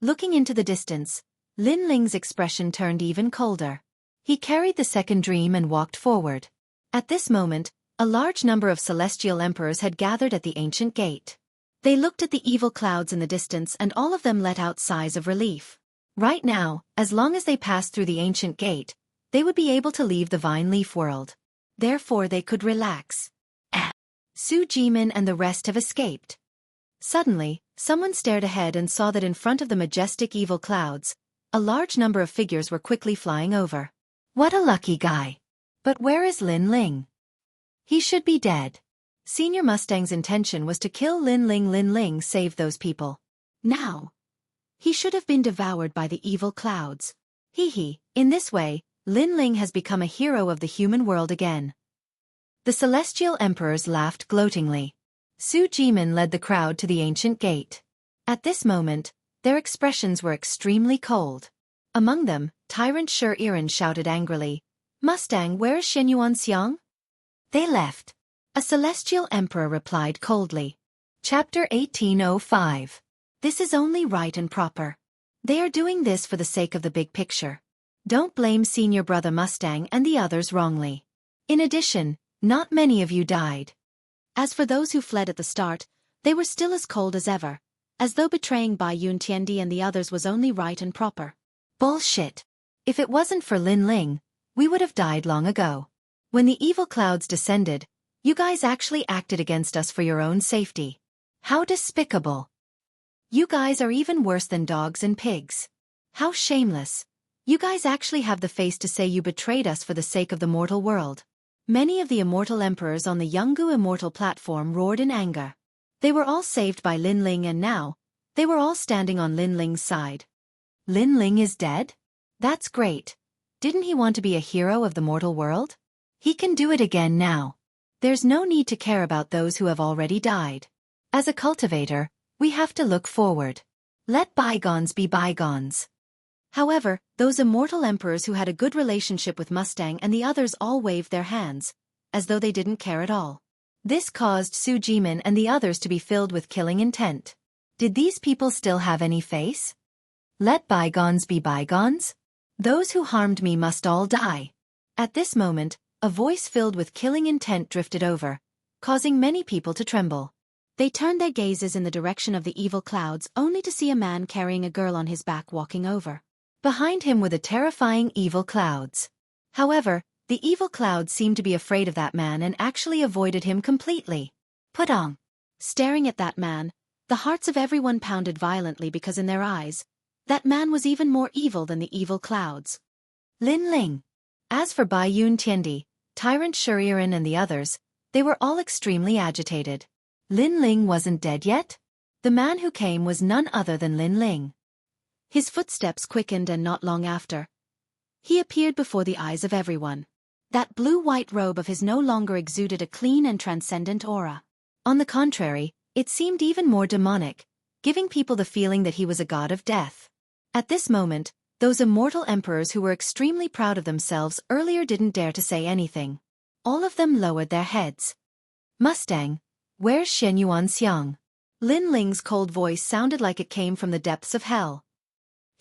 Looking into the distance, Lin Ling's expression turned even colder. He carried the second dream and walked forward. At this moment, a large number of celestial emperors had gathered at the ancient gate. They looked at the evil clouds in the distance and all of them let out sighs of relief. Right now, as long as they passed through the ancient gate, they would be able to leave the vine leaf world. Therefore they could relax. Su Jimin and the rest have escaped. Suddenly, someone stared ahead and saw that in front of the majestic evil clouds, a large number of figures were quickly flying over. What a lucky guy. But where is Lin Ling? He should be dead. Senior Mustang's intention was to kill Lin Ling. Lin Ling saved those people. Now, he should have been devoured by the evil clouds. In this way, Lin Ling has become a hero of the human world again. The celestial emperors laughed gloatingly. Su Jimin led the crowd to the ancient gate. At this moment, their expressions were extremely cold. Among them, Tyrant Shi shouted angrily, Mustang, where is Xianxia? They left. A celestial emperor replied coldly. Chapter 1805. This is only right and proper. They are doing this for the sake of the big picture. Don't blame senior brother Mustang and the others wrongly. In addition, not many of you died. As for those who fled at the start, they were still as cold as ever, as though betraying Bai Yuntiandi and the others was only right and proper. Bullshit. If it wasn't for Lin Ling, we would have died long ago. When the evil clouds descended, you guys actually acted against us for your own safety. How despicable. You guys are even worse than dogs and pigs. How shameless. You guys actually have the face to say you betrayed us for the sake of the mortal world. Many of the immortal emperors on the Jianghu immortal platform roared in anger. They were all saved by Lin Ling and now, they were all standing on Lin Ling's side. Lin Ling is dead? That's great. Didn't he want to be a hero of the mortal world? He can do it again now. There's no need to care about those who have already died. As a cultivator, we have to look forward. Let bygones be bygones. However, those immortal emperors who had a good relationship with Mustang and the others all waved their hands, as though they didn't care at all. This caused Su Jimin and the others to be filled with killing intent. Did these people still have any face? Let bygones be bygones? Those who harmed me must all die. At this moment, a voice filled with killing intent drifted over, causing many people to tremble. They turned their gazes in the direction of the evil clouds only to see a man carrying a girl on his back walking over. Behind him were the terrifying evil clouds. However, the evil clouds seemed to be afraid of that man and actually avoided him completely. Put on. Staring at that man, the hearts of everyone pounded violently because in their eyes, that man was even more evil than the evil clouds. Lin Ling. As for Bai Yuntiandi, Tyrant Shi and the others, they were all extremely agitated. Lin Ling wasn't dead yet? The man who came was none other than Lin Ling. His footsteps quickened and not long after, he appeared before the eyes of everyone. That blue-white robe of his no longer exuded a clean and transcendent aura. On the contrary, it seemed even more demonic, giving people the feeling that he was a god of death. At this moment, Those immortal emperors who were extremely proud of themselves earlier didn't dare to say anything. All of them lowered their heads. Mustang, where's Xianxia? Lin Ling's cold voice sounded like it came from the depths of hell.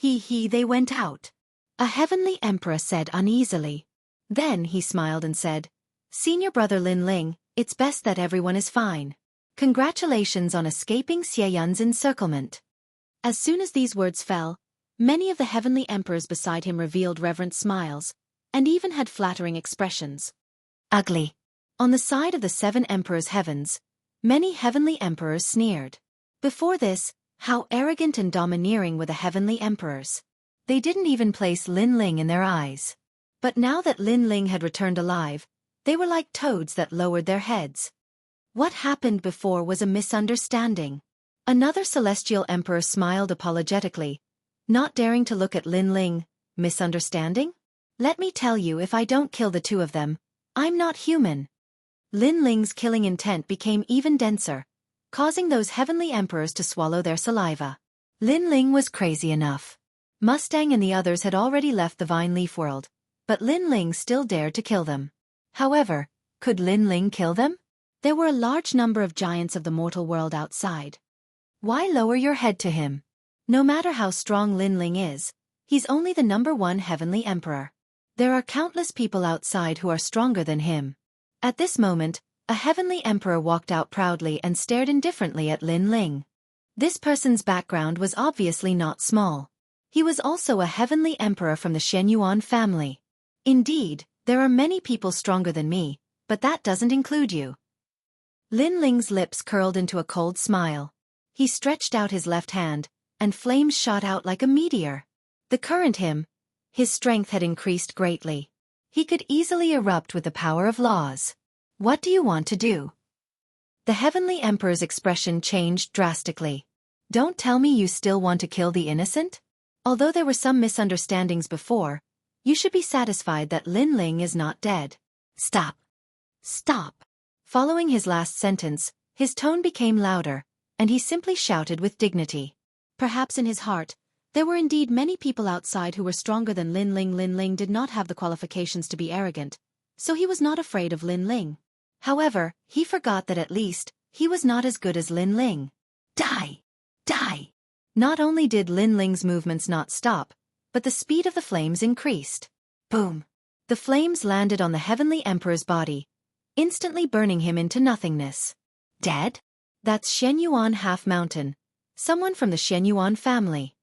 They went out. A heavenly emperor said uneasily. Then he smiled and said, Senior brother Lin Ling, it's best that everyone is fine. Congratulations on escaping Xieyun's encirclement. As soon as these words fell, many of the heavenly emperors beside him revealed reverent smiles, and even had flattering expressions. Ugly. On the side of the 7 emperors' heavens, many heavenly emperors sneered. Before this, how arrogant and domineering were the heavenly emperors. They didn't even place Lin Ling in their eyes. But now that Lin Ling had returned alive, they were like toads that lowered their heads. What happened before was a misunderstanding. Another celestial emperor smiled apologetically, not daring to look at Lin Ling. Misunderstanding? Let me tell you, if I don't kill the 2 of them, I'm not human. Lin Ling's killing intent became even denser, causing those heavenly emperors to swallow their saliva. Lin Ling was crazy enough. Mustang and the others had already left the Vine Leaf world, but Lin Ling still dared to kill them. However, could Lin Ling kill them? There were a large number of giants of the mortal world outside. Why lower your head to him? No matter how strong Lin Ling is, he's only the #1 heavenly emperor. There are countless people outside who are stronger than him. At this moment, a heavenly emperor walked out proudly and stared indifferently at Lin Ling. This person's background was obviously not small. He was also a heavenly emperor from the Xianxia family. Indeed, there are many people stronger than me, but that doesn't include you. Lin Ling's lips curled into a cold smile. He stretched out his left hand, and flames shot out like a meteor. The current his strength had increased greatly. He could easily erupt with the power of laws. What do you want to do? The heavenly emperor's expression changed drastically. Don't tell me you still want to kill the innocent? Although there were some misunderstandings before, you should be satisfied that Lin Ling is not dead. Stop. Stop. Following his last sentence, his tone became louder, and he simply shouted with dignity. Perhaps in his heart, there were indeed many people outside who were stronger than Lin Ling. Lin Ling did not have the qualifications to be arrogant, so he was not afraid of Lin Ling. However, he forgot that at least, he was not as good as Lin Ling. Die! Die! Not only did Lin Ling's movements not stop, but the speed of the flames increased. Boom! The flames landed on the heavenly emperor's body, instantly burning him into nothingness. Dead? That's Xianxia Half-Mountain, someone from the Xianxia family.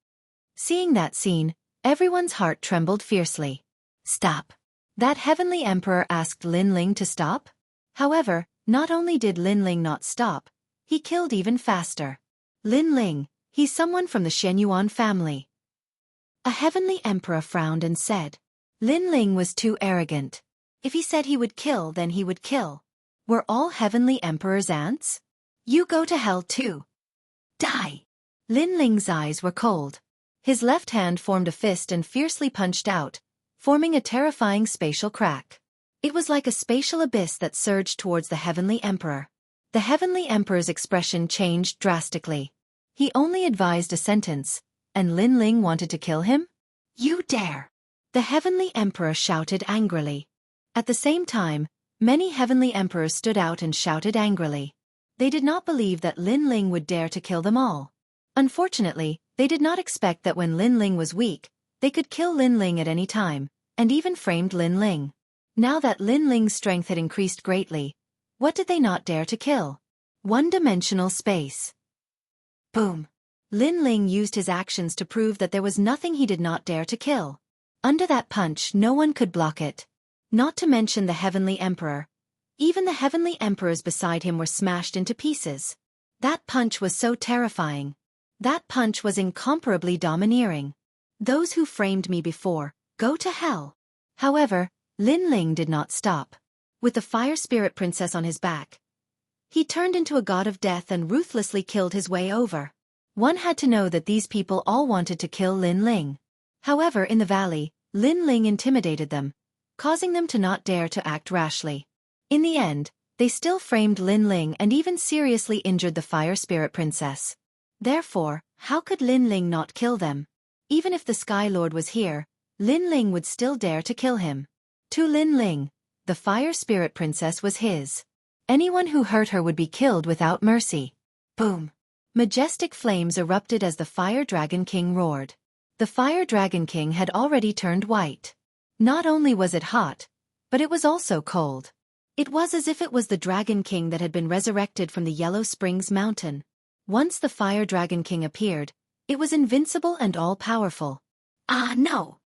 Seeing that scene, everyone's heart trembled fiercely. Stop! That heavenly emperor asked Lin Ling to stop? However, not only did Lin Ling not stop, he killed even faster. Lin Ling, he's someone from the Xianxia family. A heavenly emperor frowned and said. Lin Ling was too arrogant. If he said he would kill, then he would kill. Were all heavenly emperors ants? You go to hell too. Die! Lin Ling's eyes were cold. His left hand formed a fist and fiercely punched out, forming a terrifying spatial crack. It was like a spatial abyss that surged towards the heavenly emperor. The heavenly emperor's expression changed drastically. He only advised a sentence, and Lin Ling wanted to kill him? You dare! The heavenly emperor shouted angrily. At the same time, many heavenly emperors stood out and shouted angrily. They did not believe that Lin Ling would dare to kill them all. Unfortunately, they did not expect that when Lin Ling was weak, they could kill Lin Ling at any time, and even framed Lin Ling. Now that Lin Ling's strength had increased greatly, what did they not dare to kill? One-dimensional space. Boom! Lin Ling used his actions to prove that there was nothing he did not dare to kill. Under that punch, no one could block it. Not to mention the heavenly emperor. Even the heavenly emperors beside him were smashed into pieces. That punch was so terrifying. That punch was incomparably domineering. Those who framed me before, go to hell. However, Lin Ling did not stop. With the fire spirit princess on his back, he turned into a god of death and ruthlessly killed his way over. One had to know that these people all wanted to kill Lin Ling. However, in the valley, Lin Ling intimidated them, causing them to not dare to act rashly. In the end, they still framed Lin Ling and even seriously injured the fire spirit princess. Therefore, how could Lin Ling not kill them? Even if the Sky Lord was here, Lin Ling would still dare to kill him. To Lin Ling, the Fire Spirit Princess was his. Anyone who hurt her would be killed without mercy. Boom! Majestic flames erupted as the Fire Dragon King roared. The Fire Dragon King had already turned white. Not only was it hot, but it was also cold. It was as if it was the Dragon King that had been resurrected from the Yellow Springs mountain. Once the Fire Dragon King appeared, it was invincible and all-powerful. Ah, no!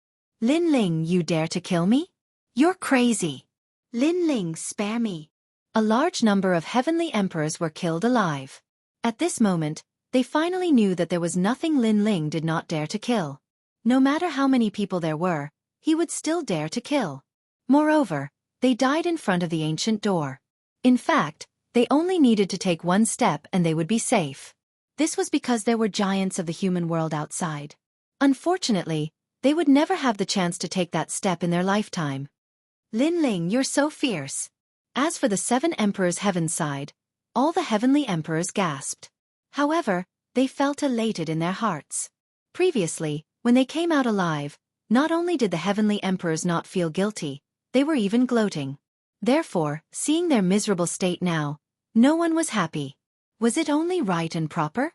Lin Ling, you dare to kill me? You're crazy! Lin Ling, spare me! A large number of heavenly emperors were killed alive. At this moment, they finally knew that there was nothing Lin Ling did not dare to kill. No matter how many people there were, he would still dare to kill. Moreover, they died in front of the ancient door. In fact, they only needed to take one step and they would be safe. This was because there were giants of the human world outside. Unfortunately, they would never have the chance to take that step in their lifetime. Lin Ling, you're so fierce. As for the 7 emperors heaven side, all the heavenly emperors gasped. However, they felt elated in their hearts. Previously, when they came out alive, not only did the heavenly emperors not feel guilty, they were even gloating. Therefore, seeing their miserable state now, no one was happy. Was it only right and proper?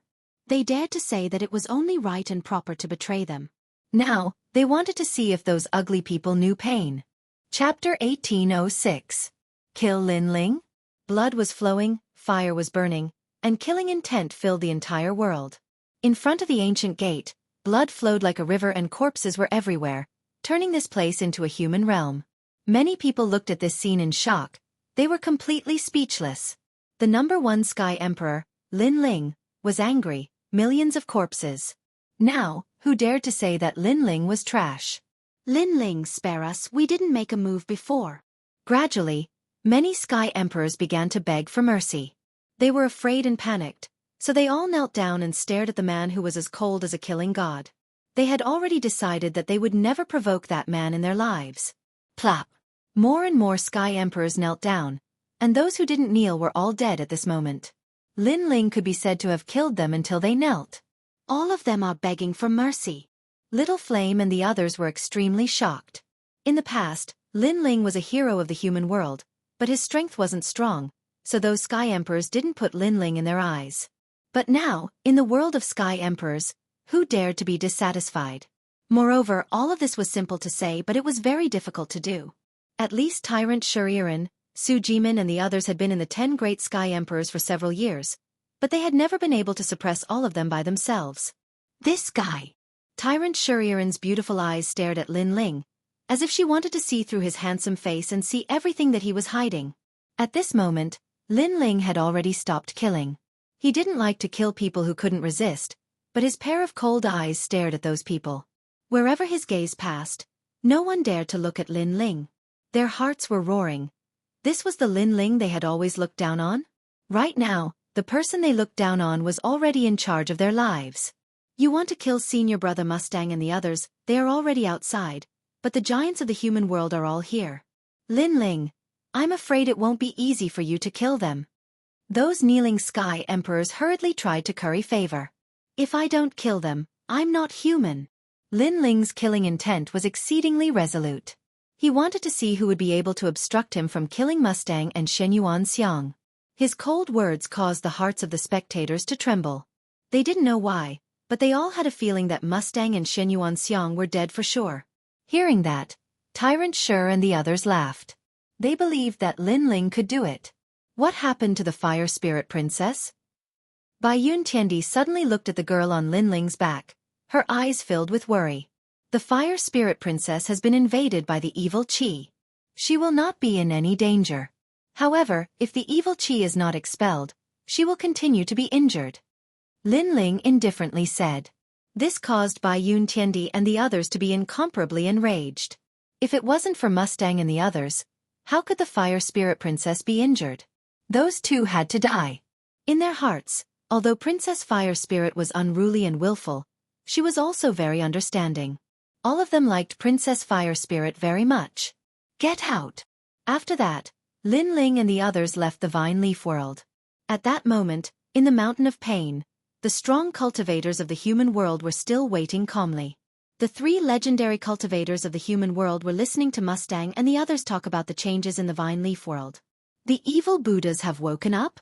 They dared to say that it was only right and proper to betray them. Now, they wanted to see if those ugly people knew pain. Chapter 1806. Kill Lin Ling? Blood was flowing, fire was burning, and killing intent filled the entire world. In front of the ancient gate, blood flowed like a river and corpses were everywhere, turning this place into a human realm. Many people looked at this scene in shock. They were completely speechless. The number 1 Sky Emperor, Lin Ling, was angry. Millions of corpses. Now, who dared to say that Lin Ling was trash? Lin Ling, spare us, we didn't make a move before. Gradually, many Sky Emperors began to beg for mercy. They were afraid and panicked, so they all knelt down and stared at the man who was as cold as a killing god. They had already decided that they would never provoke that man in their lives. Plop! More and more Sky Emperors knelt down, and those who didn't kneel were all dead at this moment. Lin Ling could be said to have killed them until they knelt. All of them are begging for mercy. Little Flame and the others were extremely shocked. In the past, Lin Ling was a hero of the human world, but his strength wasn't strong, so those Sky Emperors didn't put Lin Ling in their eyes. But now, in the world of Sky Emperors, who dared to be dissatisfied? Moreover, all of this was simple to say, but it was very difficult to do. At least Tyrant Shuriren, Su Jimin and the others had been in the 10 great Sky Emperors for several years, but they had never been able to suppress all of them by themselves. This guy! Tyrant Shuriren's beautiful eyes stared at Lin Ling, as if she wanted to see through his handsome face and see everything that he was hiding. At this moment, Lin Ling had already stopped killing. He didn't like to kill people who couldn't resist, but his pair of cold eyes stared at those people. Wherever his gaze passed, no one dared to look at Lin Ling. Their hearts were roaring. This was the Lin Ling they had always looked down on? Right now, the person they looked down on was already in charge of their lives. You want to kill Senior Brother Mustang and the others, they are already outside, but the giants of the human world are all here. Lin Ling, I'm afraid it won't be easy for you to kill them. Those kneeling Sky Emperors hurriedly tried to curry favor. If I don't kill them, I'm not human. Lin Ling's killing intent was exceedingly resolute. He wanted to see who would be able to obstruct him from killing Mustang and Xianxia. His cold words caused the hearts of the spectators to tremble. They didn't know why, but they all had a feeling that Mustang and Xianxia were dead for sure. Hearing that, Tyrant Shur and the others laughed. They believed that Lin Ling could do it. What happened to the Fire Spirit Princess? Bai Yun Tiandi suddenly looked at the girl on Lin Ling's back, her eyes filled with worry. The Fire Spirit Princess has been invaded by the evil Qi. She will not be in any danger. However, if the evil Qi is not expelled, she will continue to be injured. Lin Ling indifferently said. This caused Bai Yun Tiandi and the others to be incomparably enraged. If it wasn't for Mustang and the others, how could the Fire Spirit Princess be injured? Those two had to die. In their hearts, although Princess Fire Spirit was unruly and willful, she was also very understanding. All of them liked Princess Fire Spirit very much. Get out! After that, Lin Ling and the others left the Vine Leaf world. At that moment, in the Mountain of Pain, the strong cultivators of the human world were still waiting calmly. The three legendary cultivators of the human world were listening to Mustang and the others talk about the changes in the vine leaf world. The evil Buddhas have woken up?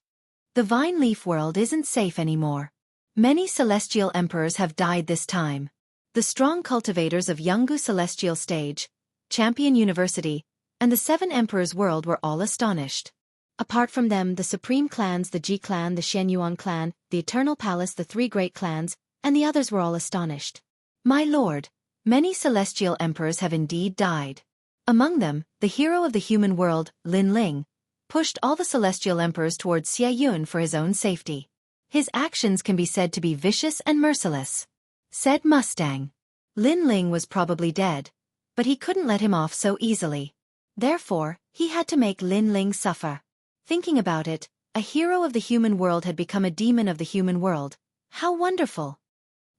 The vine leaf world isn't safe anymore. Many celestial emperors have died this time. The strong cultivators of Jianghu Celestial Stage, Champion University, and the Seven Emperors world were all astonished. Apart from them, the supreme clans, the Ji clan, the Xianyuan clan, the Eternal Palace, the three great clans, and the others were all astonished. My lord, many celestial emperors have indeed died. Among them, the hero of the human world, Lin Ling, pushed all the celestial emperors towards Xie Yun for his own safety. His actions can be said to be vicious and merciless, said Mustang. Lin Ling was probably dead, but he couldn't let him off so easily. Therefore, he had to make Lin Ling suffer. Thinking about it, a hero of the human world had become a demon of the human world. How wonderful!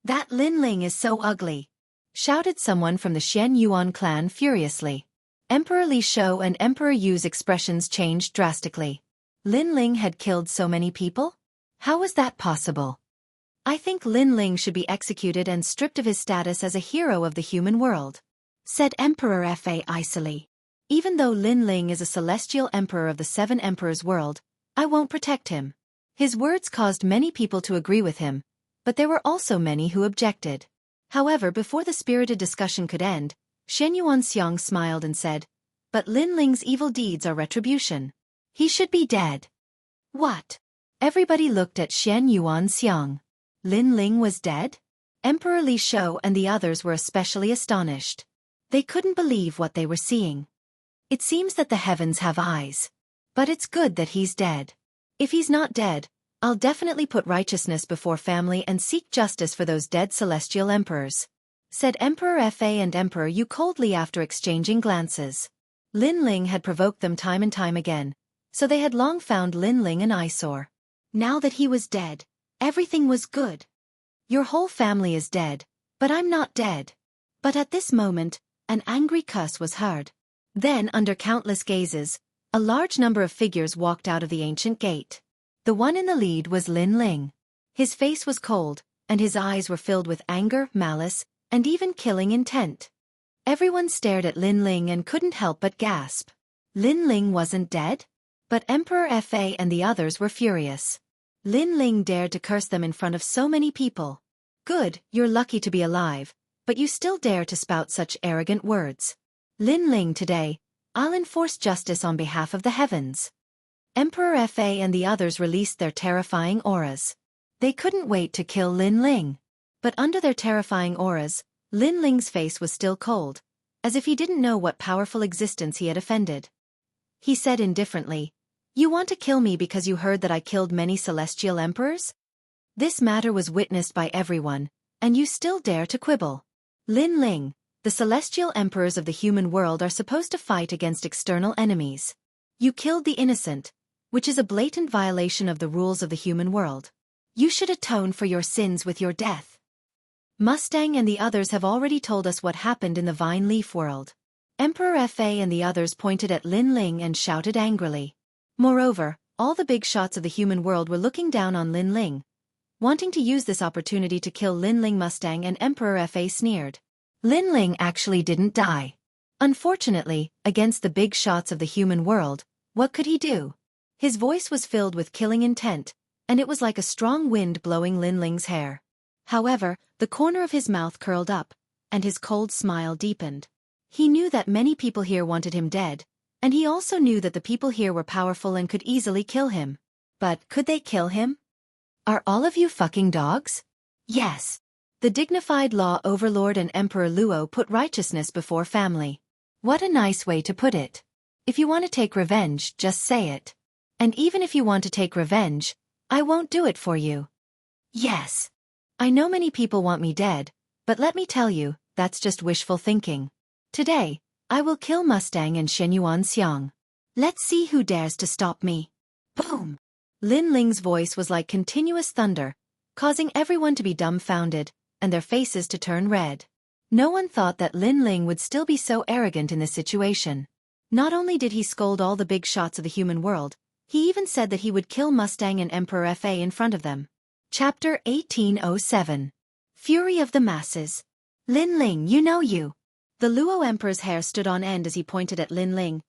That Lin Ling is so ugly, shouted someone from the Xianyuan clan furiously. Emperor Li Shou and Emperor Yu's expressions changed drastically. Lin Ling had killed so many people? How was that possible? I think Lin Ling should be executed and stripped of his status as a hero of the human world, said Emperor Fa icily. Even though Lin Ling is a celestial emperor of the Seven Emperors world, I won't protect him. His words caused many people to agree with him, but there were also many who objected. However, before the spirited discussion could end, Xianyuan Xiang smiled and said, but Lin Ling's evil deeds are retribution. He should be dead. What? Everybody looked at Xianyuan Xiang. Lin Ling was dead? Emperor Li Shou and the others were especially astonished. They couldn't believe what they were seeing. It seems that the heavens have eyes. But it's good that he's dead. If he's not dead, I'll definitely put righteousness before family and seek justice for those dead celestial emperors, said Emperor Fa and Emperor Yu coldly after exchanging glances. Lin Ling had provoked them time and time again, so they had long found Lin Ling an eyesore. Now that he was dead, everything was good. Your whole family is dead, but I'm not dead. But at this moment, an angry cuss was heard. Then, under countless gazes, a large number of figures walked out of the ancient gate. The one in the lead was Lin Ling. His face was cold, and his eyes were filled with anger, malice, and even killing intent. Everyone stared at Lin Ling and couldn't help but gasp. Lin Ling wasn't dead? But Emperor Fa and the others were furious. Lin Ling dared to curse them in front of so many people. Good, you're lucky to be alive, but you still dare to spout such arrogant words. Lin Ling, today, I'll enforce justice on behalf of the heavens. Emperor Fa and the others released their terrifying auras. They couldn't wait to kill Lin Ling. But under their terrifying auras, Lin Ling's face was still cold, as if he didn't know what powerful existence he had offended. He said indifferently, "You want to kill me because you heard that I killed many celestial emperors? This matter was witnessed by everyone, and you still dare to quibble. Lin Ling, the celestial emperors of the human world are supposed to fight against external enemies. You killed the innocent, which is a blatant violation of the rules of the human world. You should atone for your sins with your death." Mustang and the others have already told us what happened in the vine leaf world. Emperor Fa and the others pointed at Lin Ling and shouted angrily. Moreover, all the big shots of the human world were looking down on Lin Ling, wanting to use this opportunity to kill Lin Ling. Mustang and Emperor Fa sneered. Lin Ling actually didn't die. Unfortunately, against the big shots of the human world, what could he do? His voice was filled with killing intent, and it was like a strong wind blowing Lin Ling's hair. However, the corner of his mouth curled up, and his cold smile deepened. He knew that many people here wanted him dead, and he also knew that the people here were powerful and could easily kill him. But could they kill him? Are all of you fucking dogs? Yes. The dignified law overlord and Emperor Luo put righteousness before family. What a nice way to put it. If you want to take revenge, just say it. And even if you want to take revenge, I won't do it for you. Yes. I know many people want me dead, but let me tell you, that's just wishful thinking. Today, I will kill Mustang and Xianyuan Xiang. Let's see who dares to stop me. Boom! Lin Ling's voice was like continuous thunder, causing everyone to be dumbfounded, and their faces to turn red. No one thought that Lin Ling would still be so arrogant in this situation. Not only did he scold all the big shots of the human world, he even said that he would kill Mustang and Emperor Fa in front of them. Chapter 1807. Fury of the Masses. Lin Ling, you know you. The Luo Emperor's hair stood on end as he pointed at Lin Ling.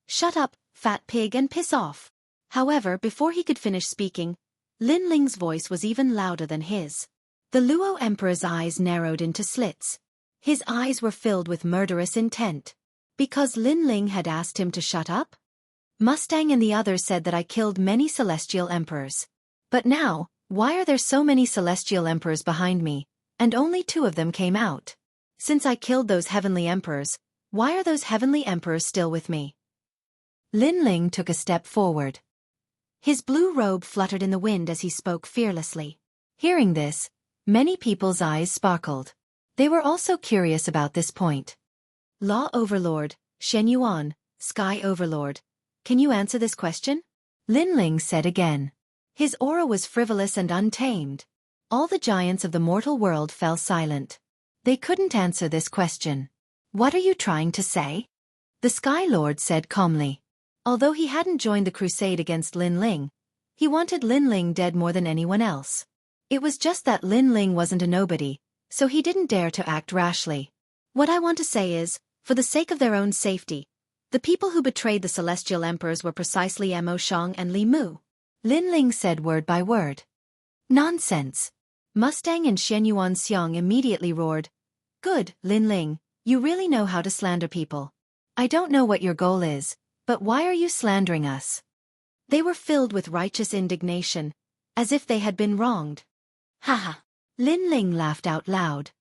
Shut up, fat pig, and piss off. However, before he could finish speaking, Lin Ling's voice was even louder than his. The Luo Emperor's eyes narrowed into slits. His eyes were filled with murderous intent. Because Lin Ling had asked him to shut up? Mustang and the others said that I killed many celestial emperors. But now, why are there so many celestial emperors behind me, and only 2 of them came out? Since I killed those heavenly emperors, why are those heavenly emperors still with me? Lin Ling took a step forward. His blue robe fluttered in the wind as he spoke fearlessly. Hearing this, many people's eyes sparkled. They were also curious about this point. Law Overlord, Shen Yuan, Sky Overlord, can you answer this question? Lin Ling said again. His aura was frivolous and untamed. All the giants of the mortal world fell silent. They couldn't answer this question. What are you trying to say? The Sky Lord said calmly. Although he hadn't joined the crusade against Lin Ling, he wanted Lin Ling dead more than anyone else. It was just that Lin Ling wasn't a nobody, so he didn't dare to act rashly. What I want to say is, for the sake of their own safety, the people who betrayed the celestial emperors were precisely Mo Shang and Li Mu. Lin Ling said word by word. Nonsense. Mustang and Shen Yuan Xiang immediately roared. Good, Lin Ling, you really know how to slander people. I don't know what your goal is, but why are you slandering us? They were filled with righteous indignation, as if they had been wronged. Haha. Lin Ling laughed out loud.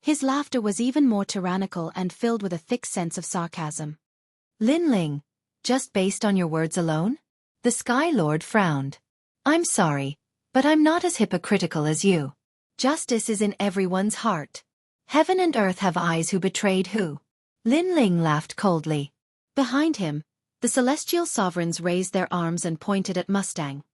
His laughter was even more tyrannical and filled with a thick sense of sarcasm. Lin Ling, just based on your words alone? The Sky Lord frowned. I'm sorry, but I'm not as hypocritical as you. Justice is in everyone's heart. Heaven and earth have eyes who betrayed who. Lin Ling laughed coldly. Behind him, the celestial sovereigns raised their arms and pointed at Mustang.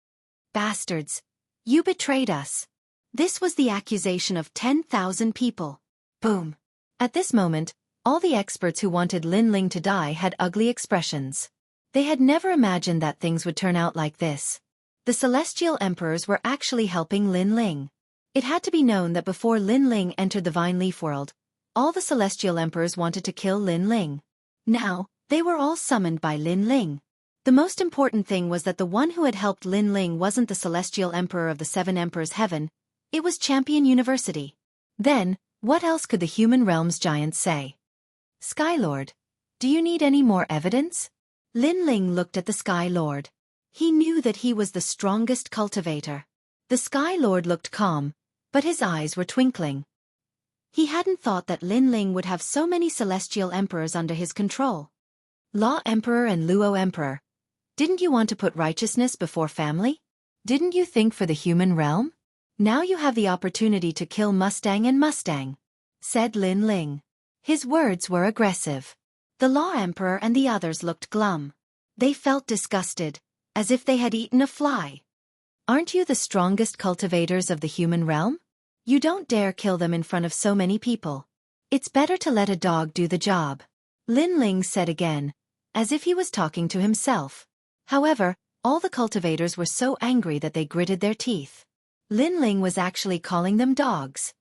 Bastards! You betrayed us. This was the accusation of 10,000 people. Boom. At this moment, all the experts who wanted Lin Ling to die had ugly expressions. They had never imagined that things would turn out like this. The celestial emperors were actually helping Lin Ling. It had to be known that before Lin Ling entered the Vine Leaf World, all the celestial emperors wanted to kill Lin Ling. Now, they were all summoned by Lin Ling. The most important thing was that the one who had helped Lin Ling wasn't the celestial emperor of the 7 emperors heaven, it was Champion University. Then, what else could the human realm's giants say? Skylord, do you need any more evidence? Lin Ling looked at the Sky Lord. He knew that he was the strongest cultivator. The Sky Lord looked calm, but his eyes were twinkling. He hadn't thought that Lin Ling would have so many celestial emperors under his control. Law Emperor and Luo Emperor, didn't you want to put righteousness before family? Didn't you think for the human realm? Now you have the opportunity to kill Mustang and Mustang, said Lin Ling. His words were aggressive. The Law Emperor and the others looked glum. They felt disgusted, as if they had eaten a fly. Aren't you the strongest cultivators of the human realm? You don't dare kill them in front of so many people. It's better to let a dog do the job, Lin Ling said again, as if he was talking to himself. However, all the cultivators were so angry that they gritted their teeth. Lin Ling was actually calling them dogs.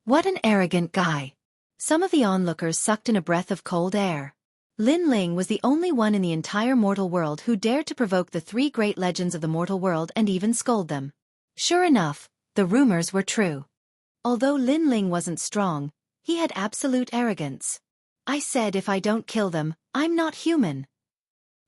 What an arrogant guy. Some of the onlookers sucked in a breath of cold air. Lin Ling was the only one in the entire mortal world who dared to provoke the 3 great legends of the mortal world and even scold them. Sure enough, the rumors were true. Although Lin Ling wasn't strong, he had absolute arrogance. I said if I don't kill them, I'm not human.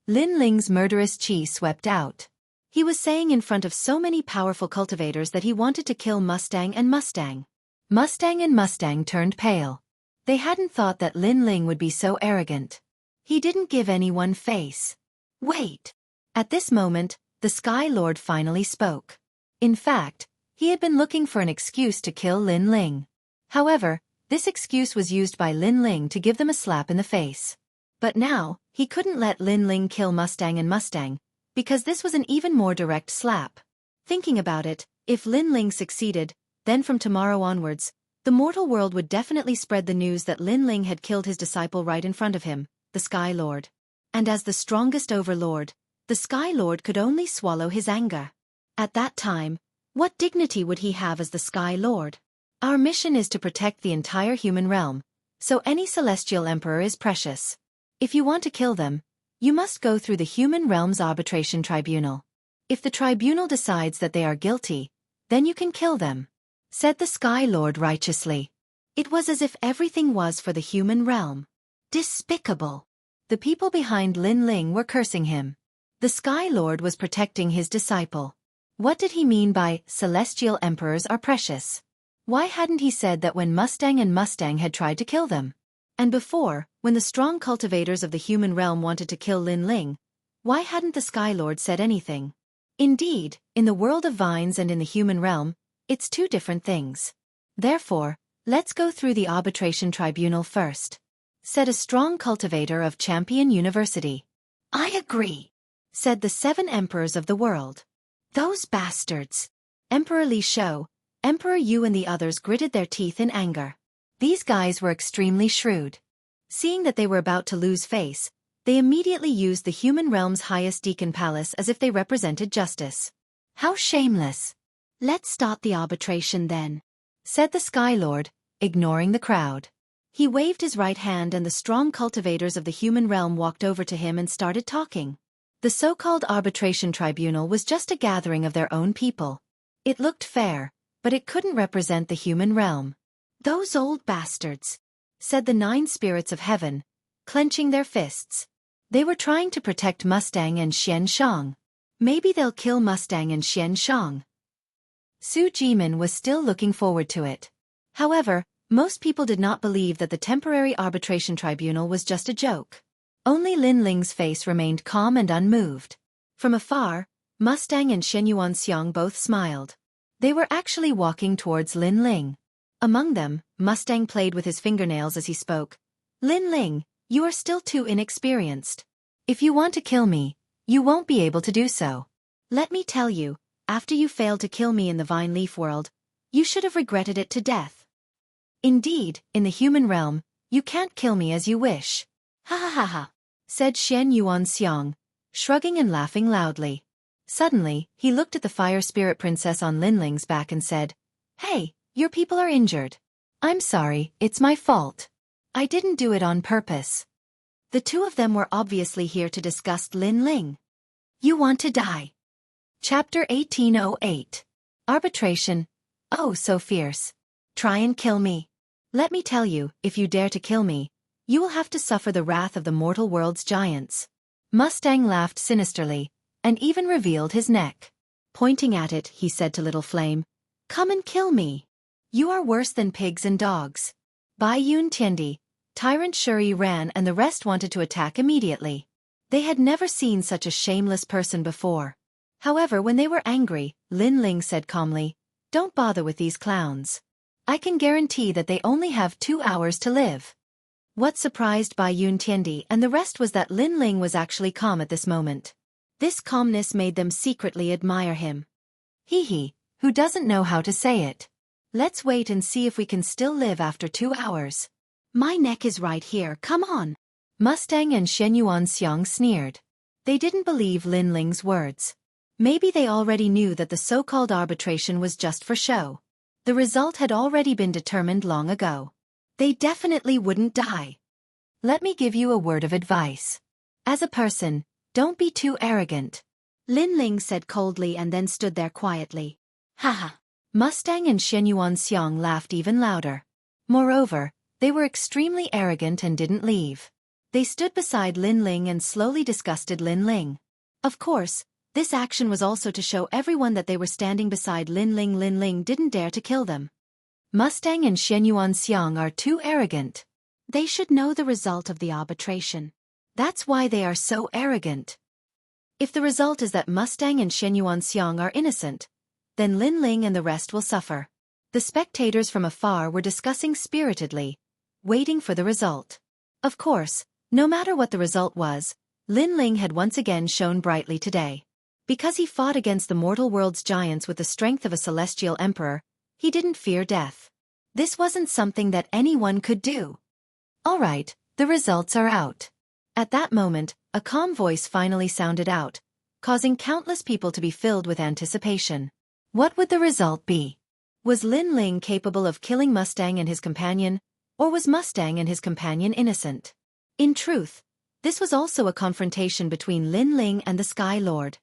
Lin Ling's murderous chi swept out. He was saying in front of so many powerful cultivators that he wanted to kill Mustang and Mustang. Mustang and Mustang turned pale. They hadn't thought that Lin Ling would be so arrogant. He didn't give anyone face. Wait. At this moment, the Sky Lord finally spoke. In fact, he had been looking for an excuse to kill Lin Ling. However, this excuse was used by Lin Ling to give them a slap in the face. But now, he couldn't let Lin Ling kill Mustang and Mustang, because this was an even more direct slap. Thinking about it, if Lin Ling succeeded, then from tomorrow onwards, the mortal world would definitely spread the news that Lin Ling had killed his disciple right in front of him, the Sky Lord. And as the strongest overlord, the Sky Lord could only swallow his anger. At that time, what dignity would he have as the Sky Lord? Our mission is to protect the entire human realm, so any celestial emperor is precious. If you want to kill them, you must go through the human realm's arbitration tribunal. If the tribunal decides that they are guilty, then you can kill them," said the Sky Lord righteously. It was as if everything was for the human realm. Despicable. The people behind Lin Ling were cursing him. The Sky Lord was protecting his disciple. What did he mean by celestial emperors are precious? Why hadn't he said that when Mustang and Mustang had tried to kill them? And before, when the strong cultivators of the human realm wanted to kill Lin Ling, why hadn't the Sky Lord said anything? Indeed, in the world of vines and in the human realm, it's two different things. Therefore, let's go through the arbitration tribunal first, said a strong cultivator of Champion University. I agree, said the 7 emperors of the world. Those bastards. Emperor Li Shou, Emperor Yu and the others gritted their teeth in anger. These guys were extremely shrewd. Seeing that they were about to lose face, they immediately used the human realm's highest deacon palace as if they represented justice. How shameless. Let's start the arbitration then, said the Sky Lord, ignoring the crowd. He waved his right hand and the strong cultivators of the human realm walked over to him and started talking. The so-called arbitration tribunal was just a gathering of their own people. It looked fair, but it couldn't represent the human realm. Those old bastards, said the 9 spirits of heaven, clenching their fists. They were trying to protect Mustang and Xianxia. Maybe they'll kill Mustang and Xianxia. Su Jimin was still looking forward to it. However, most people did not believe that the temporary arbitration tribunal was just a joke. Only Lin Ling's face remained calm and unmoved. From afar, Mustang and Xianxia both smiled. They were actually walking towards Lin Ling. Among them, Mustang played with his fingernails as he spoke. Lin Ling, you are still too inexperienced. If you want to kill me, you won't be able to do so. Let me tell you, after you failed to kill me in the vine leaf world, you should have regretted it to death. Indeed, in the human realm, you can't kill me as you wish. Ha ha ha ha, said Xianxia, shrugging and laughing loudly. Suddenly, he looked at the fire spirit princess on Lin Ling's back and said, Hey, your people are injured. I'm sorry, it's my fault. I didn't do it on purpose. The two of them were obviously here to discuss Lin Ling. You want to die. Chapter 1808. Arbitration. Oh, so fierce. Try and kill me. Let me tell you, if you dare to kill me, you will have to suffer the wrath of the mortal world's giants. Mustang laughed sinisterly, and even revealed his neck. Pointing at it, he said to Little Flame, Come and kill me. You are worse than pigs and dogs. Bai Yun Tiendi, Tyrant Shuri ran and the rest wanted to attack immediately. They had never seen such a shameless person before. However, when they were angry, Lin Ling said calmly, Don't bother with these clowns. I can guarantee that they only have 2 hours to live. What surprised Bai Yun Tiendi and the rest was that Lin Ling was actually calm at this moment. This calmness made them secretly admire him. Hee, who doesn't know how to say it? Let's wait and see if we can still live after 2 hours. My neck is right here, come on. Mustang and Xianxia sneered. They didn't believe Lin Ling's words. Maybe they already knew that the so-called arbitration was just for show. The result had already been determined long ago. They definitely wouldn't die. Let me give you a word of advice. As a person, don't be too arrogant. Lin Ling said coldly and then stood there quietly. Haha. Mustang and Xianxia laughed even louder. Moreover, they were extremely arrogant and didn't leave. They stood beside Lin Ling and slowly disgusted Lin Ling. Of course, this action was also to show everyone that they were standing beside Lin Ling. Lin Ling didn't dare to kill them. Mustang and Xianxia are too arrogant. They should know the result of the arbitration. That's why they are so arrogant. If the result is that Mustang and Xianxia are innocent, then Lin Ling and the rest will suffer. The spectators from afar were discussing spiritedly, waiting for the result. Of course, no matter what the result was, Lin Ling had once again shone brightly today. Because he fought against the mortal world's giants with the strength of a celestial emperor, he didn't fear death. This wasn't something that anyone could do. All right, the results are out. At that moment, a calm voice finally sounded out, causing countless people to be filled with anticipation. What would the result be? Was Lin Ling capable of killing Mustang and his companion, or was Mustang and his companion innocent? In truth, this was also a confrontation between Lin Ling and the Sky Lord.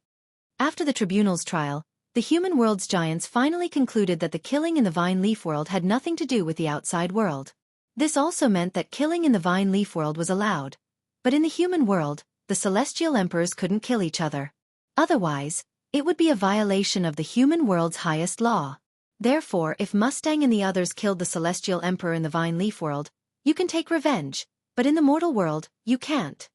After the tribunal's trial, the human world's giants finally concluded that the killing in the Vine Leaf world had nothing to do with the outside world. This also meant that killing in the Vine Leaf world was allowed, but in the human world, the celestial emperors couldn't kill each other. Otherwise, it would be a violation of the human world's highest law. Therefore, if Mustang and the others killed the celestial emperor in the Vine Leaf world, you can take revenge, but in the mortal world, you can't.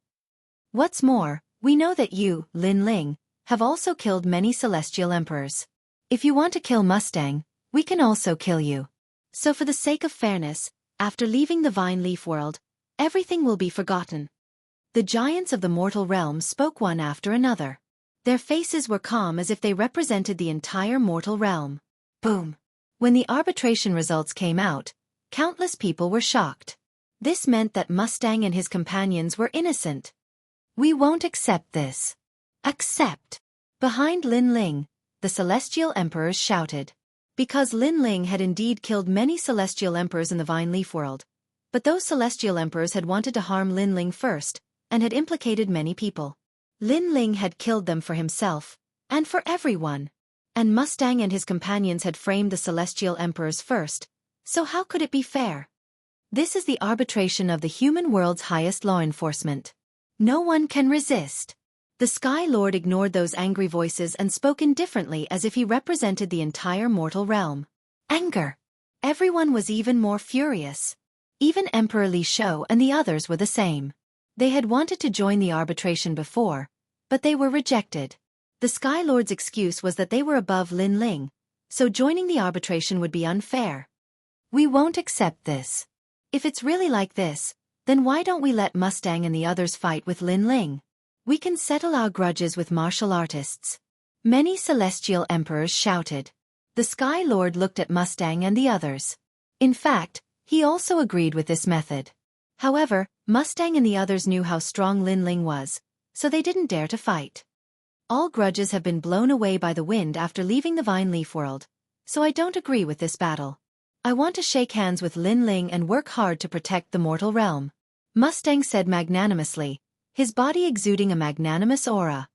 What's more, we know that you, Lin Ling, have also killed many celestial emperors. If you want to kill Mustang, we can also kill you. So for the sake of fairness, after leaving the Vine Leaf world, everything will be forgotten. The giants of the mortal realm spoke one after another. Their faces were calm as if they represented the entire mortal realm. Boom! When the arbitration results came out, countless people were shocked. This meant that Mustang and his companions were innocent. We won't accept this. Accept! Behind Lin Ling, the celestial emperors shouted. Because Lin Ling had indeed killed many celestial emperors in the Vine Leaf world, but those celestial emperors had wanted to harm Lin Ling first, and had implicated many people. Lin Ling had killed them for himself, and for everyone. And Mustang and his companions had framed the celestial emperors first, so how could it be fair? This is the arbitration of the human world's highest law enforcement. No one can resist. The Sky Lord ignored those angry voices and spoke indifferently as if he represented the entire mortal realm. Anger. Everyone was even more furious. Even Emperor Li Shou and the others were the same. They had wanted to join the arbitration before, but they were rejected. The Sky Lord's excuse was that they were above Lin Ling, so joining the arbitration would be unfair. We won't accept this. If it's really like this, then why don't we let Mustang and the others fight with Lin Ling? We can settle our grudges with martial artists. Many celestial emperors shouted. The Sky Lord looked at Mustang and the others. In fact, he also agreed with this method. However, Mustang and the others knew how strong Lin Ling was, so they didn't dare to fight. All grudges have been blown away by the wind after leaving the Vine Leaf world, so I don't agree with this battle. I want to shake hands with Lin Ling and work hard to protect the mortal realm. Mustang said magnanimously, his body exuding a magnanimous aura.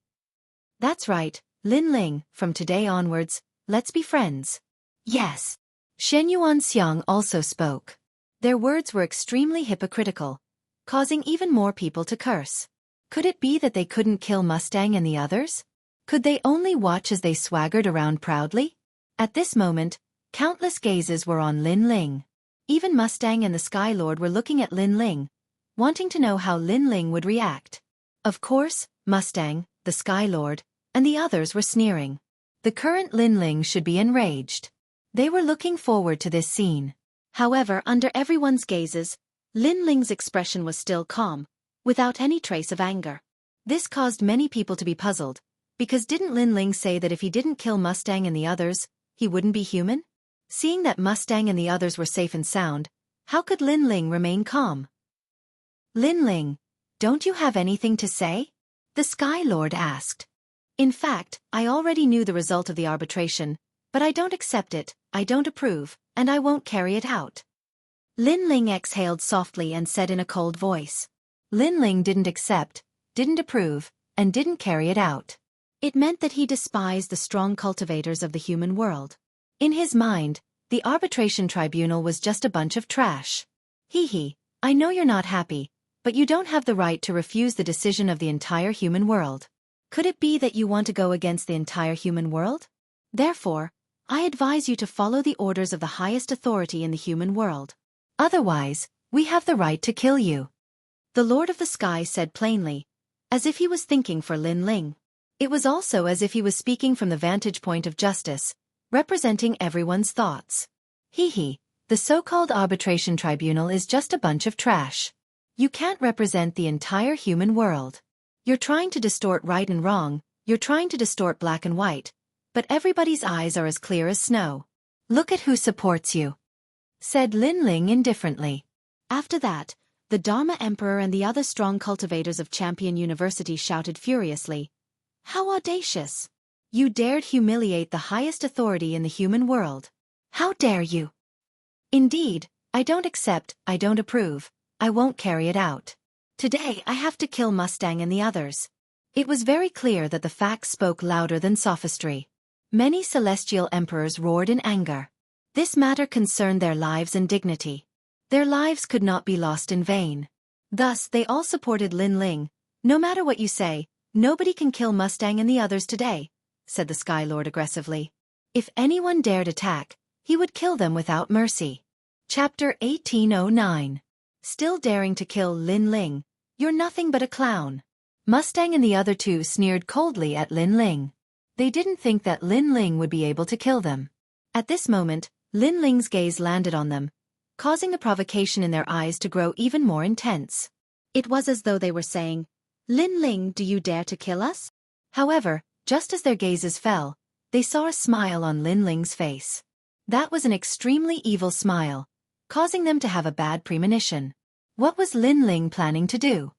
That's right, Lin Ling, from today onwards, let's be friends. Yes. Xianxia also spoke. Their words were extremely hypocritical, causing even more people to curse. Could it be that they couldn't kill Mustang and the others? Could they only watch as they swaggered around proudly? At this moment, countless gazes were on Lin Ling. Even Mustang and the Sky Lord were looking at Lin Ling, wanting to know how Lin Ling would react. Of course, Mustang, the Sky Lord, and the others were sneering. The current Lin Ling should be enraged. They were looking forward to this scene. However, under everyone's gazes, Lin Ling's expression was still calm, without any trace of anger. This caused many people to be puzzled, because didn't Lin Ling say that if he didn't kill Mustang and the others, he wouldn't be human? Seeing that Mustang and the others were safe and sound, how could Lin Ling remain calm? Lin Ling, don't you have anything to say? The Sky Lord asked. In fact, I already knew the result of the arbitration, but I don't accept it, I don't approve, and I won't carry it out. Lin Ling exhaled softly and said in a cold voice. Lin Ling didn't accept, didn't approve, and didn't carry it out. It meant that he despised the strong cultivators of the human world. In his mind, the arbitration tribunal was just a bunch of trash. Hee, I know you're not happy, but you don't have the right to refuse the decision of the entire human world. Could it be that you want to go against the entire human world? Therefore, I advise you to follow the orders of the highest authority in the human world. Otherwise, we have the right to kill you. The Lord of the Sky said plainly, as if he was thinking for Lin Ling. It was also as if he was speaking from the vantage point of justice, representing everyone's thoughts. Hee, the so-called arbitration tribunal is just a bunch of trash. You can't represent the entire human world. You're trying to distort right and wrong, you're trying to distort black and white, but everybody's eyes are as clear as snow. Look at who supports you, said Lin Ling indifferently. After that, the Dharma Emperor and the other strong cultivators of Champion University shouted furiously, How audacious! You dared humiliate the highest authority in the human world. How dare you? Indeed, I don't accept, I don't approve, I won't carry it out. Today I have to kill Mustang and the others. It was very clear that the facts spoke louder than sophistry. Many celestial emperors roared in anger. This matter concerned their lives and dignity. Their lives could not be lost in vain. Thus they all supported Lin Ling. No matter what you say, nobody can kill Mustang and the others today, said the Sky Lord aggressively. If anyone dared attack, he would kill them without mercy. Chapter 1809. Still daring to kill Lin Ling, you're nothing but a clown. Mustang and the other two sneered coldly at Lin Ling. They didn't think that Lin Ling would be able to kill them. At this moment, Lin Ling's gaze landed on them, causing the provocation in their eyes to grow even more intense. It was as though they were saying, "Lin Ling, do you dare to kill us?" However, just as their gazes fell, they saw a smile on Lin Ling's face. That was an extremely evil smile, causing them to have a bad premonition. What was Lin Ling planning to do?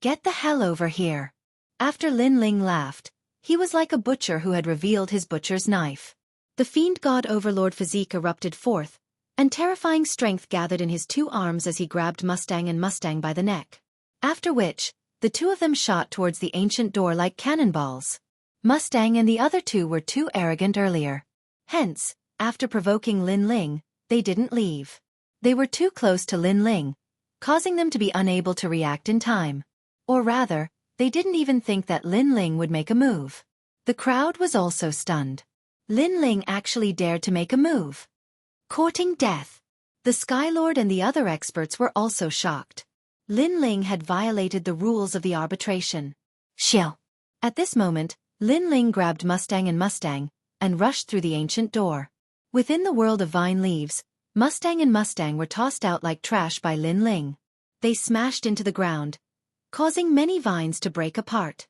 Get the hell over here. After Lin Ling laughed, he was like a butcher who had revealed his butcher's knife. The fiend god overlord physique erupted forth, and terrifying strength gathered in his two arms as he grabbed Mustang and Mustang by the neck. After which, the two of them shot towards the ancient door like cannonballs. Mustang and the other two were too arrogant earlier. Hence, after provoking Lin Ling, they didn't leave. They were too close to Lin Ling, causing them to be unable to react in time. Or rather, they didn't even think that Lin Ling would make a move. The crowd was also stunned. Lin Ling actually dared to make a move. Courting death. The Sky Lord and the other experts were also shocked. Lin Ling had violated the rules of the arbitration. Shill. At this moment, Lin Ling grabbed Mustang and rushed through the ancient door. Within the world of vine leaves, Mustang were tossed out like trash by Lin Ling. They smashed into the ground, causing many vines to break apart.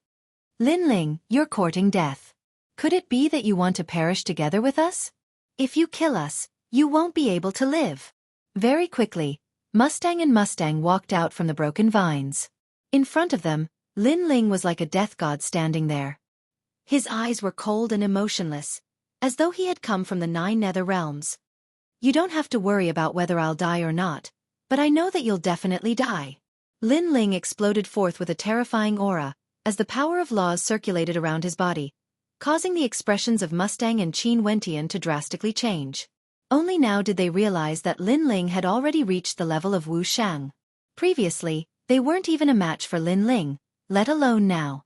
Lin Ling, you're courting death. Could it be that you want to perish together with us? If you kill us, you won't be able to live. Very quickly, Mustang walked out from the broken vines. In front of them, Lin Ling was like a death god standing there. His eyes were cold and emotionless, as though he had come from the 9 nether realms. You don't have to worry about whether I'll die or not, but I know that you'll definitely die. Lin Ling exploded forth with a terrifying aura, as the power of laws circulated around his body, causing the expressions of Mustang and Qin Wentian to drastically change. Only now did they realize that Lin Ling had already reached the level of Wu Shang. Previously, they weren't even a match for Lin Ling, let alone now.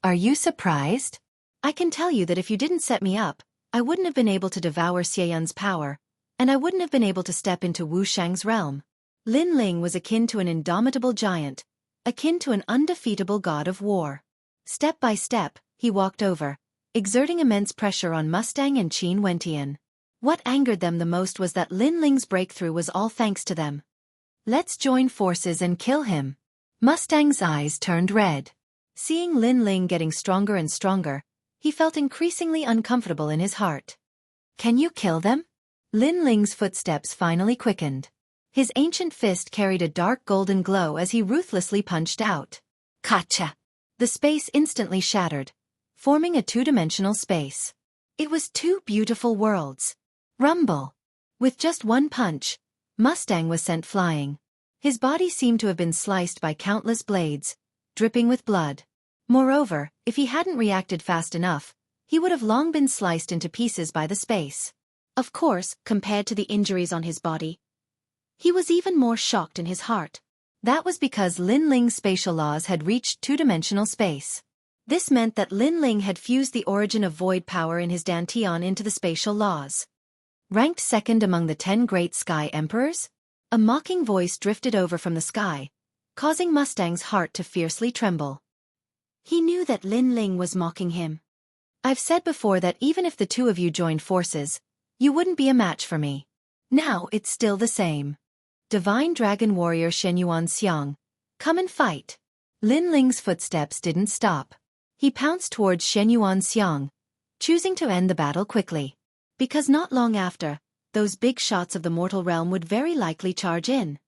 Are you surprised? I can tell you that if you didn't set me up, I wouldn't have been able to devour Xianxia's power, and I wouldn't have been able to step into Wu Shang's realm. Lin Ling was akin to an indomitable giant, akin to an undefeatable god of war. Step by step, he walked over, exerting immense pressure on Mustang and Qin Wentian. What angered them the most was that Lin Ling's breakthrough was all thanks to them. Let's join forces and kill him. Mustang's eyes turned red. Seeing Lin Ling getting stronger and stronger, he felt increasingly uncomfortable in his heart. Can you kill them? Lin Ling's footsteps finally quickened. His ancient fist carried a dark golden glow as he ruthlessly punched out. Gotcha! The space instantly shattered, forming a two-dimensional space. It was two beautiful worlds. Rumble! With just one punch, Mustang was sent flying. His body seemed to have been sliced by countless blades, dripping with blood. Moreover, if he hadn't reacted fast enough, he would have long been sliced into pieces by the space. Of course, compared to the injuries on his body, he was even more shocked in his heart. That was because Lin Ling's spatial laws had reached two-dimensional space. This meant that Lin Ling had fused the origin of void power in his dantian into the spatial laws. Ranked second among the 10 great sky emperors? A mocking voice drifted over from the sky, causing Mustang's heart to fiercely tremble. He knew that Lin Ling was mocking him. I've said before that even if the two of you joined forces, you wouldn't be a match for me. Now it's still the same. Divine Dragon Warrior Xianxia, come and fight. Lin Ling's footsteps didn't stop. He pounced towards Xianxia, choosing to end the battle quickly. Because not long after, those big shots of the mortal realm would very likely charge in.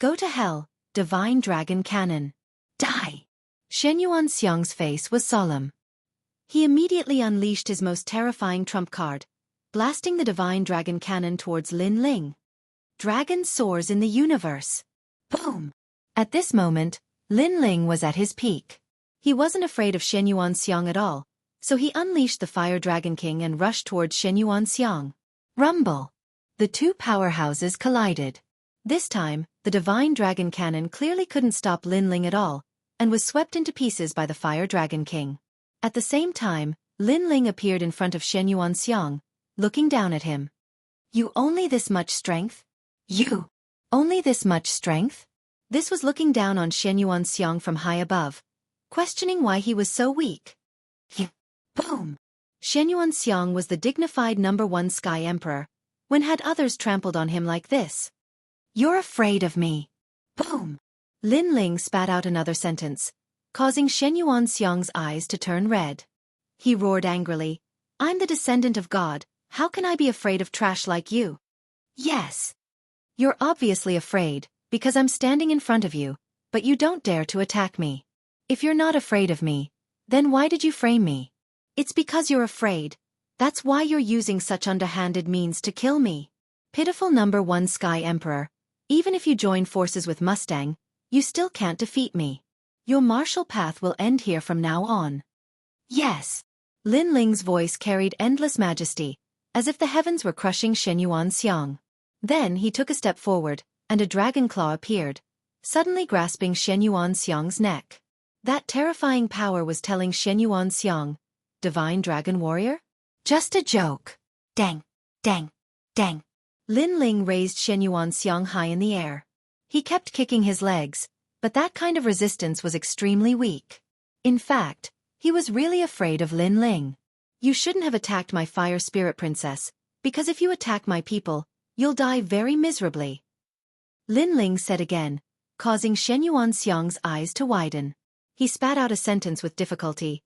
Go to hell, Divine Dragon Cannon. Die! Xianxia's face was solemn. He immediately unleashed his most terrifying trump card, blasting the divine dragon cannon towards Lin Ling. Dragon soars in the universe. Boom! At this moment, Lin Ling was at his peak. He wasn't afraid of Xianxia at all, so he unleashed the Fire Dragon King and rushed towards Xianxia. Rumble! The two powerhouses collided. This time, the divine dragon cannon clearly couldn't stop Lin Ling at all, and was swept into pieces by the Fire Dragon King. At the same time, Lin Ling appeared in front of Xianxia, looking down at him. You only this much strength? You only this much strength? This was looking down on Xianxia from high above, questioning why he was so weak. You. Boom! Xianxia was the dignified #1 Sky Emperor. When had others trampled on him like this? You're afraid of me. Boom! Lin Ling spat out another sentence, causing Xianxia's eyes to turn red. He roared angrily, I'm the descendant of God, how can I be afraid of trash like you? Yes. You're obviously afraid, because I'm standing in front of you, but you don't dare to attack me. If you're not afraid of me, then why did you frame me? It's because you're afraid. That's why you're using such underhanded means to kill me. Pitiful #1 Sky Emperor. Even if you join forces with Mustang, you still can't defeat me. Your martial path will end here from now on. Yes. Lin Ling's voice carried endless majesty, as if the heavens were crushing Xianxia. Then he took a step forward, and a dragon claw appeared, suddenly grasping Xianxia's neck. That terrifying power was telling Xianxia, Divine Dragon Warrior? Just a joke. Dang, dang, dang. Lin Ling raised Xianxia high in the air. He kept kicking his legs, but that kind of resistance was extremely weak. In fact, he was really afraid of Lin Ling. You shouldn't have attacked my fire spirit princess, because if you attack my people, you'll die very miserably. Lin Ling said again, causing Xianxia's eyes to widen. He spat out a sentence with difficulty.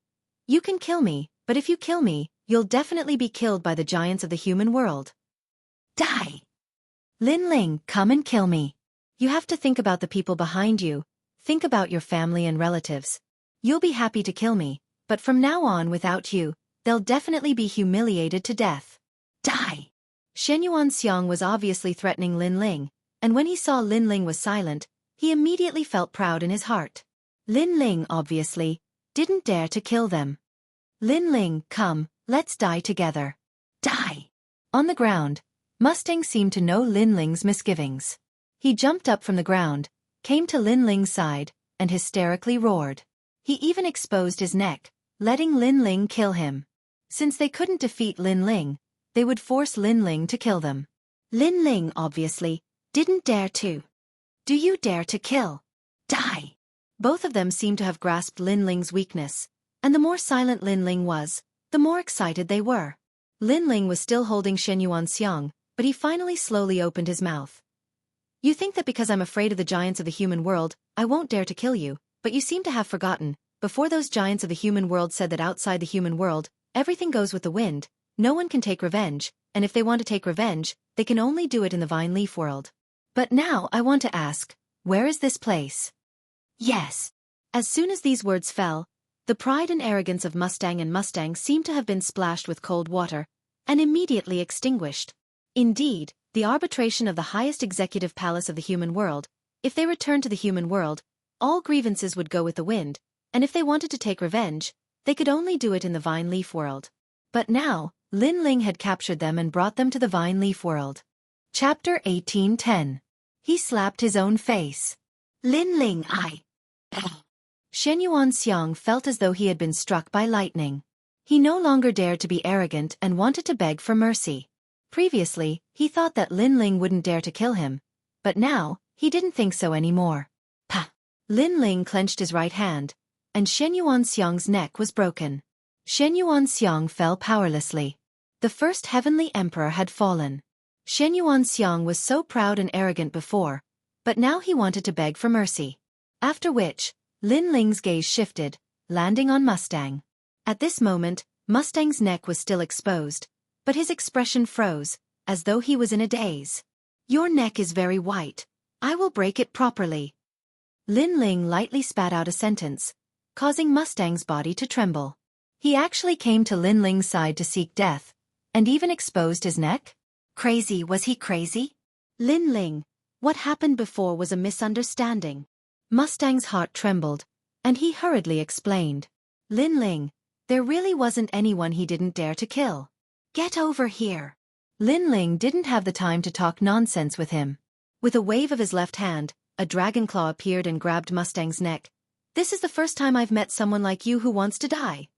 You can kill me, but if you kill me, you'll definitely be killed by the giants of the human world. Die! Lin Ling, come and kill me. You have to think about the people behind you, think about your family and relatives. You'll be happy to kill me, but from now on without you, they'll definitely be humiliated to death. Die! Xianxia was obviously threatening Lin Ling, and when he saw Lin Ling was silent, he immediately felt proud in his heart. Lin Ling obviously didn't dare to kill them. Lin Ling, come, let's die together. Die! On the ground, Mustang seemed to know Lin Ling's misgivings. He jumped up from the ground, came to Lin Ling's side, and hysterically roared. He even exposed his neck, letting Lin Ling kill him. Since they couldn't defeat Lin Ling, they would force Lin Ling to kill them. Lin Ling obviously didn't dare to. Do you dare to kill? Die! Both of them seemed to have grasped Lin Ling's weakness, and the more silent Lin Ling was, the more excited they were. Lin Ling was still holding Xianxia, but he finally slowly opened his mouth. You think that because I'm afraid of the giants of the human world, I won't dare to kill you, but you seem to have forgotten, before those giants of the human world said that outside the human world, everything goes with the wind, no one can take revenge, and if they want to take revenge, they can only do it in the Vine Leaf world. But now I want to ask, where is this place? Yes. As soon as these words fell, the pride and arrogance of Mustang seemed to have been splashed with cold water, and immediately extinguished. Indeed, the arbitration of the highest executive palace of the human world, if they returned to the human world, all grievances would go with the wind, and if they wanted to take revenge, they could only do it in the Vine Leaf world. But now, Lin Ling had captured them and brought them to the Vine Leaf world. Chapter 18:10. He slapped his own face. Lin Ling, Xianxia felt as though he had been struck by lightning. He no longer dared to be arrogant and wanted to beg for mercy. Previously, he thought that Lin Ling wouldn't dare to kill him, but now, he didn't think so anymore. Pah! Lin Ling clenched his right hand, and Xianxia's neck was broken. Xianxia fell powerlessly. The first heavenly emperor had fallen. Xianxia was so proud and arrogant before, but now he wanted to beg for mercy. After which, Lin Ling's gaze shifted, landing on Mustang. At this moment, Mustang's neck was still exposed, but his expression froze, as though he was in a daze. Your neck is very white. I will break it properly. Lin Ling lightly spat out a sentence, causing Mustang's body to tremble. He actually came to Lin Ling's side to seek death, and even exposed his neck? Crazy, was he crazy? Lin Ling, what happened before was a misunderstanding. Mustang's heart trembled, and he hurriedly explained. Lin Ling, there really wasn't anyone he didn't dare to kill. Get over here. Lin Ling didn't have the time to talk nonsense with him. With a wave of his left hand, a dragon claw appeared and grabbed Mustang's neck. This is the first time I've met someone like you who wants to die.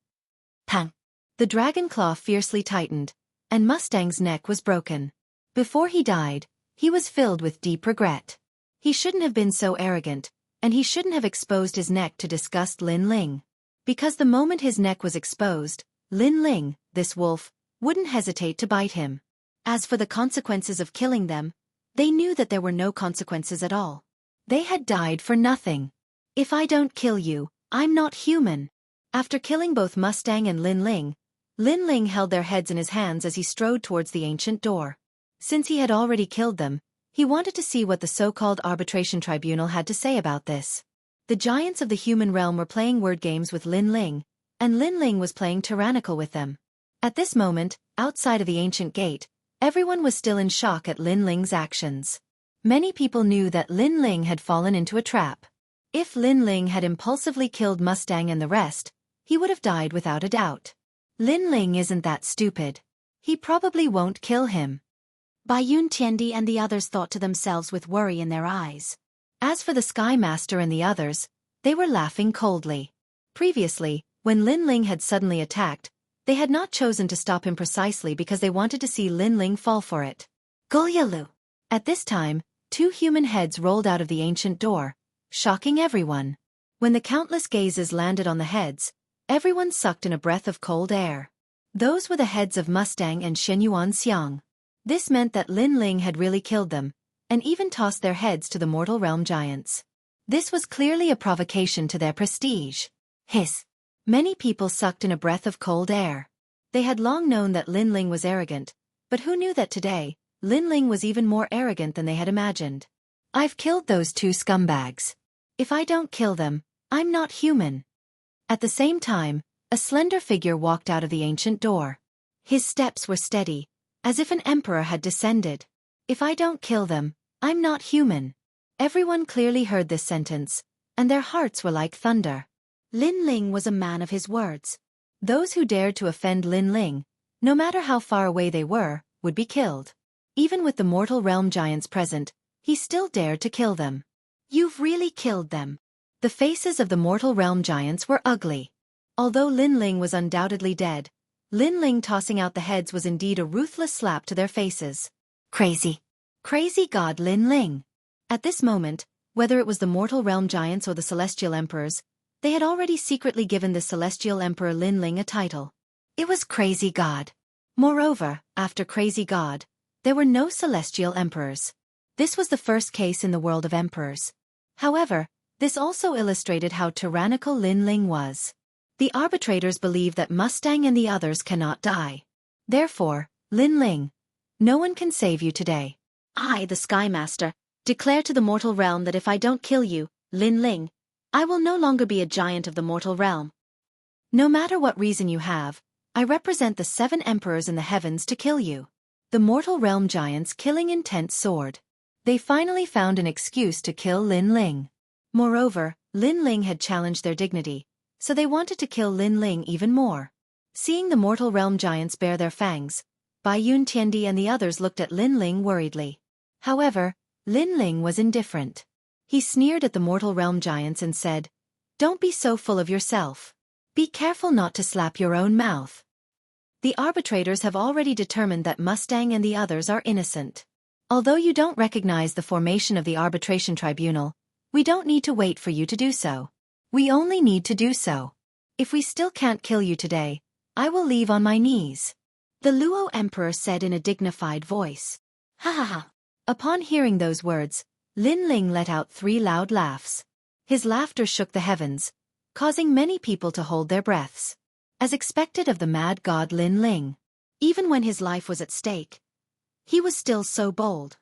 Pang! The dragon claw fiercely tightened, and Mustang's neck was broken. Before he died, he was filled with deep regret. He shouldn't have been so arrogant, and he shouldn't have exposed his neck to disgust Lin Ling. Because the moment his neck was exposed, Lin Ling, this wolf, wouldn't hesitate to bite him. As for the consequences of killing them, they knew that there were no consequences at all. They had died for nothing. If I don't kill you, I'm not human. After killing both Mustang and Lin Ling held their heads in his hands as he strode towards the ancient door. Since he had already killed them, he wanted to see what the so-called arbitration tribunal had to say about this. The giants of the human realm were playing word games with Lin Ling, and Lin Ling was playing tyrannical with them. At this moment, outside of the ancient gate, everyone was still in shock at Lin Ling's actions. Many people knew that Lin Ling had fallen into a trap. If Lin Ling had impulsively killed Mustang and the rest, he would have died without a doubt. Lin Ling isn't that stupid. He probably won't kill him. Bai Yun Tiandi and the others thought to themselves with worry in their eyes. As for the Sky Master and the others, they were laughing coldly. Previously, when Lin Ling had suddenly attacked, they had not chosen to stop him precisely because they wanted to see Lin Ling fall for it. Gulyalu! At this time, 2 human heads rolled out of the ancient door, shocking everyone. When the countless gazes landed on the heads, everyone sucked in a breath of cold air. Those were the heads of Mustang and Xianxia. This meant that Lin Ling had really killed them, and even tossed their heads to the mortal realm giants. This was clearly a provocation to their prestige. Hiss! Many people sucked in a breath of cold air. They had long known that Lin Ling was arrogant, but who knew that today, Lin Ling was even more arrogant than they had imagined. I've killed those 2 scumbags. If I don't kill them, I'm not human. At the same time, a slender figure walked out of the ancient door. His steps were steady, as if an emperor had descended. If I don't kill them, I'm not human. Everyone clearly heard this sentence, and their hearts were like thunder. Lin Ling was a man of his words. Those who dared to offend Lin Ling, no matter how far away they were, would be killed. Even with the mortal realm giants present, he still dared to kill them. You've really killed them. The faces of the mortal realm giants were ugly. Although Lin Ling was undoubtedly dead, Lin Ling tossing out the heads was indeed a ruthless slap to their faces. Crazy. Crazy god Lin Ling. At this moment, whether it was the mortal realm giants or the celestial emperors, they had already secretly given the celestial emperor Lin Ling a title. It was Crazy God. Moreover, after Crazy God, there were no celestial emperors. This was the first case in the world of emperors. However, this also illustrated how tyrannical Lin Ling was. The arbitrators believe that Mustang and the others cannot die. Therefore, Lin Ling, no one can save you today. I, the Sky Master, declare to the mortal realm that if I don't kill you, Lin Ling, I will no longer be a giant of the mortal realm. No matter what reason you have, I represent the 7 emperors in the heavens to kill you. The mortal realm giants killing intent soared. They finally found an excuse to kill Lin Ling. Moreover, Lin Ling had challenged their dignity, so they wanted to kill Lin Ling even more. Seeing the mortal realm giants bare their fangs, Bai Yun Tiandi and the others looked at Lin Ling worriedly. However, Lin Ling was indifferent. He sneered at the mortal realm giants and said, "Don't be so full of yourself. Be careful not to slap your own mouth. The arbitrators have already determined that Mustang and the others are innocent. Although you don't recognize the formation of the arbitration tribunal, we don't need to wait for you to do so. We only need to do so. If we still can't kill you today, I will leave on my knees." The Luo Emperor said in a dignified voice. Ha ha ha. Upon hearing those words, Lin Ling let out 3 loud laughs. His laughter shook the heavens, causing many people to hold their breaths. As expected of the mad god Lin Ling, even when his life was at stake, he was still so bold.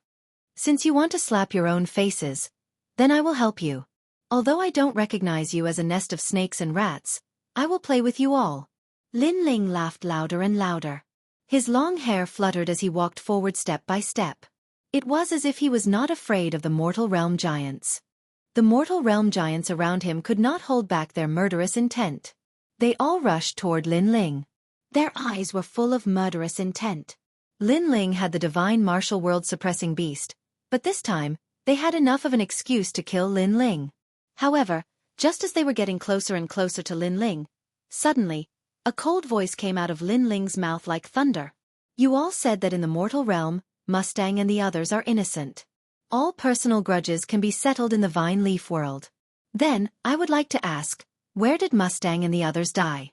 Since you want to slap your own faces, then I will help you. Although I don't recognize you as a nest of snakes and rats, I will play with you all. Lin Ling laughed louder and louder. His long hair fluttered as he walked forward step by step. It was as if he was not afraid of the mortal realm giants. The mortal realm giants around him could not hold back their murderous intent. They all rushed toward Lin Ling. Their eyes were full of murderous intent. Lin Ling had the divine martial world-suppressing beast, but this time, they had enough of an excuse to kill Lin Ling. However, just as they were getting closer and closer to Lin Ling, suddenly, a cold voice came out of Lin Ling's mouth like thunder. You all said that in the mortal realm, Mustang and the others are innocent. All personal grudges can be settled in the Vine Leaf world. Then, I would like to ask, where did Mustang and the others die?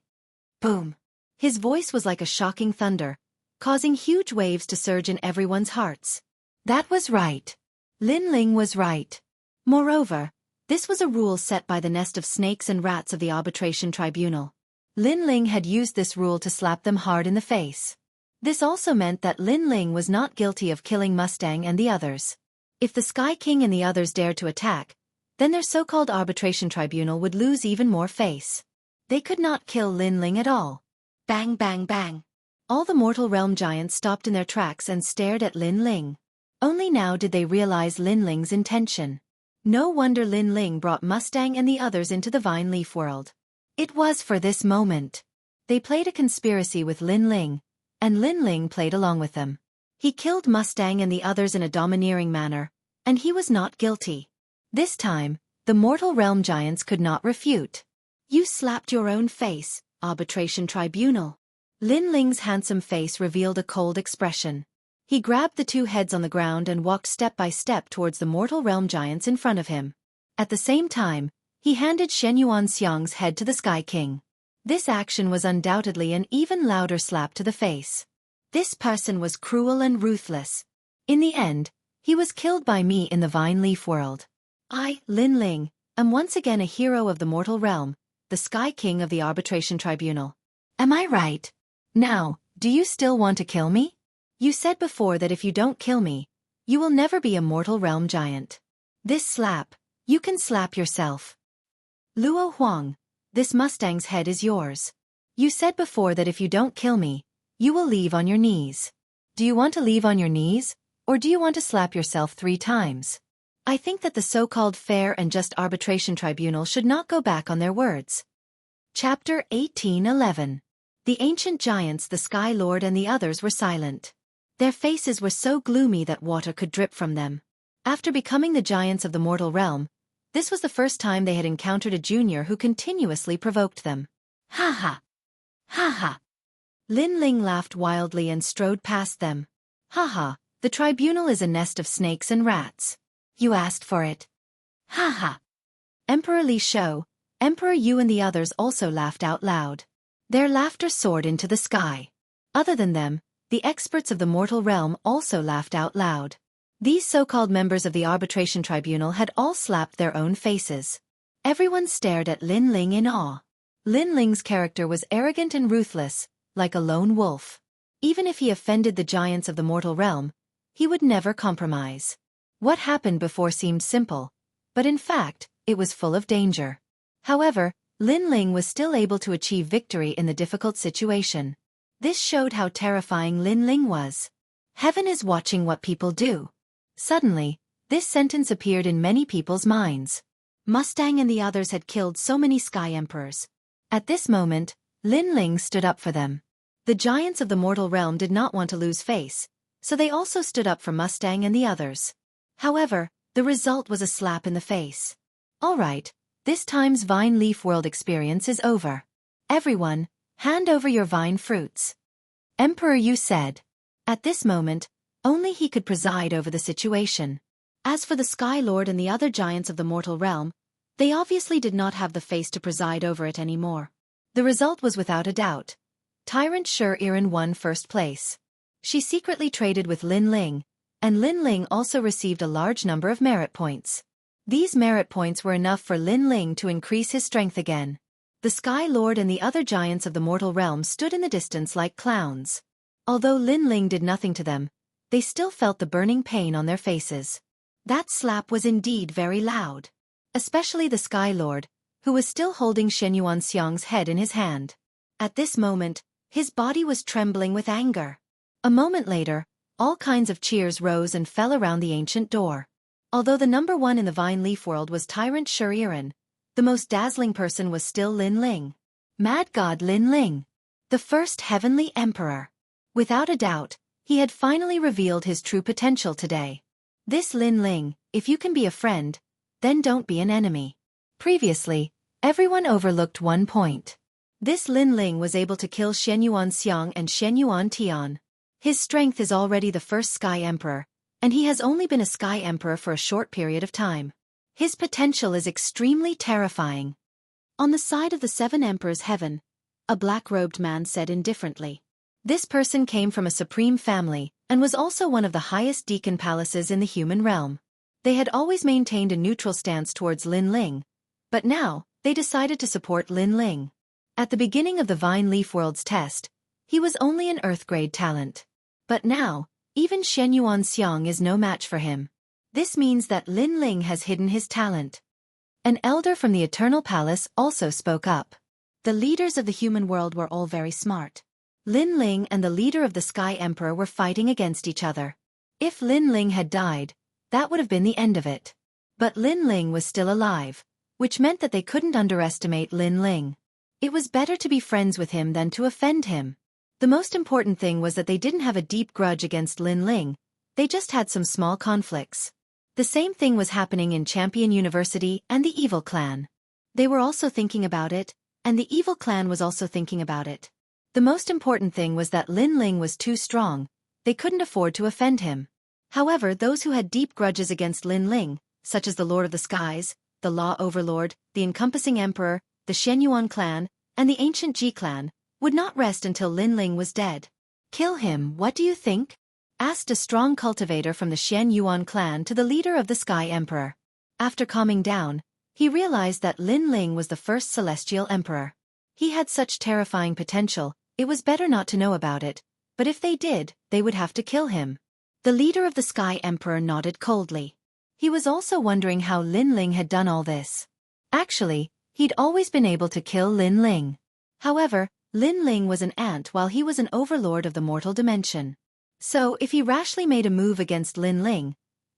Boom. His voice was like a shocking thunder, causing huge waves to surge in everyone's hearts. That was right. Lin Ling was right. Moreover, this was a rule set by the nest of snakes and rats of the arbitration tribunal. Lin Ling had used this rule to slap them hard in the face. This also meant that Lin Ling was not guilty of killing Mustang and the others. If the Sky King and the others dared to attack, then their so-called arbitration tribunal would lose even more face. They could not kill Lin Ling at all. Bang bang bang. All the mortal realm giants stopped in their tracks and stared at Lin Ling. Only now did they realize Lin Ling's intention. No wonder Lin Ling brought Mustang and the others into the Vine Leaf world. It was for this moment. They played a conspiracy with Lin Ling, and Lin Ling played along with them. He killed Mustang and the others in a domineering manner, and he was not guilty. This time, the mortal realm giants could not refute. You slapped your own face, arbitration tribunal. Lin Ling's handsome face revealed a cold expression. He grabbed the two heads on the ground and walked step by step towards the mortal realm giants in front of him. At the same time, he handed Xianxia's head to the Sky King. This action was undoubtedly an even louder slap to the face. This person was cruel and ruthless. In the end, he was killed by me in the Vine Leaf world. I, Lin Ling, am once again a hero of the mortal realm, the Sky King of the arbitration tribunal. Am I right? Now, do you still want to kill me? You said before that if you don't kill me, you will never be a mortal realm giant. This slap, you can slap yourself. Luo Huang, this Mustang's head is yours. You said before that if you don't kill me, you will leave on your knees. Do you want to leave on your knees, or do you want to slap yourself 3 times? I think that the so-called fair and just arbitration tribunal should not go back on their words. Chapter 18:11. The ancient giants, the Sky Lord and the others were silent. Their faces were so gloomy that water could drip from them. After becoming the giants of the mortal realm, this was the first time they had encountered a junior who continuously provoked them. Ha ha! Ha ha! Lin Ling laughed wildly and strode past them. Ha ha, the tribunal is a nest of snakes and rats. You asked for it. Ha ha! Emperor Li Shou, Emperor Yu and the others also laughed out loud. Their laughter soared into the sky. Other than them, the experts of the mortal realm also laughed out loud. These so-called members of the arbitration tribunal had all slapped their own faces. Everyone stared at Lin Ling in awe. Lin Ling's character was arrogant and ruthless, like a lone wolf. Even if he offended the giants of the mortal realm, he would never compromise. What happened before seemed simple, but in fact, it was full of danger. However, Lin Ling was still able to achieve victory in the difficult situation. This showed how terrifying Lin Ling was. Heaven is watching what people do. Suddenly, this sentence appeared in many people's minds. Mustang and the others had killed so many Sky Emperors. At this moment, Lin Ling stood up for them. The giants of the mortal realm did not want to lose face, so they also stood up for Mustang and the others. However, the result was a slap in the face. All right, this time's Vine Leaf World experience is over. Everyone, hand over your vine fruits. Emperor Yu said. At this moment, only he could preside over the situation. As for the Sky Lord and the other giants of the mortal realm, they obviously did not have the face to preside over it anymore. The result was without a doubt. Tyrant Shi Iran won first place. She secretly traded with Lin Ling, and Lin Ling also received a large number of merit points. These merit points were enough for Lin Ling to increase his strength again. The Sky Lord and the other giants of the mortal realm stood in the distance like clowns. Although Lin Ling did nothing to them, they still felt the burning pain on their faces. That slap was indeed very loud. Especially the Sky Lord, who was still holding Xianxia's head in his hand. At this moment, his body was trembling with anger. A moment later, all kinds of cheers rose and fell around the ancient door. Although the number one in the vine leaf world was Tyrant Shuriren, the most dazzling person was still Lin Ling. Mad God Lin Ling, the first heavenly emperor. Without a doubt, he had finally revealed his true potential today. This Lin Ling, if you can be a friend, then don't be an enemy. Previously, everyone overlooked one point. This Lin Ling was able to kill Xianyuan Xiang and Xianyuan Tian. His strength is already the first Sky Emperor, and he has only been a Sky Emperor for a short period of time. His potential is extremely terrifying. On the side of the Seven Emperors' heaven, a black-robed man said indifferently. This person came from a supreme family, and was also one of the highest deacon palaces in the human realm. They had always maintained a neutral stance towards Lin Ling, but now, they decided to support Lin Ling. At the beginning of the Vine Leaf World's test, he was only an Earth-grade talent. But now, even Xianyuan Xiang is no match for him. This means that Lin Ling has hidden his talent. An elder from the Eternal Palace also spoke up. The leaders of the human world were all very smart. Lin Ling and the leader of the Sky Emperor were fighting against each other. If Lin Ling had died, that would have been the end of it. But Lin Ling was still alive, which meant that they couldn't underestimate Lin Ling. It was better to be friends with him than to offend him. The most important thing was that they didn't have a deep grudge against Lin Ling, they just had some small conflicts. The same thing was happening in Champion University and the Evil Clan. They were also thinking about it, and the Evil Clan was also thinking about it. The most important thing was that Lin Ling was too strong, they couldn't afford to offend him. However, those who had deep grudges against Lin Ling, such as the Lord of the Skies, the Law Overlord, the Encompassing Emperor, the Shenyuan clan, and the Ancient Ji clan, would not rest until Lin Ling was dead. Kill him, what do you think? Asked a strong cultivator from the Xianyuan clan to the leader of the Sky Emperor. After calming down, he realized that Lin Ling was the first celestial emperor. He had such terrifying potential, it was better not to know about it, but if they did, they would have to kill him. The leader of the Sky Emperor nodded coldly. He was also wondering how Lin Ling had done all this. Actually, he'd always been able to kill Lin Ling. However, Lin Ling was an ant while he was an overlord of the mortal dimension. So, if he rashly made a move against Lin Ling,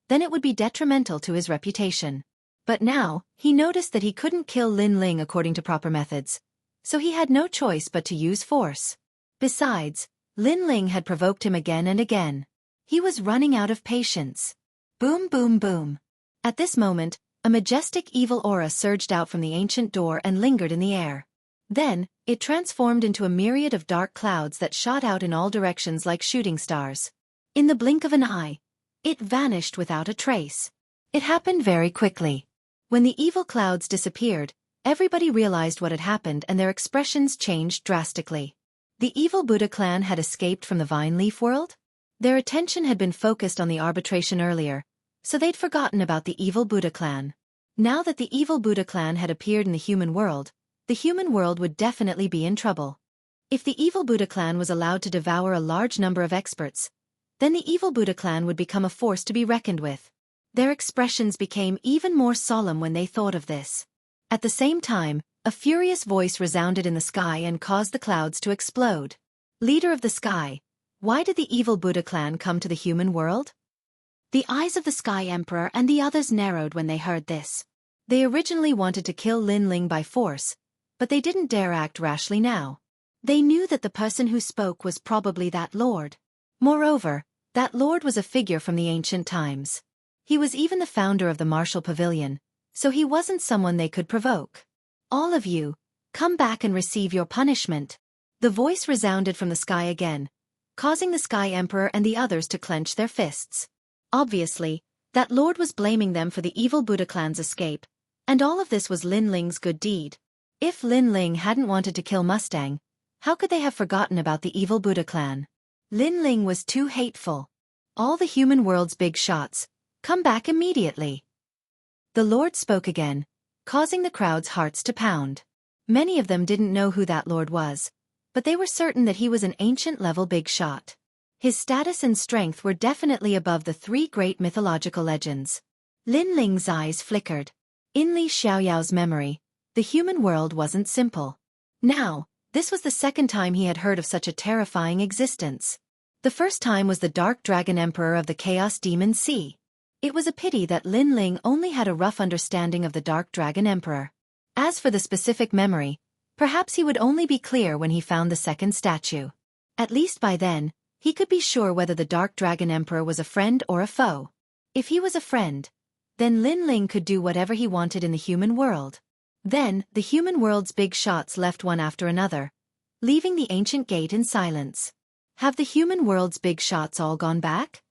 then it would be detrimental to his reputation. But now, he noticed that he couldn't kill Lin Ling according to proper methods, so he had no choice but to use force. Besides, Lin Ling had provoked him again and again. He was running out of patience. Boom boom boom. At this moment, a majestic evil aura surged out from the ancient door and lingered in the air. Then, it transformed into a myriad of dark clouds that shot out in all directions like shooting stars. In the blink of an eye, it vanished without a trace. It happened very quickly. When the evil clouds disappeared, everybody realized what had happened and their expressions changed drastically. The evil Buddha clan had escaped from the Vine Leaf world? Their attention had been focused on the arbitration earlier, so they'd forgotten about the evil Buddha clan. Now that the evil Buddha clan had appeared in the human world, the human world would definitely be in trouble. If the evil Buddha clan was allowed to devour a large number of experts, then the evil Buddha clan would become a force to be reckoned with. Their expressions became even more solemn when they thought of this. At the same time, a furious voice resounded in the sky and caused the clouds to explode. Leader of the sky, why did the evil Buddha clan come to the human world? The eyes of the Sky Emperor and the others narrowed when they heard this. They originally wanted to kill Lin Ling by force, but they didn't dare act rashly now. They knew that the person who spoke was probably that lord. Moreover, that lord was a figure from the ancient times. He was even the founder of the Martial Pavilion, so he wasn't someone they could provoke. All of you, come back and receive your punishment. The voice resounded from the sky again, causing the Sky Emperor and the others to clench their fists. Obviously, that lord was blaming them for the evil Buddha clan's escape, and all of this was Lin Ling's good deed. If Lin Ling hadn't wanted to kill Mustang, how could they have forgotten about the evil Buddha clan? Lin Ling was too hateful. All the human world's big shots, come back immediately. The Lord spoke again, causing the crowd's hearts to pound. Many of them didn't know who that lord was, but they were certain that he was an ancient-level big shot. His status and strength were definitely above the three great mythological legends. Lin Ling's eyes flickered. In Li Xiaoyao's memory, the human world wasn't simple. Now, this was the second time he had heard of such a terrifying existence. The first time was the Dark Dragon Emperor of the Chaos Demon Sea. It was a pity that Lin Ling only had a rough understanding of the Dark Dragon Emperor. As for the specific memory, perhaps he would only be clear when he found the second statue. At least by then, he could be sure whether the Dark Dragon Emperor was a friend or a foe. If he was a friend, then Lin Ling could do whatever he wanted in the human world. Then, the human world's big shots left one after another, leaving the ancient gate in silence. Have the human world's big shots all gone back?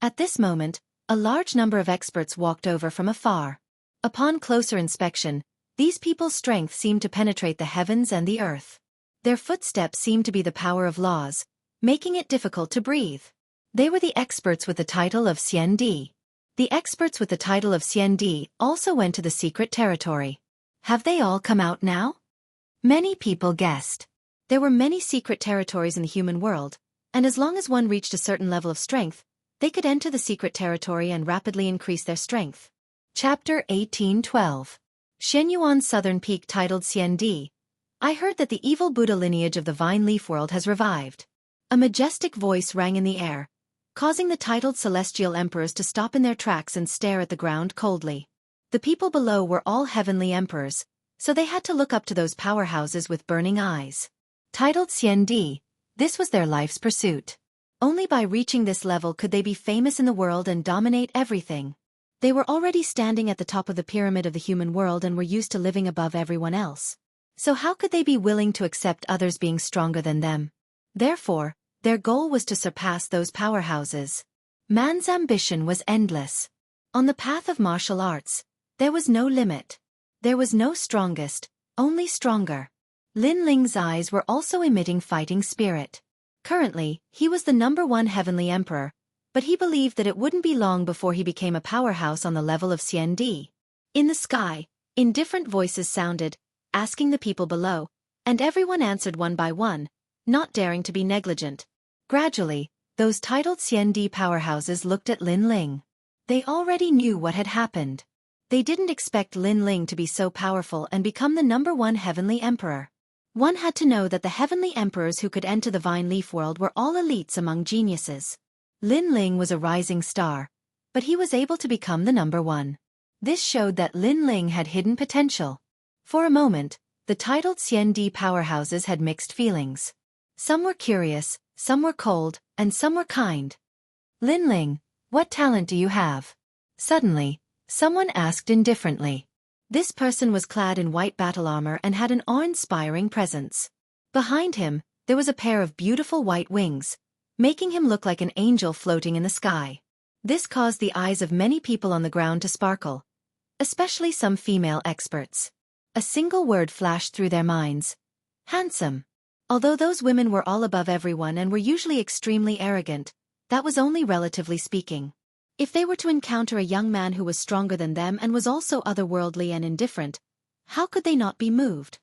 At this moment, a large number of experts walked over from afar. Upon closer inspection, these people's strength seemed to penetrate the heavens and the earth. Their footsteps seemed to be the power of laws, making it difficult to breathe. They were the experts with the title of Xian Di. The experts with the title of Xian Di also went to the secret territory. Have they all come out now? Many people guessed. There were many secret territories in the human world, and as long as one reached a certain level of strength, they could enter the secret territory and rapidly increase their strength. Chapter 1812. Shenyuan's southern peak titled Xian Di. I heard that the evil Buddha lineage of the Vine Leaf world has revived. A majestic voice rang in the air, causing the titled celestial emperors to stop in their tracks and stare at the ground coldly. The people below were all heavenly emperors, so they had to look up to those powerhouses with burning eyes. Titled Xian Di, this was their life's pursuit. Only by reaching this level could they be famous in the world and dominate everything. They were already standing at the top of the pyramid of the human world and were used to living above everyone else. So how could they be willing to accept others being stronger than them? Therefore, their goal was to surpass those powerhouses. Man's ambition was endless. On the path of martial arts, there was no limit. There was no strongest, only stronger. Lin Ling's eyes were also emitting fighting spirit. Currently, he was the #1 heavenly emperor, but he believed that it wouldn't be long before he became a powerhouse on the level of Xian Di. In the sky, indifferent voices sounded, asking the people below, and everyone answered one by one, not daring to be negligent. Gradually, those titled Xian Di powerhouses looked at Lin Ling. They already knew what had happened. They didn't expect Lin Ling to be so powerful and become the #1 heavenly emperor. One had to know that the heavenly emperors who could enter the Vine Leaf world were all elites among geniuses. Lin Ling was a rising star, but he was able to become the #1. This showed that Lin Ling had hidden potential. For a moment, the titled Xian Di powerhouses had mixed feelings. Some were curious, some were cold, and some were kind. Lin Ling, what talent do you have? Suddenly, someone asked indifferently. This person was clad in white battle armor and had an awe-inspiring presence. Behind him, there was a pair of beautiful white wings, making him look like an angel floating in the sky. This caused the eyes of many people on the ground to sparkle, especially some female experts. A single word flashed through their minds: handsome. Although those women were all above everyone and were usually extremely arrogant, that was only relatively speaking. If they were to encounter a young man who was stronger than them and was also otherworldly and indifferent, how could they not be moved?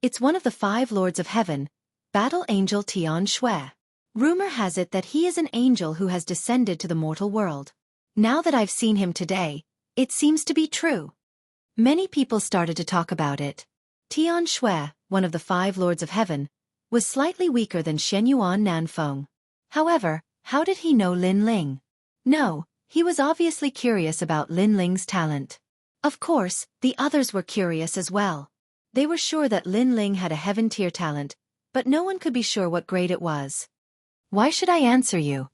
It's one of the 5 lords of heaven, Battle Angel Tian Shui. Rumor has it that he is an angel who has descended to the mortal world. Now that I've seen him today, it seems to be true. Many people started to talk about it. Tian Shui, one of the 5 lords of heaven, was slightly weaker than Shenyuan Nanfeng. However, how did he know Lin Ling? No, he was obviously curious about Lin Ling's talent. Of course, the others were curious as well. They were sure that Lin Ling had a heaven-tier talent, but no one could be sure what grade it was. Why should I answer you?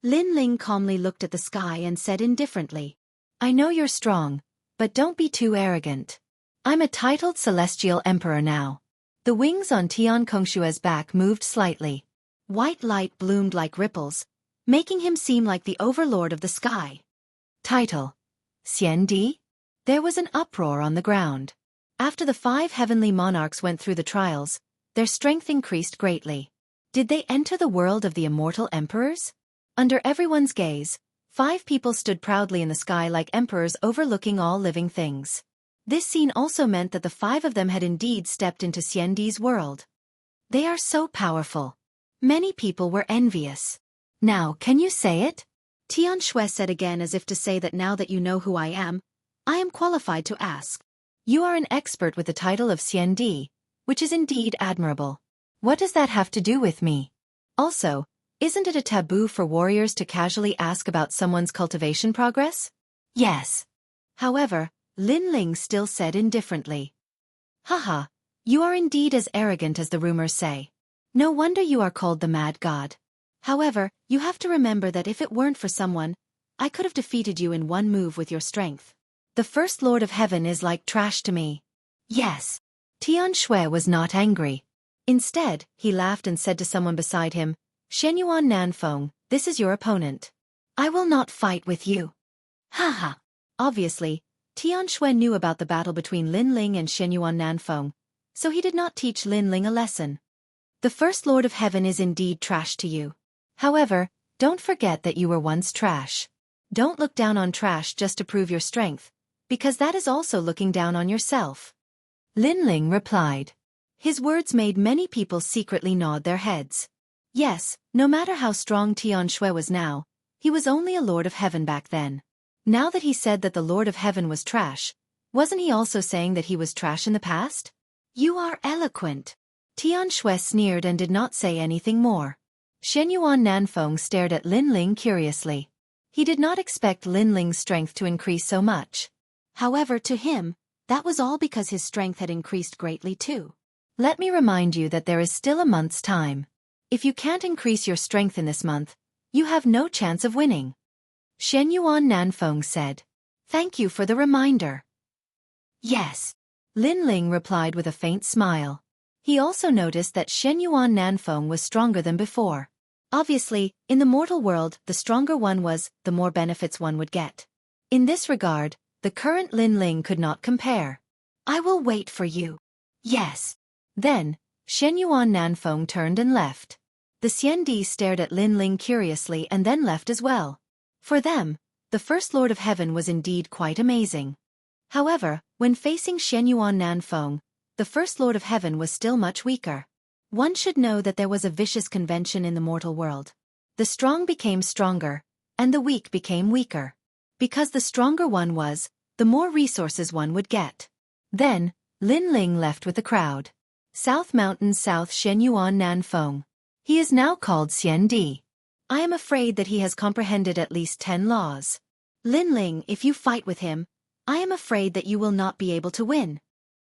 Lin Ling calmly looked at the sky and said indifferently, I know you're strong, but don't be too arrogant. I'm a titled celestial emperor now. The wings on Tian Kongshue's back moved slightly. White light bloomed like ripples, making him seem like the overlord of the sky. Title: Xian Di? There was an uproar on the ground. After the 5 heavenly monarchs went through the trials, their strength increased greatly. Did they enter the world of the immortal emperors? Under everyone's gaze, 5 people stood proudly in the sky like emperors overlooking all living things. This scene also meant that the 5 of them had indeed stepped into Xian Di's world. They are so powerful. Many people were envious. Now, can you say it? Tian Shui said again, as if to say that now that you know who I am qualified to ask. You are an expert with the title of Xian Di, which is indeed admirable. What does that have to do with me? Also, Isn't it a taboo for warriors to casually ask about someone's cultivation progress? Yes. However, Lin Ling still said indifferently. Haha, you are indeed as arrogant as the rumors say. No wonder you are called the Mad God. However, you have to remember that if it weren't for someone, I could have defeated you in one move with your strength. The First Lord of Heaven is like trash to me. Yes. Tian Shui was not angry. Instead, he laughed and said to someone beside him, Shenyuan Nanfeng, this is your opponent. I will not fight with you. Haha. Obviously, Tian Shui knew about the battle between Lin Ling and Shenyuan Nanfeng, so he did not teach Lin Ling a lesson. The First Lord of Heaven is indeed trash to you. However, don't forget that you were once trash. Don't look down on trash just to prove your strength, because that is also looking down on yourself. Lin Ling replied. His words made many people secretly nod their heads. Yes, no matter how strong Tian Shui was now, he was only a Lord of Heaven back then. Now that he said that the Lord of Heaven was trash, wasn't he also saying that he was trash in the past? You are eloquent. Tian Shui sneered and did not say anything more. Shenyuan Nanfeng stared at Lin Ling curiously. He did not expect Lin Ling's strength to increase so much. However, to him, that was all because his strength had increased greatly too. Let me remind you that there is still a month's time. If you can't increase your strength in this month, you have no chance of winning. Shenyuan Nanfeng said. Thank you for the reminder. Yes. Lin Ling replied with a faint smile. He also noticed that Shenyuan Nanfeng was stronger than before. Obviously, in the mortal world, the stronger one was, the more benefits one would get. In this regard, the current Lin Ling could not compare. I will wait for you. Yes. Then, Shenyuan Nanfeng turned and left. The Xiandi stared at Lin Ling curiously and then left as well. For them, the First Lord of Heaven was indeed quite amazing. However, when facing Shenyuan Nanfeng, the First Lord of Heaven was still much weaker. One should know that there was a vicious convention in the mortal world. The strong became stronger, and the weak became weaker. Because the stronger one was, the more resources one would get. Then, Lin Ling left with the crowd. South Mountain South Shenyuan Nanfeng. He is now called Xiandi. I am afraid that he has comprehended at least 10 laws. Lin Ling, if you fight with him, I am afraid that you will not be able to win.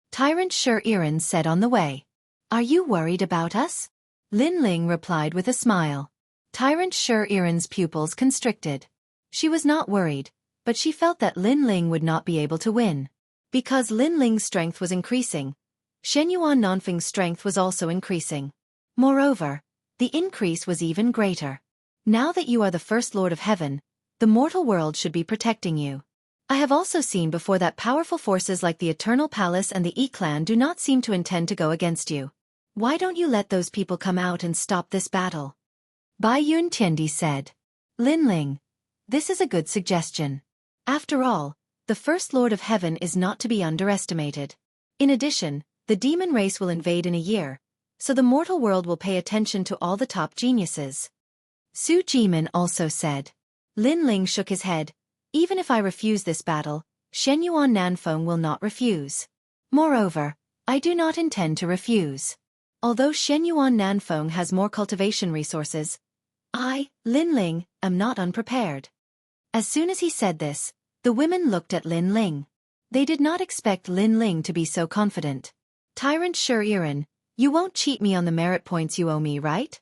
Tyrant Shi Iren said on the way. Are you worried about us? Lin Ling replied with a smile. Tyrant Shi Iren's pupils constricted. She was not worried, but she felt that Lin Ling would not be able to win. Because Lin Ling's strength was increasing, Shenyuan Nanfeng's strength was also increasing. Moreover, the increase was even greater. Now that you are the First Lord of Heaven, the mortal world should be protecting you. I have also seen before that powerful forces like the Eternal Palace and the E-Clan do not seem to intend to go against you. Why don't you let those people come out and stop this battle? Bai Yun Tiendi said. Lin Ling. This is a good suggestion. After all, the First Lord of Heaven is not to be underestimated. In addition, the demon race will invade in a year, so the mortal world will pay attention to all the top geniuses. Su Jimin also said. Lin Ling shook his head. Even if I refuse this battle, Shenyuan Nanfeng will not refuse. Moreover, I do not intend to refuse. Although Shenyuan Nanfeng has more cultivation resources, I, Lin Ling, am not unprepared. As soon as he said this, the women looked at Lin Ling. They did not expect Lin Ling to be so confident. Tyrant Shi Iren, you won't cheat me on the merit points you owe me, right?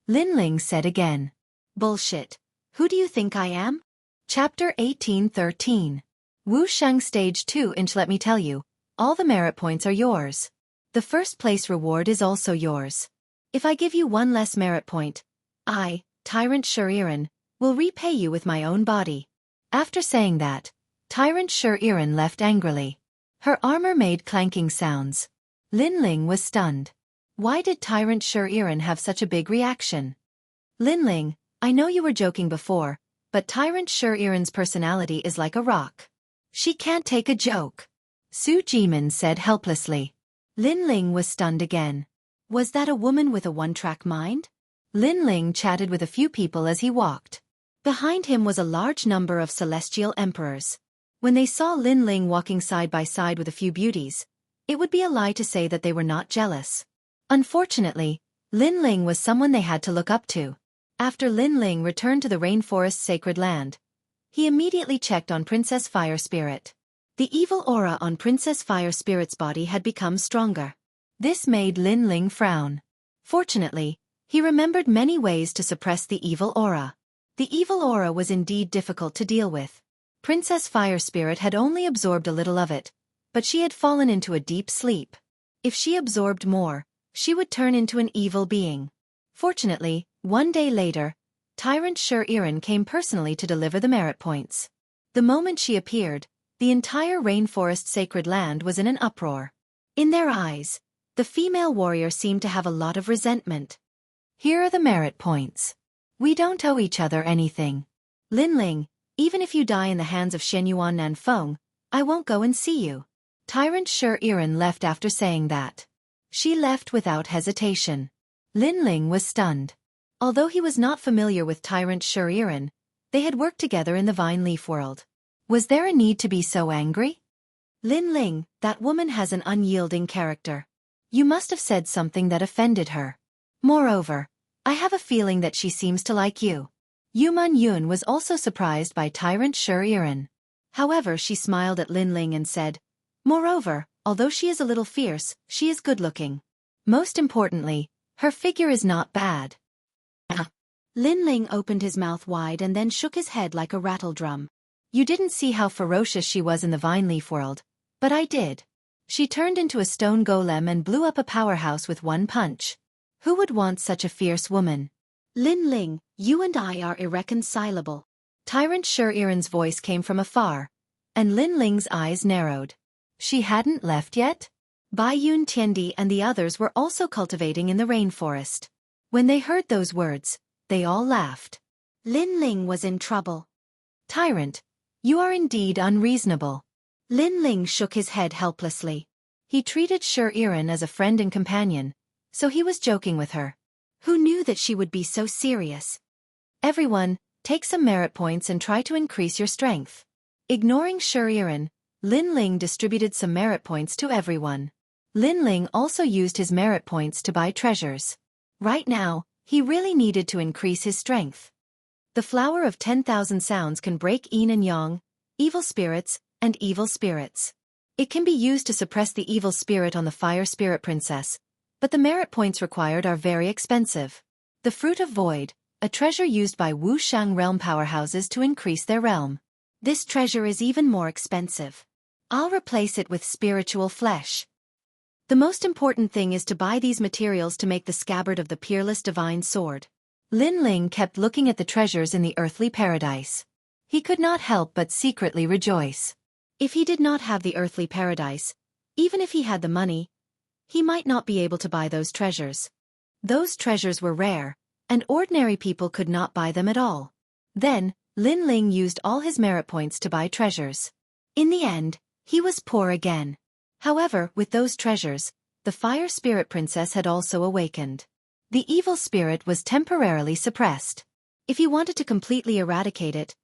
Lin Ling said again. Bullshit. Who do you think I am? Chapter 1813. Wu Sheng Stage 2-inch. Let me tell you, all the merit points are yours. The first place reward is also yours. If I give you one less merit point, I, Tyrant Shi Iren, will repay you with my own body. After saying that, Tyrant Shi Iren left angrily. Her armor made clanking sounds. Lin Ling was stunned. Why did Tyrant Shi Iren have such a big reaction? Lin Ling, I know you were joking before, but Tyrant Shi Iren's personality is like a rock. She can't take a joke. Su Jimin said helplessly. Lin Ling was stunned again. Was that a woman with a one-track mind? Lin Ling chatted with a few people as he walked. Behind him was a large number of celestial emperors. When they saw Lin Ling walking side by side with a few beauties, it would be a lie to say that they were not jealous. Unfortunately, Lin Ling was someone they had to look up to. After Lin Ling returned to the rainforest's sacred land, he immediately checked on Princess Fire Spirit. The evil aura on Princess Fire Spirit's body had become stronger. This made Lin Ling frown. Fortunately, he remembered many ways to suppress the evil aura. The evil aura was indeed difficult to deal with. Princess Fire Spirit had only absorbed a little of it, but she had fallen into a deep sleep. If she absorbed more, she would turn into an evil being. Fortunately, one day later, Tyrant Sher-Iran came personally to deliver the merit points. The moment she appeared, the entire rainforest sacred land was in an uproar. In their eyes, the female warrior seemed to have a lot of resentment. Here are the merit points. We don't owe each other anything. Lin Ling, even if you die in the hands of Shenyuan Nanfeng, I won't go and see you. Tyrant Sher-Iran left after saying that. She left without hesitation. Lin Ling was stunned. Although he was not familiar with Tyrant Sher-Iran, they had worked together in the Vine Leaf world. Was there a need to be so angry? Lin Ling, that woman has an unyielding character. You must have said something that offended her. Moreover, I have a feeling that she seems to like you. Yuman Yun was also surprised by Tyrant Sher-Iran. However, she smiled at Lin Ling and said, moreover, although she is a little fierce, she is good-looking. Most importantly, her figure is not bad. Lin Ling opened his mouth wide and then shook his head like a rattledrum. You didn't see how ferocious she was in the Vine Leaf world, but I did. She turned into a stone golem and blew up a powerhouse with one punch. Who would want such a fierce woman? Lin Ling, you and I are irreconcilable. Tyrant Sher-Iran's voice came from afar, and Lin Ling's eyes narrowed. She hadn't left yet? Bai Yun Tiandi and the others were also cultivating in the rainforest. When they heard those words, they all laughed. Lin Ling was in trouble. Tyrant, you are indeed unreasonable. Lin Ling shook his head helplessly. He treated Sher-Iran as a friend and companion, so he was joking with her. Who knew that she would be so serious? Everyone, take some merit points and try to increase your strength. Ignoring Sher-Iran, Lin Ling distributed some merit points to everyone. Lin Ling also used his merit points to buy treasures. Right now, he really needed to increase his strength. The flower of 10,000 sounds can break yin and yang, evil spirits, and evil spirits. It can be used to suppress the evil spirit on the Fire Spirit Princess, but the merit points required are very expensive. The Fruit of Void, a treasure used by Wuxiang realm powerhouses to increase their realm. This treasure is even more expensive. I'll replace it with spiritual flesh. The most important thing is to buy these materials to make the scabbard of the peerless divine sword. Lin Ling kept looking at the treasures in the earthly paradise. He could not help but secretly rejoice. If he did not have the earthly paradise, even if he had the money, he might not be able to buy those treasures. Those treasures were rare, and ordinary people could not buy them at all. Then, Lin Ling used all his merit points to buy treasures. In the end, he was poor again. However, with those treasures, the Fire Spirit Princess had also awakened. The evil spirit was temporarily suppressed. If he wanted to completely eradicate it,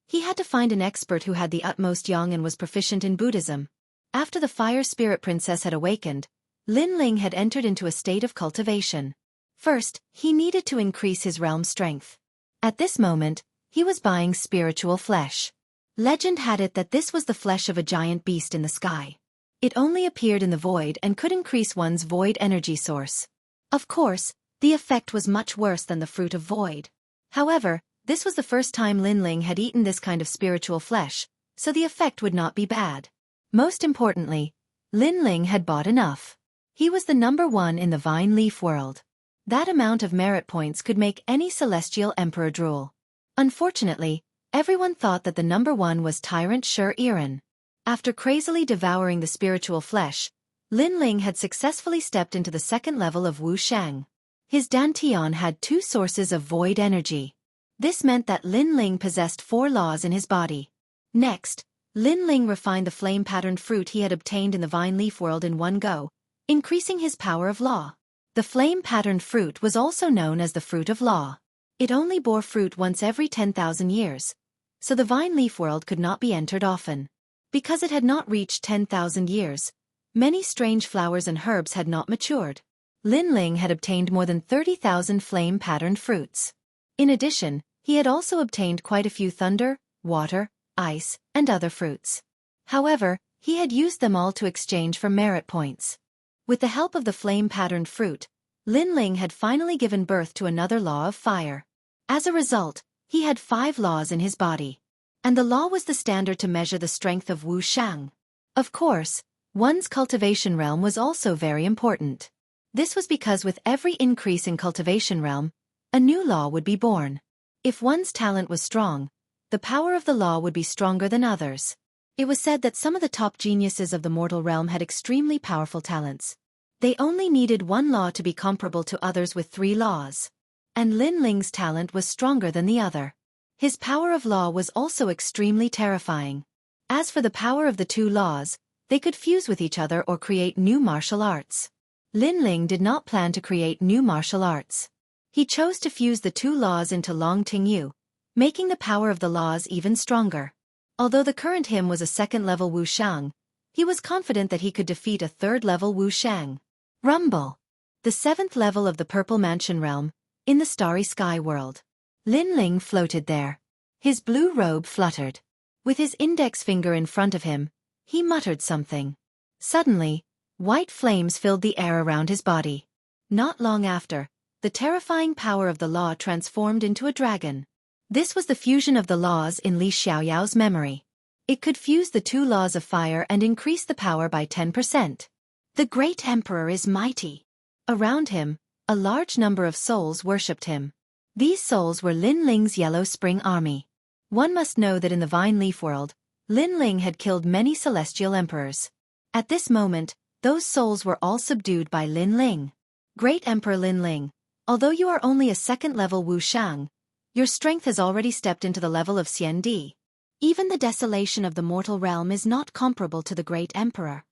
he had to find an expert who had the utmost yang and was proficient in Buddhism. After the Fire Spirit Princess had awakened, Lin Ling had entered into a state of cultivation. First, he needed to increase his realm strength. At this moment, he was buying spiritual flesh. Legend had it that this was the flesh of a giant beast in the sky. It only appeared in the void and could increase one's void energy source. Of course, the effect was much worse than the Fruit of Void. However, this was the first time Lin Ling had eaten this kind of spiritual flesh, so the effect would not be bad. Most importantly, Lin Ling had bought enough. He was the #1 in the Vine Leaf world. That amount of merit points could make any celestial emperor drool. Unfortunately, everyone thought that the #1 was Tyrant Sher-Iran. After crazily devouring the spiritual flesh, Lin Ling had successfully stepped into the second level of Wuxiang. His dantian had 2 sources of void energy. This meant that Lin Ling possessed 4 laws in his body. Next, Lin Ling refined the flame-patterned fruit he had obtained in the Vine Leaf world in one go, increasing his power of law. The flame-patterned fruit was also known as the Fruit of Law. It only bore fruit once every 10,000 years, so the Vine Leaf world could not be entered often. Because it had not reached 10,000 years, many strange flowers and herbs had not matured. Lin Ling had obtained more than 30,000 flame-patterned fruits. In addition, he had also obtained quite a few thunder, water, ice, and other fruits. However, he had used them all to exchange for merit points. With the help of the flame-patterned fruit, Lin Ling had finally given birth to another law of fire. As a result, he had 5 laws in his body. And the law was the standard to measure the strength of Wuxiang. Of course, one's cultivation realm was also very important. This was because with every increase in cultivation realm, a new law would be born. If one's talent was strong, the power of the law would be stronger than others. It was said that some of the top geniuses of the mortal realm had extremely powerful talents. They only needed one law to be comparable to others with 3 laws. And Lin Ling's talent was stronger than the other. His power of law was also extremely terrifying. As for the power of the 2 laws, they could fuse with each other or create new martial arts. Lin Ling did not plan to create new martial arts. He chose to fuse the 2 laws into Long Tingyu, making the power of the laws even stronger. Although the current him was a 2nd-level Wuxiang, he was confident that he could defeat a 3rd-level Wuxiang. Rumble. The 7th level of the Purple Mansion realm, in the Starry Sky world. Lin Ling floated there. His blue robe fluttered. With his index finger in front of him, he muttered something. Suddenly, white flames filled the air around his body. Not long after, the terrifying power of the law transformed into a dragon. This was the fusion of the laws in Li Xiaoyao's memory. It could fuse the 2 laws of fire and increase the power by 10%. The great emperor is mighty. Around him, a large number of souls worshipped him. These souls were Lin Ling's Yellow Spring Army. One must know that in the Vine Leaf world, Lin Ling had killed many celestial emperors. At this moment, those souls were all subdued by Lin Ling. Great Emperor Lin Ling, although you are only a 2nd-level Wuxiang, your strength has already stepped into the level of Xiandi. Even the desolation of the mortal realm is not comparable to the great emperor.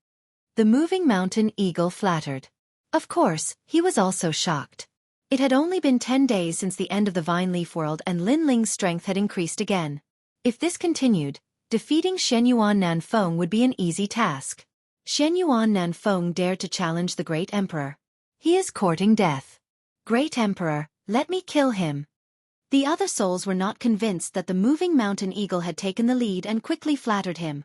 The moving mountain eagle flattered. Of course, he was also shocked. It had only been 10 days since the end of the Vine Leaf world and Lin Ling's strength had increased again. If this continued, defeating Shenyuan Nanfeng would be an easy task. Shenyuan Nanfeng dared to challenge the great emperor. He is courting death. Great emperor, let me kill him. The other souls were not convinced that the moving mountain eagle had taken the lead and quickly flattered him.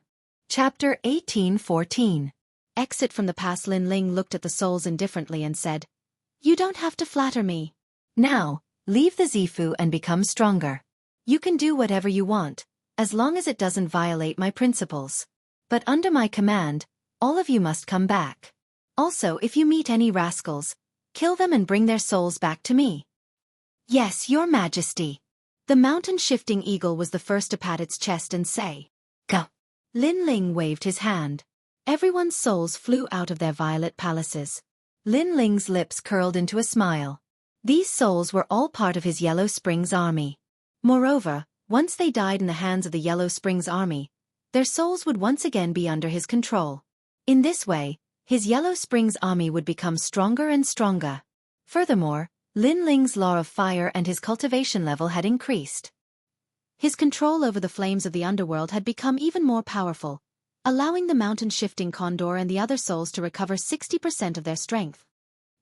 Chapter 18:14. Exit from the past. Lin Ling looked at the souls indifferently and said, "You don't have to flatter me. Now, leave the Zifu and become stronger. You can do whatever you want, as long as it doesn't violate my principles. But under my command, all of you must come back. Also, if you meet any rascals, kill them and bring their souls back to me." "Yes, your majesty." The mountain-shifting eagle was the first to pat its chest and say, "Go." Lin Ling waved his hand. Everyone's souls flew out of their violet palaces. Lin Ling's lips curled into a smile. These souls were all part of his Yellow Springs army. Moreover, once they died in the hands of the Yellow Springs army, their souls would once again be under his control. In this way, his Yellow Springs army would become stronger and stronger. Furthermore, Lin Ling's law of fire and his cultivation level had increased. His control over the flames of the underworld had become even more powerful, allowing the mountain-shifting condor and the other souls to recover 60% of their strength.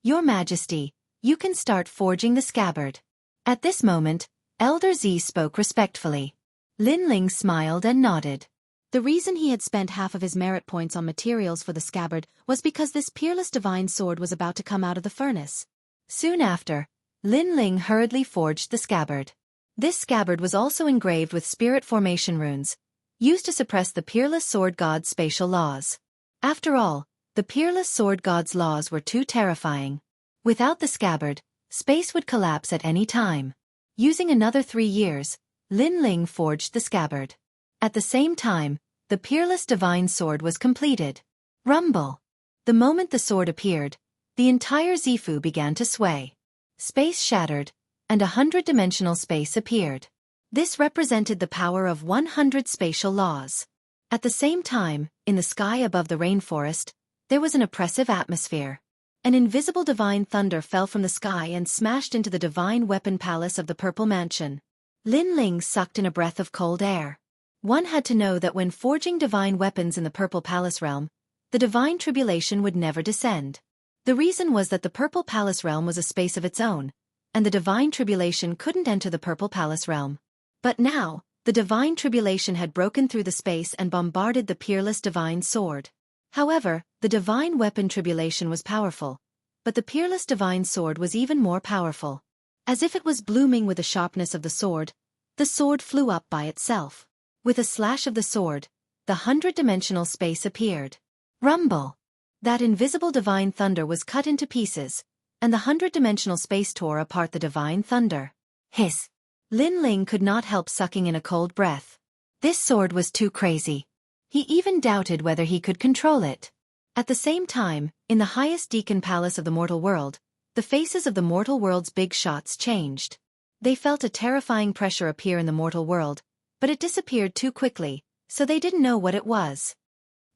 "Your Majesty, you can start forging the scabbard." At this moment, Elder Z spoke respectfully. Lin Ling smiled and nodded. The reason he had spent half of his merit points on materials for the scabbard was because this peerless divine sword was about to come out of the furnace. Soon after, Lin Ling hurriedly forged the scabbard. This scabbard was also engraved with spirit formation runes, used to suppress the peerless sword god's spatial laws. After all, the peerless sword god's laws were too terrifying. Without the scabbard, space would collapse at any time. Using another 3 years, Lin Ling forged the scabbard. At the same time, the peerless divine sword was completed. Rumble. The moment the sword appeared, the entire Zifu began to sway. Space shattered, and 100-dimensional space appeared. This represented the power of 100 spatial laws. At the same time, in the sky above the rainforest, there was an oppressive atmosphere. An invisible divine thunder fell from the sky and smashed into the divine weapon palace of the Purple Mansion. Lin Ling sucked in a breath of cold air. One had to know that when forging divine weapons in the Purple Palace realm, the divine tribulation would never descend. The reason was that the Purple Palace realm was a space of its own, and the divine tribulation couldn't enter the Purple Palace realm. But now, the divine tribulation had broken through the space and bombarded the peerless divine sword. However, the divine weapon tribulation was powerful, but the peerless divine sword was even more powerful. As if it was blooming with the sharpness of the sword flew up by itself. With a slash of the sword, the 100-dimensional space appeared. Rumble! That invisible divine thunder was cut into pieces, and the 100-dimensional space tore apart the divine thunder. Hiss! Lin Ling could not help sucking in a cold breath. This sword was too crazy. He even doubted whether he could control it. At the same time, in the highest Deacon Palace of the mortal world, the faces of the mortal world's big shots changed. They felt a terrifying pressure appear in the mortal world, but it disappeared too quickly, so they didn't know what it was.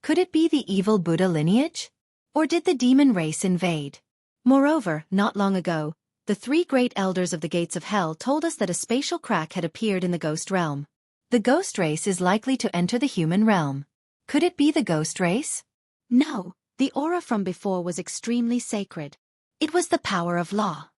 Could it be the evil Buddha lineage? Or did the demon race invade? Moreover, not long ago, the 3 great elders of the gates of hell told us that a spatial crack had appeared in the ghost realm. The ghost race is likely to enter the human realm. Could it be the ghost race? No, the aura from before was extremely sacred. It was the power of law.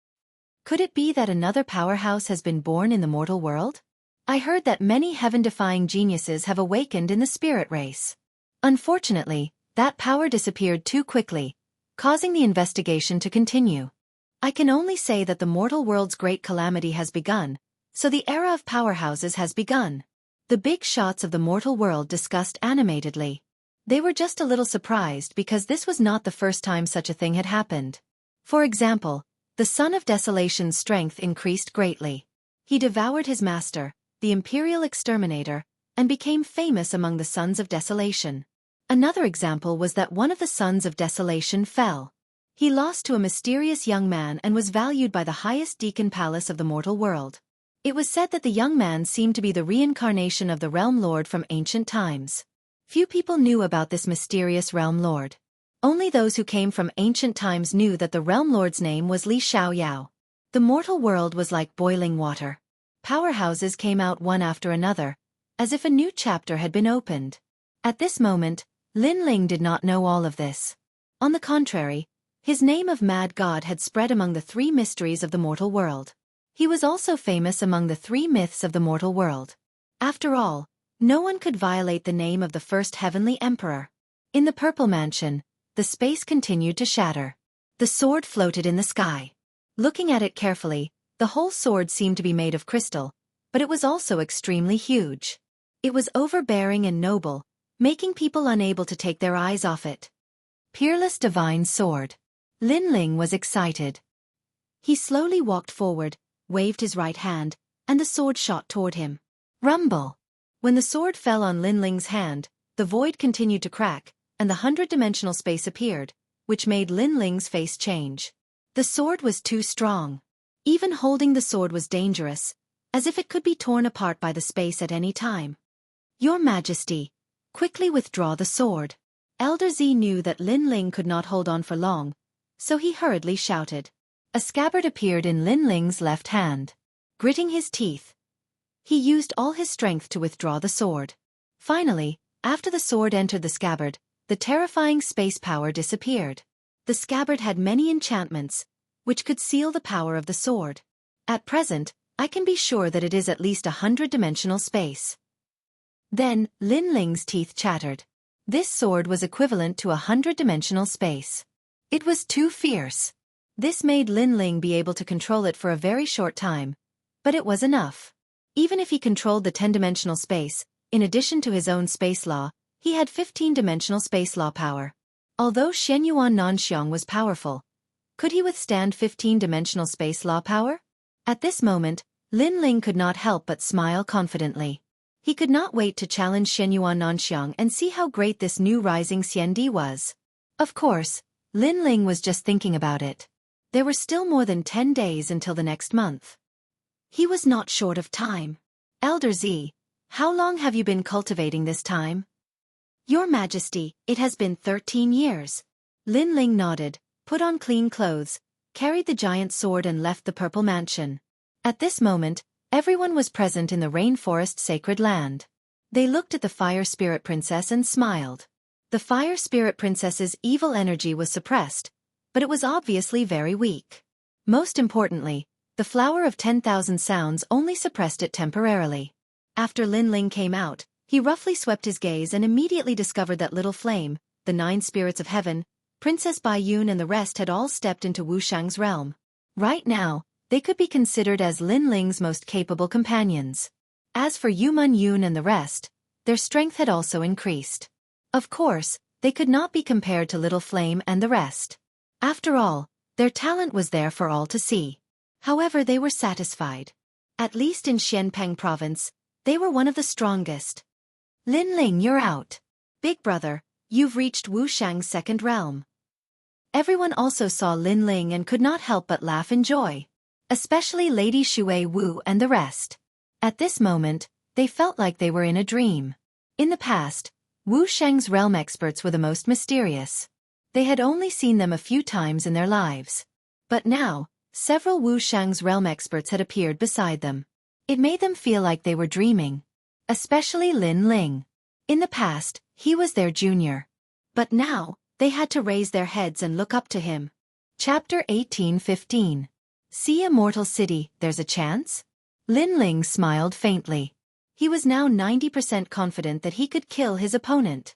Could it be that another powerhouse has been born in the mortal world? I heard that many heaven-defying geniuses have awakened in the spirit race. Unfortunately, that power disappeared too quickly, causing the investigation to continue. I can only say that the mortal world's great calamity has begun, so the era of powerhouses has begun. The big shots of the mortal world discussed animatedly. They were just a little surprised because this was not the first time such a thing had happened. For example, the Son of Desolation's strength increased greatly. He devoured his master, the Imperial Exterminator, and became famous among the Sons of Desolation. Another example was that one of the Sons of Desolation fell. He lost to a mysterious young man and was valued by the highest Deacon Palace of the mortal world. It was said that the young man seemed to be the reincarnation of the Realm Lord from ancient times. Few people knew about this mysterious Realm Lord. Only those who came from ancient times knew that the Realm Lord's name was Li Xiaoyao. The mortal world was like boiling water. Powerhouses came out one after another, as if a new chapter had been opened. At this moment, Lin Ling did not know all of this. On the contrary, his name of Mad God had spread among the 3 mysteries of the mortal world. He was also famous among the 3 myths of the mortal world. After all, no one could violate the name of the first heavenly emperor. In the Purple Mansion, the space continued to shatter. The sword floated in the sky. Looking at it carefully, the whole sword seemed to be made of crystal, but it was also extremely huge. It was overbearing and noble, making people unable to take their eyes off it. Peerless divine sword. Lin Ling was excited. He slowly walked forward, waved his right hand, and the sword shot toward him. Rumble! When the sword fell on Lin Ling's hand, the void continued to crack, and the 100-dimensional space appeared, which made Lin Ling's face change. The sword was too strong. Even holding the sword was dangerous, as if it could be torn apart by the space at any time. Your Majesty, quickly withdraw the sword. Elder Z knew that Lin Ling could not hold on for long, so he hurriedly shouted. A scabbard appeared in Lin Ling's left hand. Gritting his teeth, he used all his strength to withdraw the sword. Finally, after the sword entered the scabbard, the terrifying space power disappeared. The scabbard had many enchantments, which could seal the power of the sword. At present, I can be sure that it is at least 100-dimensional space. Then, Lin Ling's teeth chattered. This sword was equivalent to 100-dimensional space. It was too fierce. This made Lin Ling be able to control it for a very short time, but it was enough. Even if he controlled the 10-dimensional space, in addition to his own space law, he had 15-dimensional space law power. Although Xianyuan Nanxiang was powerful, could he withstand 15-dimensional space law power? At this moment, Lin Ling could not help but smile confidently. He could not wait to challenge Xianyuan Nanxiang and see how great this new rising Xiandi was. Of course, Lin Ling was just thinking about it. There were still more than 10 days until the next month. He was not short of time. Elder Z, how long have you been cultivating this time? Your Majesty, it has been 13 years. Lin Ling nodded, put on clean clothes, carried the giant sword and left the Purple Mansion. At this moment, everyone was present in the rainforest sacred land. They looked at the Fire Spirit Princess and smiled. The Fire Spirit Princess's evil energy was suppressed, but it was obviously very weak. Most importantly, The flower of 10,000 sounds only suppressed it temporarily. After Lin Ling came out, he roughly swept his gaze and immediately discovered that little flame, the 9 spirits of heaven, Princess Bai Yun and the rest had all stepped into Wu Shang's realm. Right now, they could be considered as Lin Ling's most capable companions. As for Yu Man Yun and the rest, their strength had also increased. Of course, they could not be compared to Little Flame and the rest. After all, their talent was there for all to see. However, they were satisfied. At least in Xianpeng province, they were one of the strongest. Lin Ling, you're out. Big brother, you've reached Wu Shang's second realm. Everyone also saw Lin Ling and could not help but laugh in joy. Especially Lady Shui Wu and the rest. At this moment, they felt like they were in a dream. In the past, Wu Shang's realm experts were the most mysterious. They had only seen them a few times in their lives. But now, several Wu Shang's realm experts had appeared beside them. It made them feel like they were dreaming. Especially Lin Ling. In the past, he was their junior. But now, they had to raise their heads and look up to him. Chapter 18:15. See Immortal City, there's a chance? Lin Ling smiled faintly. He was now 90% confident that he could kill his opponent.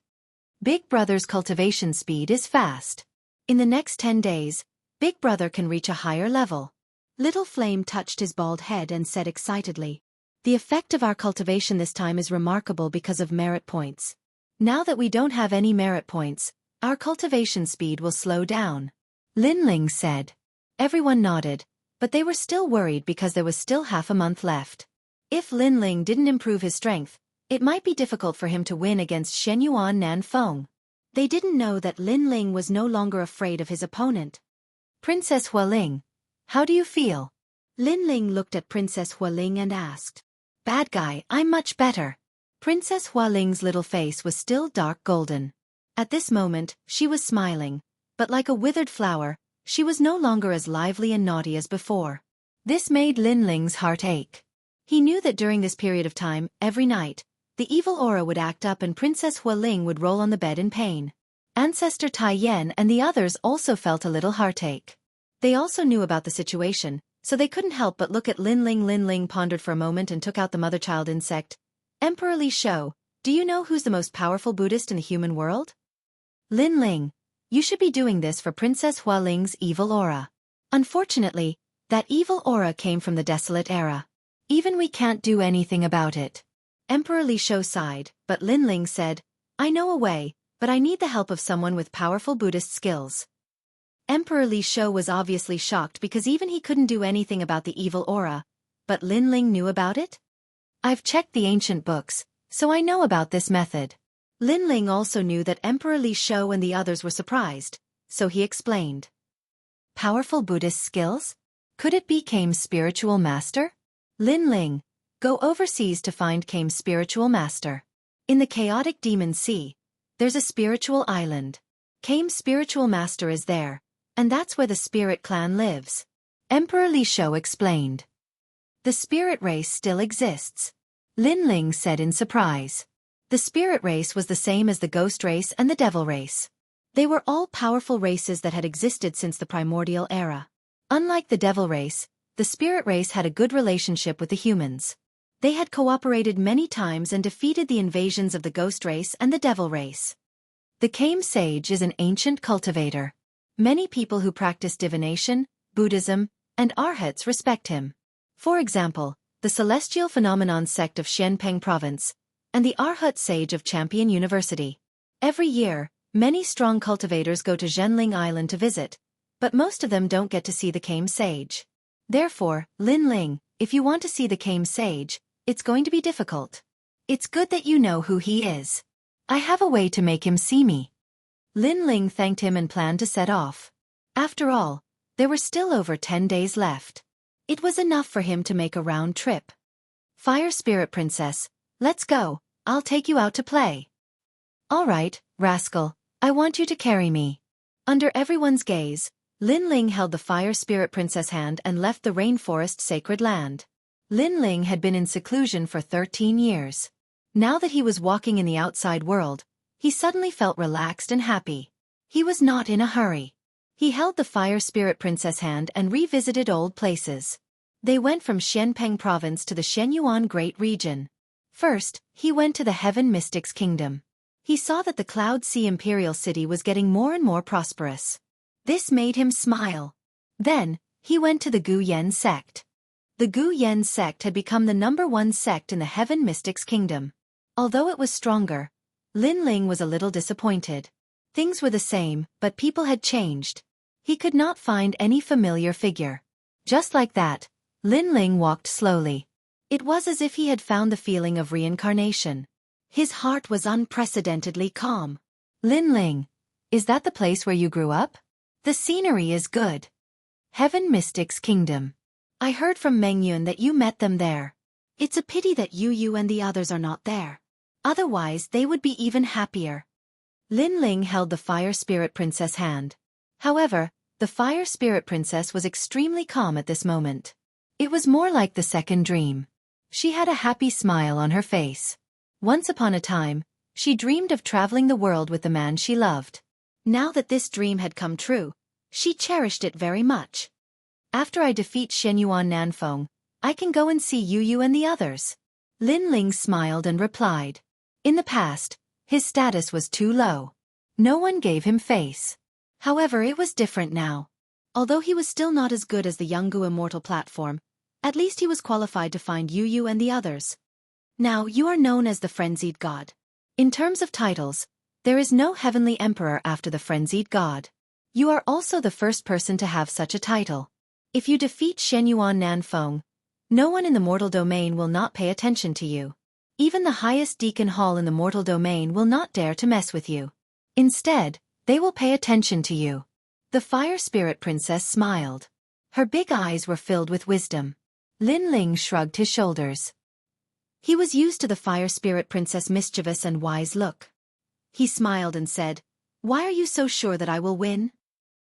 Big Brother's cultivation speed is fast. In the next 10 days, Big Brother can reach a higher level. Little Flame touched his bald head and said excitedly, "The effect of our cultivation this time is remarkable because of merit points. Now that we don't have any merit points, our cultivation speed will slow down." Lin Ling said. Everyone nodded, but they were still worried because there was still half a month left. If Lin Ling didn't improve his strength, it might be difficult for him to win against Shenyuan Nanfeng. They didn't know that Lin Ling was no longer afraid of his opponent. Princess Hualing, how do you feel? Lin Ling looked at Princess Hualing and asked. Bad guy, I'm much better. Princess Hualing's little face was still dark golden. At this moment, she was smiling, but like a withered flower, she was no longer as lively and naughty as before. This made Lin Ling's heart ache. He knew that during this period of time, every night, the evil aura would act up and Princess Hualing would roll on the bed in pain. Ancestor Tai Yan and the others also felt a little heartache. They also knew about the situation, so they couldn't help but look at Lin Ling. Lin Ling pondered for a moment and took out the mother-child insect. Emperor Li Shou, do you know who's the most powerful Buddhist in the human world? Lin Ling, you should be doing this for Princess Hualing's evil aura. Unfortunately, that evil aura came from the desolate era. Even we can't do anything about it. Emperor Li Shou sighed, but Lin Ling said, I know a way, but I need the help of someone with powerful Buddhist skills. Emperor Li Shou was obviously shocked because even he couldn't do anything about the evil aura, but Lin Ling knew about it? I've checked the ancient books, so I know about this method. Lin Ling also knew that Emperor Li Shou and the others were surprised, so he explained. Powerful Buddhist skills? Could it be Kame's spiritual master? Lin Ling, go overseas to find Kame's spiritual master. In the chaotic demon sea, there's a spiritual island. Kame's spiritual master is there, and that's where the spirit clan lives. Emperor Li Shou explained. The spirit race still exists. Lin Ling said in surprise. The spirit race was the same as the ghost race and the devil race. They were all powerful races that had existed since the primordial era. Unlike the devil race, the spirit race had a good relationship with the humans. They had cooperated many times and defeated the invasions of the ghost race and the devil race. The Kame sage is an ancient cultivator. Many people who practice divination, Buddhism, and arhats respect him. For example, the Celestial Phenomenon sect of Xianpeng province, and the Arhat sage of Champion University. Every year, many strong cultivators go to Zhenling Island to visit, but most of them don't get to see the Kame sage. Therefore, Lin Ling, if you want to see the Kame sage, it's going to be difficult. It's good that you know who he is. I have a way to make him see me. Lin Ling thanked him and planned to set off. After all, there were still over 10 days left. It was enough for him to make a round trip. Fire Spirit Princess, let's go, I'll take you out to play. All right, rascal, I want you to carry me. Under everyone's gaze, Lin Ling held the Fire Spirit Princess hand and left the rainforest sacred land. Lin Ling had been in seclusion for 13 years. Now that he was walking in the outside world, he suddenly felt relaxed and happy. He was not in a hurry. He held the Fire Spirit Princess hand and revisited old places. They went from Xianpeng province to the Shenyuan Great Region. First, he went to the Heaven Mystics Kingdom. He saw that the Cloud Sea Imperial City was getting more and more prosperous. This made him smile. Then, he went to the Gu Yen sect. The Gu Yen sect had become the #1 sect in the Heaven Mystics Kingdom. Although it was stronger, Lin Ling was a little disappointed. Things were the same, but people had changed. He could not find any familiar figure. Just like that, Lin Ling walked slowly. It was as if he had found the feeling of reincarnation. His heart was unprecedentedly calm. Lin Ling, is that the place where you grew up? The scenery is good. Heaven Mystics Kingdom. I heard from Meng Yun that you met them there. It's a pity that you and the others are not there. Otherwise they would be even happier. Lin Ling held the Fire Spirit Princess' hand. However, the Fire Spirit Princess was extremely calm at this moment. It was more like the second dream. She had a happy smile on her face. Once upon a time, she dreamed of traveling the world with the man she loved. Now that this dream had come true, she cherished it very much. After I defeat Shenyuan Nanfeng, I can go and see Yu and the others. Lin Ling smiled and replied. In the past, his status was too low. No one gave him face. However, it was different now. Although he was still not as good as the Jianghu Immortal platform, at least he was qualified to find Yu and the others. Now you are known as the Frenzied God. In terms of titles, there is no Heavenly Emperor after the Frenzied God. You are also the first person to have such a title. If you defeat Shenyuan Nanfeng, no one in the mortal domain will not pay attention to you. Even the highest deacon hall in the mortal domain will not dare to mess with you. Instead, they will pay attention to you. The Fire Spirit Princess smiled. Her big eyes were filled with wisdom. Lin Ling shrugged his shoulders. He was used to the Fire Spirit Princess' mischievous and wise look. He smiled and said, "Why are you so sure that I will win?"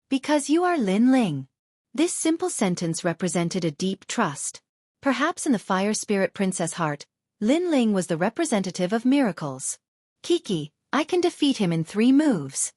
"Because you are Lin Ling." This simple sentence represented a deep trust. Perhaps in the Fire Spirit Princess' heart, Lin Ling was the representative of miracles. "Kiki, I can defeat him in 3 moves."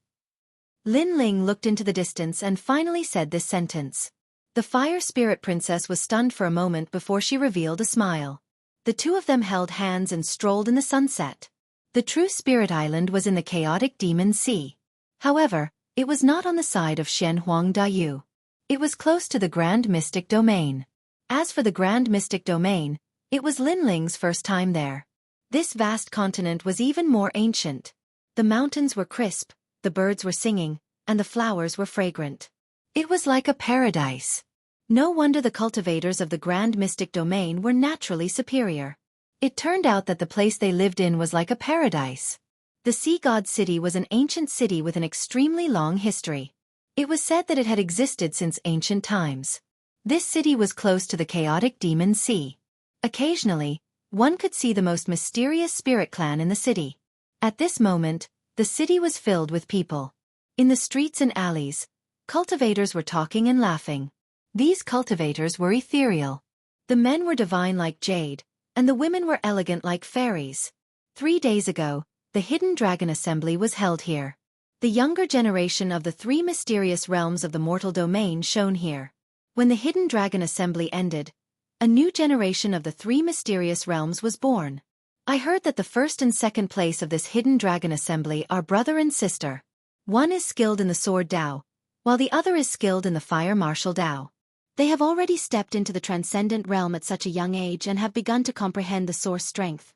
Lin Ling looked into the distance and finally said this sentence. The Fire Spirit Princess was stunned for a moment before she revealed a smile. The two of them held hands and strolled in the sunset. The true Spirit Island was in the chaotic Demon Sea. However, it was not on the side of Shenhuang Dayu. It was close to the Grand Mystic Domain. As for the Grand Mystic Domain, it was Lin Ling's first time there. This vast continent was even more ancient. The mountains were crisp, the birds were singing, and the flowers were fragrant. It was like a paradise. No wonder the cultivators of the Grand Mystic Domain were naturally superior. It turned out that the place they lived in was like a paradise. The Sea God City was an ancient city with an extremely long history. It was said that it had existed since ancient times. This city was close to the chaotic Demon Sea. Occasionally, one could see the most mysterious spirit clan in the city. At this moment, the city was filled with people. In the streets and alleys, cultivators were talking and laughing. These cultivators were ethereal. The men were divine like jade, and the women were elegant like fairies. 3 days ago, the Hidden Dragon Assembly was held here. The younger generation of the 3 mysterious realms of the mortal domain shone here. When the Hidden Dragon Assembly ended, a new generation of the 3 mysterious realms was born. I heard that the first and second place of this Hidden Dragon Assembly are brother and sister. One is skilled in the Sword Dao, while the other is skilled in the Fire Martial Dao. They have already stepped into the transcendent realm at such a young age and have begun to comprehend the source strength.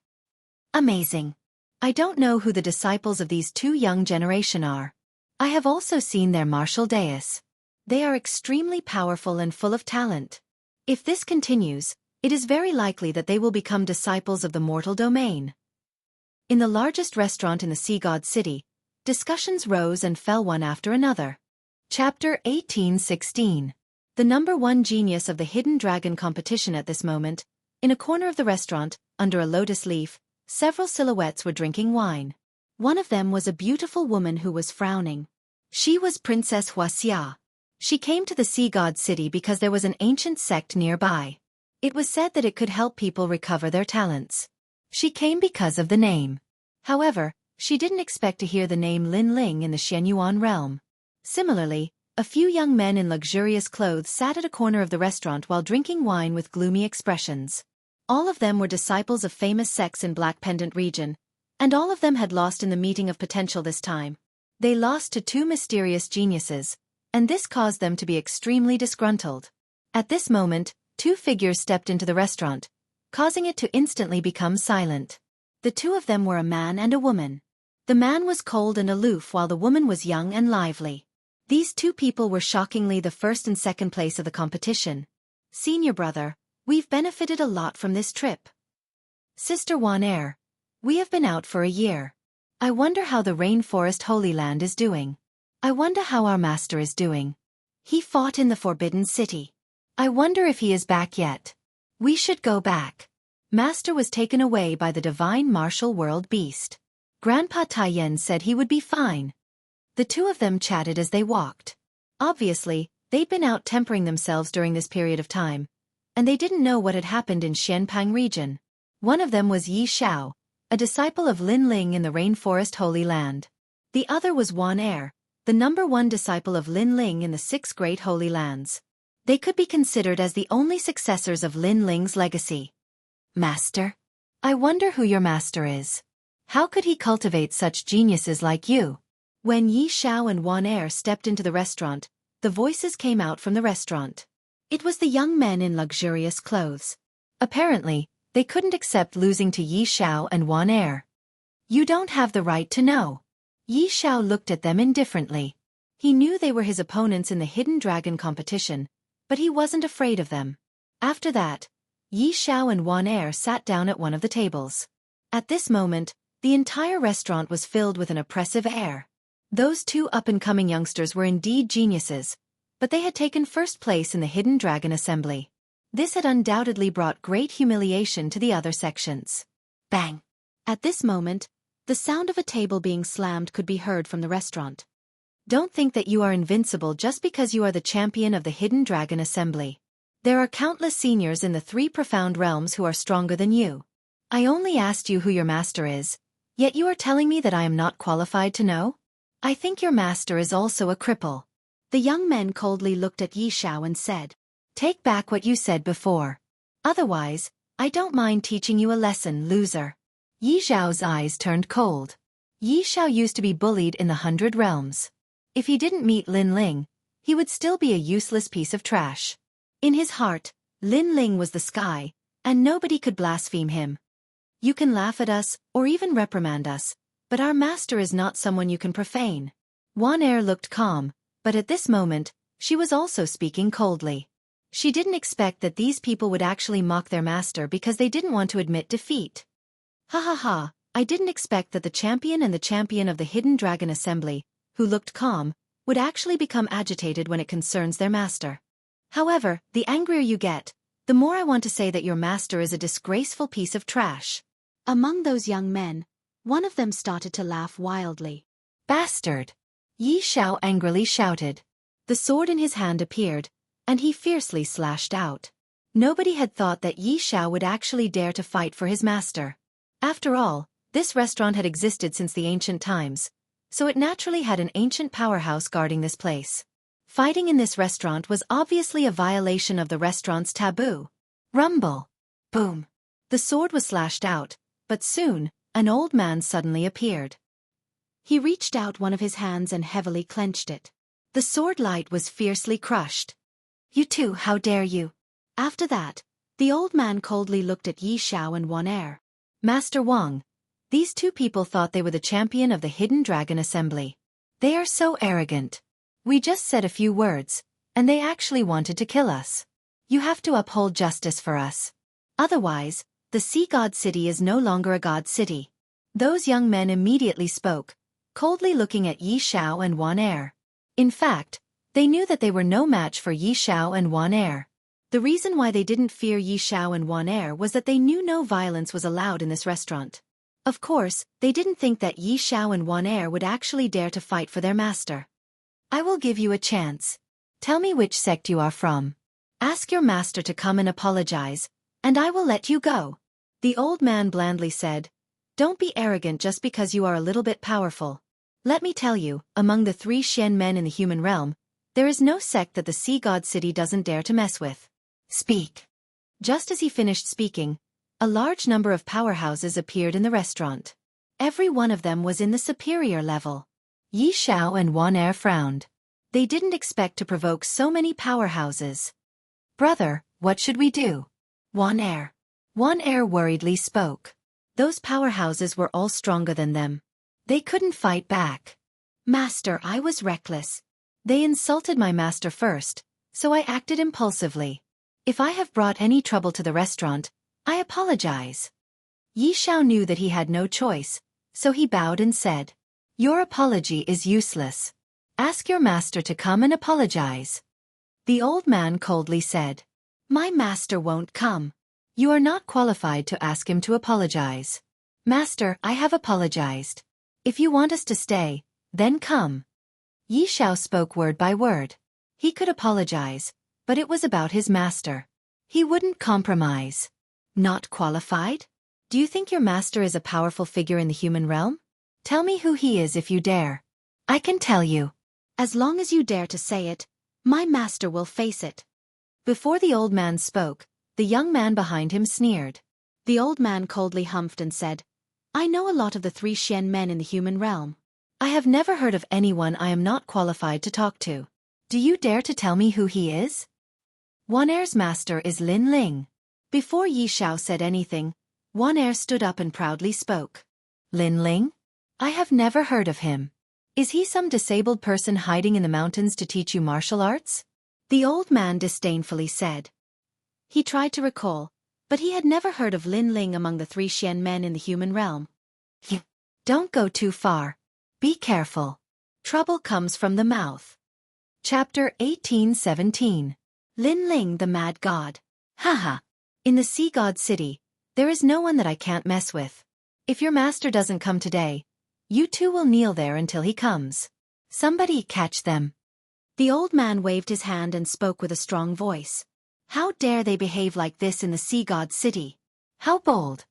Amazing. I don't know who the disciples of these 2 young generation are. I have also seen their martial dais. They are extremely powerful and full of talent. If this continues, it is very likely that they will become disciples of the mortal domain. In the largest restaurant in the Sea God City, discussions rose and fell one after another. Chapter 1816. The #1 genius of the Hidden Dragon competition at this moment, in a corner of the restaurant, under a lotus leaf, several silhouettes were drinking wine. One of them was a beautiful woman who was frowning. She was Princess Wuxia. She came to the Sea God City because there was an ancient sect nearby. It was said that it could help people recover their talents. She came because of the name. However, she didn't expect to hear the name Lin Ling in the Shenyuan realm. Similarly, A few young men in luxurious clothes sat at a corner of the restaurant while drinking wine with gloomy expressions. All of them were disciples of famous sects in Black Pendant region, and all of them had lost in the meeting of potential this time. They lost to two mysterious geniuses, and this caused them to be extremely disgruntled. At this moment, two figures stepped into the restaurant, causing it to instantly become silent. The two of them were a man and a woman. The man was cold and aloof while the woman was young and lively. These two people were shockingly the first and second place of the competition. Senior brother, we've benefited a lot from this trip. Sister Wan, we have been out for a year. I wonder how the Rainforest Holy Land is doing. I wonder how our master is doing. He fought in the Forbidden City. I wonder if he is back yet. We should go back. Master was taken away by the divine martial world beast. Grandpa Taiyan said he would be fine. The two of them chatted as they walked. Obviously, they'd been out tempering themselves during this period of time, and they didn't know what had happened in Xianpang region. One of them was Yi Xiao, a disciple of Lin Ling in the Rainforest Holy Land. The other was Wan, the #1 disciple of Lin Ling in the 6 Great Holy Lands. They could be considered as the only successors of Lin Ling's legacy. Master? I wonder who your master is. How could he cultivate such geniuses like you? When Yi Xiao and Wan stepped into the restaurant, the voices came out from the restaurant. It was the young men in luxurious clothes. Apparently, they couldn't accept losing to Yi Xiao and Wan. You don't have the right to know. Yi Xiao looked at them indifferently. He knew they were his opponents in the Hidden Dragon competition, but he wasn't afraid of them. After that, Yi Xiao and Wan sat down at one of the tables. At this moment, the entire restaurant was filled with an oppressive air. Those two up-and-coming youngsters were indeed geniuses, but they had taken first place in the Hidden Dragon Assembly. This had undoubtedly brought great humiliation to the other sections. Bang! At this moment, the sound of a table being slammed could be heard from the restaurant. Don't think that you are invincible just because you are the champion of the Hidden Dragon Assembly. There are countless seniors in the 3 profound realms who are stronger than you. I only asked you who your master is, yet you are telling me that I am not qualified to know? I think your master is also a cripple. The young men coldly looked at Yi Xiao and said, Take back what you said before. Otherwise, I don't mind teaching you a lesson, loser. Yi Xiao's eyes turned cold. Yi Xiao used to be bullied in the 100 realms. If he didn't meet Lin Ling, he would still be a useless piece of trash. In his heart, Lin Ling was the sky, and nobody could blaspheme him. You can laugh at us, or even reprimand us, but our master is not someone you can profane. Wan looked calm, but at this moment, she was also speaking coldly. She didn't expect that these people would actually mock their master because they didn't want to admit defeat. Ha ha ha, I didn't expect that the champion and the champion of the Hidden Dragon Assembly, who looked calm, would actually become agitated when it concerns their master. However, the angrier you get, the more I want to say that your master is a disgraceful piece of trash. Among those young men, one of them started to laugh wildly. Bastard! Yi Xiao angrily shouted. The sword in his hand appeared, and he fiercely slashed out. Nobody had thought that Yi Xiao would actually dare to fight for his master. After all, this restaurant had existed since the ancient times, so it naturally had an ancient powerhouse guarding this place. Fighting in this restaurant was obviously a violation of the restaurant's taboo. Rumble! Boom! The sword was slashed out, but soon, an old man suddenly appeared. He reached out one of his hands and heavily clenched it. The sword light was fiercely crushed. You two, how dare you? After that, the old man coldly looked at Yi Xiao and Wan. Master Wang, these two people thought they were the champion of the Hidden Dragon Assembly. They are so arrogant. We just said a few words, and they actually wanted to kill us. You have to uphold justice for us. Otherwise, the Sea God City is no longer a God City. Those young men immediately spoke, coldly looking at Yi Xiao and Wan. In fact, they knew that they were no match for Yi Xiao and Wan. The reason why they didn't fear Yi Xiao and Wan was that they knew no violence was allowed in this restaurant. Of course, they didn't think that Yi Xiao and Wan would actually dare to fight for their master. I will give you a chance. Tell me which sect you are from. Ask your master to come and apologize, and I will let you go. The old man blandly said, Don't be arrogant just because you are a little bit powerful. Let me tell you, among the 3 Xian men in the human realm, There is no sect that the Sea God City doesn't dare to mess with. Speak. Just as he finished speaking, a large number of powerhouses appeared in the restaurant. Every one of them was in the superior level. Yi Xiao and Wan Er frowned. They didn't expect to provoke so many powerhouses. Brother, what should we do? Wan Er worriedly spoke. Those powerhouses were all stronger than them. They couldn't fight back. Master, I was reckless. They insulted my master first, so I acted impulsively. If I have brought any trouble to the restaurant, I apologize. Yi Xiao knew that he had no choice, so he bowed and said, Your apology is useless. Ask your master to come and apologize. The old man coldly said, My master won't come. You are not qualified to ask him to apologize. Master, I have apologized. If you want us to stay, then come. Yi Xiao spoke word by word. He could apologize, but it was about his master. He wouldn't compromise. Not qualified? Do you think your master is a powerful figure in the human realm? Tell me who he is if you dare. I can tell you. As long as you dare to say it, my master will face it. Before the old man spoke, the young man behind him sneered. The old man coldly humphed and said, I know a lot of the 3 Xian men in the human realm. I have never heard of anyone I am not qualified to talk to. Do you dare to tell me who he is? Wan Er's master is Lin Ling. Before Yi Xiao said anything, Wan Er stood up and proudly spoke. Lin Ling? I have never heard of him. Is he some disabled person hiding in the mountains to teach you martial arts? The old man disdainfully said. He tried to recall, but he had never heard of Lin Ling among the 3 Xian men in the human realm. Don't go too far. Be careful. Trouble comes from the mouth. Chapter 18:17. Lin Ling the Mad God. Haha. In the Sea God City, there is no one that I can't mess with. If your master doesn't come today, you two will kneel there until he comes. Somebody catch them. The old man waved his hand and spoke with a strong voice. How dare they behave like this in the Sea God City? How bold.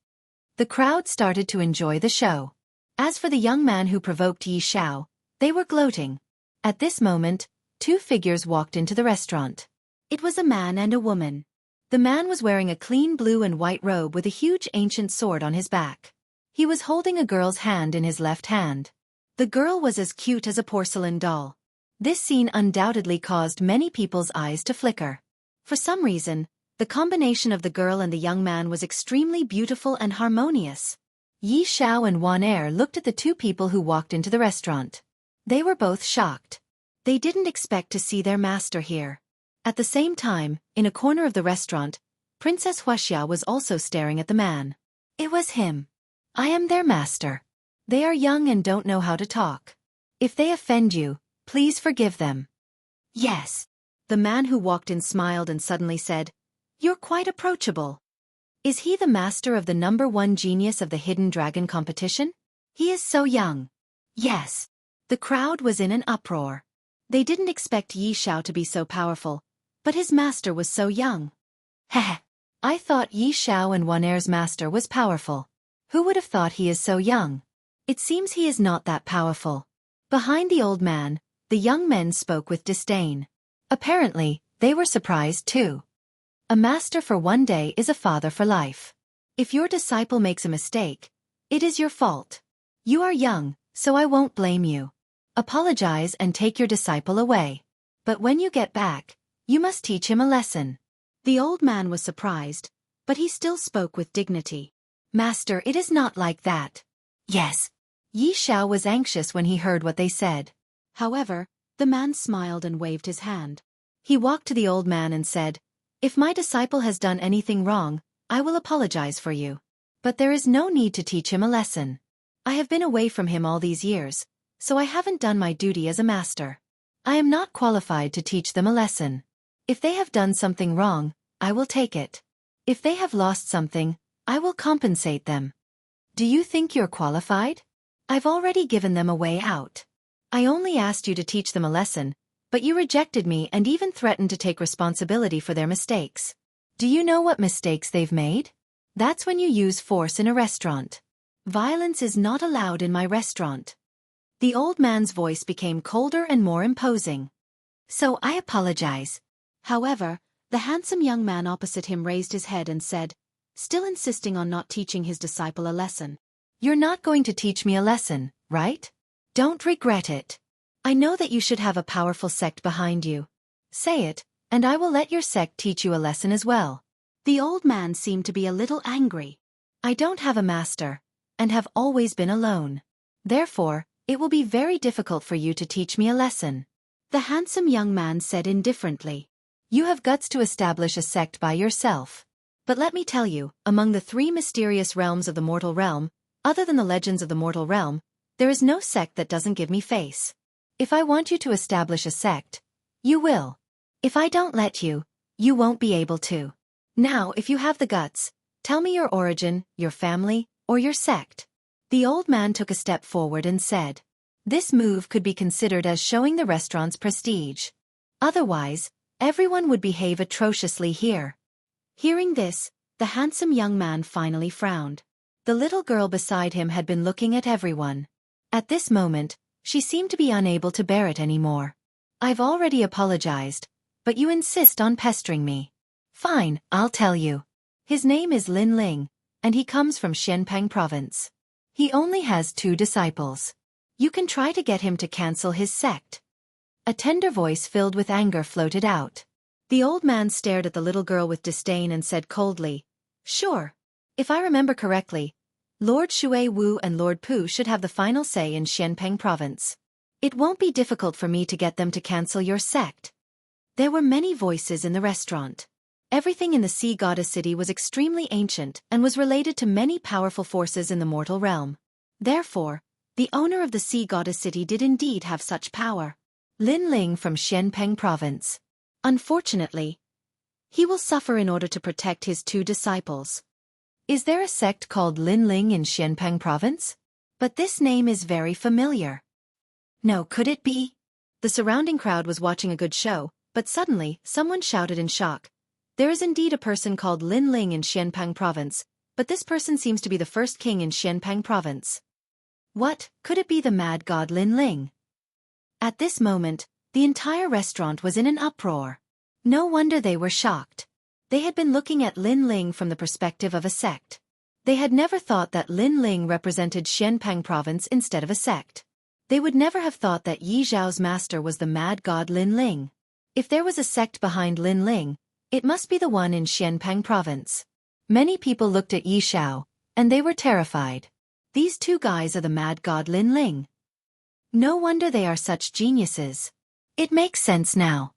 The crowd started to enjoy the show. As for the young man who provoked Yi Xiao, they were gloating. At this moment, 2 figures walked into the restaurant. It was a man and a woman. The man was wearing a clean blue and white robe with a huge ancient sword on his back. He was holding a girl's hand in his left hand. The girl was as cute as a porcelain doll. This scene undoubtedly caused many people's eyes to flicker. For some reason, the combination of the girl and the young man was extremely beautiful and harmonious. Yi Xiao and Wan Er looked at the 2 people who walked into the restaurant. They were both shocked. They didn't expect to see their master here. At the same time, in a corner of the restaurant, Princess Wuxia was also staring at the man. It was him. I am their master. They are young and don't know how to talk. If they offend you, please forgive them. Yes. The man who walked in smiled and suddenly said, You're quite approachable. Is he the master of the #1 genius of the Hidden Dragon competition? He is so young. Yes. The crowd was in an uproar. They didn't expect Yi Xiao to be so powerful, but his master was so young. Heh. I thought Yi Xiao and Wan Er's master was powerful. Who would have thought he is so young? It seems he is not that powerful. Behind the old man, the young men spoke with disdain. Apparently, they were surprised too. A master for one day is a father for life. If your disciple makes a mistake, it is your fault. You are young, so I won't blame you. Apologize and take your disciple away. But when you get back, you must teach him a lesson. The old man was surprised, but he still spoke with dignity. Master, it is not like that. Yes. Yi Xiao was anxious when he heard what they said. However, the man smiled and waved his hand. He walked to the old man and said, If my disciple has done anything wrong, I will apologize for you. But there is no need to teach him a lesson. I have been away from him all these years, so I haven't done my duty as a master. I am not qualified to teach them a lesson. If they have done something wrong, I will take it. If they have lost something, I will compensate them. Do you think you're qualified? I've already given them a way out. I only asked you to teach them a lesson, but you rejected me and even threatened to take responsibility for their mistakes. Do you know what mistakes they've made? That's when you use force in a restaurant. Violence is not allowed in my restaurant. The old man's voice became colder and more imposing. So I apologize. However, the handsome young man opposite him raised his head and said, still insisting on not teaching his disciple a lesson. You're not going to teach me a lesson, right? Don't regret it. I know that you should have a powerful sect behind you. Say it, and I will let your sect teach you a lesson as well. The old man seemed to be a little angry. I don't have a master, and have always been alone. Therefore, it will be very difficult for you to teach me a lesson. The handsome young man said indifferently. You have guts to establish a sect by yourself. But let me tell you, among the 3 mysterious realms of the mortal realm, other than the legends of the mortal realm, there is no sect that doesn't give me face. If I want you to establish a sect, you will. If I don't let you, you won't be able to. Now, if you have the guts, tell me your origin, your family, or your sect. The old man took a step forward and said. This move could be considered as showing the restaurant's prestige. Otherwise, everyone would behave atrociously here. Hearing this, the handsome young man finally frowned. The little girl beside him had been looking at everyone. At this moment, she seemed to be unable to bear it anymore. I've already apologized, but you insist on pestering me. Fine, I'll tell you. His name is Lin Ling, and he comes from Xianpeng province. He only has 2 disciples. You can try to get him to cancel his sect. A tender voice filled with anger floated out. The old man stared at the little girl with disdain and said coldly, Sure. If I remember correctly, Lord Shui Wu and Lord Pu should have the final say in Xianpeng province. It won't be difficult for me to get them to cancel your sect. There were many voices in the restaurant. Everything in the sea goddess city was extremely ancient and was related to many powerful forces in the mortal realm. Therefore, the owner of the sea goddess city did indeed have such power. Lin Ling from Xianpeng province. Unfortunately, he will suffer in order to protect his 2 disciples. Is there a sect called Lin Ling in Xianpeng province? But this name is very familiar. No, could it be? The surrounding crowd was watching a good show, but suddenly, someone shouted in shock. There is indeed a person called Lin Ling in Xianpeng province, but this person seems to be the first king in Xianpeng province. What, could it be the mad god Lin Ling? At this moment, the entire restaurant was in an uproar. No wonder they were shocked. They had been looking at Lin Ling from the perspective of a sect. They had never thought that Lin Ling represented Xianpeng province instead of a sect. They would never have thought that Yi Zhao's master was the mad god Lin Ling. If there was a sect behind Lin Ling, it must be the one in Xianpeng province. Many people looked at Yi Zhao, and they were terrified. These 2 guys are the mad god Lin Ling. No wonder they are such geniuses. It makes sense now.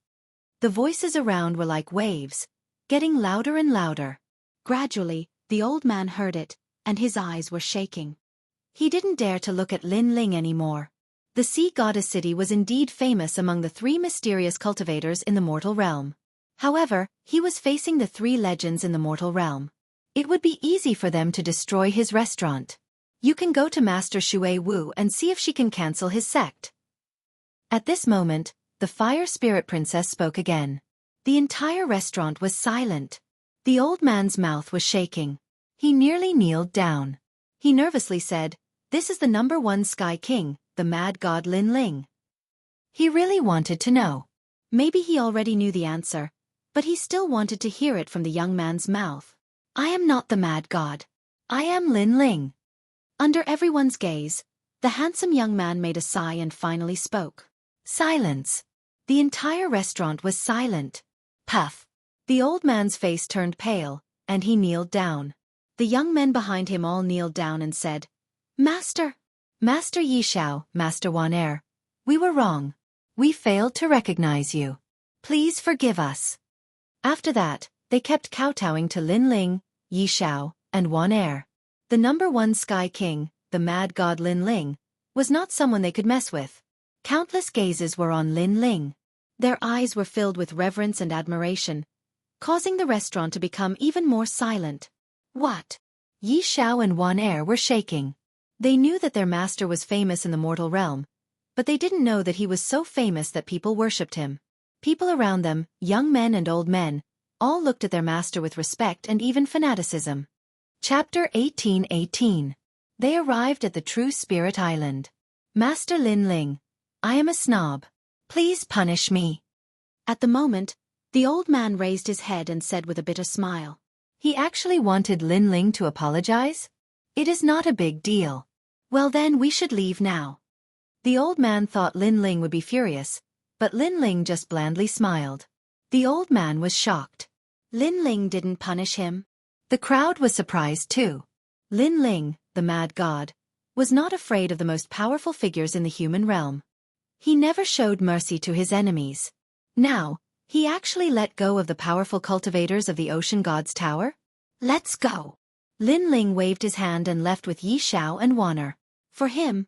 The voices around were like waves, getting louder and louder. Gradually, the old man heard it, and his eyes were shaking. He didn't dare to look at Lin Ling anymore. The sea goddess city was indeed famous among the 3 mysterious cultivators in the mortal realm. However, he was facing the 3 legends in the mortal realm. It would be easy for them to destroy his restaurant. You can go to Master Shui Wu and see if she can cancel his sect. At this moment, the fire spirit princess spoke again. The entire restaurant was silent. The old man's mouth was shaking. He nearly kneeled down. He nervously said, This is the #1 Sky King, the mad god Lin Ling. He really wanted to know. Maybe he already knew the answer, but he still wanted to hear it from the young man's mouth. I am not the mad god. I am Lin Ling. Under everyone's gaze, the handsome young man made a sigh and finally spoke. Silence. The entire restaurant was silent. Puff. The old man's face turned pale, and he kneeled down. The young men behind him all kneeled down and said, Master! Master Yi Zhao, Master Wan Er, we were wrong. We failed to recognize you. Please forgive us. After that, they kept kowtowing to Lin Ling, Yi Zhao, and Wan Er. The #1 Sky King, the mad god Lin Ling, was not someone they could mess with. Countless gazes were on Lin Ling. Their eyes were filled with reverence and admiration, causing the restaurant to become even more silent. What? Yi Zhao and Wan Er were shaking. They knew that their master was famous in the mortal realm, but they didn't know that he was so famous that people worshipped him. People around them, young men and old men, all looked at their master with respect and even fanaticism. Chapter 18:18. They arrived at the True Spirit Island. Master Lin Ling, I am a snob. Please punish me. At the moment, the old man raised his head and said with a bitter smile, "He actually wanted Lin Ling to apologize? It is not a big deal. Well then we should leave now." The old man thought Lin Ling would be furious, but Lin Ling just blandly smiled. The old man was shocked. Lin Ling didn't punish him. The crowd was surprised too. Lin Ling, the mad god, was not afraid of the most powerful figures in the human realm. He never showed mercy to his enemies. Now, he actually let go of the powerful cultivators of the ocean god's tower? Let's go! Lin Ling waved his hand and left with Yi Xiao and Wan'er. For him,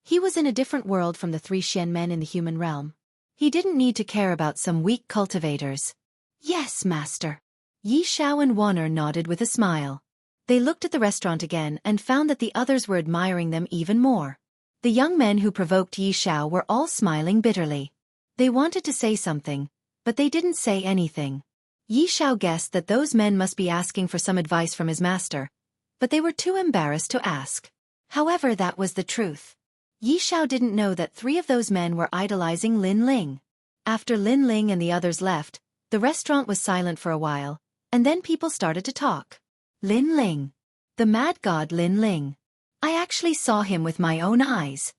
he was in a different world from the three Xian men in the human realm. He didn't need to care about some weak cultivators. Yes, master. Yi Xiao and Wan'er nodded with a smile. They looked at the restaurant again and found that the others were admiring them even more. The young men who provoked Yi Xiao were all smiling bitterly. They wanted to say something, but they didn't say anything. Yi Xiao guessed that those men must be asking for some advice from his master, but they were too embarrassed to ask. However, that was the truth. Yi Xiao didn't know that 3 of those men were idolizing Lin Ling. After Lin Ling and the others left, the restaurant was silent for a while, and then people started to talk. Lin Ling. The mad god Lin Ling. I actually saw him with my own eyes.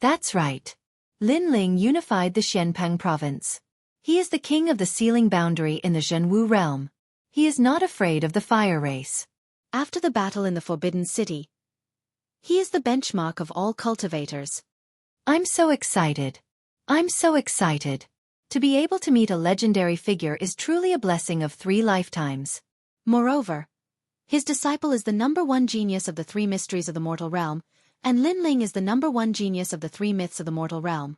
That's right. Lin Ling unified the Xianpeng province. He is the king of the sealing boundary in the Jianghu realm. He is not afraid of the fire race. After the battle in the Forbidden City, he is the benchmark of all cultivators. I'm so excited. I'm so excited. To be able to meet a legendary figure is truly a blessing of 3 lifetimes. Moreover, his disciple is the #1 genius of the 3 mysteries of the mortal realm, and Lin Ling is the #1 genius of the 3 myths of the mortal realm.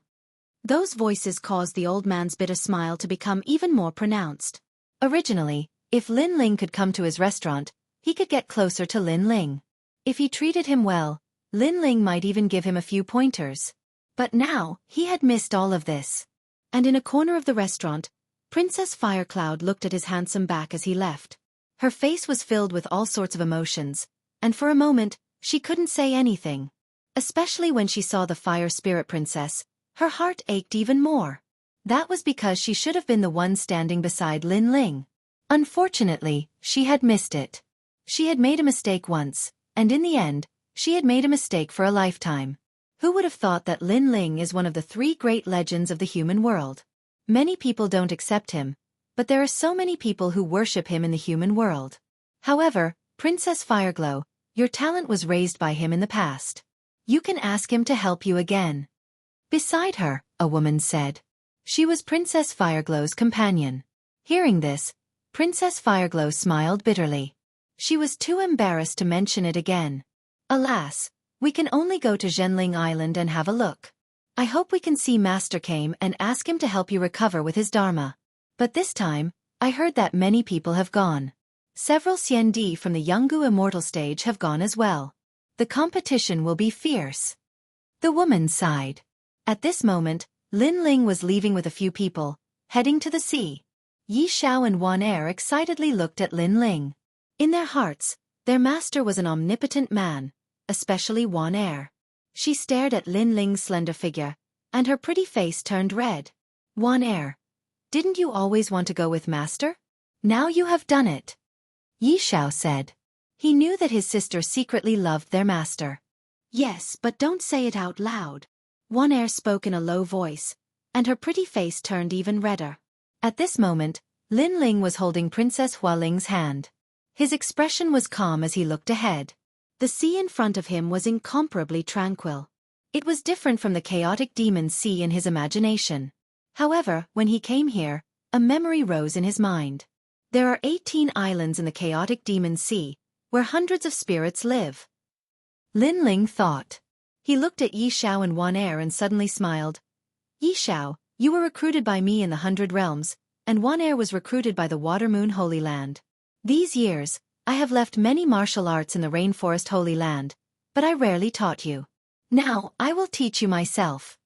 Those voices caused the old man's bitter smile to become even more pronounced. Originally, if Lin Ling could come to his restaurant, he could get closer to Lin Ling. If he treated him well, Lin Ling might even give him a few pointers. But now, he had missed all of this. And in a corner of the restaurant, Princess Firecloud looked at his handsome back as he left. Her face was filled with all sorts of emotions, and for a moment, she couldn't say anything. Especially when she saw the Fire Spirit Princess, her heart ached even more. That was because she should have been the one standing beside Lin Ling. Unfortunately, she had missed it. She had made a mistake once, and in the end, she had made a mistake for a lifetime. Who would have thought that Lin Ling is one of the 3 great legends of the human world? Many people don't accept him, but there are so many people who worship him in the human world. However, Princess Fireglow, your talent was raised by him in the past. You can ask him to help you again. Beside her, a woman said. She was Princess Fireglow's companion. Hearing this, Princess Fireglow smiled bitterly. She was too embarrassed to mention it again. Alas, we can only go to Zhenling Island and have a look. I hope we can see Master Kame and ask him to help you recover with his Dharma. But this time, I heard that many people have gone. Several Xiandi from the Jianghu immortal stage have gone as well. The competition will be fierce. The woman sighed. At this moment, Lin Ling was leaving with a few people, heading to the sea. Yi Xiao and Wan'er excitedly looked at Lin Ling. In their hearts, their master was an omnipotent man, especially Wan'er. She stared at Lin Ling's slender figure, and her pretty face turned red. Wan'er, didn't you always want to go with master? Now you have done it. Yi Xiao said. He knew that his sister secretly loved their master. Yes, but don't say it out loud. Wan'er spoke in a low voice, and her pretty face turned even redder. At this moment, Lin Ling was holding Princess Hualing's hand. His expression was calm as he looked ahead. The sea in front of him was incomparably tranquil. It was different from the chaotic demon sea in his imagination. However, when he came here, a memory rose in his mind. There are 18 islands in the chaotic demon sea, where hundreds of spirits live. Lin Ling thought. He looked at Yi Xiao and Wan'er and suddenly smiled. Yi Xiao, you were recruited by me in the 100 Realms, and Wan'er was recruited by the Water Moon Holy Land. These years, I have left many martial arts in the Rainforest Holy Land, but I rarely taught you. Now, I will teach you myself.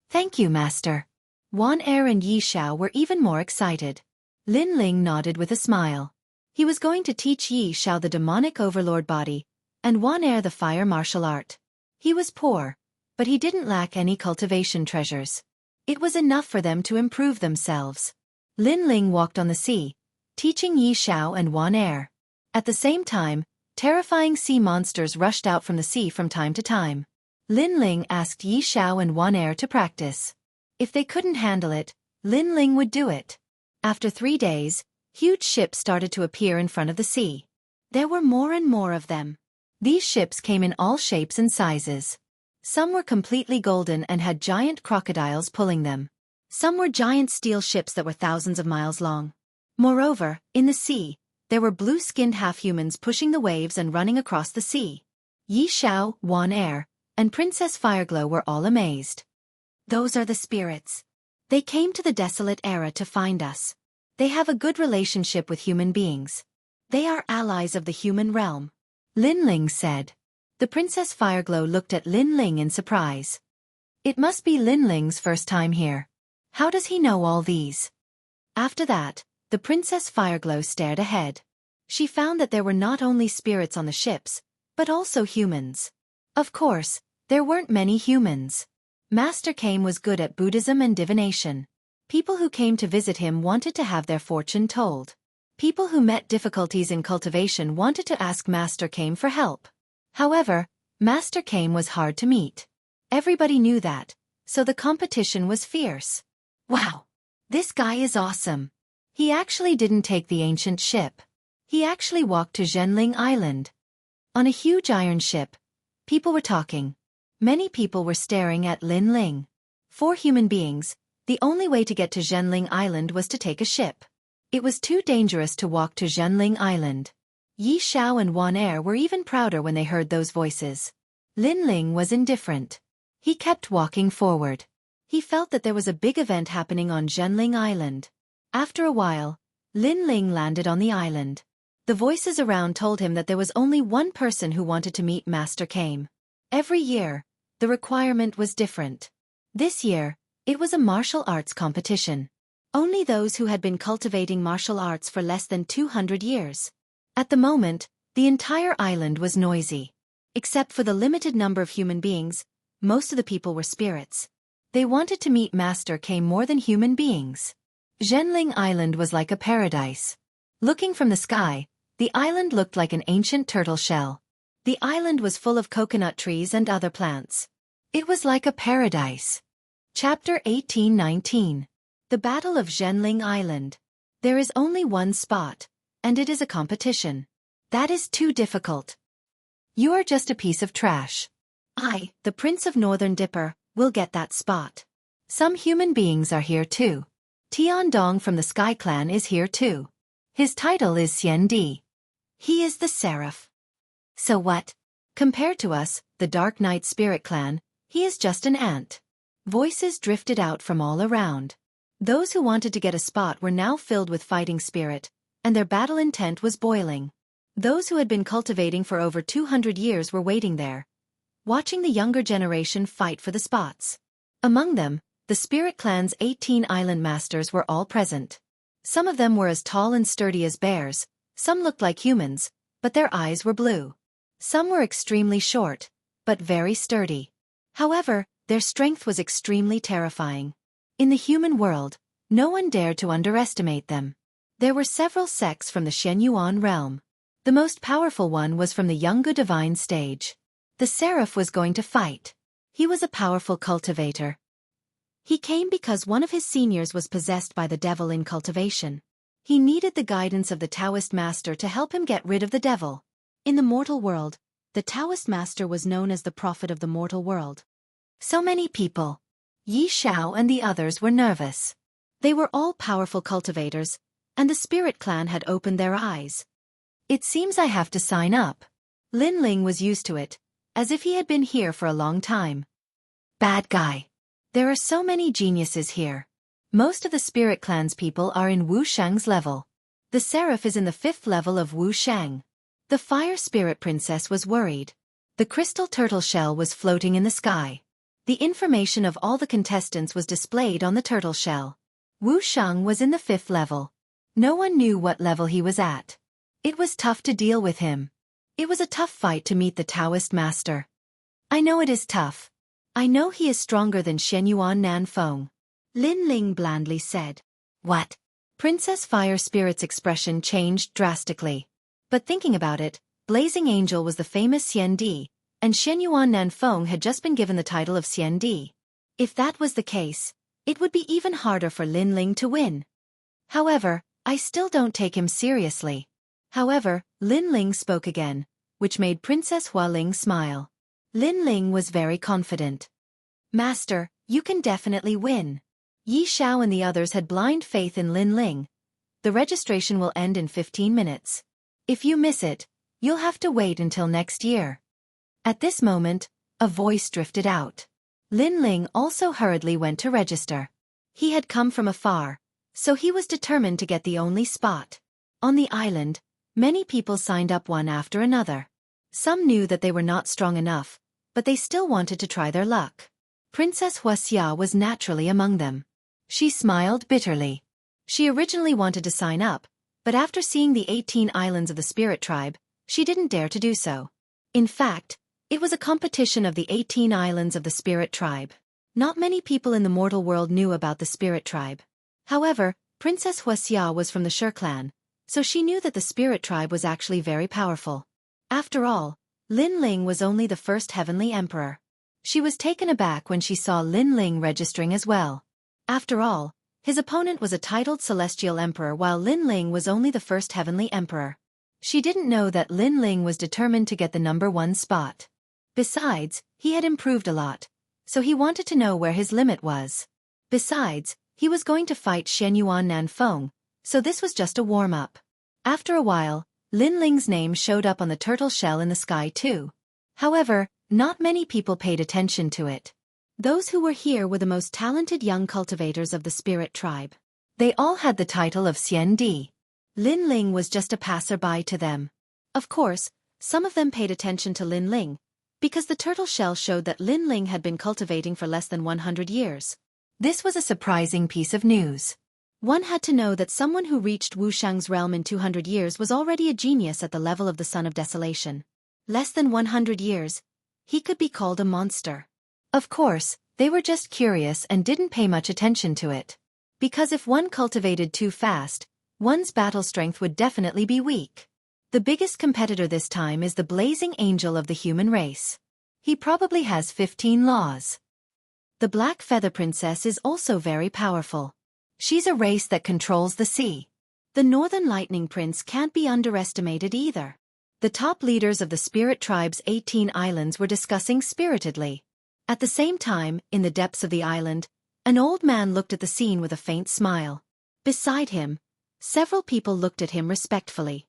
Thank you, Master. Wan'er and Yi Xiao were even more excited. Lin Ling nodded with a smile. He was going to teach Yi Xiao the demonic overlord body, and Wan'er the fire martial art. He was poor, but he didn't lack any cultivation treasures. It was enough for them to improve themselves. Lin Ling walked on the sea, teaching Yi Xiao and Wan Er. At the same time, terrifying sea monsters rushed out from the sea from time to time. Lin Ling asked Yi Xiao and Wan Er to practice. If they couldn't handle it, Lin Ling would do it. After 3 days, huge ships started to appear in front of the sea. There were more and more of them. These ships came in all shapes and sizes. Some were completely golden and had giant crocodiles pulling them. Some were giant steel ships that were thousands of miles long. Moreover, in the sea, there were blue-skinned half-humans pushing the waves and running across the sea. Yi Xiao, Wan Er, and Princess Fireglow were all amazed. Those are the spirits. They came to the desolate era to find us. They have a good relationship with human beings. They are allies of the human realm. Lin Ling said. The Princess Fireglow looked at Lin Ling in surprise. It must be Lin Ling's first time here. How does he know all these? After that, the Princess Fireglow stared ahead. She found that there were not only spirits on the ships, but also humans. Of course, there weren't many humans. Master Kame was good at Buddhism and divination. People who came to visit him wanted to have their fortune told. People who met difficulties in cultivation wanted to ask Master Kame for help. However, Master Kame was hard to meet. Everybody knew that, so the competition was fierce. Wow! This guy is awesome. He actually didn't take the ancient ship. He actually walked to Zhenling Island. On a huge iron ship, people were talking. Many people were staring at Lin Ling. For human beings, the only way to get to Zhenling Island was to take a ship. It was too dangerous to walk to Zhenling Island. Yi Xiao and Wan Er were even prouder when they heard those voices. Lin Ling was indifferent. He kept walking forward. He felt that there was a big event happening on Zhenling Island. After a while, Lin Ling landed on the island. The voices around told him that there was only one person who wanted to meet Master Kame. Every year, the requirement was different. This year, it was a martial arts competition. Only those who had been cultivating martial arts for less than 200 years. At the moment, the entire island was noisy. Except for the limited number of human beings, most of the people were spirits. They wanted to meet Master Kame more than human beings. Zhenling Island was like a paradise. Looking from the sky, the island looked like an ancient turtle shell. The island was full of coconut trees and other plants. It was like a paradise. Chapter 1819. The Battle of Zhenling Island. There is only one spot, and it is a competition. That is too difficult. You are just a piece of trash. I, the Prince of Northern Dipper, will get that spot. Some human beings are here too. Tian Dong from the Sky Clan is here too. His title is Xian Di. He is the Seraph. So what? Compared to us, the Dark Knight Spirit Clan, he is just an ant. Voices drifted out from all around. Those who wanted to get a spot were now filled with fighting spirit, and their battle intent was boiling. Those who had been cultivating for over 200 years were waiting there, watching the younger generation fight for the spots. Among them, the Spirit Clan's 18 island masters were all present. Some of them were as tall and sturdy as bears, some looked like humans, but their eyes were blue. Some were extremely short, but very sturdy. However, their strength was extremely terrifying. In the human world, no one dared to underestimate them. There were several sects from the Shenyuan realm. The most powerful one was from the Jianghu divine stage. The Seraph was going to fight. He was a powerful cultivator. He came because one of his seniors was possessed by the devil in cultivation. He needed the guidance of the Taoist master to help him get rid of the devil. In the mortal world, the Taoist master was known as the prophet of the mortal world. So many people. Yi Xiao and the others were nervous. They were all powerful cultivators, and the Spirit Clan had opened their eyes. It seems I have to sign up. Lin Ling was used to it, as if he had been here for a long time. Bad guy. There are so many geniuses here. Most of the Spirit Clan's people are in Wu Shang's level. The Seraph is in the 5th level of Wu Shang. The Fire Spirit Princess was worried. The crystal turtle shell was floating in the sky. The information of all the contestants was displayed on the turtle shell. Wu Shang was in the 5th level. No one knew what level he was at. It was tough to deal with him. It was a tough fight to meet the Taoist master. I know it is tough. I know he is stronger than Shenyuan Nanfeng. Lin Ling blandly said. What? Princess Fire Spirit's expression changed drastically. But thinking about it, Blazing Angel was the famous Xian Di, and Shenyuan Nanfeng had just been given the title of Xian Di. If that was the case, it would be even harder for Lin Ling to win. However, I still don't take him seriously. However, Lin Ling spoke again, which made Princess Hua Ling smile. Lin Ling was very confident. Master, you can definitely win. Yi Xiao and the others had blind faith in Lin Ling. The registration will end in 15 minutes. If you miss it, you'll have to wait until next year. At this moment, a voice drifted out. Lin Ling also hurriedly went to register. He had come from afar, so he was determined to get the only spot. On the island, many people signed up one after another. Some knew that they were not strong enough, but they still wanted to try their luck. Princess Wuxia was naturally among them. She smiled bitterly. She originally wanted to sign up, but after seeing the 18 islands of the Spirit Tribe, she didn't dare to do so. In fact, it was a competition of the 18 islands of the Spirit Tribe. Not many people in the mortal world knew about the Spirit Tribe. However, Princess Wuxia was from the Shi clan, so she knew that the Spirit Tribe was actually very powerful. After all, Lin Ling was only the first heavenly emperor. She was taken aback when she saw Lin Ling registering as well. After all, his opponent was a titled celestial emperor while Lin Ling was only the first heavenly emperor. She didn't know that Lin Ling was determined to get the #1 spot. Besides, he had improved a lot, so he wanted to know where his limit was. Besides, he was going to fight Shenyuan Nanfeng, so this was just a warm-up. After a while, Lin Ling's name showed up on the turtle shell in the sky too. However, not many people paid attention to it. Those who were here were the most talented young cultivators of the Spirit Tribe. They all had the title of Xian Di. Lin Ling was just a passerby to them. Of course, some of them paid attention to Lin Ling, because the turtle shell showed that Lin Ling had been cultivating for less than 100 years. This was a surprising piece of news. One had to know that someone who reached Wuxiang's realm in 200 years was already a genius at the level of the Son of Desolation. Less than 100 years, he could be called a monster. Of course, they were just curious and didn't pay much attention to it. Because if one cultivated too fast, one's battle strength would definitely be weak. The biggest competitor this time is the Blazing Angel of the human race. He probably has 15 laws. The Black Feather Princess is also very powerful. She's a race that controls the sea. The Northern Lightning Prince can't be underestimated either. The top leaders of the Spirit Tribe's 18 islands were discussing spiritedly. At the same time, in the depths of the island, an old man looked at the scene with a faint smile. Beside him, several people looked at him respectfully.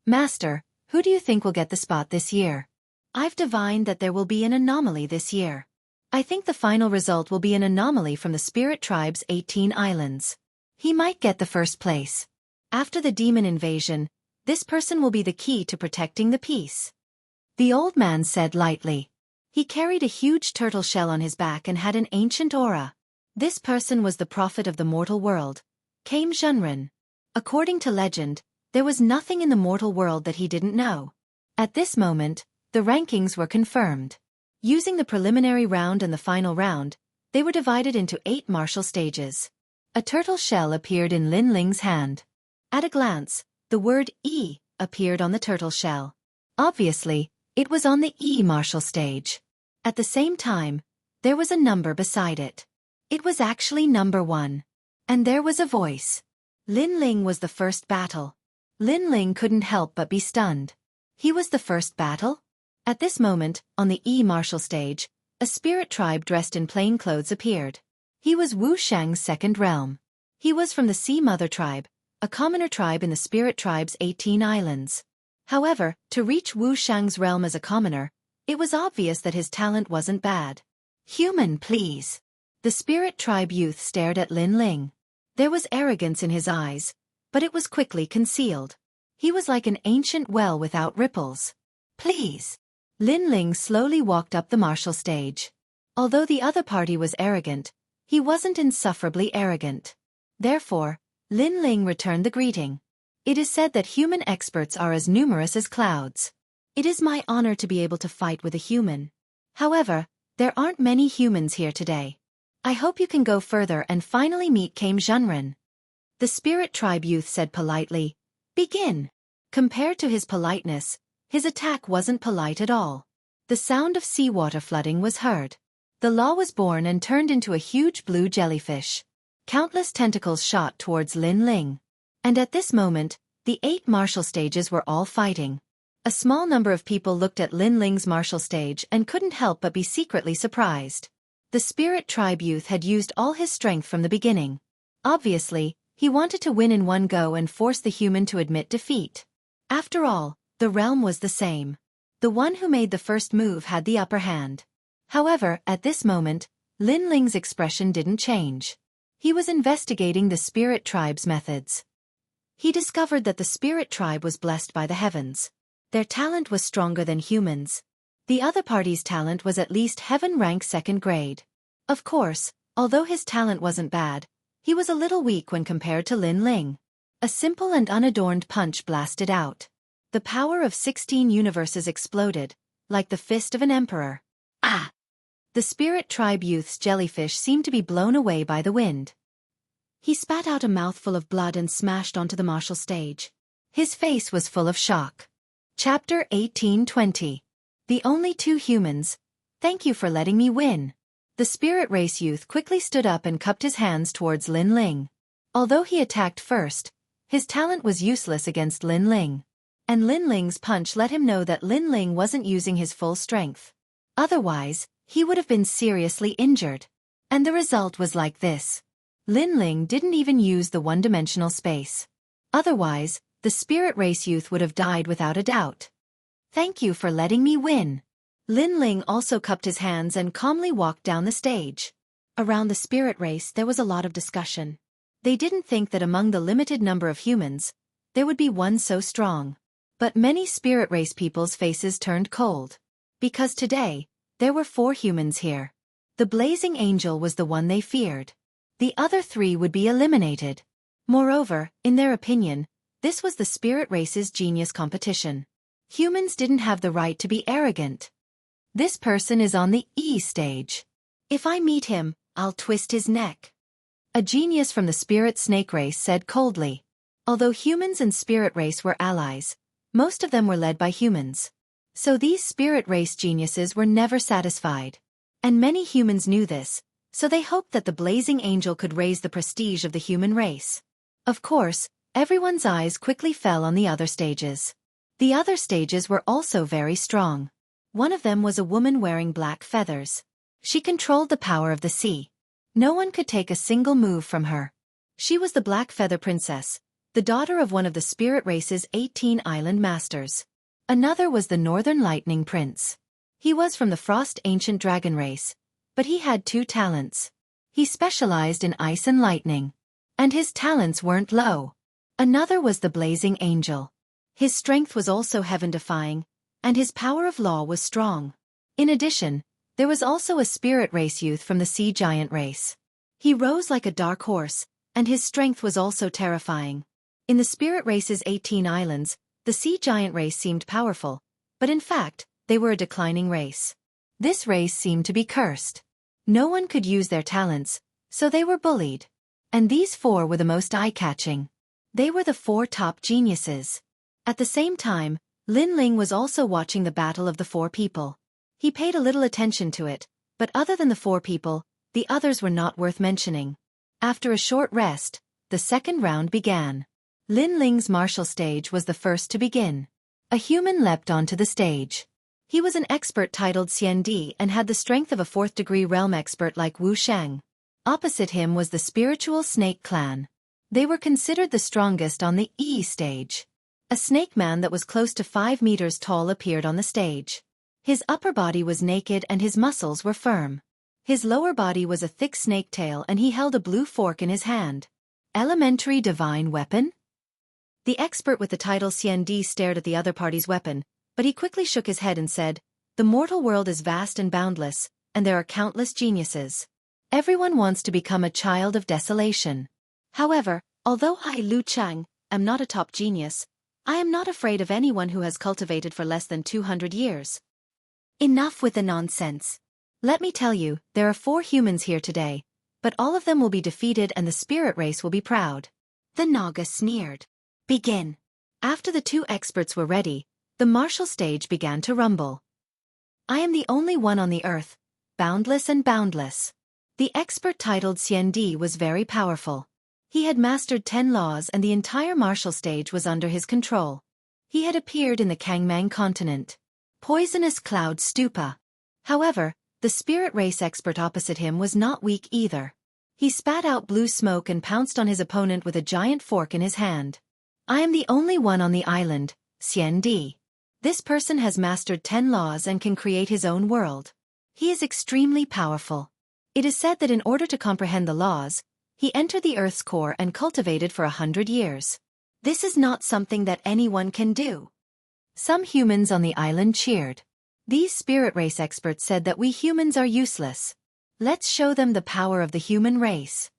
Master, who do you think will get the spot this year? I've divined that there will be an anomaly this year. I think the final result will be an anomaly from the Spirit Tribe's 18 islands. He might get the first place. After the demon invasion, this person will be the key to protecting the peace. The old man said lightly. He carried a huge turtle shell on his back and had an ancient aura. This person was the prophet of the mortal world, Kame Zhenren. According to legend, there was nothing in the mortal world that he didn't know. At this moment, the rankings were confirmed. Using the preliminary round and the final round, they were divided into 8 martial stages. A turtle shell appeared in Lin Ling's hand. At a glance, the word E appeared on the turtle shell. Obviously, it was on the E martial stage. At the same time, there was a number beside it. It was actually number 1. And there was a voice. Lin Ling was the first battle. Lin Ling couldn't help but be stunned. He was the first battle? At this moment, on the E martial stage, a spirit tribe dressed in plain clothes appeared. He was Wuxiang's second realm. He was from the Sea Mother tribe, a commoner tribe in the Spirit Tribe's 18 islands. However, to reach Wuxiang's realm as a commoner, it was obvious that his talent wasn't bad. Human, please. The Spirit Tribe youth stared at Lin Ling. There was arrogance in his eyes, but it was quickly concealed. He was like an ancient well without ripples. Please. Lin Ling slowly walked up the martial stage. Although the other party was arrogant, he wasn't insufferably arrogant. Therefore, Lin Ling returned the greeting. It is said that human experts are as numerous as clouds. It is my honor to be able to fight with a human. However, there aren't many humans here today. I hope you can go further and finally meet Kame Zhenren. The spirit tribe youth said politely. Begin. Compared to his politeness, his attack wasn't polite at all. The sound of seawater flooding was heard. The law was born and turned into a huge blue jellyfish. Countless tentacles shot towards Lin Ling. And at this moment, the 8 martial stages were all fighting. A small number of people looked at Lin Ling's martial stage and couldn't help but be secretly surprised. The spirit tribe youth had used all his strength from the beginning. Obviously, he wanted to win in one go and force the human to admit defeat. After all, the realm was the same. The one who made the first move had the upper hand. However, at this moment, Lin Ling's expression didn't change. He was investigating the spirit tribe's methods. He discovered that the spirit tribe was blessed by the heavens. Their talent was stronger than humans. The other party's talent was at least heaven rank 2nd grade. Of course, although his talent wasn't bad, he was a little weak when compared to Lin Ling. A simple and unadorned punch blasted out. The power of 16 universes exploded, like the fist of an emperor. Ah! The spirit tribe youth's jellyfish seemed to be blown away by the wind. He spat out a mouthful of blood and smashed onto the martial stage. His face was full of shock. Chapter 1820. The only 2 humans. Thank you for letting me win. The spirit race youth quickly stood up and cupped his hands towards Lin Ling. Although he attacked first, his talent was useless against Lin Ling. And Lin Ling's punch let him know that Lin Ling wasn't using his full strength. Otherwise, he would have been seriously injured. And the result was like this. Lin Ling didn't even use the one-dimensional space. Otherwise, the spirit race youth would have died without a doubt. Thank you for letting me win. Lin Ling also cupped his hands and calmly walked down the stage. Around the spirit race there was a lot of discussion. They didn't think that among the limited number of humans, there would be one so strong. But many spirit race people's faces turned cold. Because today, there were 4 humans here. The blazing angel was the one they feared. The other 3 would be eliminated. Moreover, in their opinion, this was the spirit race's genius competition. Humans didn't have the right to be arrogant. This person is on the E stage. If I meet him, I'll twist his neck. A genius from the spirit snake race said coldly. Although humans and spirit race were allies, most of them were led by humans. So these spirit race geniuses were never satisfied. And many humans knew this, so they hoped that the blazing angel could raise the prestige of the human race. Of course, everyone's eyes quickly fell on the other stages. The other stages were also very strong. One of them was a woman wearing black feathers. She controlled the power of the sea. No one could take a single move from her. She was the Black Feather Princess, the daughter of one of the spirit race's 18 island masters. Another was the Northern Lightning Prince. He was from the Frost Ancient Dragon race, but he had 2 talents. He specialized in ice and lightning. And his talents weren't low. Another was the Blazing Angel. His strength was also heaven-defying, and his power of law was strong. In addition, there was also a spirit race youth from the Sea Giant race. He rose like a dark horse, and his strength was also terrifying. In the spirit race's 18 islands, the Sea Giant race seemed powerful, but in fact, they were a declining race. This race seemed to be cursed. No one could use their talents, so they were bullied. And these 4 were the most eye-catching. They were the 4 top geniuses. At the same time, Lin Ling was also watching the battle of the 4 people. He paid a little attention to it, but other than the 4 people, the others were not worth mentioning. After a short rest, the second round began. Lin Ling's martial stage was the first to begin. A human leapt onto the stage. He was an expert titled Xianxia and had the strength of a 4th-degree realm expert like Wuxia. Opposite him was the spiritual snake clan. They were considered the strongest on the E stage. A snake man that was close to 5 meters tall appeared on the stage. His upper body was naked and his muscles were firm. His lower body was a thick snake tail and he held a blue fork in his hand. Elementary divine weapon? The expert with the title Xianxia stared at the other party's weapon, but he quickly shook his head and said, "The mortal world is vast and boundless, and there are countless geniuses. Everyone wants to become a child of desolation. However, although I, Lu Chang, am not a top genius, I am not afraid of anyone who has cultivated for less than 200 years. Enough with the nonsense. Let me tell you, there are 4 humans here today, but all of them will be defeated and the spirit race will be proud. The Naga sneered. Begin. After the two experts were ready, the martial stage began to rumble. I am the only one on the earth, boundless and boundless. The expert titled Xiandi was very powerful. He had mastered 10 laws and the entire martial stage was under his control. He had appeared in the Kangmang continent. Poisonous cloud stupa. However, the spirit race expert opposite him was not weak either. He spat out blue smoke and pounced on his opponent with a giant fork in his hand. I am the only one on the island, Xiandi. This person has mastered 10 laws and can create his own world. He is extremely powerful. It is said that in order to comprehend the laws, he entered the Earth's core and cultivated for 100 years. This is not something that anyone can do. Some humans on the island cheered. These spirit race experts said that we humans are useless. Let's show them the power of the human race.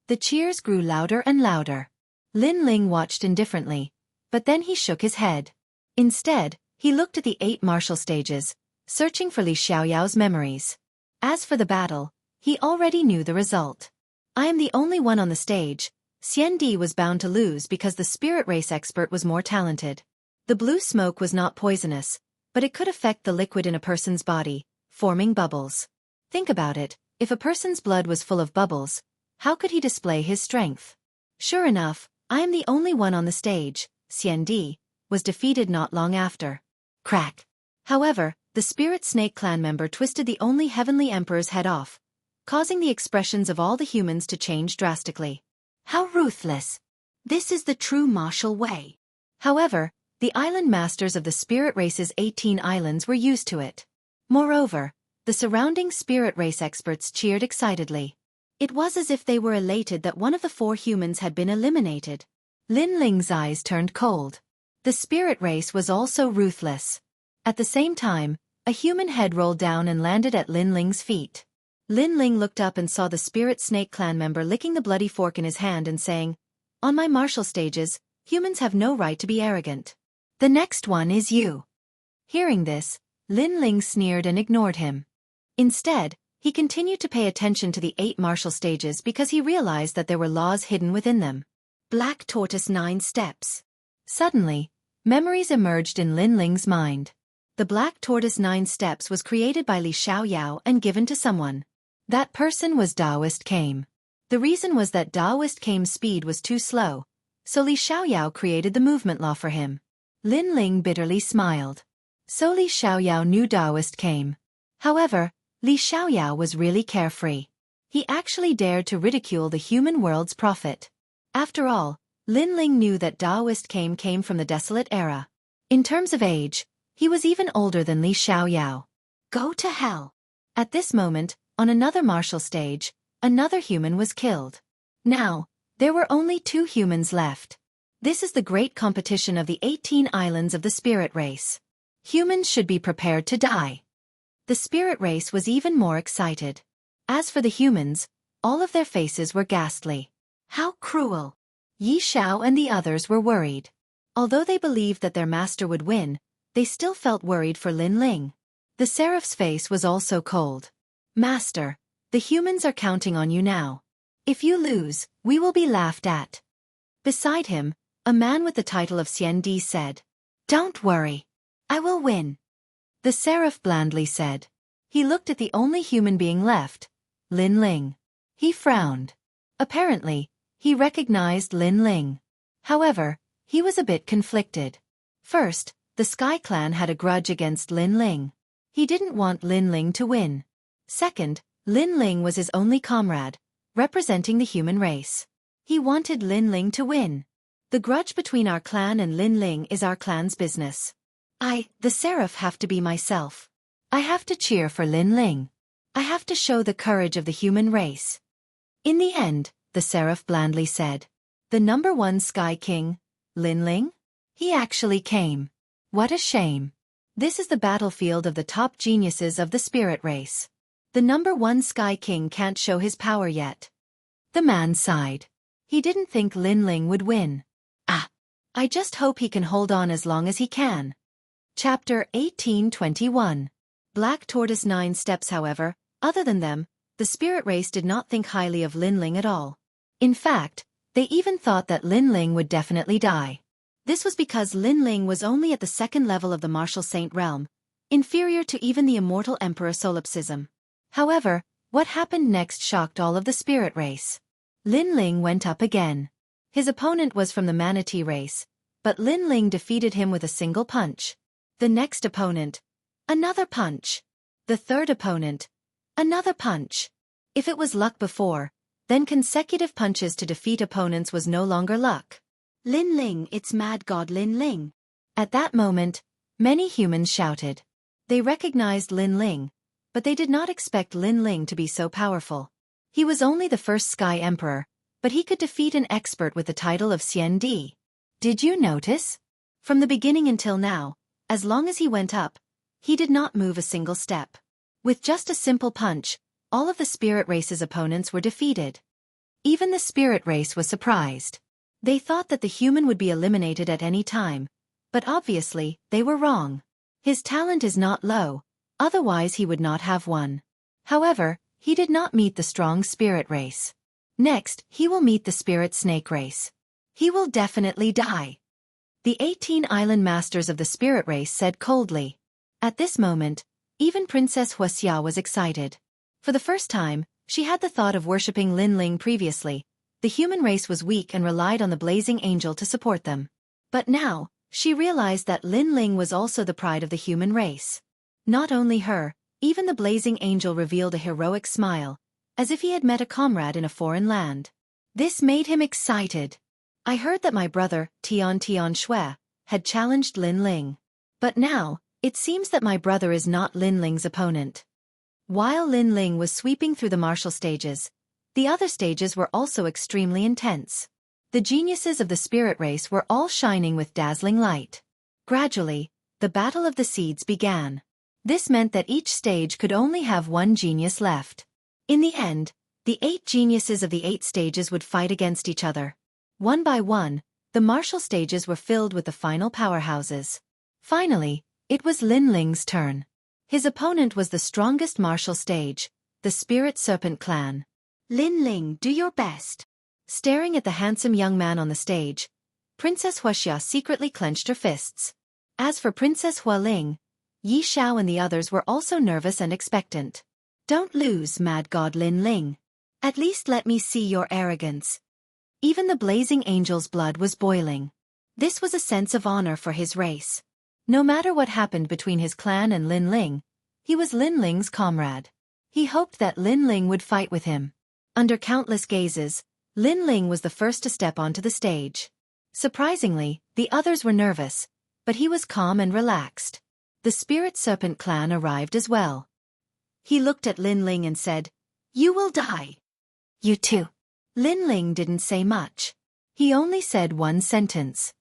The cheers grew louder and louder. Lin Ling watched indifferently, but then he shook his head. Instead, he looked at the 8 martial stages, searching for Li Xiaoyao's memories. As for the battle, he already knew the result. I am the only one on the stage. Xiandi was bound to lose because the spirit race expert was more talented. The blue smoke was not poisonous, but it could affect the liquid in a person's body, forming bubbles. Think about it, if a person's blood was full of bubbles, how could he display his strength? Sure enough, I am the only one on the stage, Xiandi, was defeated not long after. Crack. However, the spirit snake clan member twisted the only heavenly emperor's head off, causing the expressions of all the humans to change drastically. How ruthless! This is the true martial way. However, the island masters of the spirit race's 18 islands were used to it. Moreover, the surrounding spirit race experts cheered excitedly. It was as if they were elated that one of the 4 humans had been eliminated. Lin Ling's eyes turned cold. The spirit race was also ruthless. At the same time, a human head rolled down and landed at Lin Ling's feet. Lin Ling looked up and saw the spirit snake clan member licking the bloody fork in his hand and saying, "On my martial stages, humans have no right to be arrogant. The next one is you." Hearing this, Lin Ling sneered and ignored him. Instead, he continued to pay attention to the 8 martial stages because he realized that there were laws hidden within them. Black Tortoise 9 Steps. Suddenly, memories emerged in Lin Ling's mind. The Black Tortoise 9 Steps was created by Li Xiaoyao and given to someone. That person was Daoist Kame. The reason was that Daoist Kame's speed was too slow, so Li Xiaoyao created the movement law for him. Lin Ling bitterly smiled. So Li Xiaoyao knew Daoist Kame. However, Li Xiaoyao was really carefree. He actually dared to ridicule the human world's prophet. After all, Lin Ling knew that Daoist Kame came from the desolate era. In terms of age, he was even older than Li Xiaoyao. Go to hell. At this moment, on another martial stage, another human was killed. Now, there were only 2 humans left. This is the great competition of the 18 islands of the spirit race. Humans should be prepared to die. The spirit race was even more excited. As for the humans, all of their faces were ghastly. How cruel! Yi Shao and the others were worried. Although they believed that their master would win, they still felt worried for Lin Ling. The seraph's face was also cold. Master, the humans are counting on you now. If you lose, we will be laughed at. Beside him, a man with the title of Xiandi said, "Don't worry. I will win." The seraph blandly said. He looked at the only human being left, Lin Ling. He frowned. Apparently, he recognized Lin Ling. However, he was a bit conflicted. First, the Sky Clan had a grudge against Lin Ling. He didn't want Lin Ling to win. Second, Lin Ling was his only comrade, representing the human race. He wanted Lin Ling to win. The grudge between our clan and Lin Ling is our clan's business. I, the seraph, have to be myself. I have to cheer for Lin Ling. I have to show the courage of the human race. In the end, the seraph blandly said, "The number 1 Sky King, Lin Ling? He actually came. What a shame. This is the battlefield of the top geniuses of the spirit race. The number 1 Sky King can't show his power yet." The man sighed. He didn't think Lin Ling would win. I just hope he can hold on as long as he can. Chapter 1821. Black Tortoise 9 Steps. However, other than them, The spirit race did not think highly of Lin Ling at all. In fact, they even thought that Lin Ling would definitely die. This was because Lin Ling was only at the second level of the martial saint realm, inferior to even the immortal emperor solipsism. However, what happened next shocked all of the spirit race. Lin Ling went up again. His opponent was from the manatee race, but Lin Ling defeated him with a single punch. The next opponent, another punch. The third opponent, another punch. If it was luck before, then consecutive punches to defeat opponents was no longer luck. Lin Ling, it's mad god Lin Ling. At that moment, many humans shouted. They recognized Lin Ling, but they did not expect Lin Ling to be so powerful. He was only the first Sky Emperor, but he could defeat an expert with the title of Xian Di. Did you notice? From the beginning until now, as long as he went up, he did not move a single step. With just a simple punch, all of the spirit race's opponents were defeated. Even the spirit race was surprised. They thought that the human would be eliminated at any time, but obviously, they were wrong. His talent is not low, otherwise he would not have won. However, he did not meet the strong spirit race. Next, he will meet the spirit snake race. He will definitely die. The 18 island masters of the spirit race said coldly. At this moment, even Princess Wuxia was excited. For the first time, she had the thought of worshipping Lin Ling previously. The human race was weak and relied on the blazing angel to support them. But now, she realized that Lin Ling was also the pride of the human race. Not only her, even the blazing angel revealed a heroic smile, as if he had met a comrade in a foreign land. This made him excited. I heard that my brother, Tian Shui, had challenged Lin Ling. But now, it seems that my brother is not Lin Ling's opponent. While Lin Ling was sweeping through the martial stages, the other stages were also extremely intense. The geniuses of the spirit race were all shining with dazzling light. Gradually, the Battle of the Seeds began. This meant that each stage could only have one genius left. In the end, the 8 geniuses of the 8 stages would fight against each other. One by one, the martial stages were filled with the final powerhouses. Finally, it was Lin Ling's turn. His opponent was the strongest martial stage, the Spirit Serpent clan. Lin Ling, do your best. Staring at the handsome young man on the stage, Princess Wuxia secretly clenched her fists. As for Princess Hualing, Yi Xiao and the others were also nervous and expectant. Don't lose, mad god Lin Ling. At least let me see your arrogance. Even the blazing angel's blood was boiling. This was a sense of honor for his race. No matter what happened between his clan and Lin Ling, he was Lin Ling's comrade. He hoped that Lin Ling would fight with him. Under countless gazes, Lin Ling was the first to step onto the stage. Surprisingly, the others were nervous, but he was calm and relaxed. The Spirit Serpent clan arrived as well. He looked at Lin Ling and said, "You will die." "You too." Lin Ling didn't say much. He only said one sentence.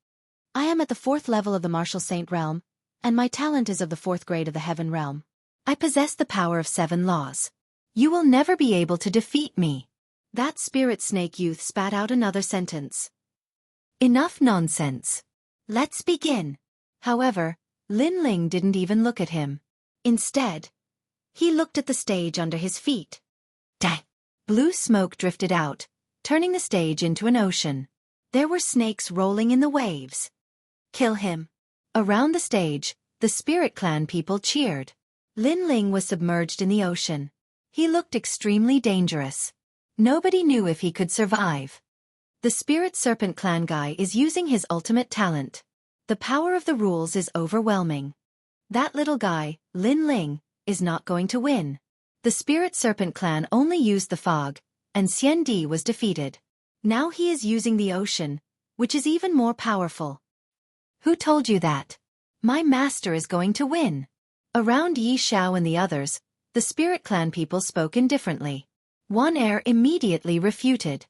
"I am at the 4th level of the martial saint realm, and my talent is of the 4th grade of the heaven realm. I possess the power of 7 laws. You will never be able to defeat me." That spirit snake youth spat out another sentence. "Enough nonsense. Let's begin." However, Lin Ling didn't even look at him. Instead, he looked at the stage under his feet. Dang! Blue smoke drifted out, turning the stage into an ocean. There were snakes rolling in the waves. "Kill him." Around the stage, the Spirit Clan people cheered. Lin Ling was submerged in the ocean. He looked extremely dangerous. Nobody knew if he could survive. The Spirit Serpent Clan guy is using his ultimate talent. The power of the rules is overwhelming. That little guy, Lin Ling, is not going to win. The Spirit Serpent Clan only used the fog, and Xian Di was defeated. Now he is using the ocean, which is even more powerful. Who told you that? My master is going to win. Around Yi Xiao and the others, the Spirit Clan people spoke indifferently. One heir immediately refuted.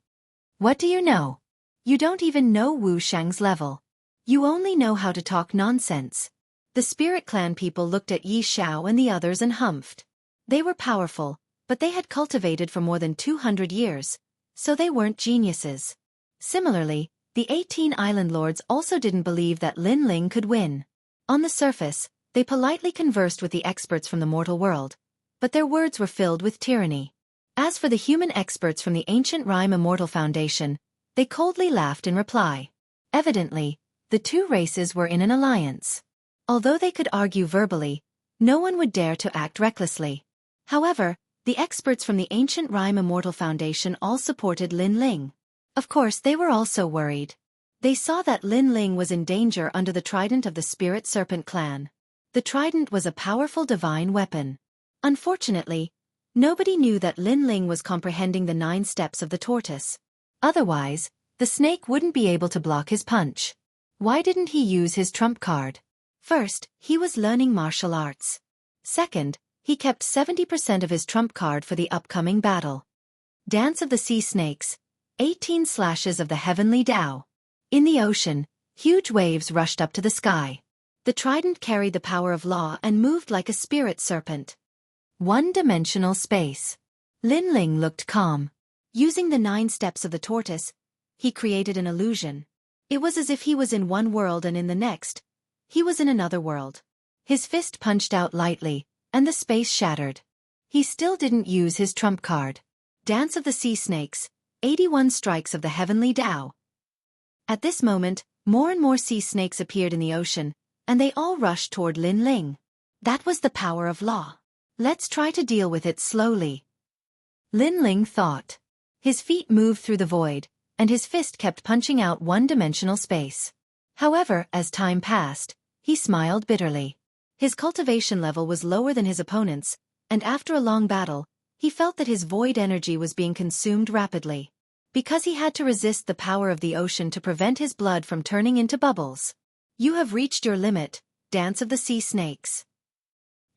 What do you know? You don't even know Wu Shang's level. You only know how to talk nonsense. The Spirit Clan people looked at Yi Xiao and the others and humphed. They were powerful, but they had cultivated for more than 200 years, so they weren't geniuses. Similarly, the 18 island lords also didn't believe that Lin Ling could win. On the surface, they politely conversed with the experts from the mortal world, but their words were filled with tyranny. As for the human experts from the ancient Rhyme Immortal Foundation, they coldly laughed in reply. Evidently, the two races were in an alliance. Although they could argue verbally, no one would dare to act recklessly. However, the experts from the ancient Rhyme Immortal Foundation all supported Lin Ling. Of course, they were also worried. They saw that Lin Ling was in danger under the trident of the Spirit Serpent clan. The trident was a powerful divine weapon. Unfortunately, nobody knew that Lin Ling was comprehending the 9 steps of the tortoise. Otherwise, the snake wouldn't be able to block his punch. Why didn't he use his trump card? First, he was learning martial arts. Second, he kept 70% of his trump card for the upcoming battle. Dance of the Sea Snakes, 18 slashes of the Heavenly Tao. In the ocean, huge waves rushed up to the sky. The trident carried the power of law and moved like a spirit serpent. One-dimensional space. Lin Ling looked calm. Using the 9 steps of the tortoise, he created an illusion. It was as if he was in one world and in the next, he was in another world. His fist punched out lightly, and the space shattered. He still didn't use his trump card. Dance of the Sea Snakes, 81 strikes of the Heavenly Tao. At this moment, more and more sea snakes appeared in the ocean, and they all rushed toward Lin Ling. That was the power of law. Let's try to deal with it slowly. Lin Ling thought. His feet moved through the void, and his fist kept punching out one-dimensional space. However, as time passed, he smiled bitterly. His cultivation level was lower than his opponent's, and after a long battle, he felt that his void energy was being consumed rapidly. Because he had to resist the power of the ocean to prevent his blood from turning into bubbles. You have reached your limit, Dance of the Sea Snakes.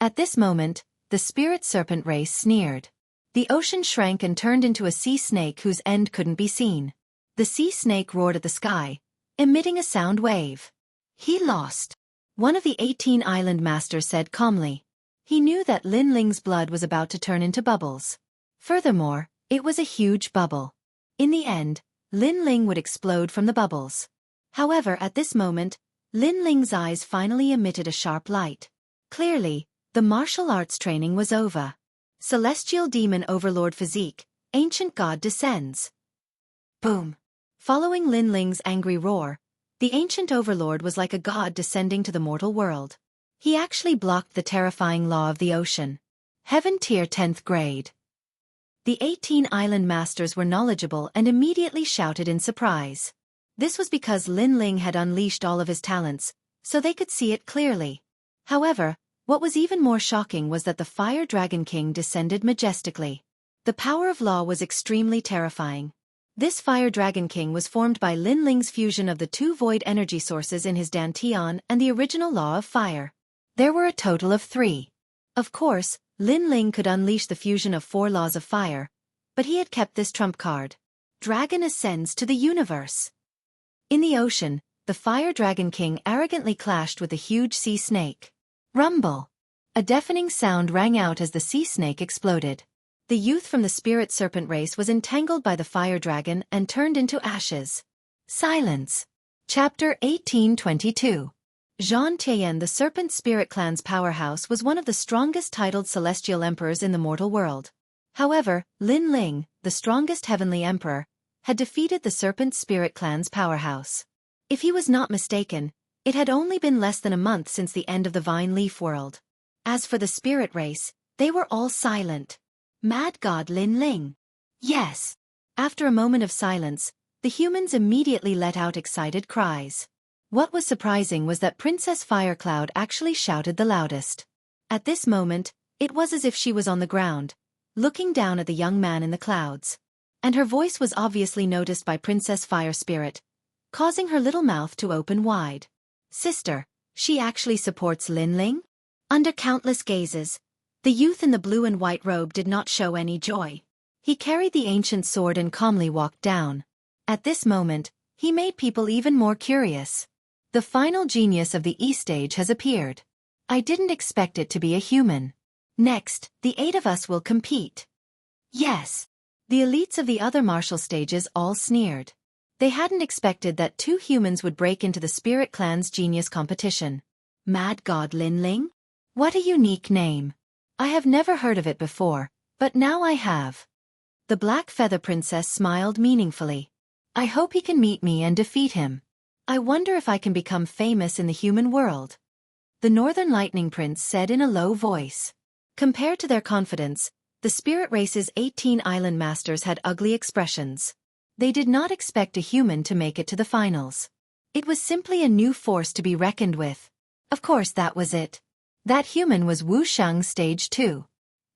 At this moment, the spirit serpent race sneered. The ocean shrank and turned into a sea snake whose end couldn't be seen. The sea snake roared at the sky, emitting a sound wave. He lost. One of the 18 island masters said calmly. He knew that Lin Ling's blood was about to turn into bubbles. Furthermore, it was a huge bubble. In the end, Lin Ling would explode from the bubbles. However, at this moment, Lin Ling's eyes finally emitted a sharp light. Clearly, the martial arts training was over. Celestial Demon Overlord Physique, Ancient God descends. Boom. Following Lin Ling's angry roar, the Ancient Overlord was like a god descending to the mortal world. He actually blocked the terrifying law of the ocean. Heaven Tier 10th Grade. The 18 island masters were knowledgeable and immediately shouted in surprise. This was because Lin Ling had unleashed all of his talents, so they could see it clearly. However, what was even more shocking was that the Fire Dragon King descended majestically. The power of law was extremely terrifying. This Fire Dragon King was formed by Lin Ling's fusion of the 2 void energy sources in his Dantian and the original law of fire. There were a total of 3. Of course, Lin Ling could unleash the fusion of 4 laws of fire, but he had kept this trump card. Dragon ascends to the universe. In the ocean, the Fire Dragon King arrogantly clashed with the huge sea snake. Rumble! A deafening sound rang out as the sea snake exploded. The youth from the spirit serpent race was entangled by the fire dragon and turned into ashes. Silence. Chapter 1822. Xianxia, the serpent spirit clan's powerhouse, was one of the strongest titled celestial emperors in the mortal world. However, Lin Ling, the strongest heavenly emperor, had defeated the serpent spirit clan's powerhouse. If he was not mistaken, it had only been less than a month since the end of the Vine Leaf world. As for the spirit race, they were all silent. Mad God Lin Ling. Yes. After a moment of silence, the humans immediately let out excited cries. What was surprising was that Princess Firecloud actually shouted the loudest. At this moment, it was as if she was on the ground, looking down at the young man in the clouds. And her voice was obviously noticed by Princess Fire Spirit, causing her little mouth to open wide. Sister, she actually supports Lin Ling? Under countless gazes, the youth in the blue and white robe did not show any joy. He carried the ancient sword and calmly walked down. At this moment, he made people even more curious. The final genius of the E-stage has appeared. I didn't expect it to be a human. Next, the 8 of us will compete. Yes. The elites of the other martial stages all sneered. They hadn't expected that 2 humans would break into the Spirit Clan's genius competition. Mad God Lin Ling? What a unique name. I have never heard of it before, but now I have. The Black Feather Princess smiled meaningfully. I hope he can meet me and defeat him. I wonder if I can become famous in the human world. The Northern Lightning Prince said in a low voice. Compared to their confidence, the Spirit Race's 18 island masters had ugly expressions. They did not expect a human to make it to the finals. It was simply a new force to be reckoned with. Of course that was it. That human was Wuxia Stage 2.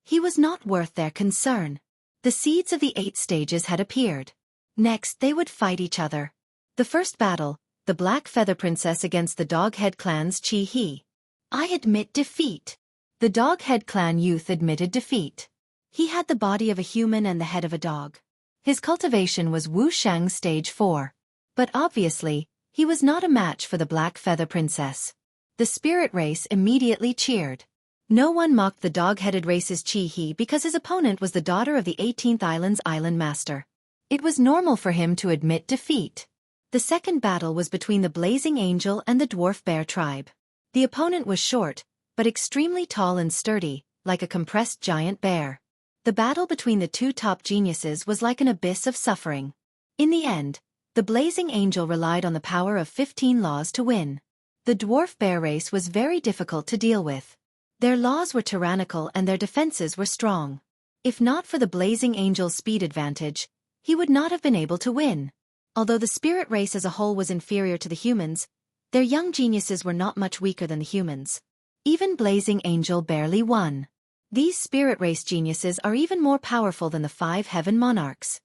He was not worth their concern. The seeds of the 8 stages had appeared. Next they would fight each other. The first battle, the Black Feather Princess against the Doghead Clan's Chi He. I admit defeat. The Doghead Clan youth admitted defeat. He had the body of a human and the head of a dog. His cultivation was Wuxia Stage 4. But obviously, he was not a match for the Black Feather Princess. The Spirit Race immediately cheered. No one mocked the dog-headed race's Chi He because his opponent was the daughter of the 18th Island's Island Master. It was normal for him to admit defeat. The second battle was between the Blazing Angel and the Dwarf Bear tribe. The opponent was short, but extremely tall and sturdy, like a compressed giant bear. The battle between the two top geniuses was like an abyss of suffering. In the end, the Blazing Angel relied on the power of 15 laws to win. The Dwarf Bear race was very difficult to deal with. Their laws were tyrannical and their defenses were strong. If not for the Blazing Angel's speed advantage, he would not have been able to win. Although the Spirit Race as a whole was inferior to the humans, their young geniuses were not much weaker than the humans. Even Blazing Angel barely won. These Spirit Race geniuses are even more powerful than the 5 Heaven Monarchs.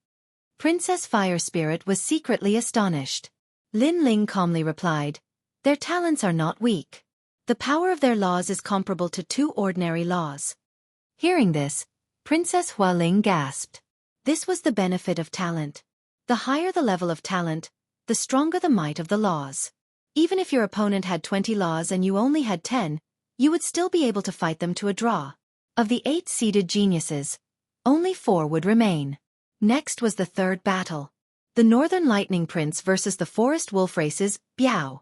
Princess Fire Spirit was secretly astonished. Lin Ling calmly replied, "Their talents are not weak. The power of their laws is comparable to 2 ordinary laws." Hearing this, Princess Hualing gasped. This was the benefit of talent. The higher the level of talent, the stronger the might of the laws. Even if your opponent had 20 laws and you only had 10, you would still be able to fight them to a draw. Of the 8 seeded geniuses, only 4 would remain. Next was the third battle. The Northern Lightning Prince versus the Forest Wolf races, Biao.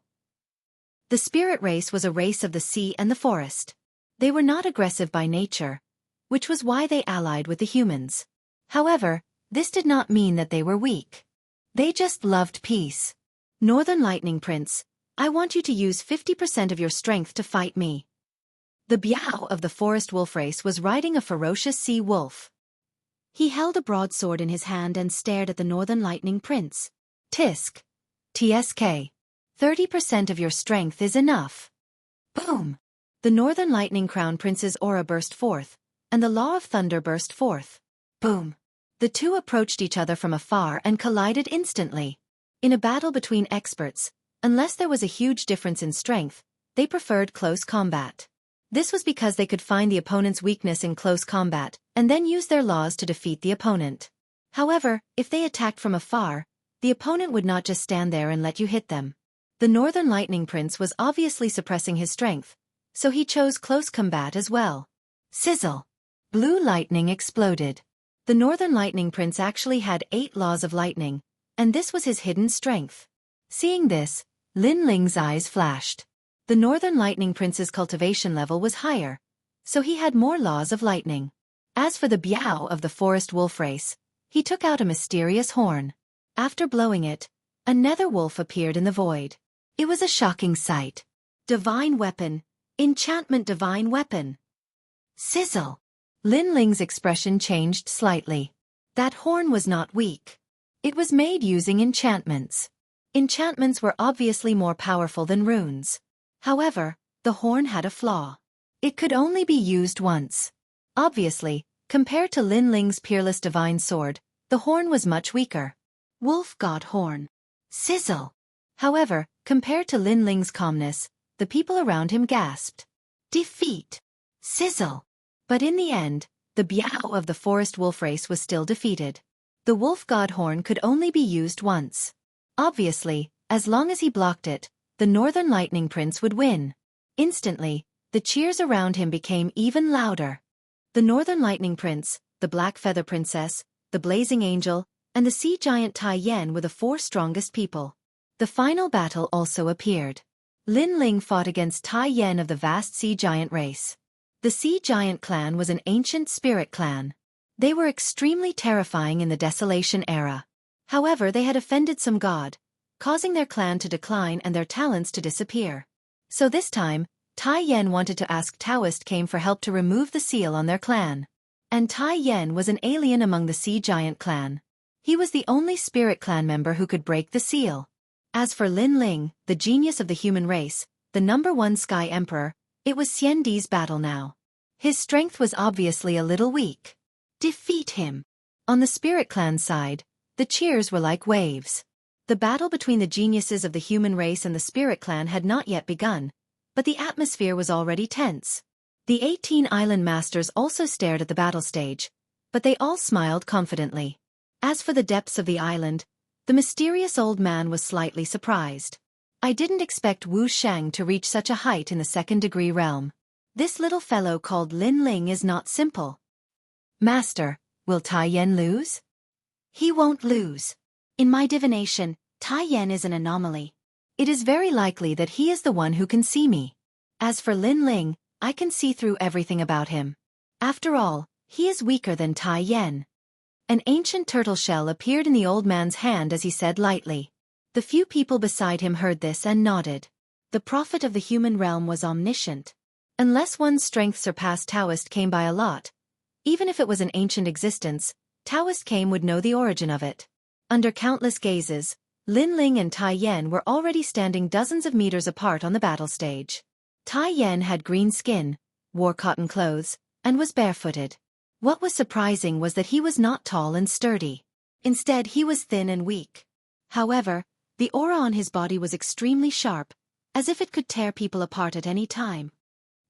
The Spirit Race was a race of the sea and the forest. They were not aggressive by nature, which was why they allied with the humans. However, this did not mean that they were weak. They just loved peace. Northern Lightning Prince, I want you to use 50% of your strength to fight me. The Biao of the Forest Wolf race was riding a ferocious sea wolf. He held a broadsword in his hand and stared at the Northern Lightning Prince. Tisk. TSK. 30% of your strength is enough. Boom! The Northern Lightning Crown Prince's aura burst forth, and the Law of Thunder burst forth. Boom! The two approached each other from afar and collided instantly. In a battle between experts, unless there was a huge difference in strength, they preferred close combat. This was because they could find the opponent's weakness in close combat, and then use their laws to defeat the opponent. However, if they attacked from afar, the opponent would not just stand there and let you hit them. The Northern Lightning Prince was obviously suppressing his strength, so he chose close combat as well. Sizzle! Blue lightning exploded. The Northern Lightning Prince actually had 8 laws of lightning, and this was his hidden strength. Seeing this, Lin Ling's eyes flashed. The Northern Lightning Prince's cultivation level was higher, so he had more laws of lightning. As for the Biao of the Forest Wolf race, he took out a mysterious horn. After blowing it, a nether wolf appeared in the void. It was a shocking sight. Divine weapon. Enchantment divine weapon. Sizzle! Lin Ling's expression changed slightly. That horn was not weak. It was made using enchantments. Enchantments were obviously more powerful than runes. However, the horn had a flaw. It could only be used once. Obviously, compared to Lin Ling's peerless divine sword, the horn was much weaker. Wolf God Horn. Sizzle! However, compared to Lin Ling's calmness, the people around him gasped. Defeat! Sizzle! But in the end, the Biao of the Forest Wolf race was still defeated. The Wolf God Horn could only be used once. Obviously, as long as he blocked it, the Northern Lightning Prince would win. Instantly, the cheers around him became even louder. The Northern Lightning Prince, the Black Feather Princess, the Blazing Angel, and the Sea Giant Tai Yen were the 4 strongest people. The final battle also appeared. Lin Ling fought against Tai Yen of the vast Sea Giant race. The Sea Giant clan was an ancient spirit clan. They were extremely terrifying in the Desolation era. However, they had offended some god, causing their clan to decline and their talents to disappear. So this time, Tai Yen wanted to ask Taoist came for help to remove the seal on their clan. And Tai Yen was an alien among the Sea Giant clan. He was the only spirit clan member who could break the seal. As for Lin Ling, the genius of the human race, the #1 Sky Emperor, it was Xiandi's battle now. His strength was obviously a little weak. Defeat him. On the spirit clan side, the cheers were like waves. The battle between the geniuses of the human race and the spirit clan had not yet begun, but the atmosphere was already tense. The 18 island masters also stared at the battle stage, but they all smiled confidently. As for the depths of the island, the mysterious old man was slightly surprised. I didn't expect Wu Shang to reach such a height in the second-degree realm. This little fellow called Lin Ling is not simple. Master, will Tai Yen lose? He won't lose. In my divination, Tai Yen is an anomaly. It is very likely that he is the one who can see me. As for Lin Ling, I can see through everything about him. After all, he is weaker than Tai Yen. An ancient turtle shell appeared in the old man's hand as he said lightly. The few people beside him heard this and nodded. The prophet of the human realm was omniscient. Unless one's strength surpassed Taoist came by a lot, even if it was an ancient existence, Taoist came would know the origin of it. Under countless gazes, Lin Ling and Tai Yen were already standing dozens of meters apart on the battle stage. Tai Yen had green skin, wore cotton clothes, and was barefooted. What was surprising was that he was not tall and sturdy. Instead, he was thin and weak. However, the aura on his body was extremely sharp, as if it could tear people apart at any time.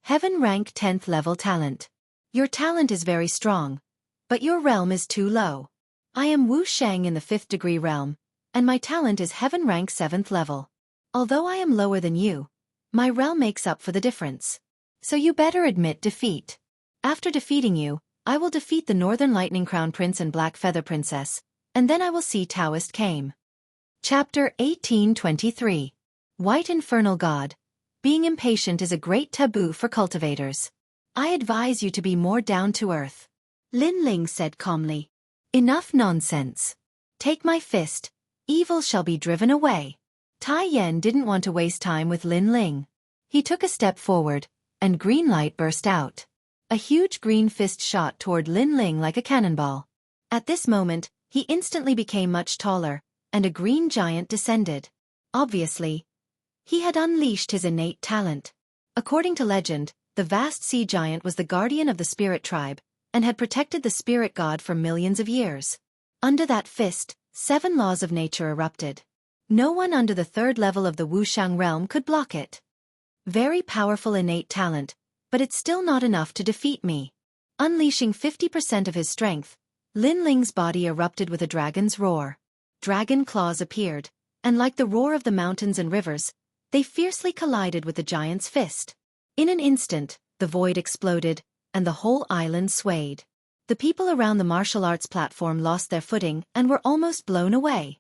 Heaven rank 10th level talent. Your talent is very strong, but your realm is too low. I am Wu Shang in the 5th degree realm, and my talent is heaven rank 7th level. Although I am lower than you, my realm makes up for the difference. So you better admit defeat. After defeating you, I will defeat the Northern Lightning Crown Prince and Black Feather Princess, and then I will see Taoist came. Chapter 1823. White Infernal God. Being impatient is a great taboo for cultivators. I advise you to be more down to earth. Lin Ling said calmly. Enough nonsense. Take my fist. Evil shall be driven away. Tai Yen didn't want to waste time with Lin Ling. He took a step forward, and green light burst out. A huge green fist shot toward Lin Ling like a cannonball. At this moment, he instantly became much taller, and a green giant descended. Obviously, he had unleashed his innate talent. According to legend, the vast sea giant was the guardian of the spirit tribe, and had protected the spirit god for millions of years. Under that fist, 7 laws of nature erupted. No one under the 3rd level of the Wushang realm could block it. Very powerful innate talent, but it's still not enough to defeat me. Unleashing 50% of his strength, Lin Ling's body erupted with a dragon's roar. Dragon claws appeared, and like the roar of the mountains and rivers, they fiercely collided with the giant's fist. In an instant, the void exploded, and the whole island swayed. The people around the martial arts platform lost their footing and were almost blown away.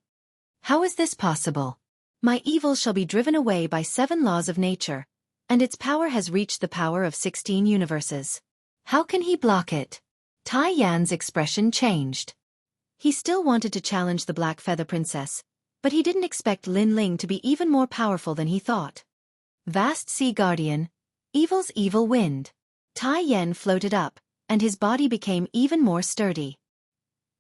How is this possible? My evil shall be driven away by 7 laws of nature, and its power has reached the power of 16 universes. How can he block it? Tai Yan's expression changed. He still wanted to challenge the Black Feather Princess, but he didn't expect Lin Ling to be even more powerful than he thought. Vast Sea Guardian, evil's evil wind. Tai Yen floated up, and his body became even more sturdy.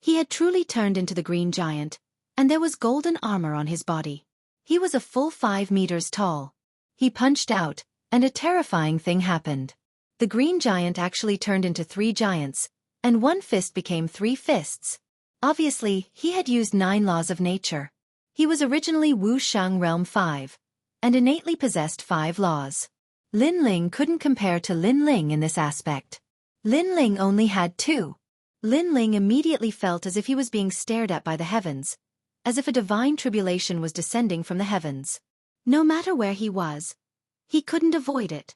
He had truly turned into the green giant, and there was golden armor on his body. He was a full 5 meters tall. He punched out, and a terrifying thing happened. The green giant actually turned into 3 giants, and one fist became 3 fists. Obviously, he had used 9 laws of nature. He was originally Wu Shang Realm 5, and innately possessed 5 laws. Lin Ling couldn't compare to Lin Ling in this aspect. Lin Ling only had 2. Lin Ling immediately felt as if he was being stared at by the heavens, as if a divine tribulation was descending from the heavens. No matter where he was, he couldn't avoid it.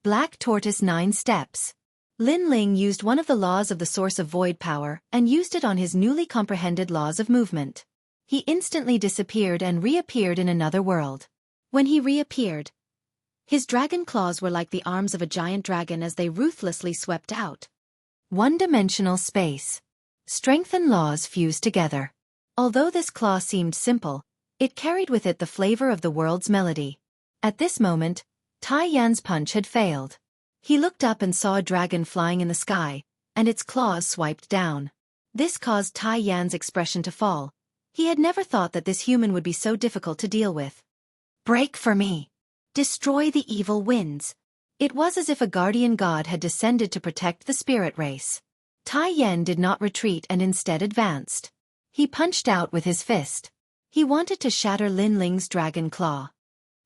Black Tortoise 9 steps. Lin Ling used one of the laws of the source of void power and used it on his newly comprehended laws of movement. He instantly disappeared and reappeared in another world. When he reappeared, his dragon claws were like the arms of a giant dragon as they ruthlessly swept out. One-dimensional space. Strength and laws fused together. Although this claw seemed simple, it carried with it the flavor of the world's melody. At this moment, Tai Yan's punch had failed. He looked up and saw a dragon flying in the sky, and its claws swiped down. This caused Tai Yan's expression to fall. He had never thought that this human would be so difficult to deal with. Break for me. Destroy the evil winds. It was as if a guardian god had descended to protect the spirit race. Tai Yan did not retreat and instead advanced. He punched out with his fist. He wanted to shatter Lin Ling's dragon claw.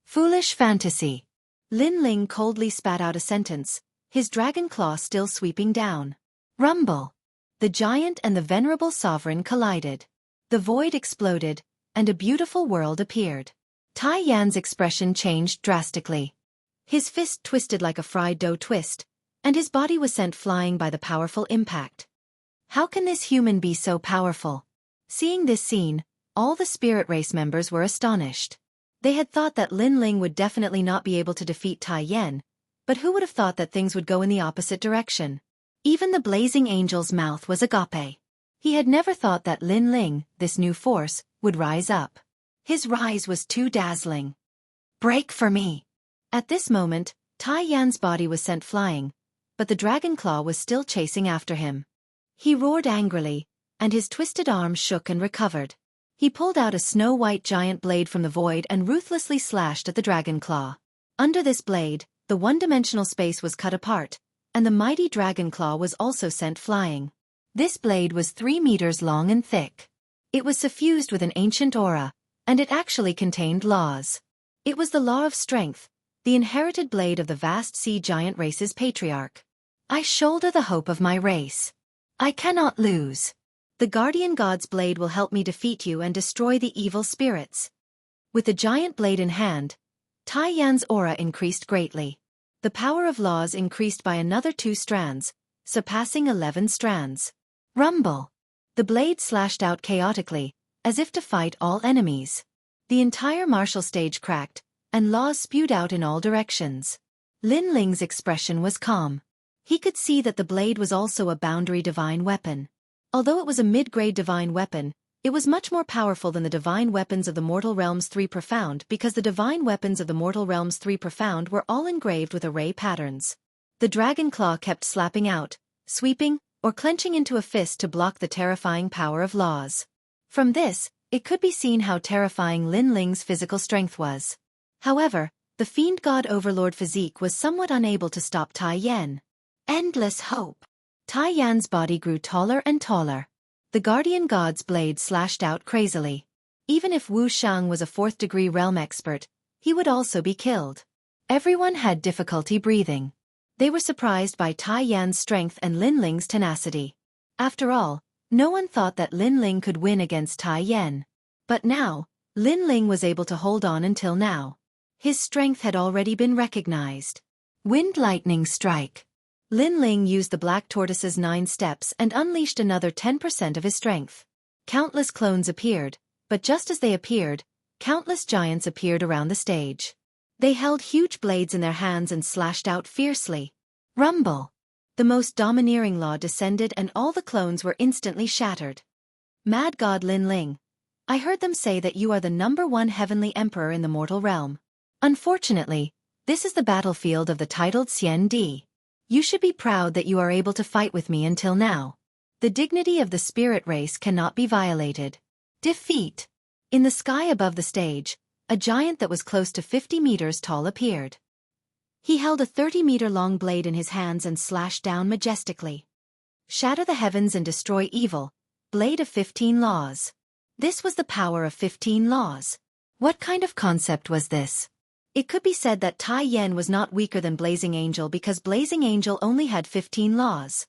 Foolish fantasy. Lin Ling coldly spat out a sentence, his dragon claw still sweeping down. Rumble. The giant and the venerable sovereign collided. The void exploded, and a beautiful world appeared. Tai Yan's expression changed drastically. His fist twisted like a fried dough twist, and his body was sent flying by the powerful impact. How can this human be so powerful? Seeing this scene, all the spirit race members were astonished. They had thought that Lin Ling would definitely not be able to defeat Tai Yan, but who would have thought that things would go in the opposite direction? Even the blazing angel's mouth was agape. He had never thought that Lin Ling, this new force, would rise up. His rise was too dazzling. Break for me. At this moment, Tai Yan's body was sent flying, but the dragon claw was still chasing after him. He roared angrily, and his twisted arms shook and recovered. He pulled out a snow-white giant blade from the void and ruthlessly slashed at the dragon claw. Under this blade, the one-dimensional space was cut apart, and the mighty dragon claw was also sent flying. This blade was 3 meters long and thick. It was suffused with an ancient aura, and it actually contained laws. It was the law of strength, the inherited blade of the vast sea giant race's patriarch. I shoulder the hope of my race. I cannot lose. The guardian god's blade will help me defeat you and destroy the evil spirits. With the giant blade in hand, Tai Yan's aura increased greatly. The power of laws increased by another 2 strands, surpassing 11 strands. Rumble. The blade slashed out chaotically, as if to fight all enemies. The entire martial stage cracked, and laws spewed out in all directions. Lin Ling's expression was calm. He could see that the blade was also a boundary divine weapon. Although it was a mid-grade divine weapon, it was much more powerful than the divine weapons of the Mortal Realms 3 Profound because the divine weapons of the Mortal Realms 3 Profound were all engraved with array patterns. The dragon claw kept slapping out, sweeping, or clenching into a fist to block the terrifying power of laws. From this, it could be seen how terrifying Lin Ling's physical strength was. However, the fiend god overlord physique was somewhat unable to stop Tai Yan. Endless hope. Tai Yan's body grew taller and taller. The guardian god's blade slashed out crazily. Even if Wuxia was a 4th-degree realm expert, he would also be killed. Everyone had difficulty breathing. They were surprised by Tai Yan's strength and Lin Ling's tenacity. After all, no one thought that Lin Ling could win against Tai Yan. But now, Lin Ling was able to hold on until now. His strength had already been recognized. Wind lightning strike. Lin Ling used the Black Tortoise's 9 steps and unleashed another 10% of his strength. Countless clones appeared, but just as they appeared, countless giants appeared around the stage. They held huge blades in their hands and slashed out fiercely. Rumble. The most domineering law descended and all the clones were instantly shattered. Mad God Lin Ling. I heard them say that you are the #1 heavenly emperor in the mortal realm. Unfortunately, this is the battlefield of the titled Xianxia. You should be proud that you are able to fight with me until now. The dignity of the spirit race cannot be violated. Defeat. In the sky above the stage, a giant that was close to 50 meters tall appeared. He held a 30-meter-long blade in his hands and slashed down majestically. Shatter the heavens and destroy evil. Blade of 15 laws. This was the power of 15 laws. What kind of concept was this? It could be said that Tai Yan was not weaker than Blazing Angel because Blazing Angel only had 15 laws.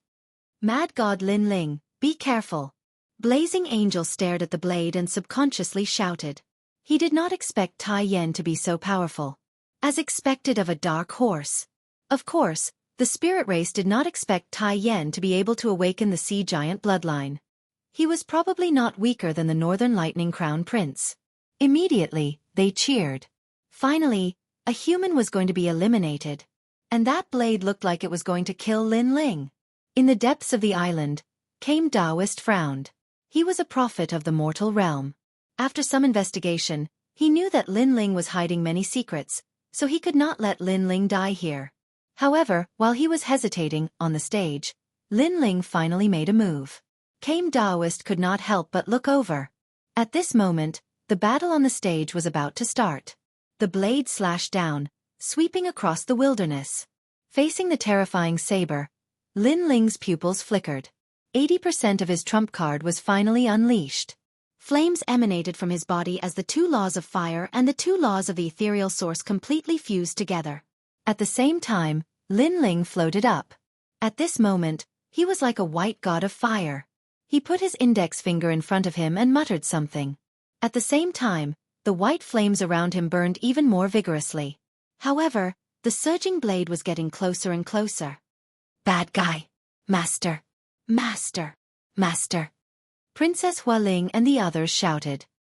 Mad God Lin Ling, be careful. Blazing Angel stared at the blade and subconsciously shouted. He did not expect Tai Yan to be so powerful. As expected of a dark horse. Of course, the spirit race did not expect Tai Yan to be able to awaken the sea giant bloodline. He was probably not weaker than the Northern Lightning Crown Prince. Immediately, they cheered. Finally, a human was going to be eliminated. And that blade looked like it was going to kill Lin Ling. In the depths of the island, came Taoist frowned. He was a prophet of the mortal realm. After some investigation, he knew that Lin Ling was hiding many secrets, so he could not let Lin Ling die here. However, while he was hesitating on the stage, Lin Ling finally made a move. Came Taoist could not help but look over. At this moment, the battle on the stage was about to start. The blade slashed down, sweeping across the wilderness. Facing the terrifying saber, Lin Ling's pupils flickered. 80% of his trump card was finally unleashed. Flames emanated from his body as the two laws of fire and the two laws of the ethereal source completely fused together. At the same time, Lin Ling floated up. At this moment, he was like a white god of fire. He put his index finger in front of him and muttered something. At the same time, the white flames around him burned even more vigorously. However, the surging blade was getting closer and closer. Bad guy. Master. Master. Master. Princess Hualing and the others shouted.